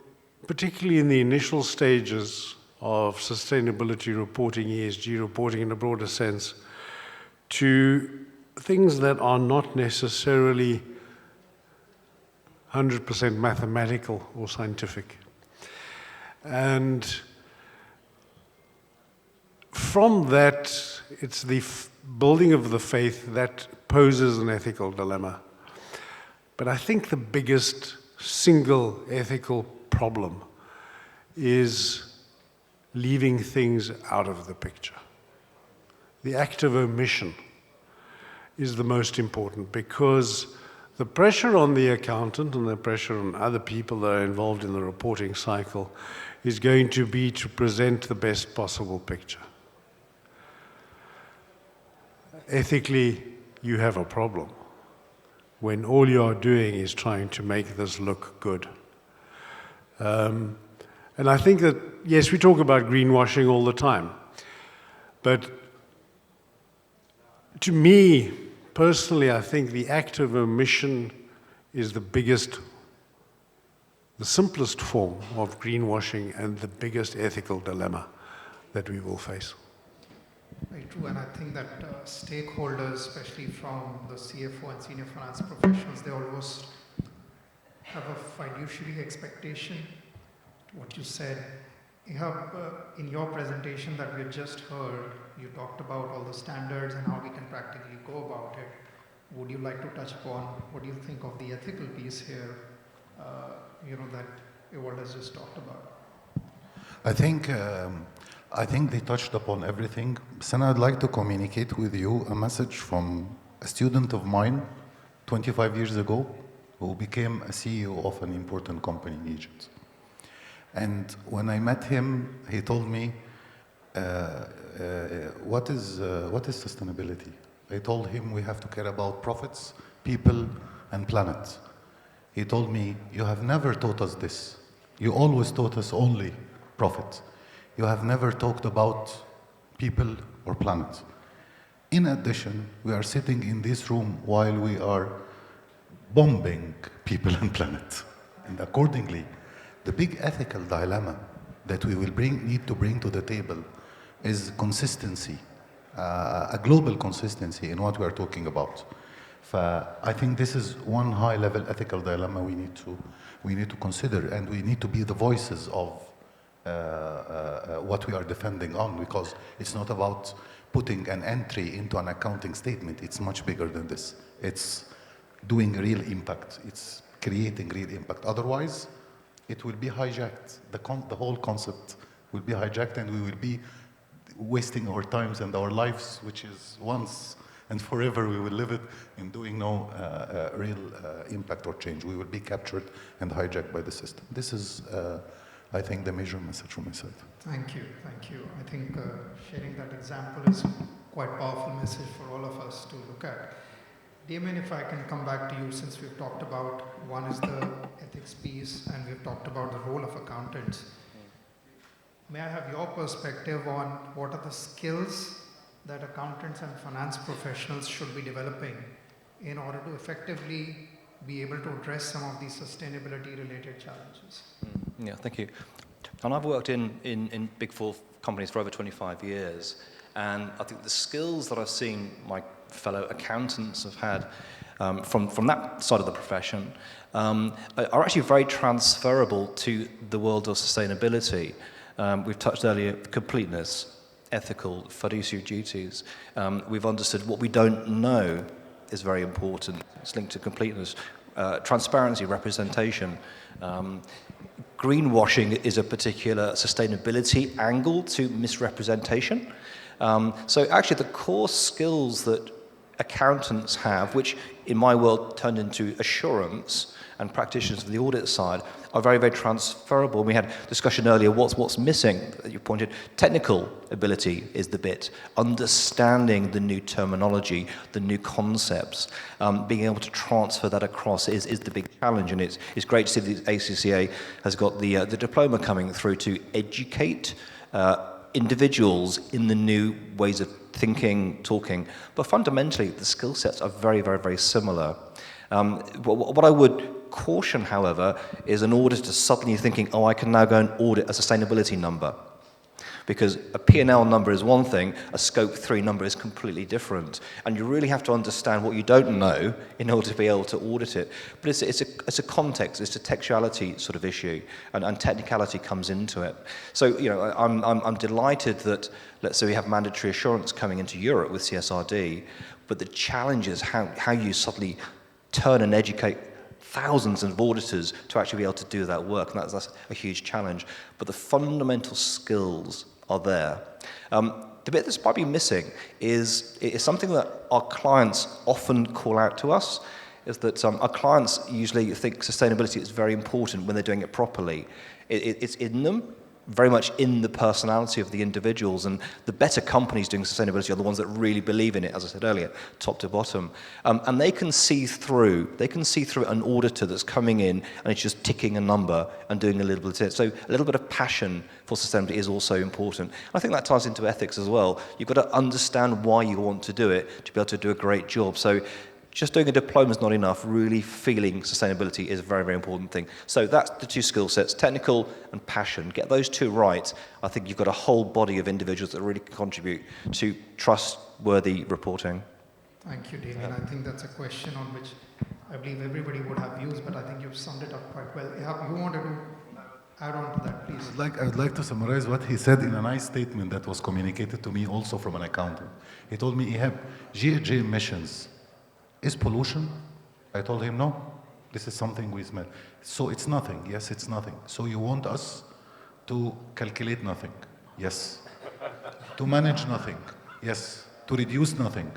particularly in the initial stages, of sustainability reporting, ESG reporting in a broader sense, to things that are not necessarily 100% mathematical or scientific. And from that, it's the building of the faith that poses an ethical dilemma. But I think the biggest single ethical problem is leaving things out of the picture. The act of omission is the most important, because the pressure on the accountant and the pressure on other people that are involved in the reporting cycle is going to be to present the best possible picture. Ethically, you have a problem when all you are doing is trying to make this look good. And I think that, yes, we talk about greenwashing all the time, but to me, personally, I think the act of omission is the biggest, the simplest form of greenwashing and the biggest ethical dilemma that we will face. Very true, and I think that stakeholders, especially from the CFO and senior finance professionals, they almost have a fiduciary expectation. What you said, in your presentation that we had just heard, you talked about all the standards and how we can practically go about it. Would you like to touch upon what do you think of the ethical piece here, that Ewald has just talked about? I think they touched upon everything. Sana, I'd like to communicate with you a message from a student of mine 25 years ago who became a CEO of an important company in Egypt. And when I met him, he told me, what is sustainability? I told him we have to care about profits, people, and planet. He told me, you have never taught us this. You always taught us only profit. You have never talked about people or planet. In addition, we are sitting in this room while we are bombing people and planet. And accordingly, the big ethical dilemma that we will need to bring to the table is consistency, a global consistency in what we are talking about. I think this is one high-level ethical dilemma we need to consider, and we need to be the voices of what we are defending on, because it's not about putting an entry into an accounting statement. It's much bigger than this. It's doing real impact. It's creating real impact. Otherwise, it will be hijacked. The whole concept will be hijacked, and we will be wasting our times and our lives, which is once and forever we will live it in doing no real impact or change. We will be captured and hijacked by the system. This is, I think, the major message from my side. Thank you, thank you. I think sharing that example is quite a powerful message for all of us to look at. Damien, if I can come back to you, since we've talked about, one is the ethics piece, and we've talked about the role of accountants. May I have your perspective on what are the skills that accountants and finance professionals should be developing in order to effectively be able to address some of these sustainability-related challenges? Yeah, thank you. And I've worked in Big Four companies for over 25 years, and I think the skills that I've seen my fellow accountants have had from that side of the profession are actually very transferable to the world of sustainability. We've touched earlier completeness, ethical, fiduciary duties. We've understood what we don't know is very important. It's linked to completeness, transparency, representation. Greenwashing is a particular sustainability angle to misrepresentation. So actually the core skills that accountants have, which in my world turned into assurance, and practitioners of the audit side are very, very transferable. We had a discussion earlier, what's missing, you pointed. Technical ability is the bit. Understanding the new terminology, the new concepts, being able to transfer that across is the big challenge, and it's great to see that ACCA has got the diploma coming through to educate individuals in the new ways of thinking, talking, but fundamentally the skill sets are very, very, very similar. What I would caution, however, is an auditor suddenly thinking, oh, I can now go and audit a sustainability number. Because a P&L number is one thing, a Scope 3 number is completely different. And you really have to understand what you don't know in order to be able to audit it. But it's a context, it's a textuality sort of issue, and technicality comes into it. So, you know, I'm delighted that, let's say we have mandatory assurance coming into Europe with CSRD, but the challenge is how you suddenly turn and educate thousands of auditors to actually be able to do that work, and that's a huge challenge. But the fundamental skills are there. The bit that's probably missing is something that our clients often call out to us, is that our clients usually think sustainability is very important when they're doing it properly. It's in them, very much in the personality of the individuals, and the better companies doing sustainability are the ones that really believe in it, as I said earlier, top to bottom. And they can see through an auditor that's coming in and it's just ticking a number and doing a little bit of it. So a little bit of passion for sustainability is also important. I think that ties into ethics as well. You've got to understand why you want to do it to be able to do a great job. So just doing a diploma is not enough. Really feeling sustainability is a very, very important thing. So that's the two skill sets, technical and passion. Get those two right. I think you've got a whole body of individuals that really contribute to trustworthy reporting. Thank you, Damien. I think that's a question on which I believe everybody would have views, but I think you've summed it up quite well. You wanted to add on to that, please. I would like to summarize what he said in a nice statement that was communicated to me also from an accountant. He told me, Ihab, GHG emissions is pollution? I told him, no, this is something we smell. So it's nothing. Yes, it's nothing. So you want us to calculate nothing? Yes. To manage nothing? Yes. To reduce nothing?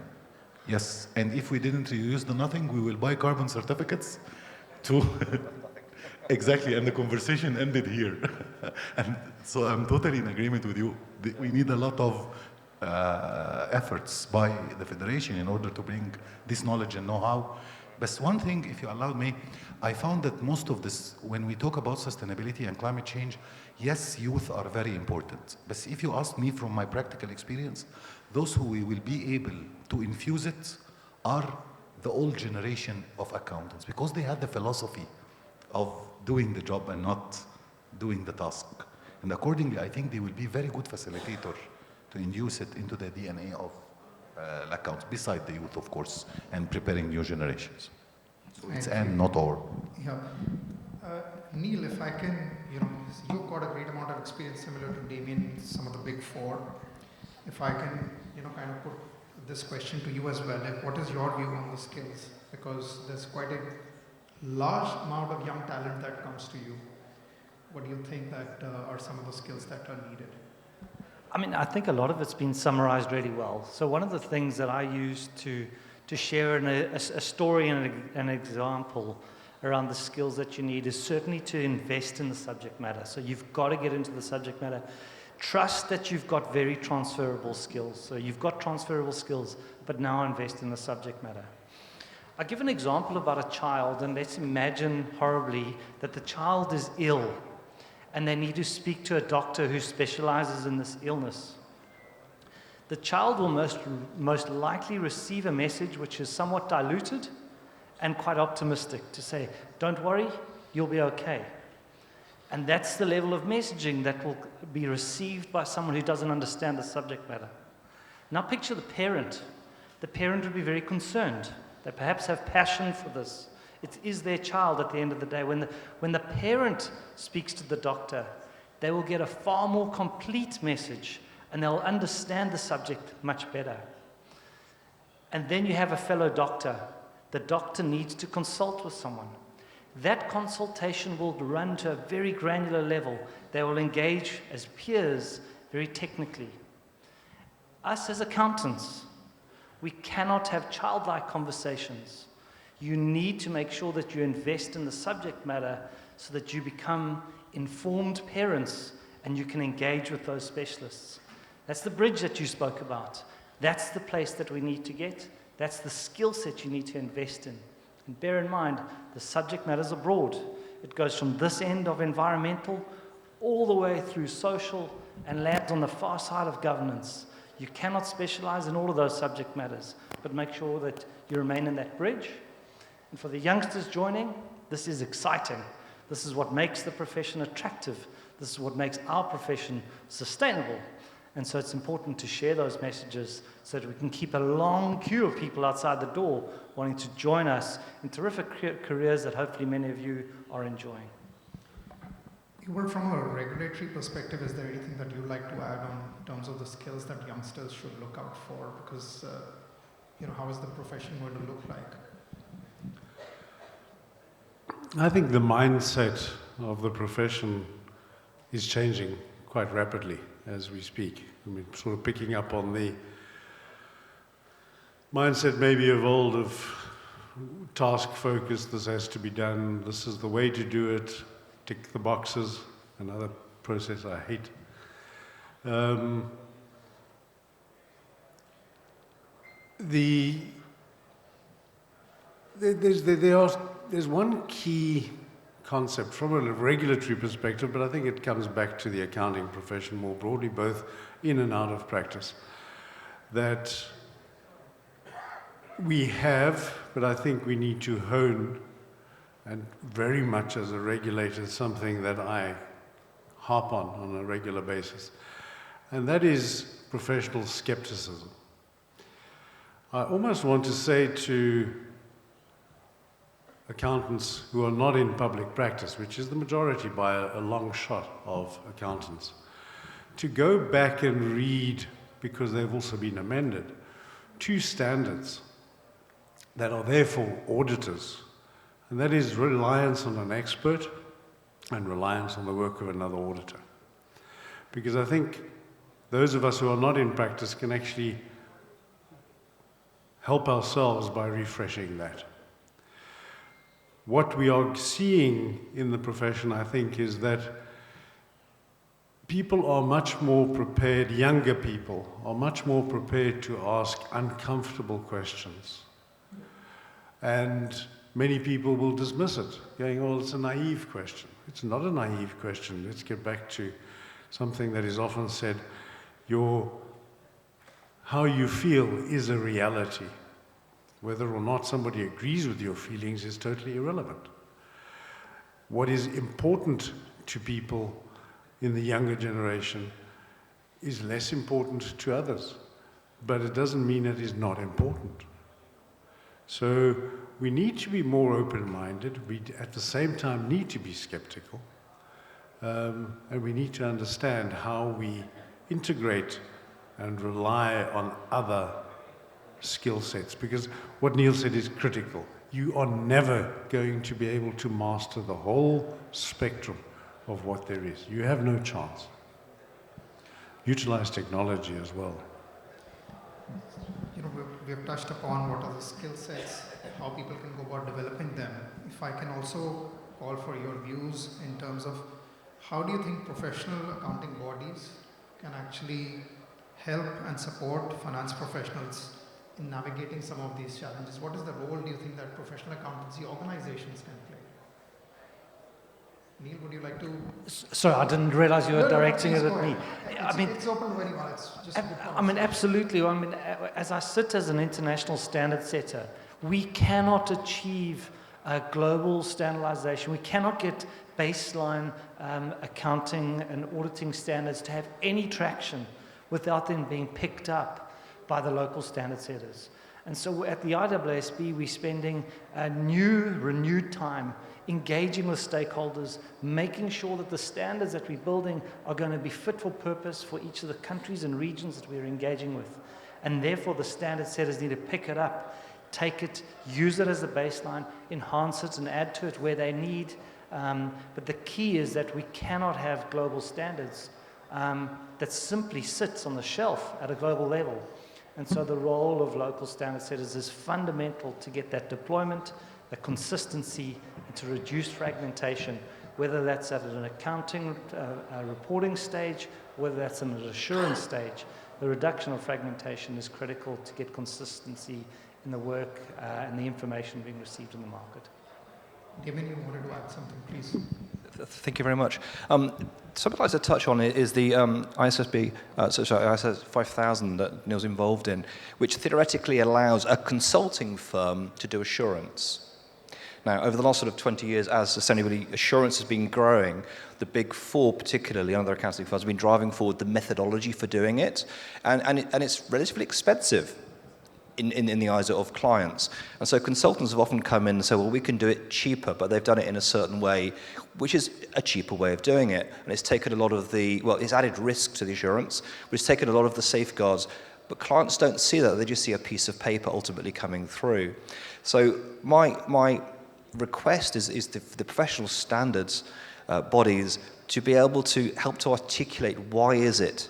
Yes. And if we didn't reduce the nothing, we will buy carbon certificates to... Exactly, and the conversation ended here. And so I'm totally in agreement with you. We need a lot of efforts by the Federation in order to bring this knowledge and know-how. But one thing, if you allow me, I found that most of this, when we talk about sustainability and climate change, yes, youth are very important. But if you ask me from my practical experience, those who we will be able to infuse it are the old generation of accountants, because they had the philosophy of doing the job and not doing the task. And accordingly, I think they will be very good facilitator to induce it into the DNA of accounts, beside the youth, of course, and preparing new generations. So it's and not or. Yeah. Neil, if I can, you've got a great amount of experience similar to Damien, some of the big four. If I can, kind of put this question to you as well, what is your view on the skills? Because there's quite a large amount of young talent that comes to you. What do you think that are some of the skills that are needed? I mean, I think a lot of it's been summarized really well. So one of the things that I use to share a story and an example around the skills that you need is certainly to invest in the subject matter. So you've got to get into the subject matter. Trust that you've got very transferable skills. So you've got transferable skills, but now invest in the subject matter. I'll give an example about a child, and let's imagine horribly that the child is ill and they need to speak to a doctor who specializes in this illness. The child will most likely receive a message which is somewhat diluted and quite optimistic to say, don't worry, you'll be okay. And that's the level of messaging that will be received by someone who doesn't understand the subject matter. Now picture the parent. The parent would be very concerned. They perhaps have passion for this. It is their child at the end of the day. When the parent speaks to the doctor, they will get a far more complete message and they'll understand the subject much better. And then you have a fellow doctor. The doctor needs to consult with someone. That consultation will run to a very granular level. They will engage as peers very technically. Us as accountants, we cannot have childlike conversations. You need to make sure that you invest in the subject matter so that you become informed parents and you can engage with those specialists. That's the bridge that you spoke about. That's the place that we need to get. That's the skill set you need to invest in. And bear in mind, the subject matters are broad. It goes from this end of environmental all the way through social and lands on the far side of governance. You cannot specialize in all of those subject matters, but make sure that you remain in that bridge. And for the youngsters joining, this is exciting. This is what makes the profession attractive. This is what makes our profession sustainable. And so it's important to share those messages so that we can keep a long queue of people outside the door wanting to join us in terrific careers that hopefully many of you are enjoying. Well, from a regulatory perspective, is there anything that you'd like to add on in terms of the skills that youngsters should look out for? Because, how is the profession going to look like? I think the mindset of the profession is changing quite rapidly as we speak. I mean, sort of picking up on the mindset maybe of old of task focused, this has to be done, this is the way to do it, tick the boxes, another process I hate. There's one key concept from a regulatory perspective, but I think it comes back to the accounting profession more broadly, both in and out of practice, that we have, but I think we need to hone, and very much as a regulator, something that I harp on a regular basis, and that is professional skepticism. I almost want to say to accountants who are not in public practice, which is the majority by a long shot of accountants, to go back and read, because they've also been amended, 2 standards that are there for auditors, and that is reliance on an expert and reliance on the work of another auditor. Because I think those of us who are not in practice can actually help ourselves by refreshing that. What we are seeing in the profession, I think, is that people are much more prepared, younger people are much more prepared to ask uncomfortable questions. And many people will dismiss it, going, oh, it's a naive question. It's not a naive question. Let's get back to something that is often said, how you feel is a reality. Whether or not somebody agrees with your feelings is totally irrelevant. What is important to people in the younger generation is less important to others, but it doesn't mean it is not important. So we need to be more open-minded. We, at the same time, need to be skeptical. And we need to understand how we integrate and rely on other skill sets, because what Neil said is critical. You are never going to be able to master the whole spectrum of what there is. You have no chance. Utilize technology as well. We have touched upon what are the skill sets, how people can go about developing them. If I can also call for your views in terms of how do you think professional accounting bodies can actually help and support finance professionals in navigating some of these challenges? What is the role do you think that professional accountancy organizations can play? Neil, would you like to? Sorry, I didn't realize you were directing it at me. It's open very well. It's just absolutely. As I sit as an international standard setter, we cannot achieve global standardization. We cannot get baseline accounting and auditing standards to have any traction without them being picked up by the local standard setters. And so at the IAASB, we're spending a renewed time engaging with stakeholders, making sure that the standards that we're building are going to be fit for purpose for each of the countries and regions that we're engaging with. And therefore, the standard setters need to pick it up, take it, use it as a baseline, enhance it and add to it where they need. But the key is that we cannot have global standards that simply sits on the shelf at a global level. And so the role of local standard setters is fundamental to get that deployment, the consistency, and to reduce fragmentation, whether that's at an accounting reporting stage, whether that's in an assurance stage. The reduction of fragmentation is critical to get consistency in the work and the information being received in the market. Damien, you wanted to add something, please. Thank you very much. Something I'd like to touch on is the ISS 5000 that Neil's involved in, which theoretically allows a consulting firm to do assurance. Now, over the last sort of 20 years, as sustainability assurance has been growing, the big four, particularly other accounting firms, have been driving forward the methodology for doing it, and it's relatively expensive in the eyes of clients. And so consultants have often come in and said, well, we can do it cheaper, but they've done it in a certain way, which is a cheaper way of doing it. And it's taken a lot of the, well, it's added risk to the assurance, which has taken a lot of the safeguards, but clients don't see that, they just see a piece of paper ultimately coming through. So my request is the professional standards bodies to be able to help to articulate why is it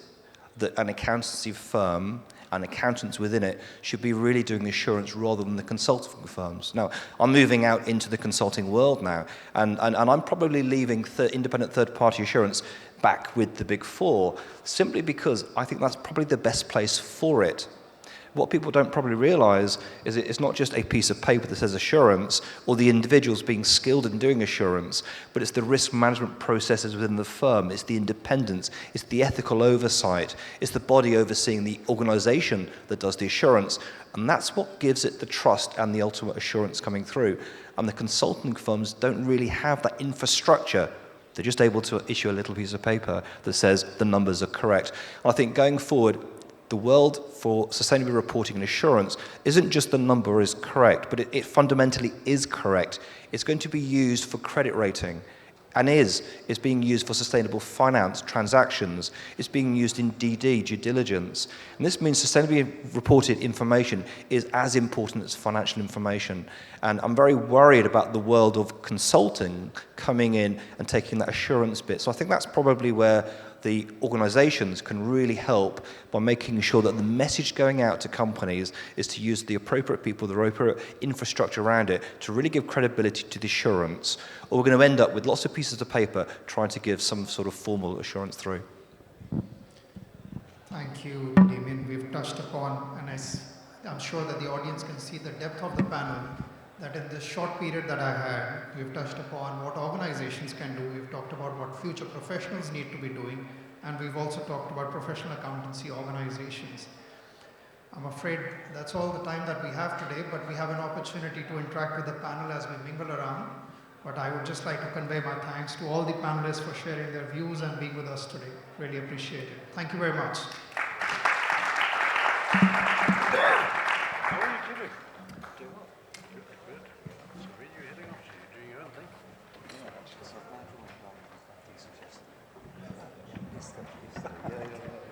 that an accountancy firm and accountants within it should be really doing the assurance rather than the consulting firms. Now, I'm moving out into the consulting world now, and I'm probably leaving independent third-party assurance back with the big four, simply because I think that's probably the best place for it. What people don't probably realize is it's not just a piece of paper that says assurance or the individuals being skilled in doing assurance, but it's the risk management processes within the firm, it's the independence, it's the ethical oversight, it's the body overseeing the organization that does the assurance, and that's what gives it the trust and the ultimate assurance coming through. And the consulting firms don't really have that infrastructure. They're just able to issue a little piece of paper that says the numbers are correct. And I think going forward, the world for sustainability reporting and assurance isn't just the number is correct, but it fundamentally is correct. It's going to be used for credit rating, and is being used for sustainable finance transactions. It's being used in DD, due diligence. And this means sustainably reported information is as important as financial information. And I'm very worried about the world of consulting coming in and taking that assurance bit. So I think that's probably where the organizations can really help by making sure that the message going out to companies is to use the appropriate people, the appropriate infrastructure around it to really give credibility to the assurance. Or we're going to end up with lots of pieces of paper trying to give some sort of formal assurance through. Thank you, Damien. We've touched upon, and I'm sure that the audience can see the depth of the panel, that in this short period that I had, we've touched upon what organizations can do, we've talked about what future professionals need to be doing, and we've also talked about professional accountancy organizations. I'm afraid that's all the time that we have today, but we have an opportunity to interact with the panel as we mingle around. But I would just like to convey my thanks to all the panelists for sharing their views and being with us today. Really appreciate it. Thank you very much.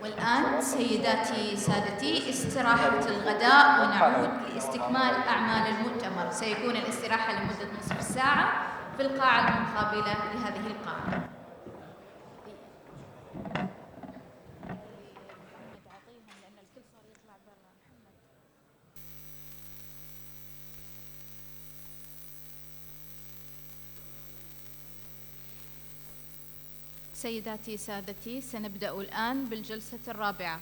والآن سيداتي سادتي استراحة الغداء ونعود لاستكمال أعمال المؤتمر. سيكون الاستراحة لمدة نصف ساعة في القاعة المقابلة لهذه القاعة. سيداتي سادتي، سنبدأ الآن بالجلسة الرابعة.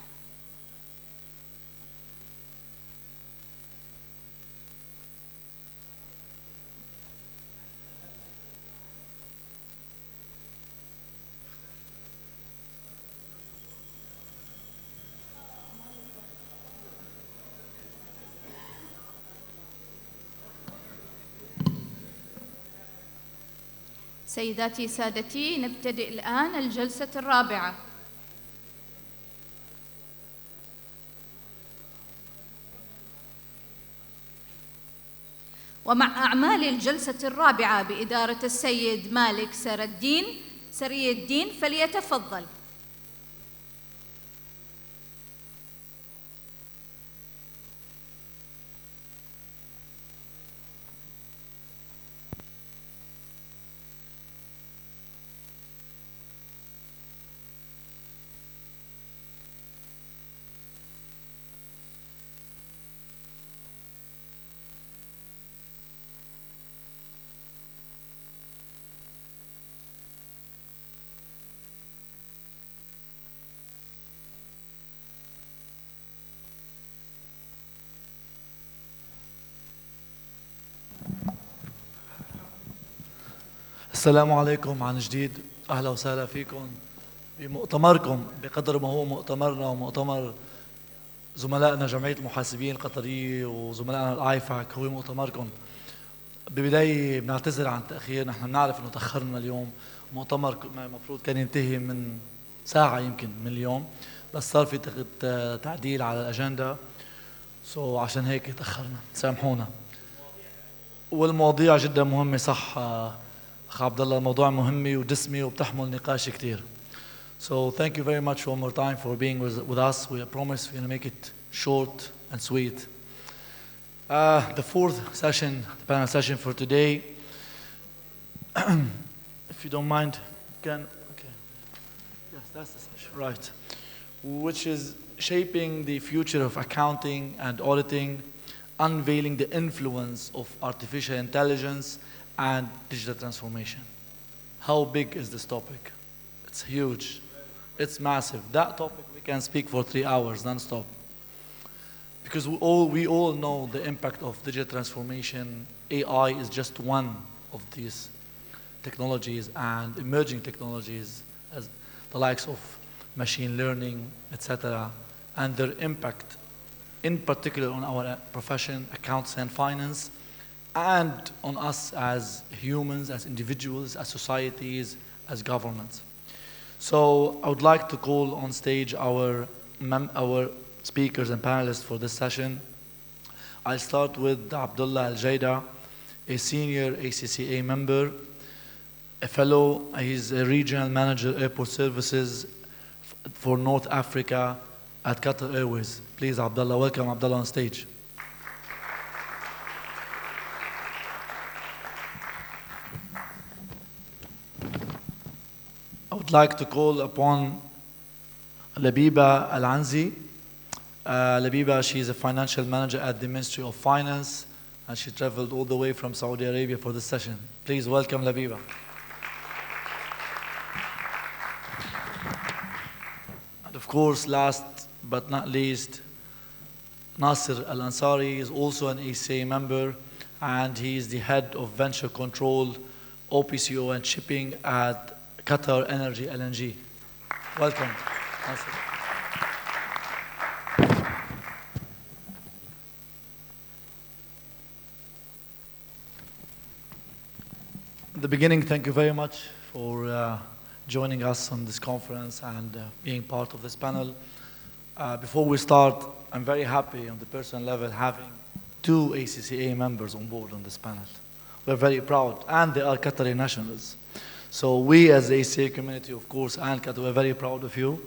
سيداتي سادتي، نبتدئ الآن الجلسة الرابعة. ومع أعمال الجلسة الرابعة بإدارة السيد مالك سري الدين فليتفضل. السلام عليكم عن جديد، أهلا وسهلا فيكم بمؤتمركم بقدر ما هو مؤتمرنا ومؤتمر زملائنا جمعية المحاسبين القطرية وزملائنا الآيفاك هو مؤتمركم. ببداية بنعتذر عن التأخير، نحن بنعرف انه تأخرنا اليوم، المؤتمر المفروض كان ينتهي من ساعة يمكن من اليوم، بس صار في تعديل على الأجندة، عشان هيك تأخرنا، سامحونا. والمواضيع جدا مهمة، صح أخ عبد الله، الموضوع مهمة ودسمة وبتحمل نقاش كتير. So thank you very much one more time for being with us. We promise we're going to make it short and sweet. The fourth session, the panel session for today, if you don't mind, okay. Yes, that's the session, right. Which is shaping the future of accounting and auditing, unveiling the influence of artificial intelligence and digital transformation. How big is this topic? It's huge. It's massive. That topic we can speak for 3 hours non-stop. Because we all know the impact of digital transformation. AI is just one of these technologies and emerging technologies, as the likes of machine learning, etc., and their impact, in particular on our profession, accounts and finance, and on us as humans, as individuals, as societies, as governments. So I would like to call on stage our speakers and panelists for this session. I'll start with Abdullah Al-Jaida, a senior ACCA member, a fellow. He's a regional manager, airport services for North Africa at Qatar Airways. Please, Abdullah, welcome Abdullah on stage. I would like to call upon Labiba Al-Anzi. Labiba, she is a financial manager at the Ministry of Finance, and she traveled all the way from Saudi Arabia for this session. Please welcome Labiba. And of course, last but not least, Nasser Al-Ansari is also an ACA member, and he is the head of venture control, OPCO and shipping at Qatar Energy LNG. Welcome, Nasser. In the beginning, thank you very much for joining us on this conference and being part of this panel. Before we start, I'm very happy on the personal level having 2 ACCA members on board on this panel. We're very proud, and they are Qatari nationals. So we as the ACA community, of course, and Qatar, we're very proud of you.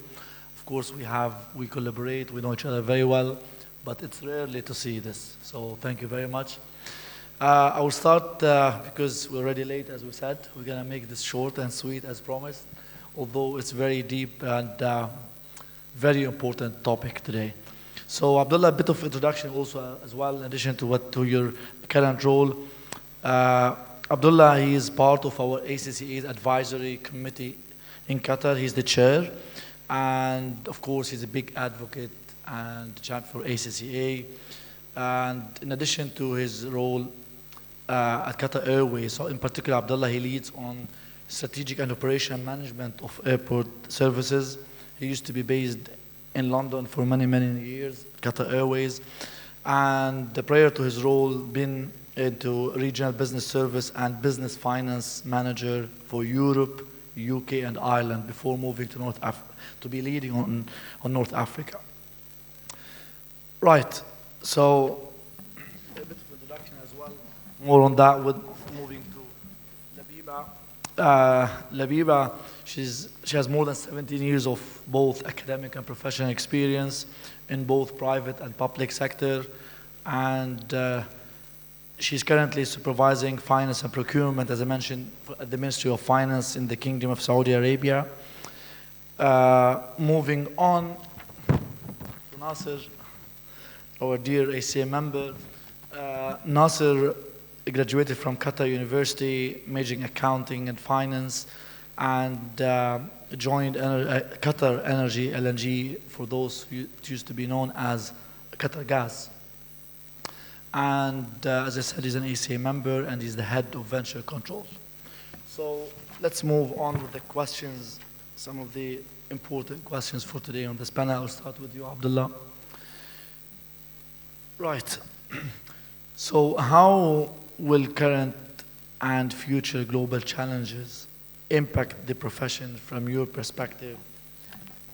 Of course, we collaborate, we know each other very well, but it's rarely to see this. So thank you very much. I will start because we're already late, as we said. We're going to make this short and sweet as promised, although it's very deep and very important topic today. So Abdullah, a bit of introduction also as well, in addition to your current role. Abdullah, he is part of our ACCA's advisory committee in Qatar. He's the chair, and of course, he's a big advocate and champion for ACCA. And in addition to his role at Qatar Airways, so in particular, Abdullah, he leads on strategic and operational management of airport services. He used to be based in London for many, many years, Qatar Airways. And prior to his role, been into regional business service and business finance manager for Europe, UK, and Ireland before moving to North Africa, to be leading on North Africa. Right, so a bit of introduction as well. More on that with moving to Labiba. Labiba, she has more than 17 years of both academic and professional experience in both private and public sector, and she's currently supervising finance and procurement, as I mentioned, at the Ministry of Finance in the Kingdom of Saudi Arabia. Moving on to Nasser, our dear ACA member. Nasser graduated from Qatar University, majoring accounting and finance, and joined Qatar Energy LNG, for those who used to be known as Qatar Gas. And as I said, he's an ACA member and he's the head of venture control. So let's move on with the questions, some of the important questions for today on this panel. I'll start with you, Abdullah. Right. So how will current and future global challenges impact the profession from your perspective?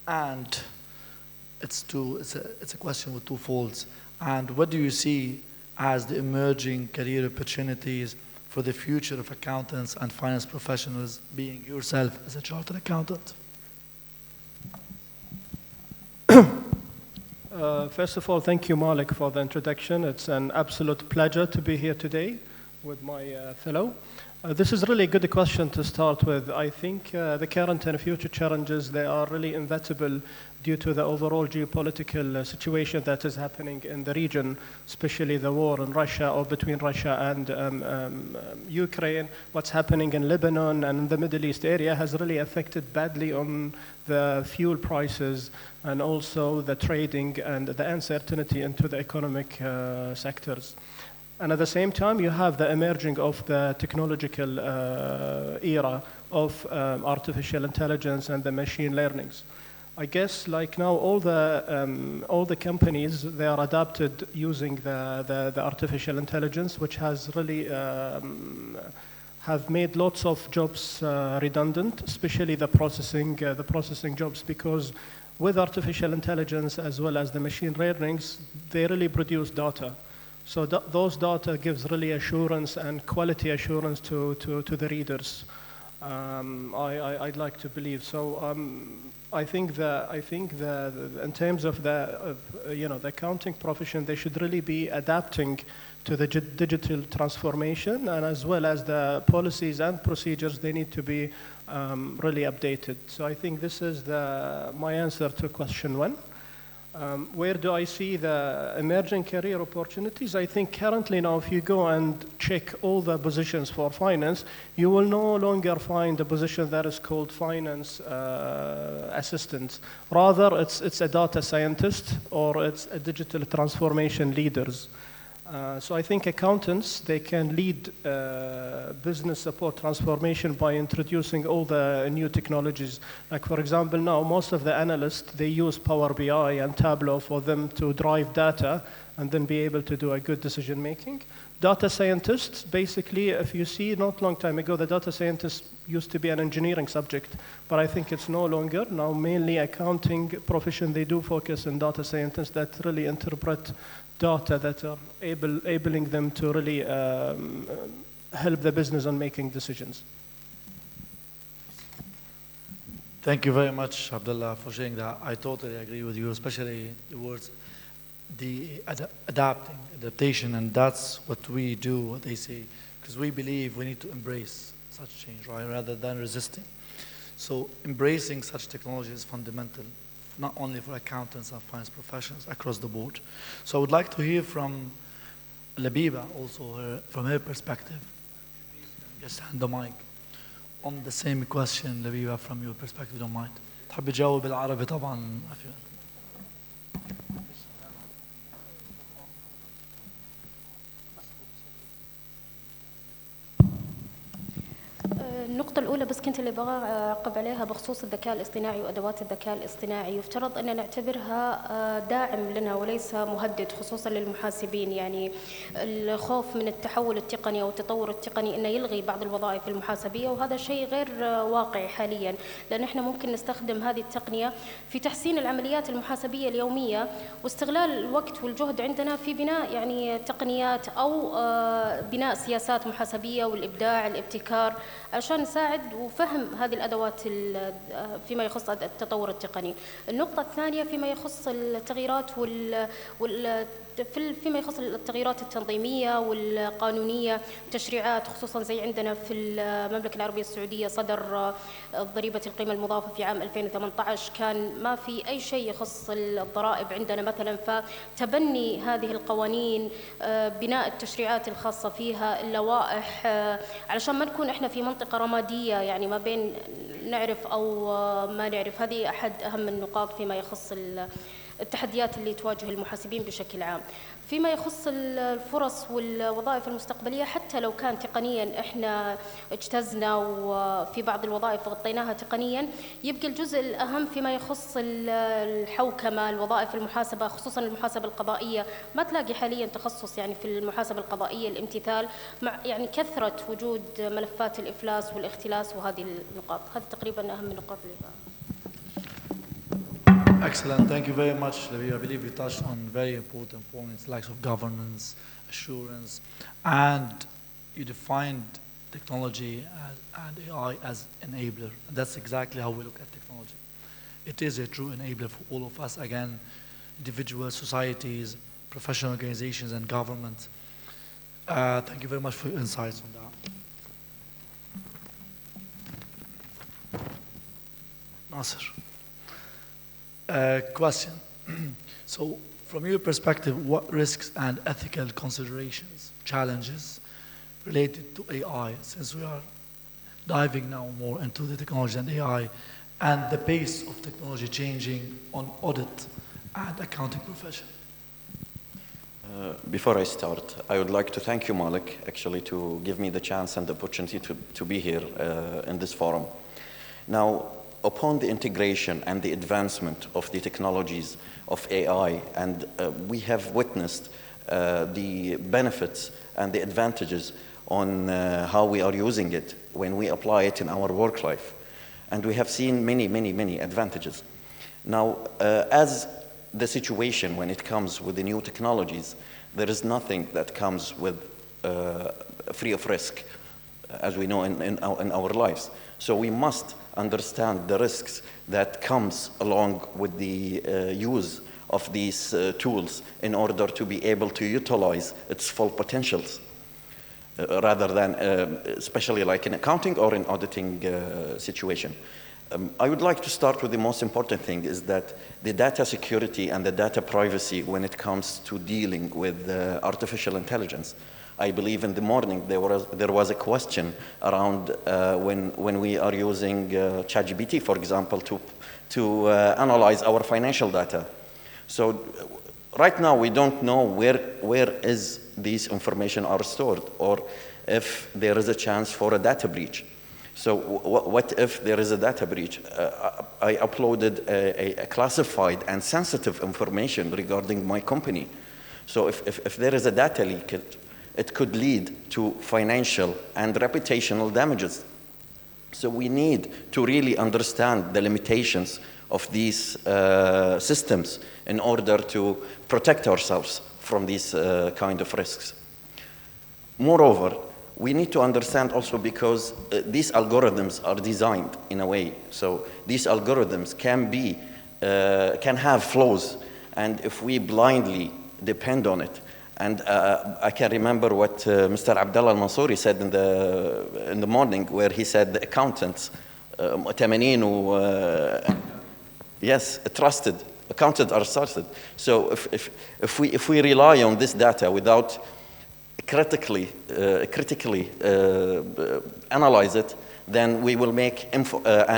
And it's a question with two folds. And what do you see as the emerging career opportunities for the future of accountants and finance professionals, being yourself as a chartered accountant? First of all, thank you, Malik, for the introduction. It's an absolute pleasure to be here today with my fellow. This is really a good question to start with. I think the current and future challenges, they are really inevitable due to the overall geopolitical situation that is happening in the region, especially the war in Russia or between Russia and Ukraine. What's happening in Lebanon and in the Middle East area has really affected badly on the fuel prices and also the trading and the uncertainty into the economic sectors. And at the same time, you have the emerging of the technological era of artificial intelligence and the machine learnings. I guess like now all the companies, they are adapted using the artificial intelligence, which has really have made lots of jobs redundant, especially the processing jobs, because with artificial intelligence as well as the machine learnings, they really produce data. So those data gives really assurance and quality assurance to the readers. I'd like to believe so. I think in terms of the accounting profession, they should really be adapting to the digital transformation, and as well as the policies and procedures, they need to be really updated. So I think this is my answer to question one. Where do I see the emerging career opportunities? I think currently now, if you go and check all the positions for finance, you will no longer find a position that is called finance assistant. Rather, it's a data scientist or it's a digital transformation leaders. So I think accountants, they can lead business support transformation by introducing all the new technologies. Like for example, now most of the analysts, they use Power BI and Tableau for them to drive data and then be able to do a good decision making. Data scientists, basically, if you see not long time ago, the data scientist used to be an engineering subject, but I think it's no longer. Now mainly accounting profession, they do focus on data scientists that really interpret data that are enabling them to really help the business on making decisions. Thank you very much, Abdullah, for sharing that. I totally agree with you, especially the words, the adaptation, and that's what we do, what they say, because we believe we need to embrace such change, right, rather than resisting. So embracing such technology is fundamental, not only for accountants and finance professionals across the board. So I would like to hear from Labiba also, from her perspective. Just hand the mic. On the same question, Labiba, from your perspective, don't mind. تحب تجاوب بالعربي طبعا. النقطة الأولى بس كنت اللي بغى أعقب عليها بخصوص الذكاء الاصطناعي وأدوات الذكاء الاصطناعي. يفترض أن نعتبرها داعم لنا وليس مهدد، خصوصا للمحاسبين. يعني الخوف من التحول التقني أو التطور التقني أنه يلغي بعض الوظائف المحاسبية، وهذا شيء غير واقعي حاليا، لأن احنا ممكن نستخدم هذه التقنية في تحسين العمليات المحاسبية اليومية واستغلال الوقت والجهد عندنا في بناء يعني تقنيات أو بناء سياسات محاسبية والإبداع الابتكار عشان نساعد وفهم هذه الأدوات فيما يخص التطور التقني. النقطة الثانية فيما يخص التغييرات فيما يخص التغييرات التنظيمية والقانونية، تشريعات خصوصا زي عندنا في المملكة العربية السعودية صدر ضريبة القيمة المضافة في عام 2018، كان ما في أي شيء يخص الضرائب عندنا مثلا. فتبني هذه القوانين، بناء التشريعات الخاصة فيها، اللوائح، علشان ما نكون احنا في منطقة رمادية يعني ما بين نعرف أو ما نعرف. هذه أحد أهم النقاط فيما يخص التحديات اللي تواجه المحاسبين بشكل عام. فيما يخص الفرص والوظائف المستقبلية، حتى لو كان تقنيا احنا اجتزنا وفي بعض الوظائف غطيناها تقنيا، يبقى الجزء الأهم فيما يخص الحوكمة، الوظائف المحاسبة، خصوصا المحاسبة القضائية. ما تلاقي حاليا تخصص يعني في المحاسبة القضائية الامتثال، مع يعني كثرة وجود ملفات الإفلاس والاختلاس وهذه النقاط. هذه تقريبا أهم النقاط اللي بقى. Excellent. Thank you very much, Labib. I believe you touched on very important points like of governance, assurance, and you defined technology and AI as enabler. And that's exactly how we look at technology. It is a true enabler for all of us, again, individuals, societies, professional organizations, and government. Thank you very much for your insights on that. Nasser. Question. So, from your perspective, what risks and ethical considerations, challenges related to AI, since we are diving now more into the technology and AI, and the pace of technology changing on audit and accounting profession? Before I start, I would like to thank you, Malik, actually, to give me the chance and the opportunity to be here in this forum. Now, upon the integration and the advancement of the technologies of AI, and we have witnessed the benefits and the advantages on how we are using it when we apply it in our work life. And we have seen many advantages. Now, as the situation when it comes with the new technologies, there is nothing that comes with free of risk, as we know in our lives. So we must understand the risks that comes along with the use of these tools in order to be able to utilize its full potentials, rather than especially like in accounting or in auditing situation. I would like to start with the most important thing is that the data security and the data privacy when it comes to dealing with artificial intelligence. I believe in the morning there was a question around when we are using ChatGPT, for example, to analyze our financial data. So right now we don't know where is these information are stored, or if there is a chance for a data breach. So what if there is a data breach? I uploaded a classified and sensitive information regarding my company. So if there is a data leak, it could lead to financial and reputational damages. So we need to really understand the limitations of these systems in order to protect ourselves from these kind of risks. Moreover, we need to understand also because these algorithms are designed in a way. So these algorithms can have flaws, and if we blindly depend on it, and I can remember what Mr. Abdullah al-Mansouri said in the morning, where he said the accountants, yes, trusted. Accountants are trusted. So if we rely on this data without critically analyze it, then we will make an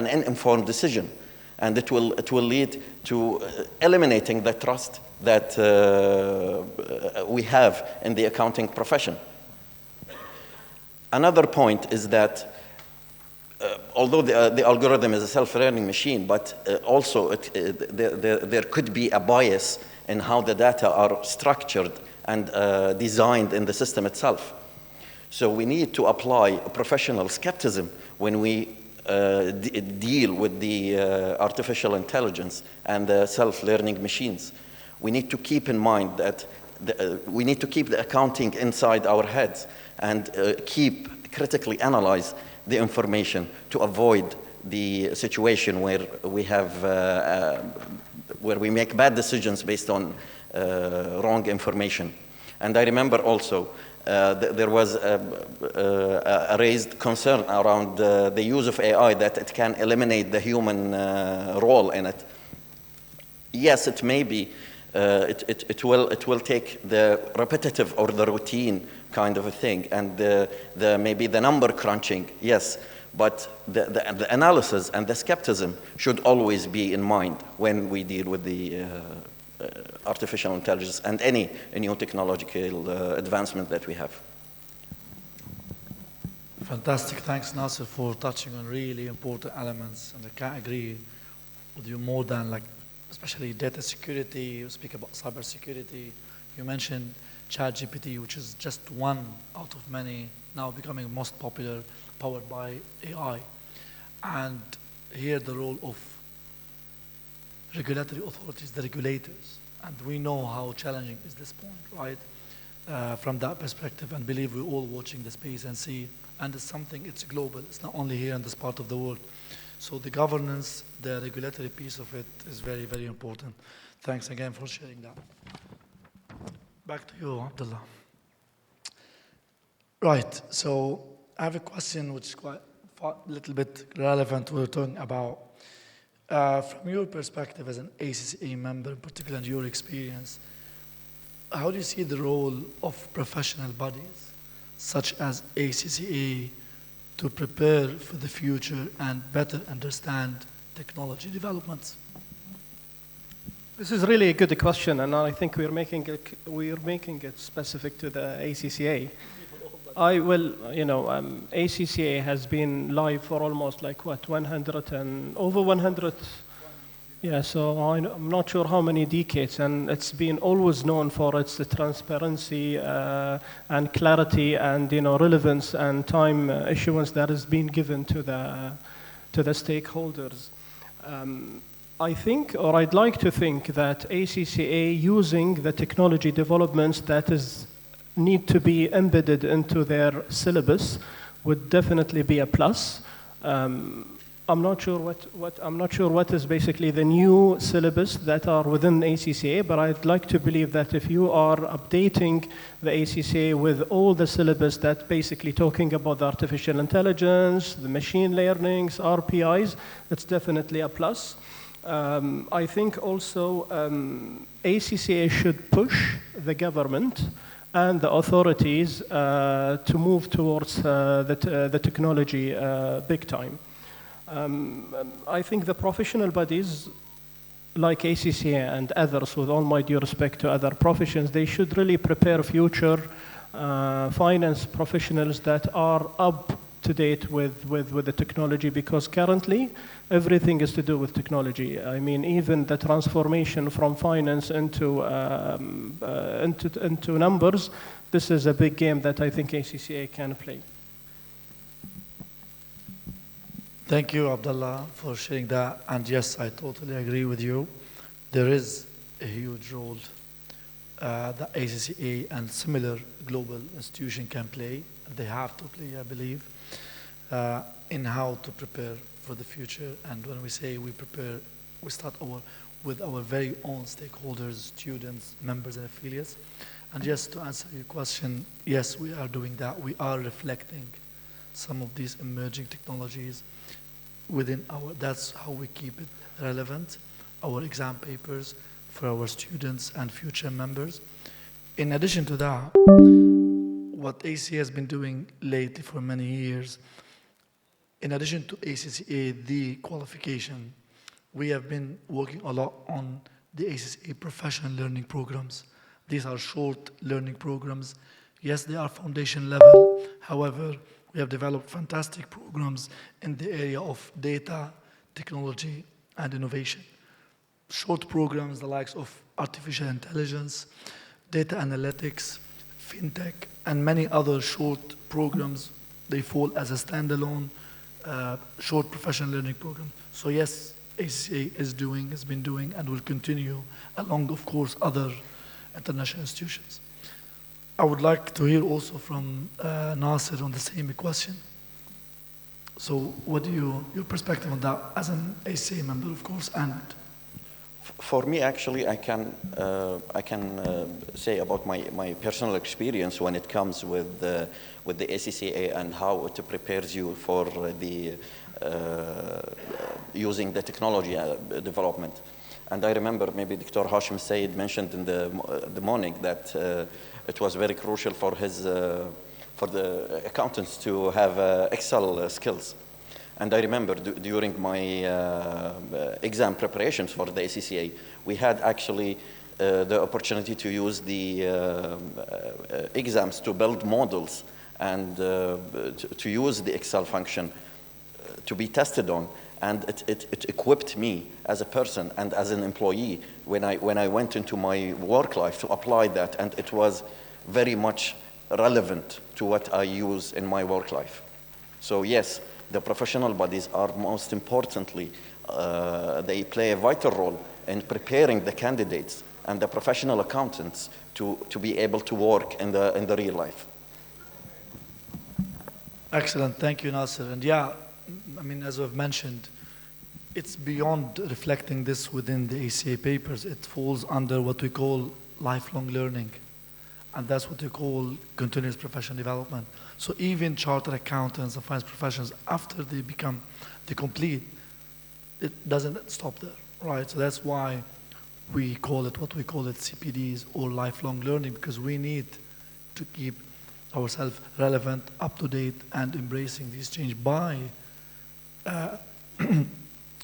uninformed decision, and it will lead to eliminating the trust that we have in the accounting profession. Another point is that although the algorithm is a self-learning machine, but also there could be a bias in how the data are structured and designed in the system itself. So we need to apply professional skepticism when we deal with the artificial intelligence and the self-learning machines. We need to keep in mind that we need to keep the accounting inside our heads and critically analyze the information to avoid the situation where we make bad decisions based on wrong information. And I remember also there was a raised concern around the use of AI, that it can eliminate the human role in it. Yes, it may be. It will take the repetitive or the routine kind of a thing, and maybe the number crunching, yes, but the analysis and the skepticism should always be in mind when we deal with the artificial intelligence and any new technological advancement that we have. Fantastic. Thanks, Nasser, for touching on really important elements. And I can't agree with you more than, like, especially data security. You speak about cybersecurity. You mentioned ChatGPT, which is just one out of many, now becoming most popular, powered by AI. And here the role of regulatory authorities, the regulators. And we know how challenging is this point, right? From that perspective, and believe we're all watching the space and see, and it's something, it's global. It's not only here in this part of the world. So the governance, the regulatory piece of it is very, very important. Thanks again for sharing that. Back to you, Abdullah. Right, so I have a question which is quite a little bit relevant to what we're talking about. From your perspective as an ACCA member, particularly in your experience, how do you see the role of professional bodies, such as ACCA, to prepare for the future and better understand technology developments? This is really a good question, and I think we're making it specific to the ACCA. ACCA has been live for almost like what, 100 and over 100. Yeah, so I'm not sure how many decades, and it's been always known for its transparency and clarity and relevance and time issuance that has been given to the stakeholders. I think, or I'd like to think, that ACCA using the technology developments that need to be embedded into their syllabus would definitely be a plus. I'm not sure what is basically the new syllabus that are within ACCA, but I'd like to believe that if you are updating the ACCA with all the syllabus that basically talking about the artificial intelligence, the machine learnings, RPIs, it's definitely a plus. I think also ACCA should push the government and the authorities to move towards the technology big time. I think the professional bodies like ACCA and others, with all my due respect to other professions, they should really prepare future finance professionals that are up to date with the technology, because currently everything is to do with technology. I mean, even the transformation from finance into numbers, this is a big game that I think ACCA can play. Thank you, Abdullah, for sharing that. And yes, I totally agree with you. There is a huge role that ACCA and similar global institutions can play. They have to play, I believe, in how to prepare for the future. And when we say we prepare, we start with our very own stakeholders, students, members, and affiliates. And yes, to answer your question, yes, we are doing that. We are reflecting some of these emerging technologies within that's how we keep it relevant, our exam papers for our students and future members. In addition to that, what ACCA has been doing lately for many years, in addition to ACCA, the qualification, we have been working a lot on the ACCA professional learning programs. These are short learning programs. Yes, they are foundation level. However, we have developed fantastic programs in the area of data, technology, and innovation. Short programs, the likes of artificial intelligence, data analytics, fintech, and many other short programs. They fall as a standalone short professional learning program. So yes, ACCA has been doing, and will continue, along, of course, other international institutions. I would like to hear also from Nasser on the same question. So what do your perspective on that as an ACCA member, of course, and for me, actually, I can say about my personal experience when it comes with the ACCA and how it prepares you for the using the technology development. And I remember maybe Dr. Hashim Said mentioned in the morning that it was very crucial for the accountants to have Excel skills. And I remember during my exam preparations for the ACCA, we had actually the opportunity to use the exams to build models and to use the Excel function to be tested on. And it equipped me as a person and as an employee when I went into my work life to apply that, and it was very much relevant to what I use in my work life. So yes, the professional bodies are most importantly, they play a vital role in preparing the candidates and the professional accountants to be able to work in the real life. Excellent, thank you, Nasser. And yeah, I mean, as I've mentioned, it's beyond reflecting this within the ACA papers. It falls under what we call lifelong learning. And that's what we call continuous professional development. So even chartered accountants and finance professionals, after they complete, it doesn't stop there, right? So that's why we call it what we call it CPDs, or lifelong learning, because we need to keep ourselves relevant, up to date, and embracing these change by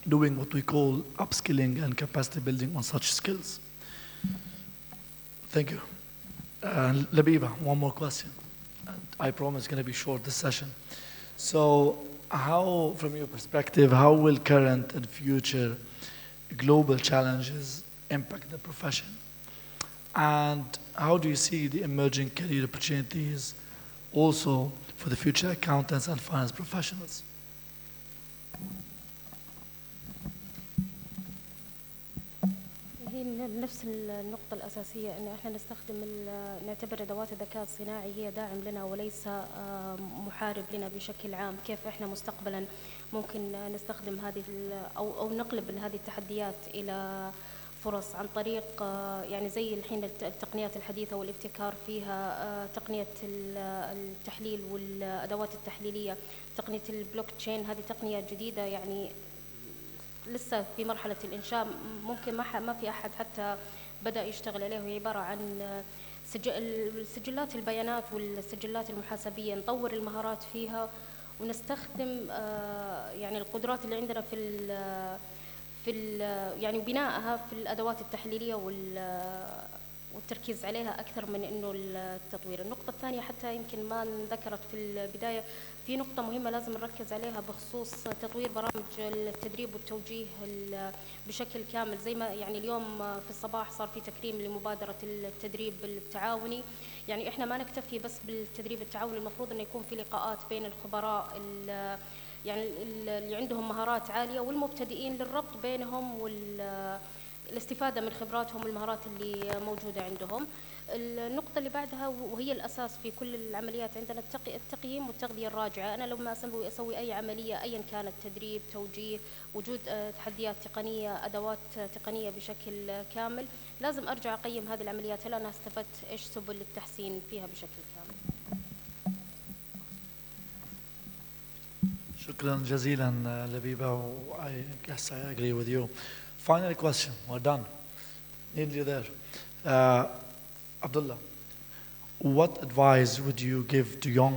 doing what we call upskilling and capacity building on such skills. Thank you. Labiba, one more question. I promise it's going to be short this session. So how, from your perspective, how will current and future global challenges impact the profession? And how do you see the emerging career opportunities also for the future accountants and finance professionals? هي نفس النقطة الأساسية أن احنا نعتبر أدوات الذكاء الصناعي هي داعم لنا وليس محارب لنا بشكل عام. كيف احنا مستقبلا ممكن نستخدم هذه أو نقلب هذه التحديات إلى فرص عن طريق يعني زي الحين التقنيات الحديثة والابتكار فيها، تقنية التحليل والأدوات التحليلية، تقنية البلوك تشين. هذه تقنية جديدة يعني لسه في مرحلة الإنشاء، ممكن ما في أحد حتى بدأ يشتغل عليه. وهي عبارة عن سجلات البيانات والسجلات المحاسبية، نطور المهارات فيها ونستخدم يعني القدرات اللي عندنا يعني بنائها في الأدوات التحليلية والتركيز عليها أكثر من إنه التطوير. النقطة الثانية حتى يمكن ما ذكرت في البداية، في نقطة مهمة لازم نركز عليها بخصوص تطوير برامج التدريب والتوجيه بشكل كامل. زي ما يعني اليوم في الصباح صار في تكريم لمبادرة التدريب التعاوني. يعني إحنا ما نكتفي بس بالتدريب التعاوني، المفروض إنه يكون في لقاءات بين الخبراء يعني اللي عندهم مهارات عالية والمبتدئين للربط بينهم والاستفادة من خبراتهم والمهارات اللي موجودة عندهم. النقطة اللي بعدها وهي الأساس في كل العمليات عندنا التقييم والتغذية الراجعة. أنا لما أسوي أي عملية أيا كانت، تدريب، توجيه، وجود تحديات تقنية، أدوات تقنية بشكل كامل، لازم أرجع أقيم هذه العمليات، هل أنا استفدت، إيش سبل التحسين فيها بشكل كامل. شكرا جزيلا لبيبة. I guess I agree with you. Final question. We're done. Nearly there. Abdullah, what advice would you give to young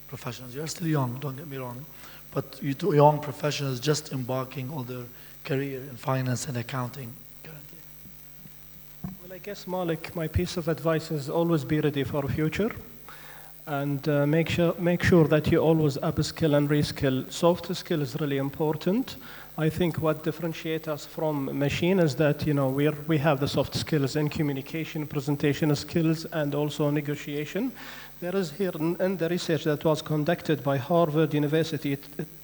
professionals? You're still young, don't get me wrong, but to young professionals just embarking on their career in finance and accounting currently? Well, I guess, Malik, my piece of advice is always be ready for the future. And make sure that you always upskill and reskill. Soft skill is really important. I think what differentiates us from machine is that we have the soft skills in communication, presentation skills, and also negotiation. There is here in the research that was conducted by Harvard University,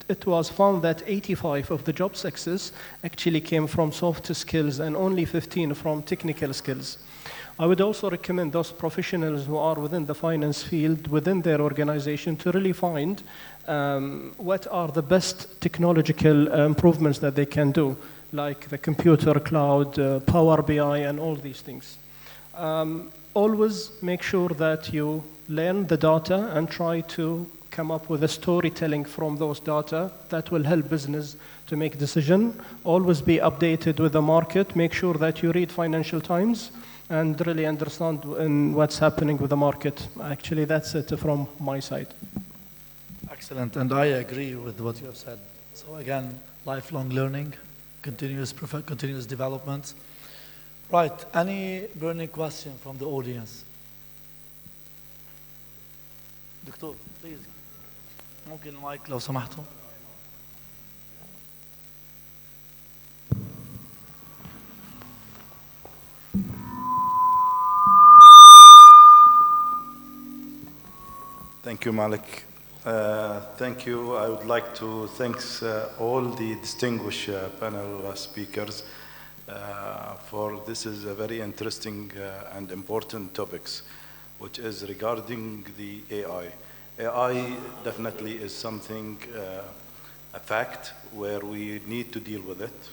it was found that 85 of the job success actually came from soft skills and only 15 from technical skills. I would also recommend those professionals who are within the finance field, within their organization, to really find what are the best technological improvements that they can do, like the computer, cloud, Power BI, and all these things. Always make sure that you learn the data and try to come up with a storytelling from those data that will help business to make decision. Always be updated with the market. Make sure that you read Financial Times and really understand what's happening with the market. Actually, that's it from my side. Excellent, and I agree with what you have said. So again, lifelong learning, continuous development. Right, any burning question from the audience? دكتور, please. ممكن المايك لو سمحتوا. Thank you, Malik. Thank you. I would like to thank all the distinguished panel speakers for this is a very interesting and important topics, which is regarding the AI. AI definitely is something, a fact where we need to deal with it.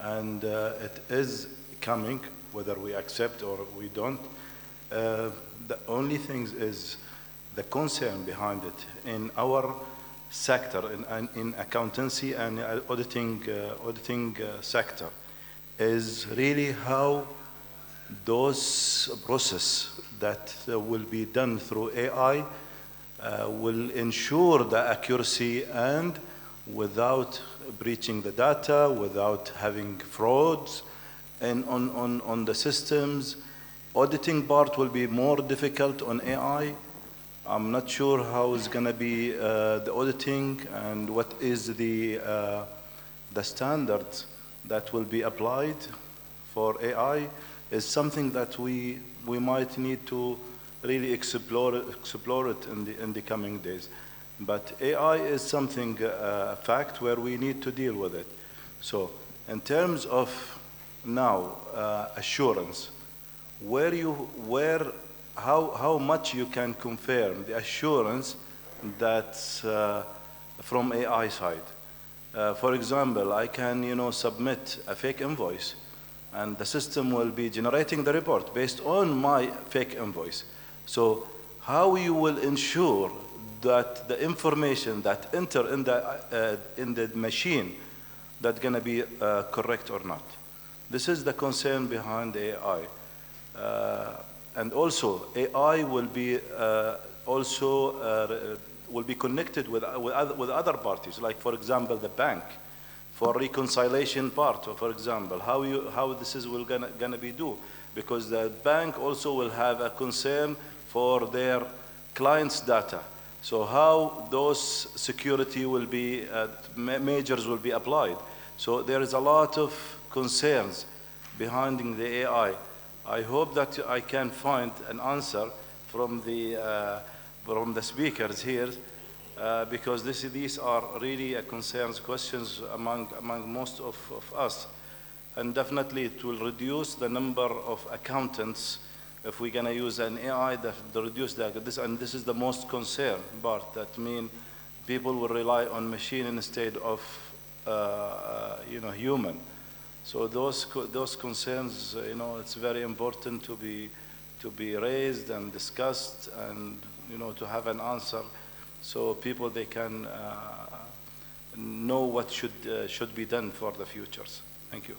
And it is coming, whether we accept or we don't. The only thing is the concern behind it in our sector, in accountancy and auditing sector, is really how those processes that will be done through AI will ensure the accuracy and without breaching the data, without having frauds and on the systems. Auditing part will be more difficult on AI. I'm not sure how it's going to be the auditing and what is the standards that will be applied for AI is something that we might need to really explore it in the coming days. But AI is something, a fact where we need to deal with it. So in terms of now assurance, how much you can confirm the assurance that from AI side. For example, I can submit a fake invoice and the system will be generating the report based on my fake invoice. So how you will ensure that the information that enter in the machine that's going to be correct or not? This is the concern behind AI. And also, AI will be will be connected with other parties, like for example the bank, for reconciliation part. For example, how this is gonna be do, because the bank also will have a concern for their clients' data. So how those security will be measures will be applied. So there is a lot of concerns behind the AI. I hope that I can find an answer from the speakers here, because these are really concerns, questions among most of us. And definitely it will reduce the number of accountants if we're going to use an AI that reduce this. And this is the most concern part, that mean people will rely on machine instead of human. So those concerns, it's very important to be raised and discussed, and to have an answer, so people they can know what should be done for the futures. Thank you.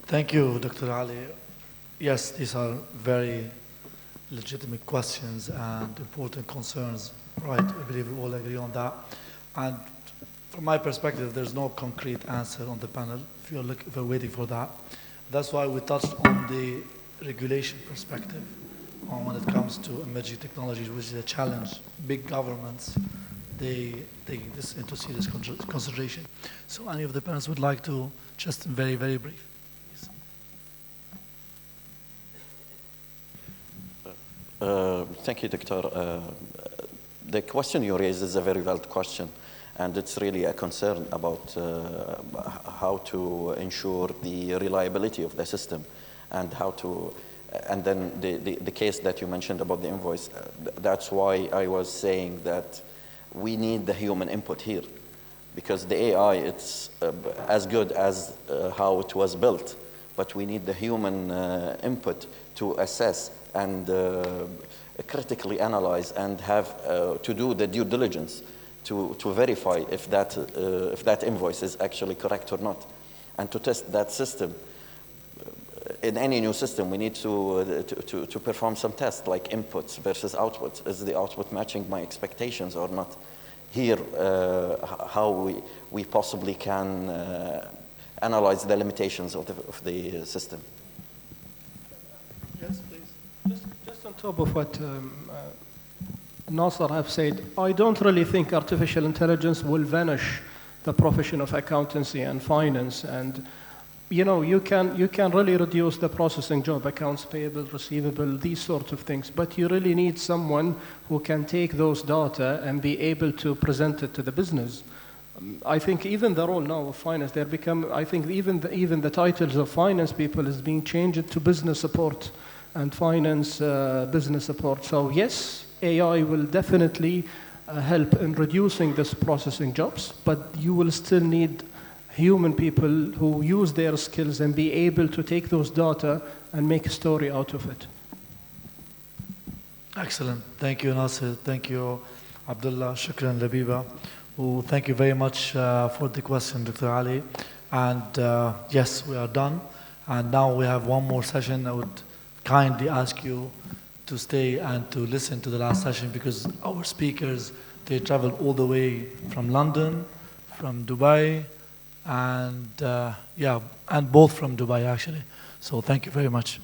Thank you, Dr. Ali. Yes, these are very legitimate questions and important concerns. Right, I believe we all agree on that. And from my perspective, there's no concrete answer on the panel if you're waiting for that. That's why we touched on the regulation perspective on when it comes to emerging technologies, which is a challenge. Big governments, they take this into serious consideration. So any of the panelists would like to just very, very brief. Thank you, Doctor. The question you raised is a very valid question, and it's really a concern about how to ensure the reliability of the system, and how to, and then the case that you mentioned about the invoice, that's why I was saying that we need the human input here, because the AI, it's as good as how it was built, but we need the human input to assess and critically analyze and have to do the due diligence to verify if that invoice is actually correct or not, and to test that system. In any new system, we need to perform some tests, like inputs versus outputs. Is the output matching my expectations or not? Here, how we possibly can analyze the limitations of the system. Yes, please. Just on top of what Nasser have said, I don't really think artificial intelligence will vanish the profession of accountancy and finance. And you know, you can really reduce the processing job, accounts payable, receivable, these sorts of things. But you really need someone who can take those data and be able to present it to the business. I think even the role now of finance, I think even the titles of finance people is being changed to business support and finance business support. So yes, AI will definitely help in reducing this processing jobs, but you will still need human people who use their skills and be able to take those data and make a story out of it. Excellent. Thank you, Nasir. Thank you, Abdullah. Shukran, Labiba. Well, thank you very much for the question, Dr. Ali. And yes, we are done. And now we have one more session. I would kindly ask you to stay and to listen to the last session, because our speakers, they traveled all the way from London, from Dubai, and yeah, and both from Dubai actually. So thank you very much.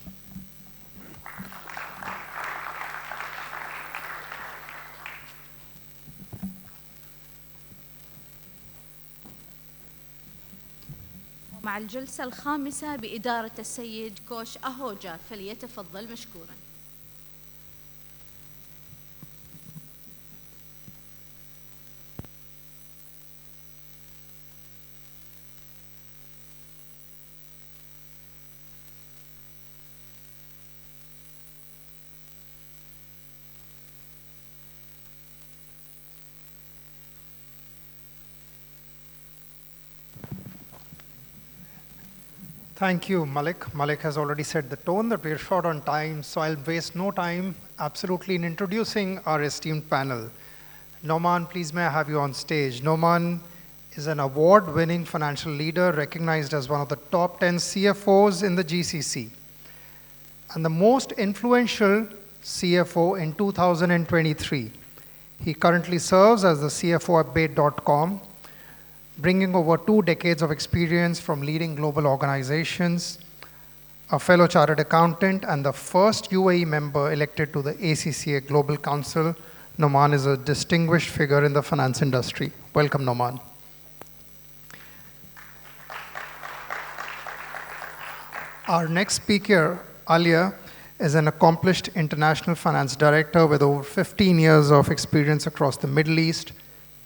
مع الجلسة الخامسة بإدارة السيد كوش أهوجا، فليتفضل مشكورا. Thank you, Malik. Malik has already set the tone that we're short on time, so I'll waste no time absolutely in introducing our esteemed panel. Noman, please may I have you on stage. Noman is an award-winning financial leader recognized as one of the top 10 CFOs in the GCC and the most influential CFO in 2023. He currently serves as the CFO at Bait.com, bringing over 2 decades of experience from leading global organizations, a fellow chartered accountant, and the first UAE member elected to the ACCA Global Council. Noman is a distinguished figure in the finance industry. Welcome, Noman. Our next speaker, Alia, is an accomplished international finance director with over 15 years of experience across the Middle East,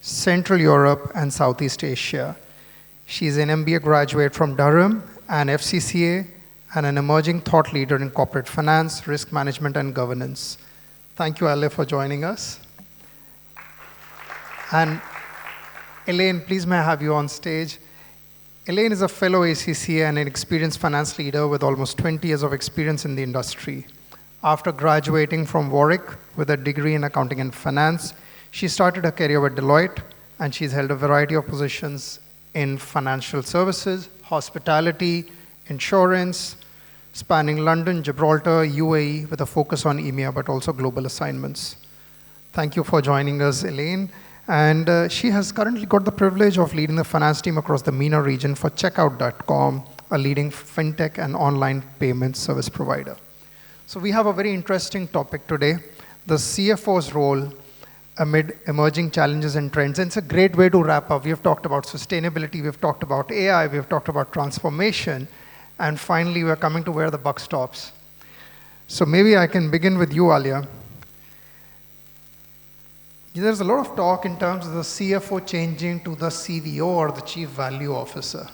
Central Europe, and Southeast Asia. She is an MBA graduate from Durham, an FCCA, and an emerging thought leader in corporate finance, risk management, and governance. Thank you, Ale, for joining us. And Elaine, please may I have you on stage. Elaine is a fellow ACCA and an experienced finance leader with almost 20 years of experience in the industry. After graduating from Warwick with a degree in accounting and finance, she started her career with Deloitte, and she's held a variety of positions in financial services, hospitality, insurance, spanning London, Gibraltar, UAE, with a focus on EMEA, but also global assignments. Thank you for joining us, Elaine. And she has currently got the privilege of leading the finance team across the MENA region for Checkout.com, a leading fintech and online payment service provider. So we have a very interesting topic today, the CFO's role amid emerging challenges and trends. And it's a great way to wrap up. We've talked about sustainability, we've talked about AI, we've talked about transformation, and finally we're coming to where the buck stops. So maybe I can begin with you, Alia. There's a lot of talk in terms of the CFO changing to the CVO or the Chief Value Officer.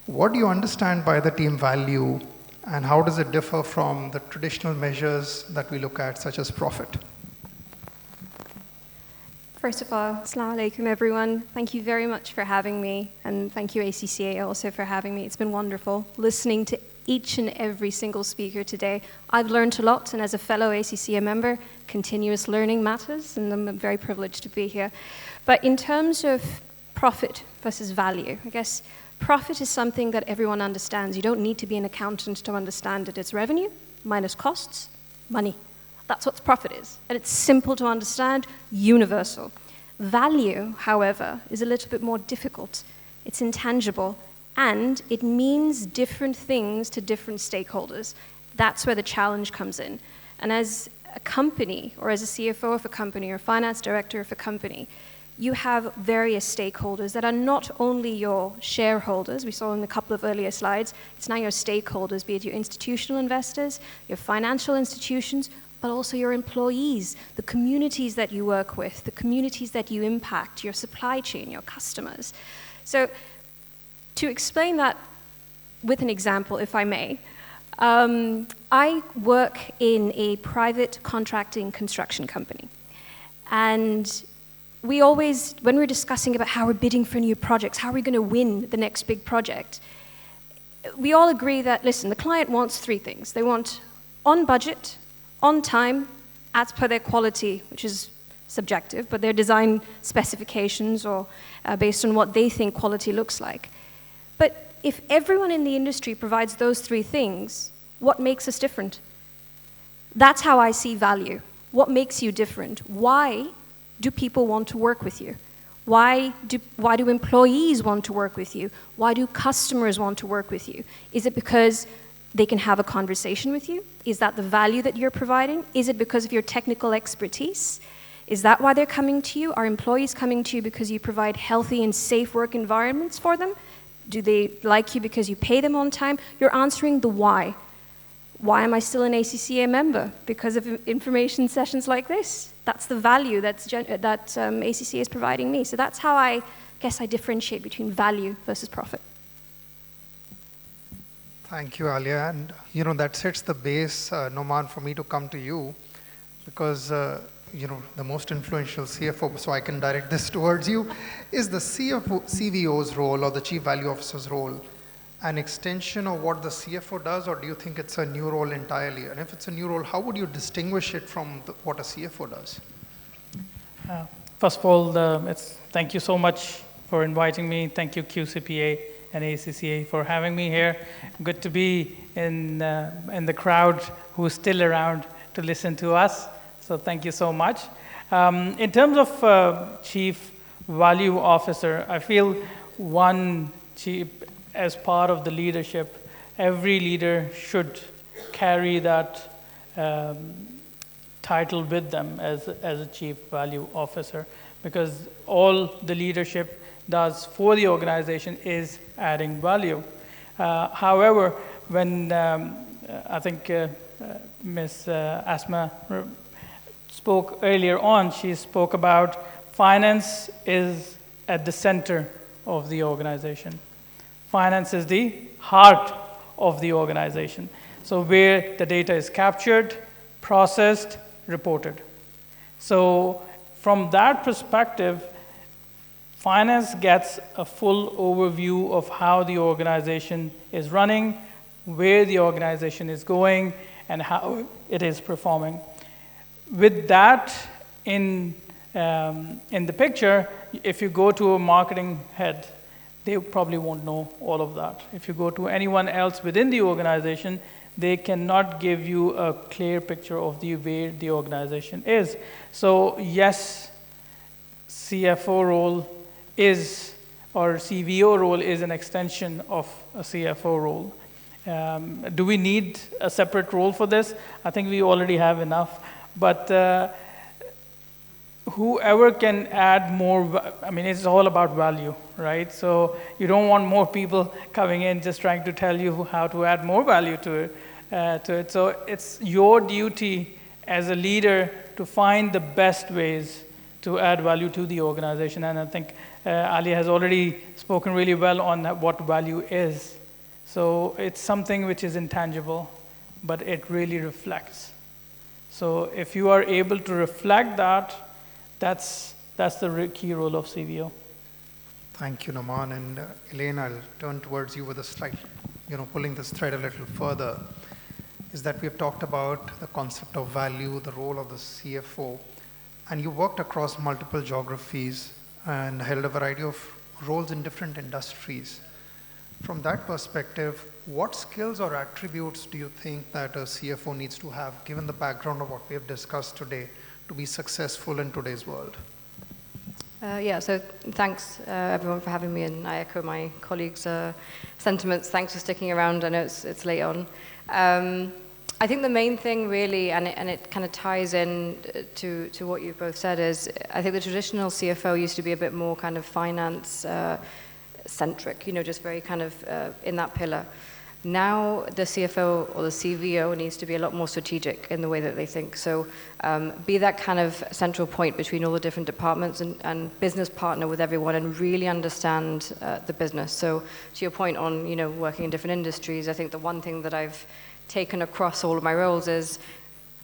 What do you understand by the team value, and how does it differ from the traditional measures that we look at, such as profit? First of all, Assalamu alaikum everyone. Thank you very much for having me, and thank you ACCA also for having me. It's been wonderful listening to each and every single speaker today. I've learned a lot, and as a fellow ACCA member, continuous learning matters, and I'm very privileged to be here. But in terms of profit versus value, I guess profit is something that everyone understands. You don't need to be an accountant to understand it. It's revenue minus costs, money. That's what profit is. And it's simple to understand, universal. Value, however, is a little bit more difficult. It's intangible. And it means different things to different stakeholders. That's where the challenge comes in. And as a company, or as a CFO of a company, or finance director of a company, you have various stakeholders that are not only your shareholders, we saw in a couple of earlier slides, it's now your stakeholders, be it your institutional investors, your financial institutions, but also your employees, the communities that you work with, the communities that you impact, your supply chain, your customers. So to explain that with an example, if I may, I work in a private contracting construction company. And we always, when we're discussing about how we're bidding for new projects, how are we going to win the next big project, we all agree that, listen, the client wants three things. They want on budget, on time, as per their quality, which is subjective, but their design specifications or based on what they think quality looks like. But if everyone in the industry provides those three things, what makes us different? That's how I see value. What makes you different? Why do people want to work with you? Why do employees want to work with you? Why do customers want to work with you? Is it because they can have a conversation with you? Is that the value that you're providing? Is it because of your technical expertise? Is that why they're coming to you? Are employees coming to you because you provide healthy and safe work environments for them? Do they like you because you pay them on time? You're answering the why. Why am I still an ACCA member? Because of information sessions like this. That's the value that ACCA is providing me. So that's how I guess I differentiate between value versus profit. Thank you, Alia. And that sets the base, Noman, for me to come to you, because the most influential CFO, so I can direct this towards you, is the CVO's role or the Chief Value Officer's role an extension of what the CFO does, or do you think it's a new role entirely? And if it's a new role, how would you distinguish it from what a CFO does? First of all, thank you so much for inviting me. Thank you, QCPA and ACCA, for having me here. Good to be in the crowd who's still around to listen to us. So thank you so much. In terms of Chief Value Officer, I feel as part of the leadership, every leader should carry that title with them as a Chief Value Officer, because all the leadership does for the organization is adding value. However, when I think Ms. Asma spoke earlier on, she spoke about finance is at the center of the organization. Finance is the heart of the organization. So where the data is captured, processed, reported. So from that perspective, finance gets a full overview of how the organization is running, where the organization is going, and how it is performing. With that in the picture, if you go to a marketing head, they probably won't know all of that. If you go to anyone else within the organization, they cannot give you a clear picture of where the organization is. So yes, CFO role is, or CVO role is an extension of a CFO role. Do we need a separate role for this? I think we already have enough. But whoever can add more, I mean, it's all about value, right? So you don't want more people coming in just trying to tell you how to add more value to it. So it's your duty as a leader to find the best ways to add value to the organization. And I think Ali has already spoken really well on what value is. So it's something which is intangible, but it really reflects. So if you are able to reflect that, that's the key role of CVO. Thank you, Noman. And Elaine, I'll turn towards you with a slight, pulling this thread a little further, is that we've talked about the concept of value, the role of the CFO, and you worked across multiple geographies and held a variety of roles in different industries. From that perspective, what skills or attributes do you think that a CFO needs to have, given the background of what we have discussed today, to be successful in today's world? Yeah, so thanks everyone for having me, and I echo my colleagues' sentiments. Thanks for sticking around. I know it's late on. I think the main thing really, and it kind of ties in to what you've both said, is I think the traditional CFO used to be a bit more kind of finance centric, you know, just very kind of in that pillar. Now the CFO or the CVO needs to be a lot more strategic in the way that they think. So be that kind of central point between all the different departments and business partner with everyone and really understand the business. So to your point on, you know, working in different industries, I think the one thing that I've taken across all of my roles is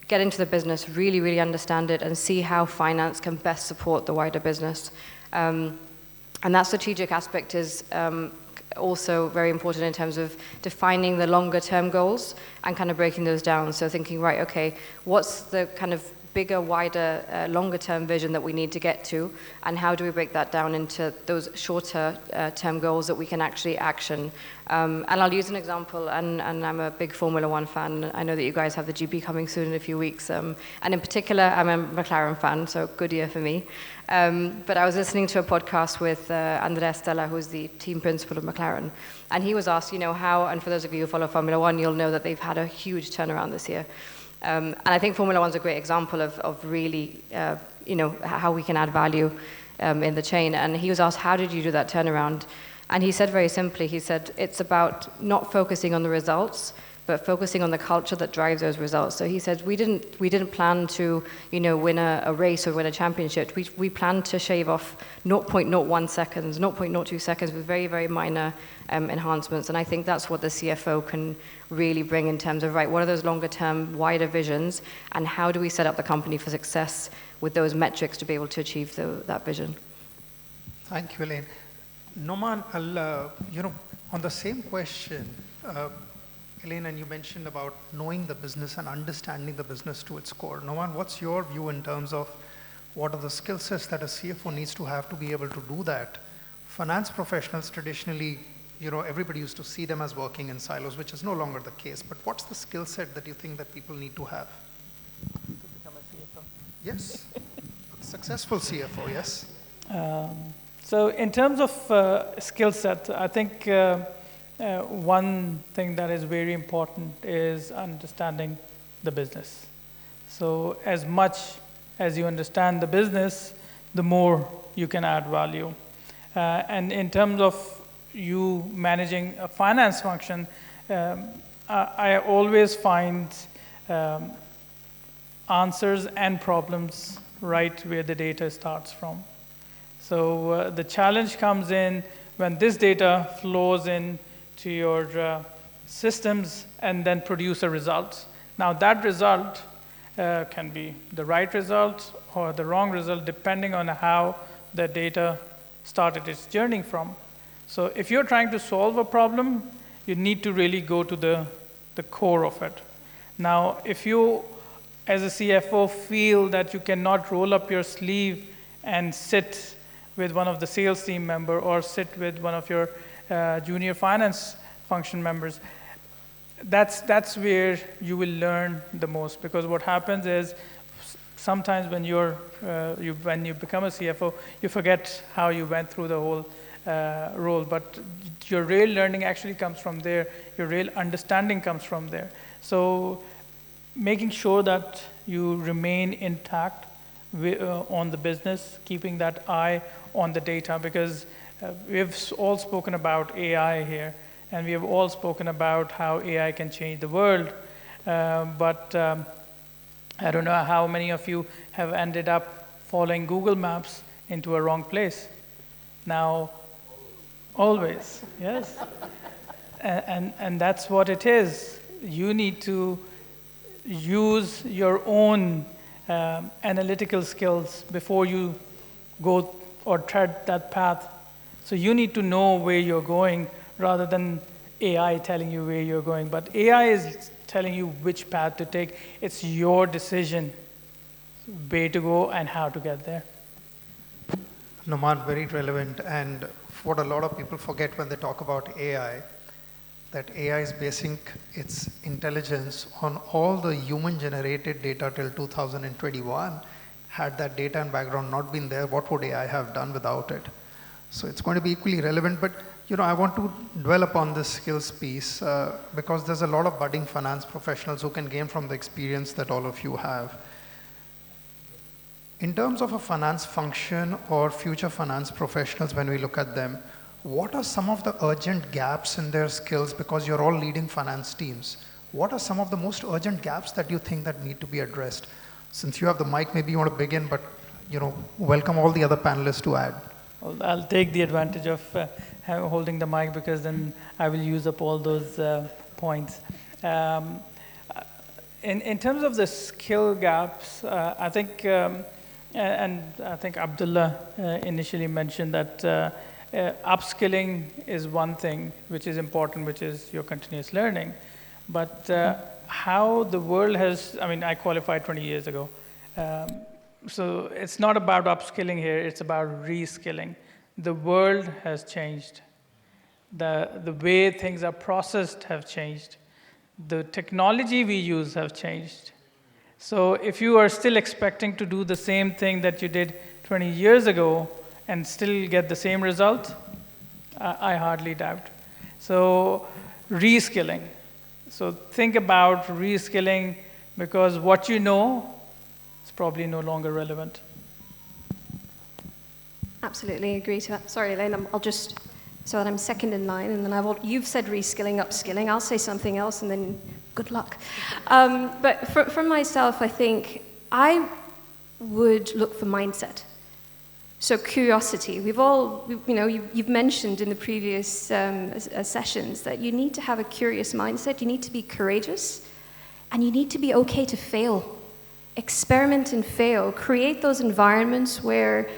get into the business, really, really understand it, and see how finance can best support the wider business. And that strategic aspect is also very important in terms of defining the longer term goals and kind of breaking those down. So thinking, right, okay, what's the kind of bigger, wider, longer term vision that we need to get to, and how do we break that down into those shorter term goals that we can actually action. And I'll use an example, and I'm a big Formula One fan. I know that you guys have the GP coming soon in a few weeks, and in particular, I'm a McLaren fan, so good year for me. But I was listening to a podcast with Andrea Stella, who's the team principal of McLaren, and he was asked, you know, how, and for those of you who follow Formula One, you'll know that they've had a huge turnaround this year. And I think Formula One's a great example of really, you know, how we can add value in the chain. And he was asked, how did you do that turnaround? And he said very simply, he said, it's about not focusing on the results, but focusing on the culture that drives those results. So he said, we didn't plan to, you know, win a race or win a championship. We planned to shave off 0.01 seconds, 0.02 seconds with very, very minor enhancements. And I think that's what the CFO can really bring in terms of, right, what are those longer term, wider visions, and how do we set up the company for success with those metrics to be able to achieve that vision? Thank you, Elaine. Noman, I'll, you know, on the same question, Elaine, and you mentioned about knowing the business and understanding the business to its core. Noman, what's your view in terms of what are the skill sets that a CFO needs to have to be able to do that? Finance professionals traditionally, you know, everybody used to see them as working in silos, which is no longer the case. But what's the skill set that you think that people need to have? To become a CFO? Yes. A successful CFO, yes. So in terms of skill set, I think one thing that is very important is understanding the business. So as much as you understand the business, the more you can add value. And in terms of you managing a finance function, I always find answers and problems right where the data starts from. So the challenge comes in when this data flows into your systems and then produce a result. Now that result can be the right result or the wrong result depending on how the data started its journey from. So if you're trying to solve a problem, you need to really go to the core of it. Now, if you, as a CFO, feel that you cannot roll up your sleeve and sit with one of the sales team member or sit with one of your junior finance function members, that's where you will learn the most. Because what happens is sometimes when when you become a CFO, you forget how you went through the whole role, but your real learning actually comes from there. Your real understanding comes from there. So making sure that you remain intact on the business, keeping that eye on the data, because we've all spoken about AI here, and we have all spoken about how AI can change the world, but I don't know how many of you have ended up following Google Maps into a wrong place. Now, always, yes. And that's what it is. You need to use your own analytical skills before you go or tread that path. So you need to know where you're going rather than AI telling you where you're going. But AI is telling you which path to take. It's your decision where to go and how to get there. Noman, very relevant. And what a lot of people forget when they talk about AI, that AI is basing its intelligence on all the human-generated data till 2021, had that data and background not been there, what would AI have done without it? So it's going to be equally relevant, but I want to dwell upon this skills piece because there's a lot of budding finance professionals who can gain from the experience that all of you have. In terms of a finance function or future finance professionals, when we look at them, what are some of the urgent gaps in their skills, because you're all leading finance teams? What are some of the most urgent gaps that you think that need to be addressed? Since you have the mic, maybe you want to begin, but welcome all the other panelists to add. Well, I'll take the advantage of holding the mic, because then I will use up all those points. In terms of the skill gaps, I think, and I think Abdullah initially mentioned that upskilling is one thing which is important, which is your continuous learning. But how the world has, I qualified 20 years ago. So it's not about upskilling here, it's about reskilling. The world has changed. The way things are processed have changed. The technology we use have changed. So if you are still expecting to do the same thing that you did 20 years ago and still get the same result, I hardly doubt. So reskilling. So think about reskilling, because what you know is probably no longer relevant. Absolutely agree to that. Sorry, Elaine, I'll just, so that I'm second in line, and then you've said reskilling, upskilling, I'll say something else, and then good luck. But for myself, I think I would look for mindset. So curiosity. We've all, you've mentioned in the previous sessions that you need to have a curious mindset, you need to be courageous, and you need to be okay to fail. Experiment and fail. Create those environments where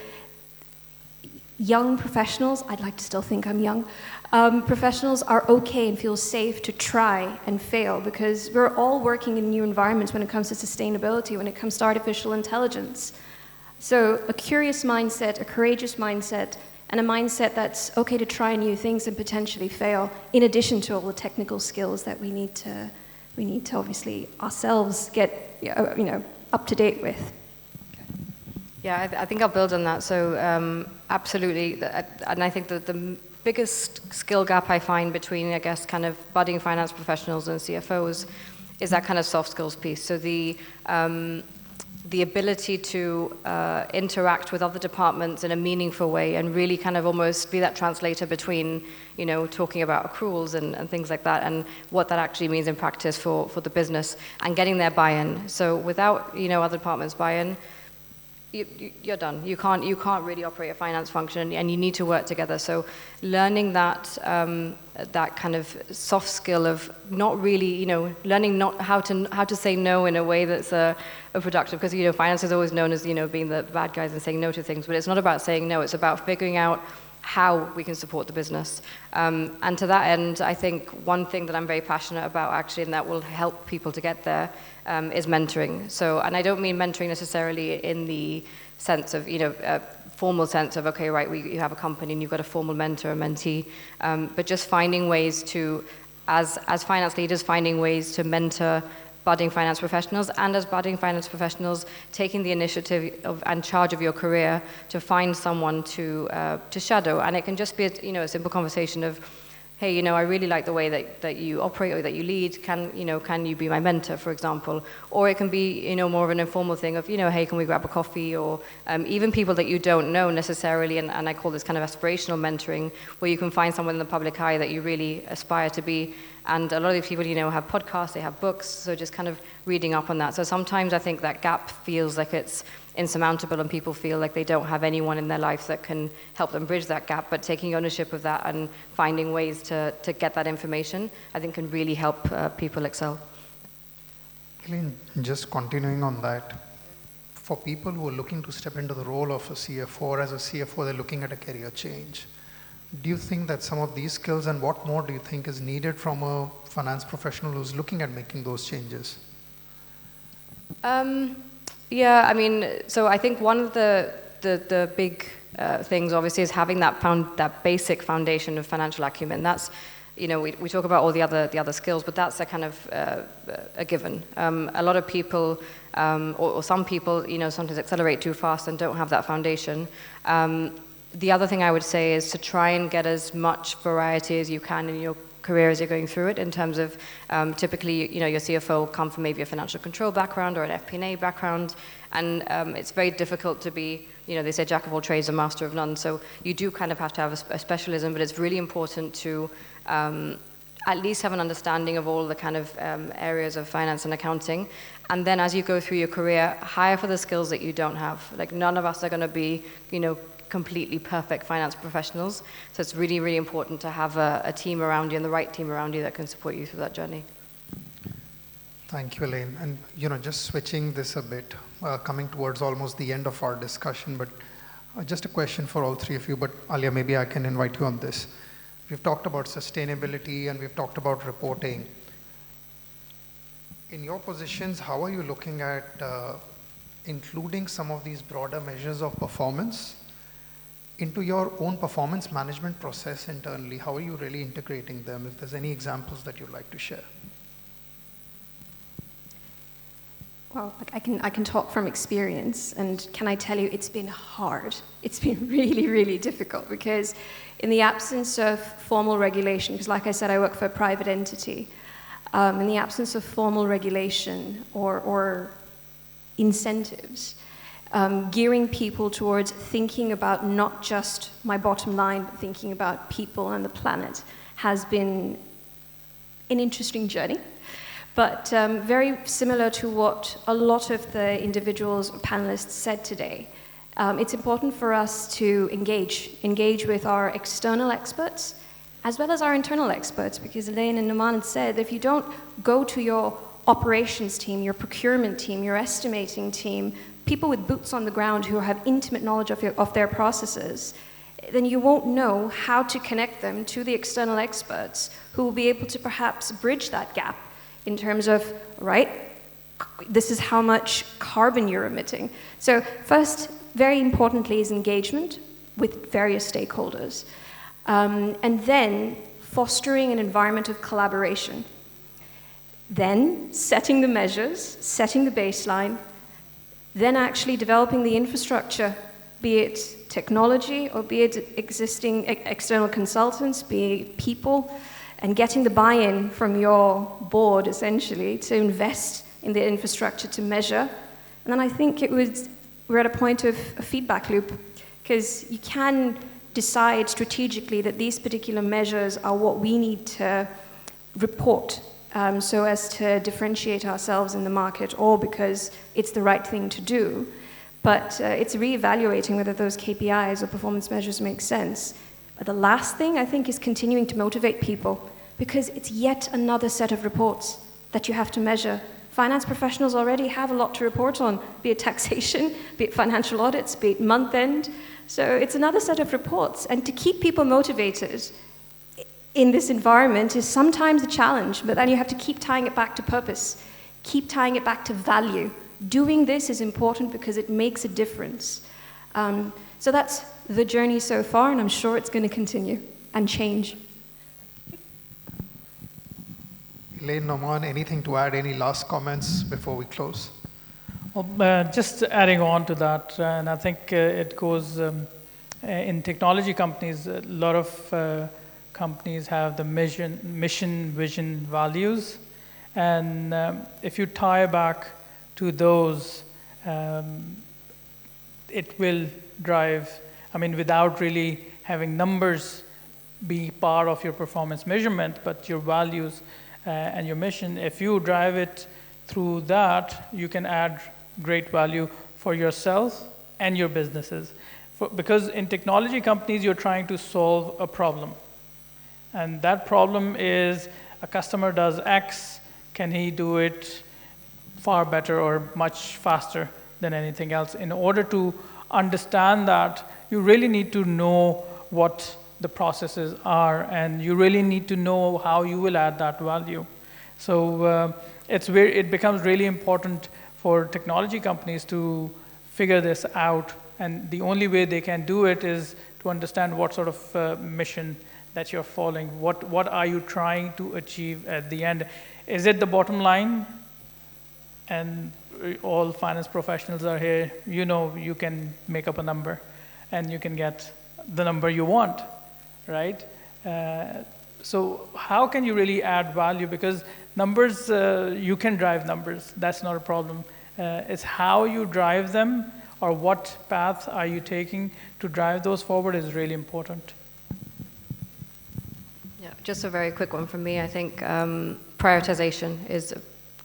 young professionals, I'd like to still think I'm young, professionals are okay and feel safe to try and fail, because we're all working in new environments when it comes to sustainability, when it comes to artificial intelligence. So a curious mindset, a courageous mindset, and a mindset that's okay to try new things and potentially fail, in addition to all the technical skills that we need to obviously ourselves get up to date with. Yeah, I think I'll build on that. So absolutely, and I think that the biggest skill gap I find between, I guess, kind of budding finance professionals and CFOs is that kind of soft skills piece. So the ability to interact with other departments in a meaningful way and really kind of almost be that translator between, talking about accruals and things like that, and what that actually means in practice for the business, and getting their buy-in. So without, other departments' buy-in, you're done. You can't really operate a finance function, and you need to work together. So learning that that kind of soft skill of not really, learning not how to say no in a way that's productive, because finance is always known as being the bad guys and saying no to things, but it's not about saying no. It's about figuring out how we can support the business. And to that end, I think one thing that I'm very passionate about actually, and that will help people to get there, is mentoring. So, and I don't mean mentoring necessarily in the sense of, a formal sense of, okay, right, you have a company and you've got a formal mentor or mentee, but just finding ways to, as finance leaders, finding ways to mentor budding finance professionals, and as budding finance professionals, taking the initiative and charge of your career to find someone to shadow. And it can just be a simple conversation of, hey, I really like the way that you operate or that you lead. Can you be my mentor, for example? Or it can be, more of an informal thing of, hey, can we grab a coffee? Or even people that you don't know necessarily, and I call this kind of aspirational mentoring, where you can find someone in the public eye that you really aspire to be. And a lot of these people, have podcasts, they have books, so just kind of reading up on that. So sometimes I think that gap feels like it's insurmountable, and people feel like they don't have anyone in their life that can help them bridge that gap. But taking ownership of that and finding ways to get that information, I think can really help people excel. Elaine, just continuing on that, for people who are looking to step into the role of a CFO, or as a CFO, they're looking at a career change. Do you think that some of these skills, and what more do you think is needed from a finance professional who's looking at making those changes? Yeah, so I think one of the big things, obviously, is having that basic foundation of financial acumen. That's, you know, we talk about all the other skills, but that's a kind of a given. A lot of people, or some people, you know, sometimes accelerate too fast and don't have that foundation. The other thing I would say is to try and get as much variety as you can in your career as you're going through it, in terms of typically, you know, your CFO will come from maybe a financial control background or an FP&A background, and it's very difficult to be, you know, they say jack of all trades, a master of none, so you do kind of have to have a specialism, but it's really important to at least have an understanding of all the kind of areas of finance and accounting, and then as you go through your career, hire for the skills that you don't have. Like, none of us are going to be, you know, completely perfect finance professionals. So it's really, really important to have a team around you, and the right team around you that can support you through that journey. Thank you, Elaine. And, you know, just switching this a bit, coming towards almost the end of our discussion, but just a question for all three of you, but Alia, maybe I can invite you on this. We've talked about sustainability and we've talked about reporting. In your positions, how are you looking at including some of these broader measures of performance into your own performance management process internally? How are you really integrating them? If there's any examples that you'd like to share. Well, I can talk from experience, and can I tell you, it's been hard. It's been really, really difficult, because in the absence of formal regulation, because like I said, I work for a private entity, in the absence of formal regulation or incentives, gearing people towards thinking about not just my bottom line, but thinking about people and the planet has been an interesting journey. But very similar to what a lot of the individuals or panelists said today, it's important for us to engage with our external experts as well as our internal experts, because Elaine and Numan had said, if you don't go to your operations team, your procurement team, your estimating team, people with boots on the ground who have intimate knowledge of their processes, then you won't know how to connect them to the external experts who will be able to perhaps bridge that gap in terms of, right, this is how much carbon you're emitting. So first, very importantly, is engagement with various stakeholders. And then fostering an environment of collaboration. Then setting the measures, setting the baseline, then actually developing the infrastructure, be it technology or be it existing external consultants, be it people, and getting the buy-in from your board, essentially, to invest in the infrastructure to measure. And then I think we're at a point of a feedback loop, because you can decide strategically that these particular measures are what we need to report so as to differentiate ourselves in the market, or because it's the right thing to do. But it's reevaluating whether those KPIs or performance measures make sense. But the last thing, I think, is continuing to motivate people, because it's yet another set of reports that you have to measure. Finance professionals already have a lot to report on, be it taxation, be it financial audits, be it month end. So it's another set of reports. And to keep people motivated in this environment is sometimes a challenge, but then you have to keep tying it back to purpose, keep tying it back to value. Doing this is important because it makes a difference. So that's the journey so far, and I'm sure it's going to continue and change. Elaine, Noman, anything to add? Any last comments before we close? Well, just adding on to that, and I think it goes in technology companies, a lot of companies have the mission, vision, values, and if you tie back to those, it will drive, I mean, without really having numbers be part of your performance measurement, but your values and your mission, if you drive it through that, you can add great value for yourself and your businesses. Because in technology companies, you're trying to solve a problem. And that problem is a customer does X, can he do it far better or much faster than anything else? In order to understand that, you really need to know what the processes are, and you really need to know how you will add that value. So it becomes really important for technology companies to figure this out, and the only way they can do it is to understand what sort of mission that you're following? What are you trying to achieve at the end? Is it the bottom line? And all finance professionals are here. You know, you can make up a number and you can get the number you want, right? So how can you really add value? Because numbers, you can drive numbers. That's not a problem. It's how you drive them, or what path are you taking to drive those forward is really important. Yeah, just a very quick one from me. I think prioritization is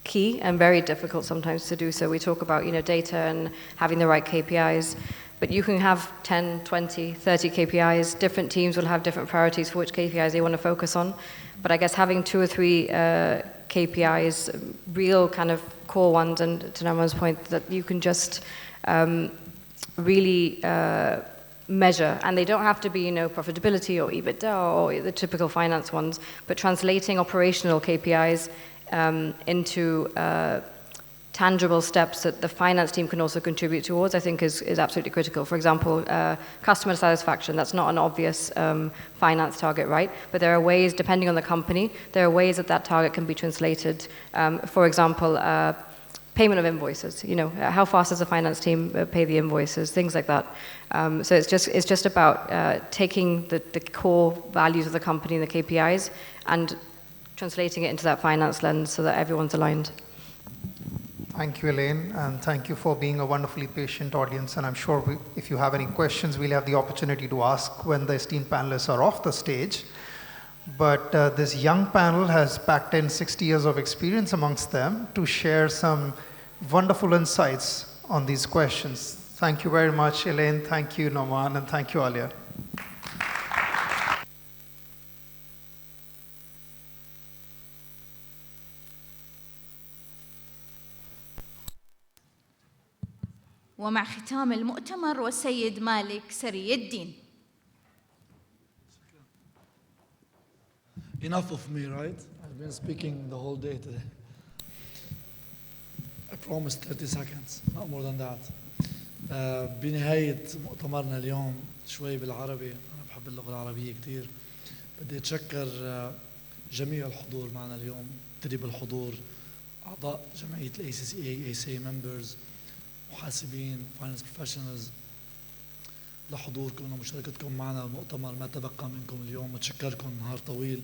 key and very difficult sometimes to do so. We talk about, you know, data and having the right KPIs, but you can have 10, 20, 30 KPIs. Different teams will have different priorities for which KPIs they want to focus on. But I guess having 2 or 3 KPIs, real kind of core ones, and to Naman's point, that you can just really measure, and they don't have to be, you know, profitability or EBITDA or the typical finance ones, but translating operational KPIs into tangible steps that the finance team can also contribute towards, I think is absolutely critical. For example, customer satisfaction, that's not an obvious finance target, right? But there are ways, depending on the company, there are ways that that target can be translated. For example, payment of invoices, you know, how fast does the finance team pay the invoices, things like that. So it's just about taking the core values of the company, the KPIs, and translating it into that finance lens so that everyone's aligned. Thank you, Elaine, and thank you for being a wonderfully patient audience. And I'm sure if you have any questions, we'll have the opportunity to ask when the esteemed panelists are off the stage. But this young panel has packed in 60 years of experience amongst them to share some wonderful insights on these questions. Thank you very much, Elaine. Thank you, Noman, and thank you, Alia. ومع ختام المؤتمر والسيد مالك سري الدين. Enough of me, right? I've been speaking the whole day today. I promised 30 seconds, not more than that. بنهاية مؤتمرنا اليوم شوي بالعربي، أنا بحب اللغة العربية كتير. بدي أتشكر جميع الحضور معنا اليوم، تدريب الحضور، أعضاء جمعية ال ACCA, ACA members، محاسبين، finance professionals، لحضوركم ومشاركتكم معنا المؤتمر. ما تبقى منكم اليوم، متشكركم، نهار طويل.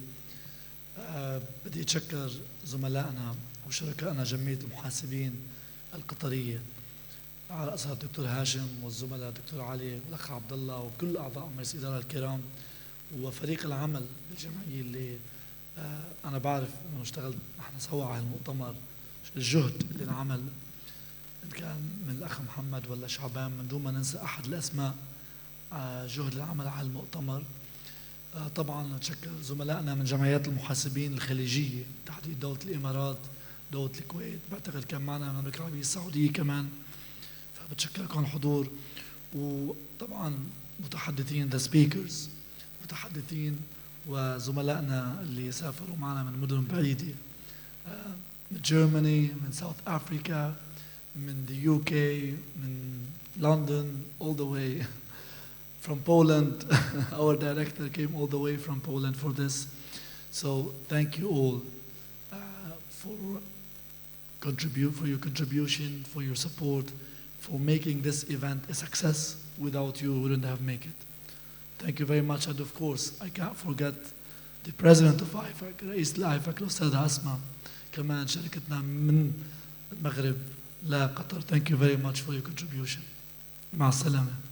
بدي أتشكر زملائنا وشركائنا جمعية المحاسبين القطرية، على رأسها الدكتور هاشم والزملاء الدكتور علي والأخ عبد الله وكل أعضاء مجلس الإدارة الكرام، وفريق العمل بالجمعية اللي أنا بعرف إنه اشتغل نحن سوا على المؤتمر. الجهد اللي انعمل إن كان من الأخ محمد ولا شعبان، من دون ما ننسى أحد الأسماء، جهد العمل على المؤتمر. طبعا نتشكر زملائنا من جمعيات المحاسبين الخليجية، تحديد دولة الإمارات، دولة الكويت، بعتقد كان معنا المملكة العربية السعودية كمان، فبتشكركم على الحضور. وطبعا متحدثين the speakers، متحدثين وزملائنا اللي سافروا معنا من مدن بعيدة، من Germany، من South Africa، من the UK، من London, all the way from Poland. Our director came all the way from Poland for this. So thank you all for your contribution, for your support, for making this event a success. Without you, we wouldn't have made it. Thank you very much. And of course, I can't forget the president of IFAC, رئيس الآيفاك الأستاذ عصمة، كمان شركتنا من المغرب لقطر. Thank you very much for your contribution. مع السلامة.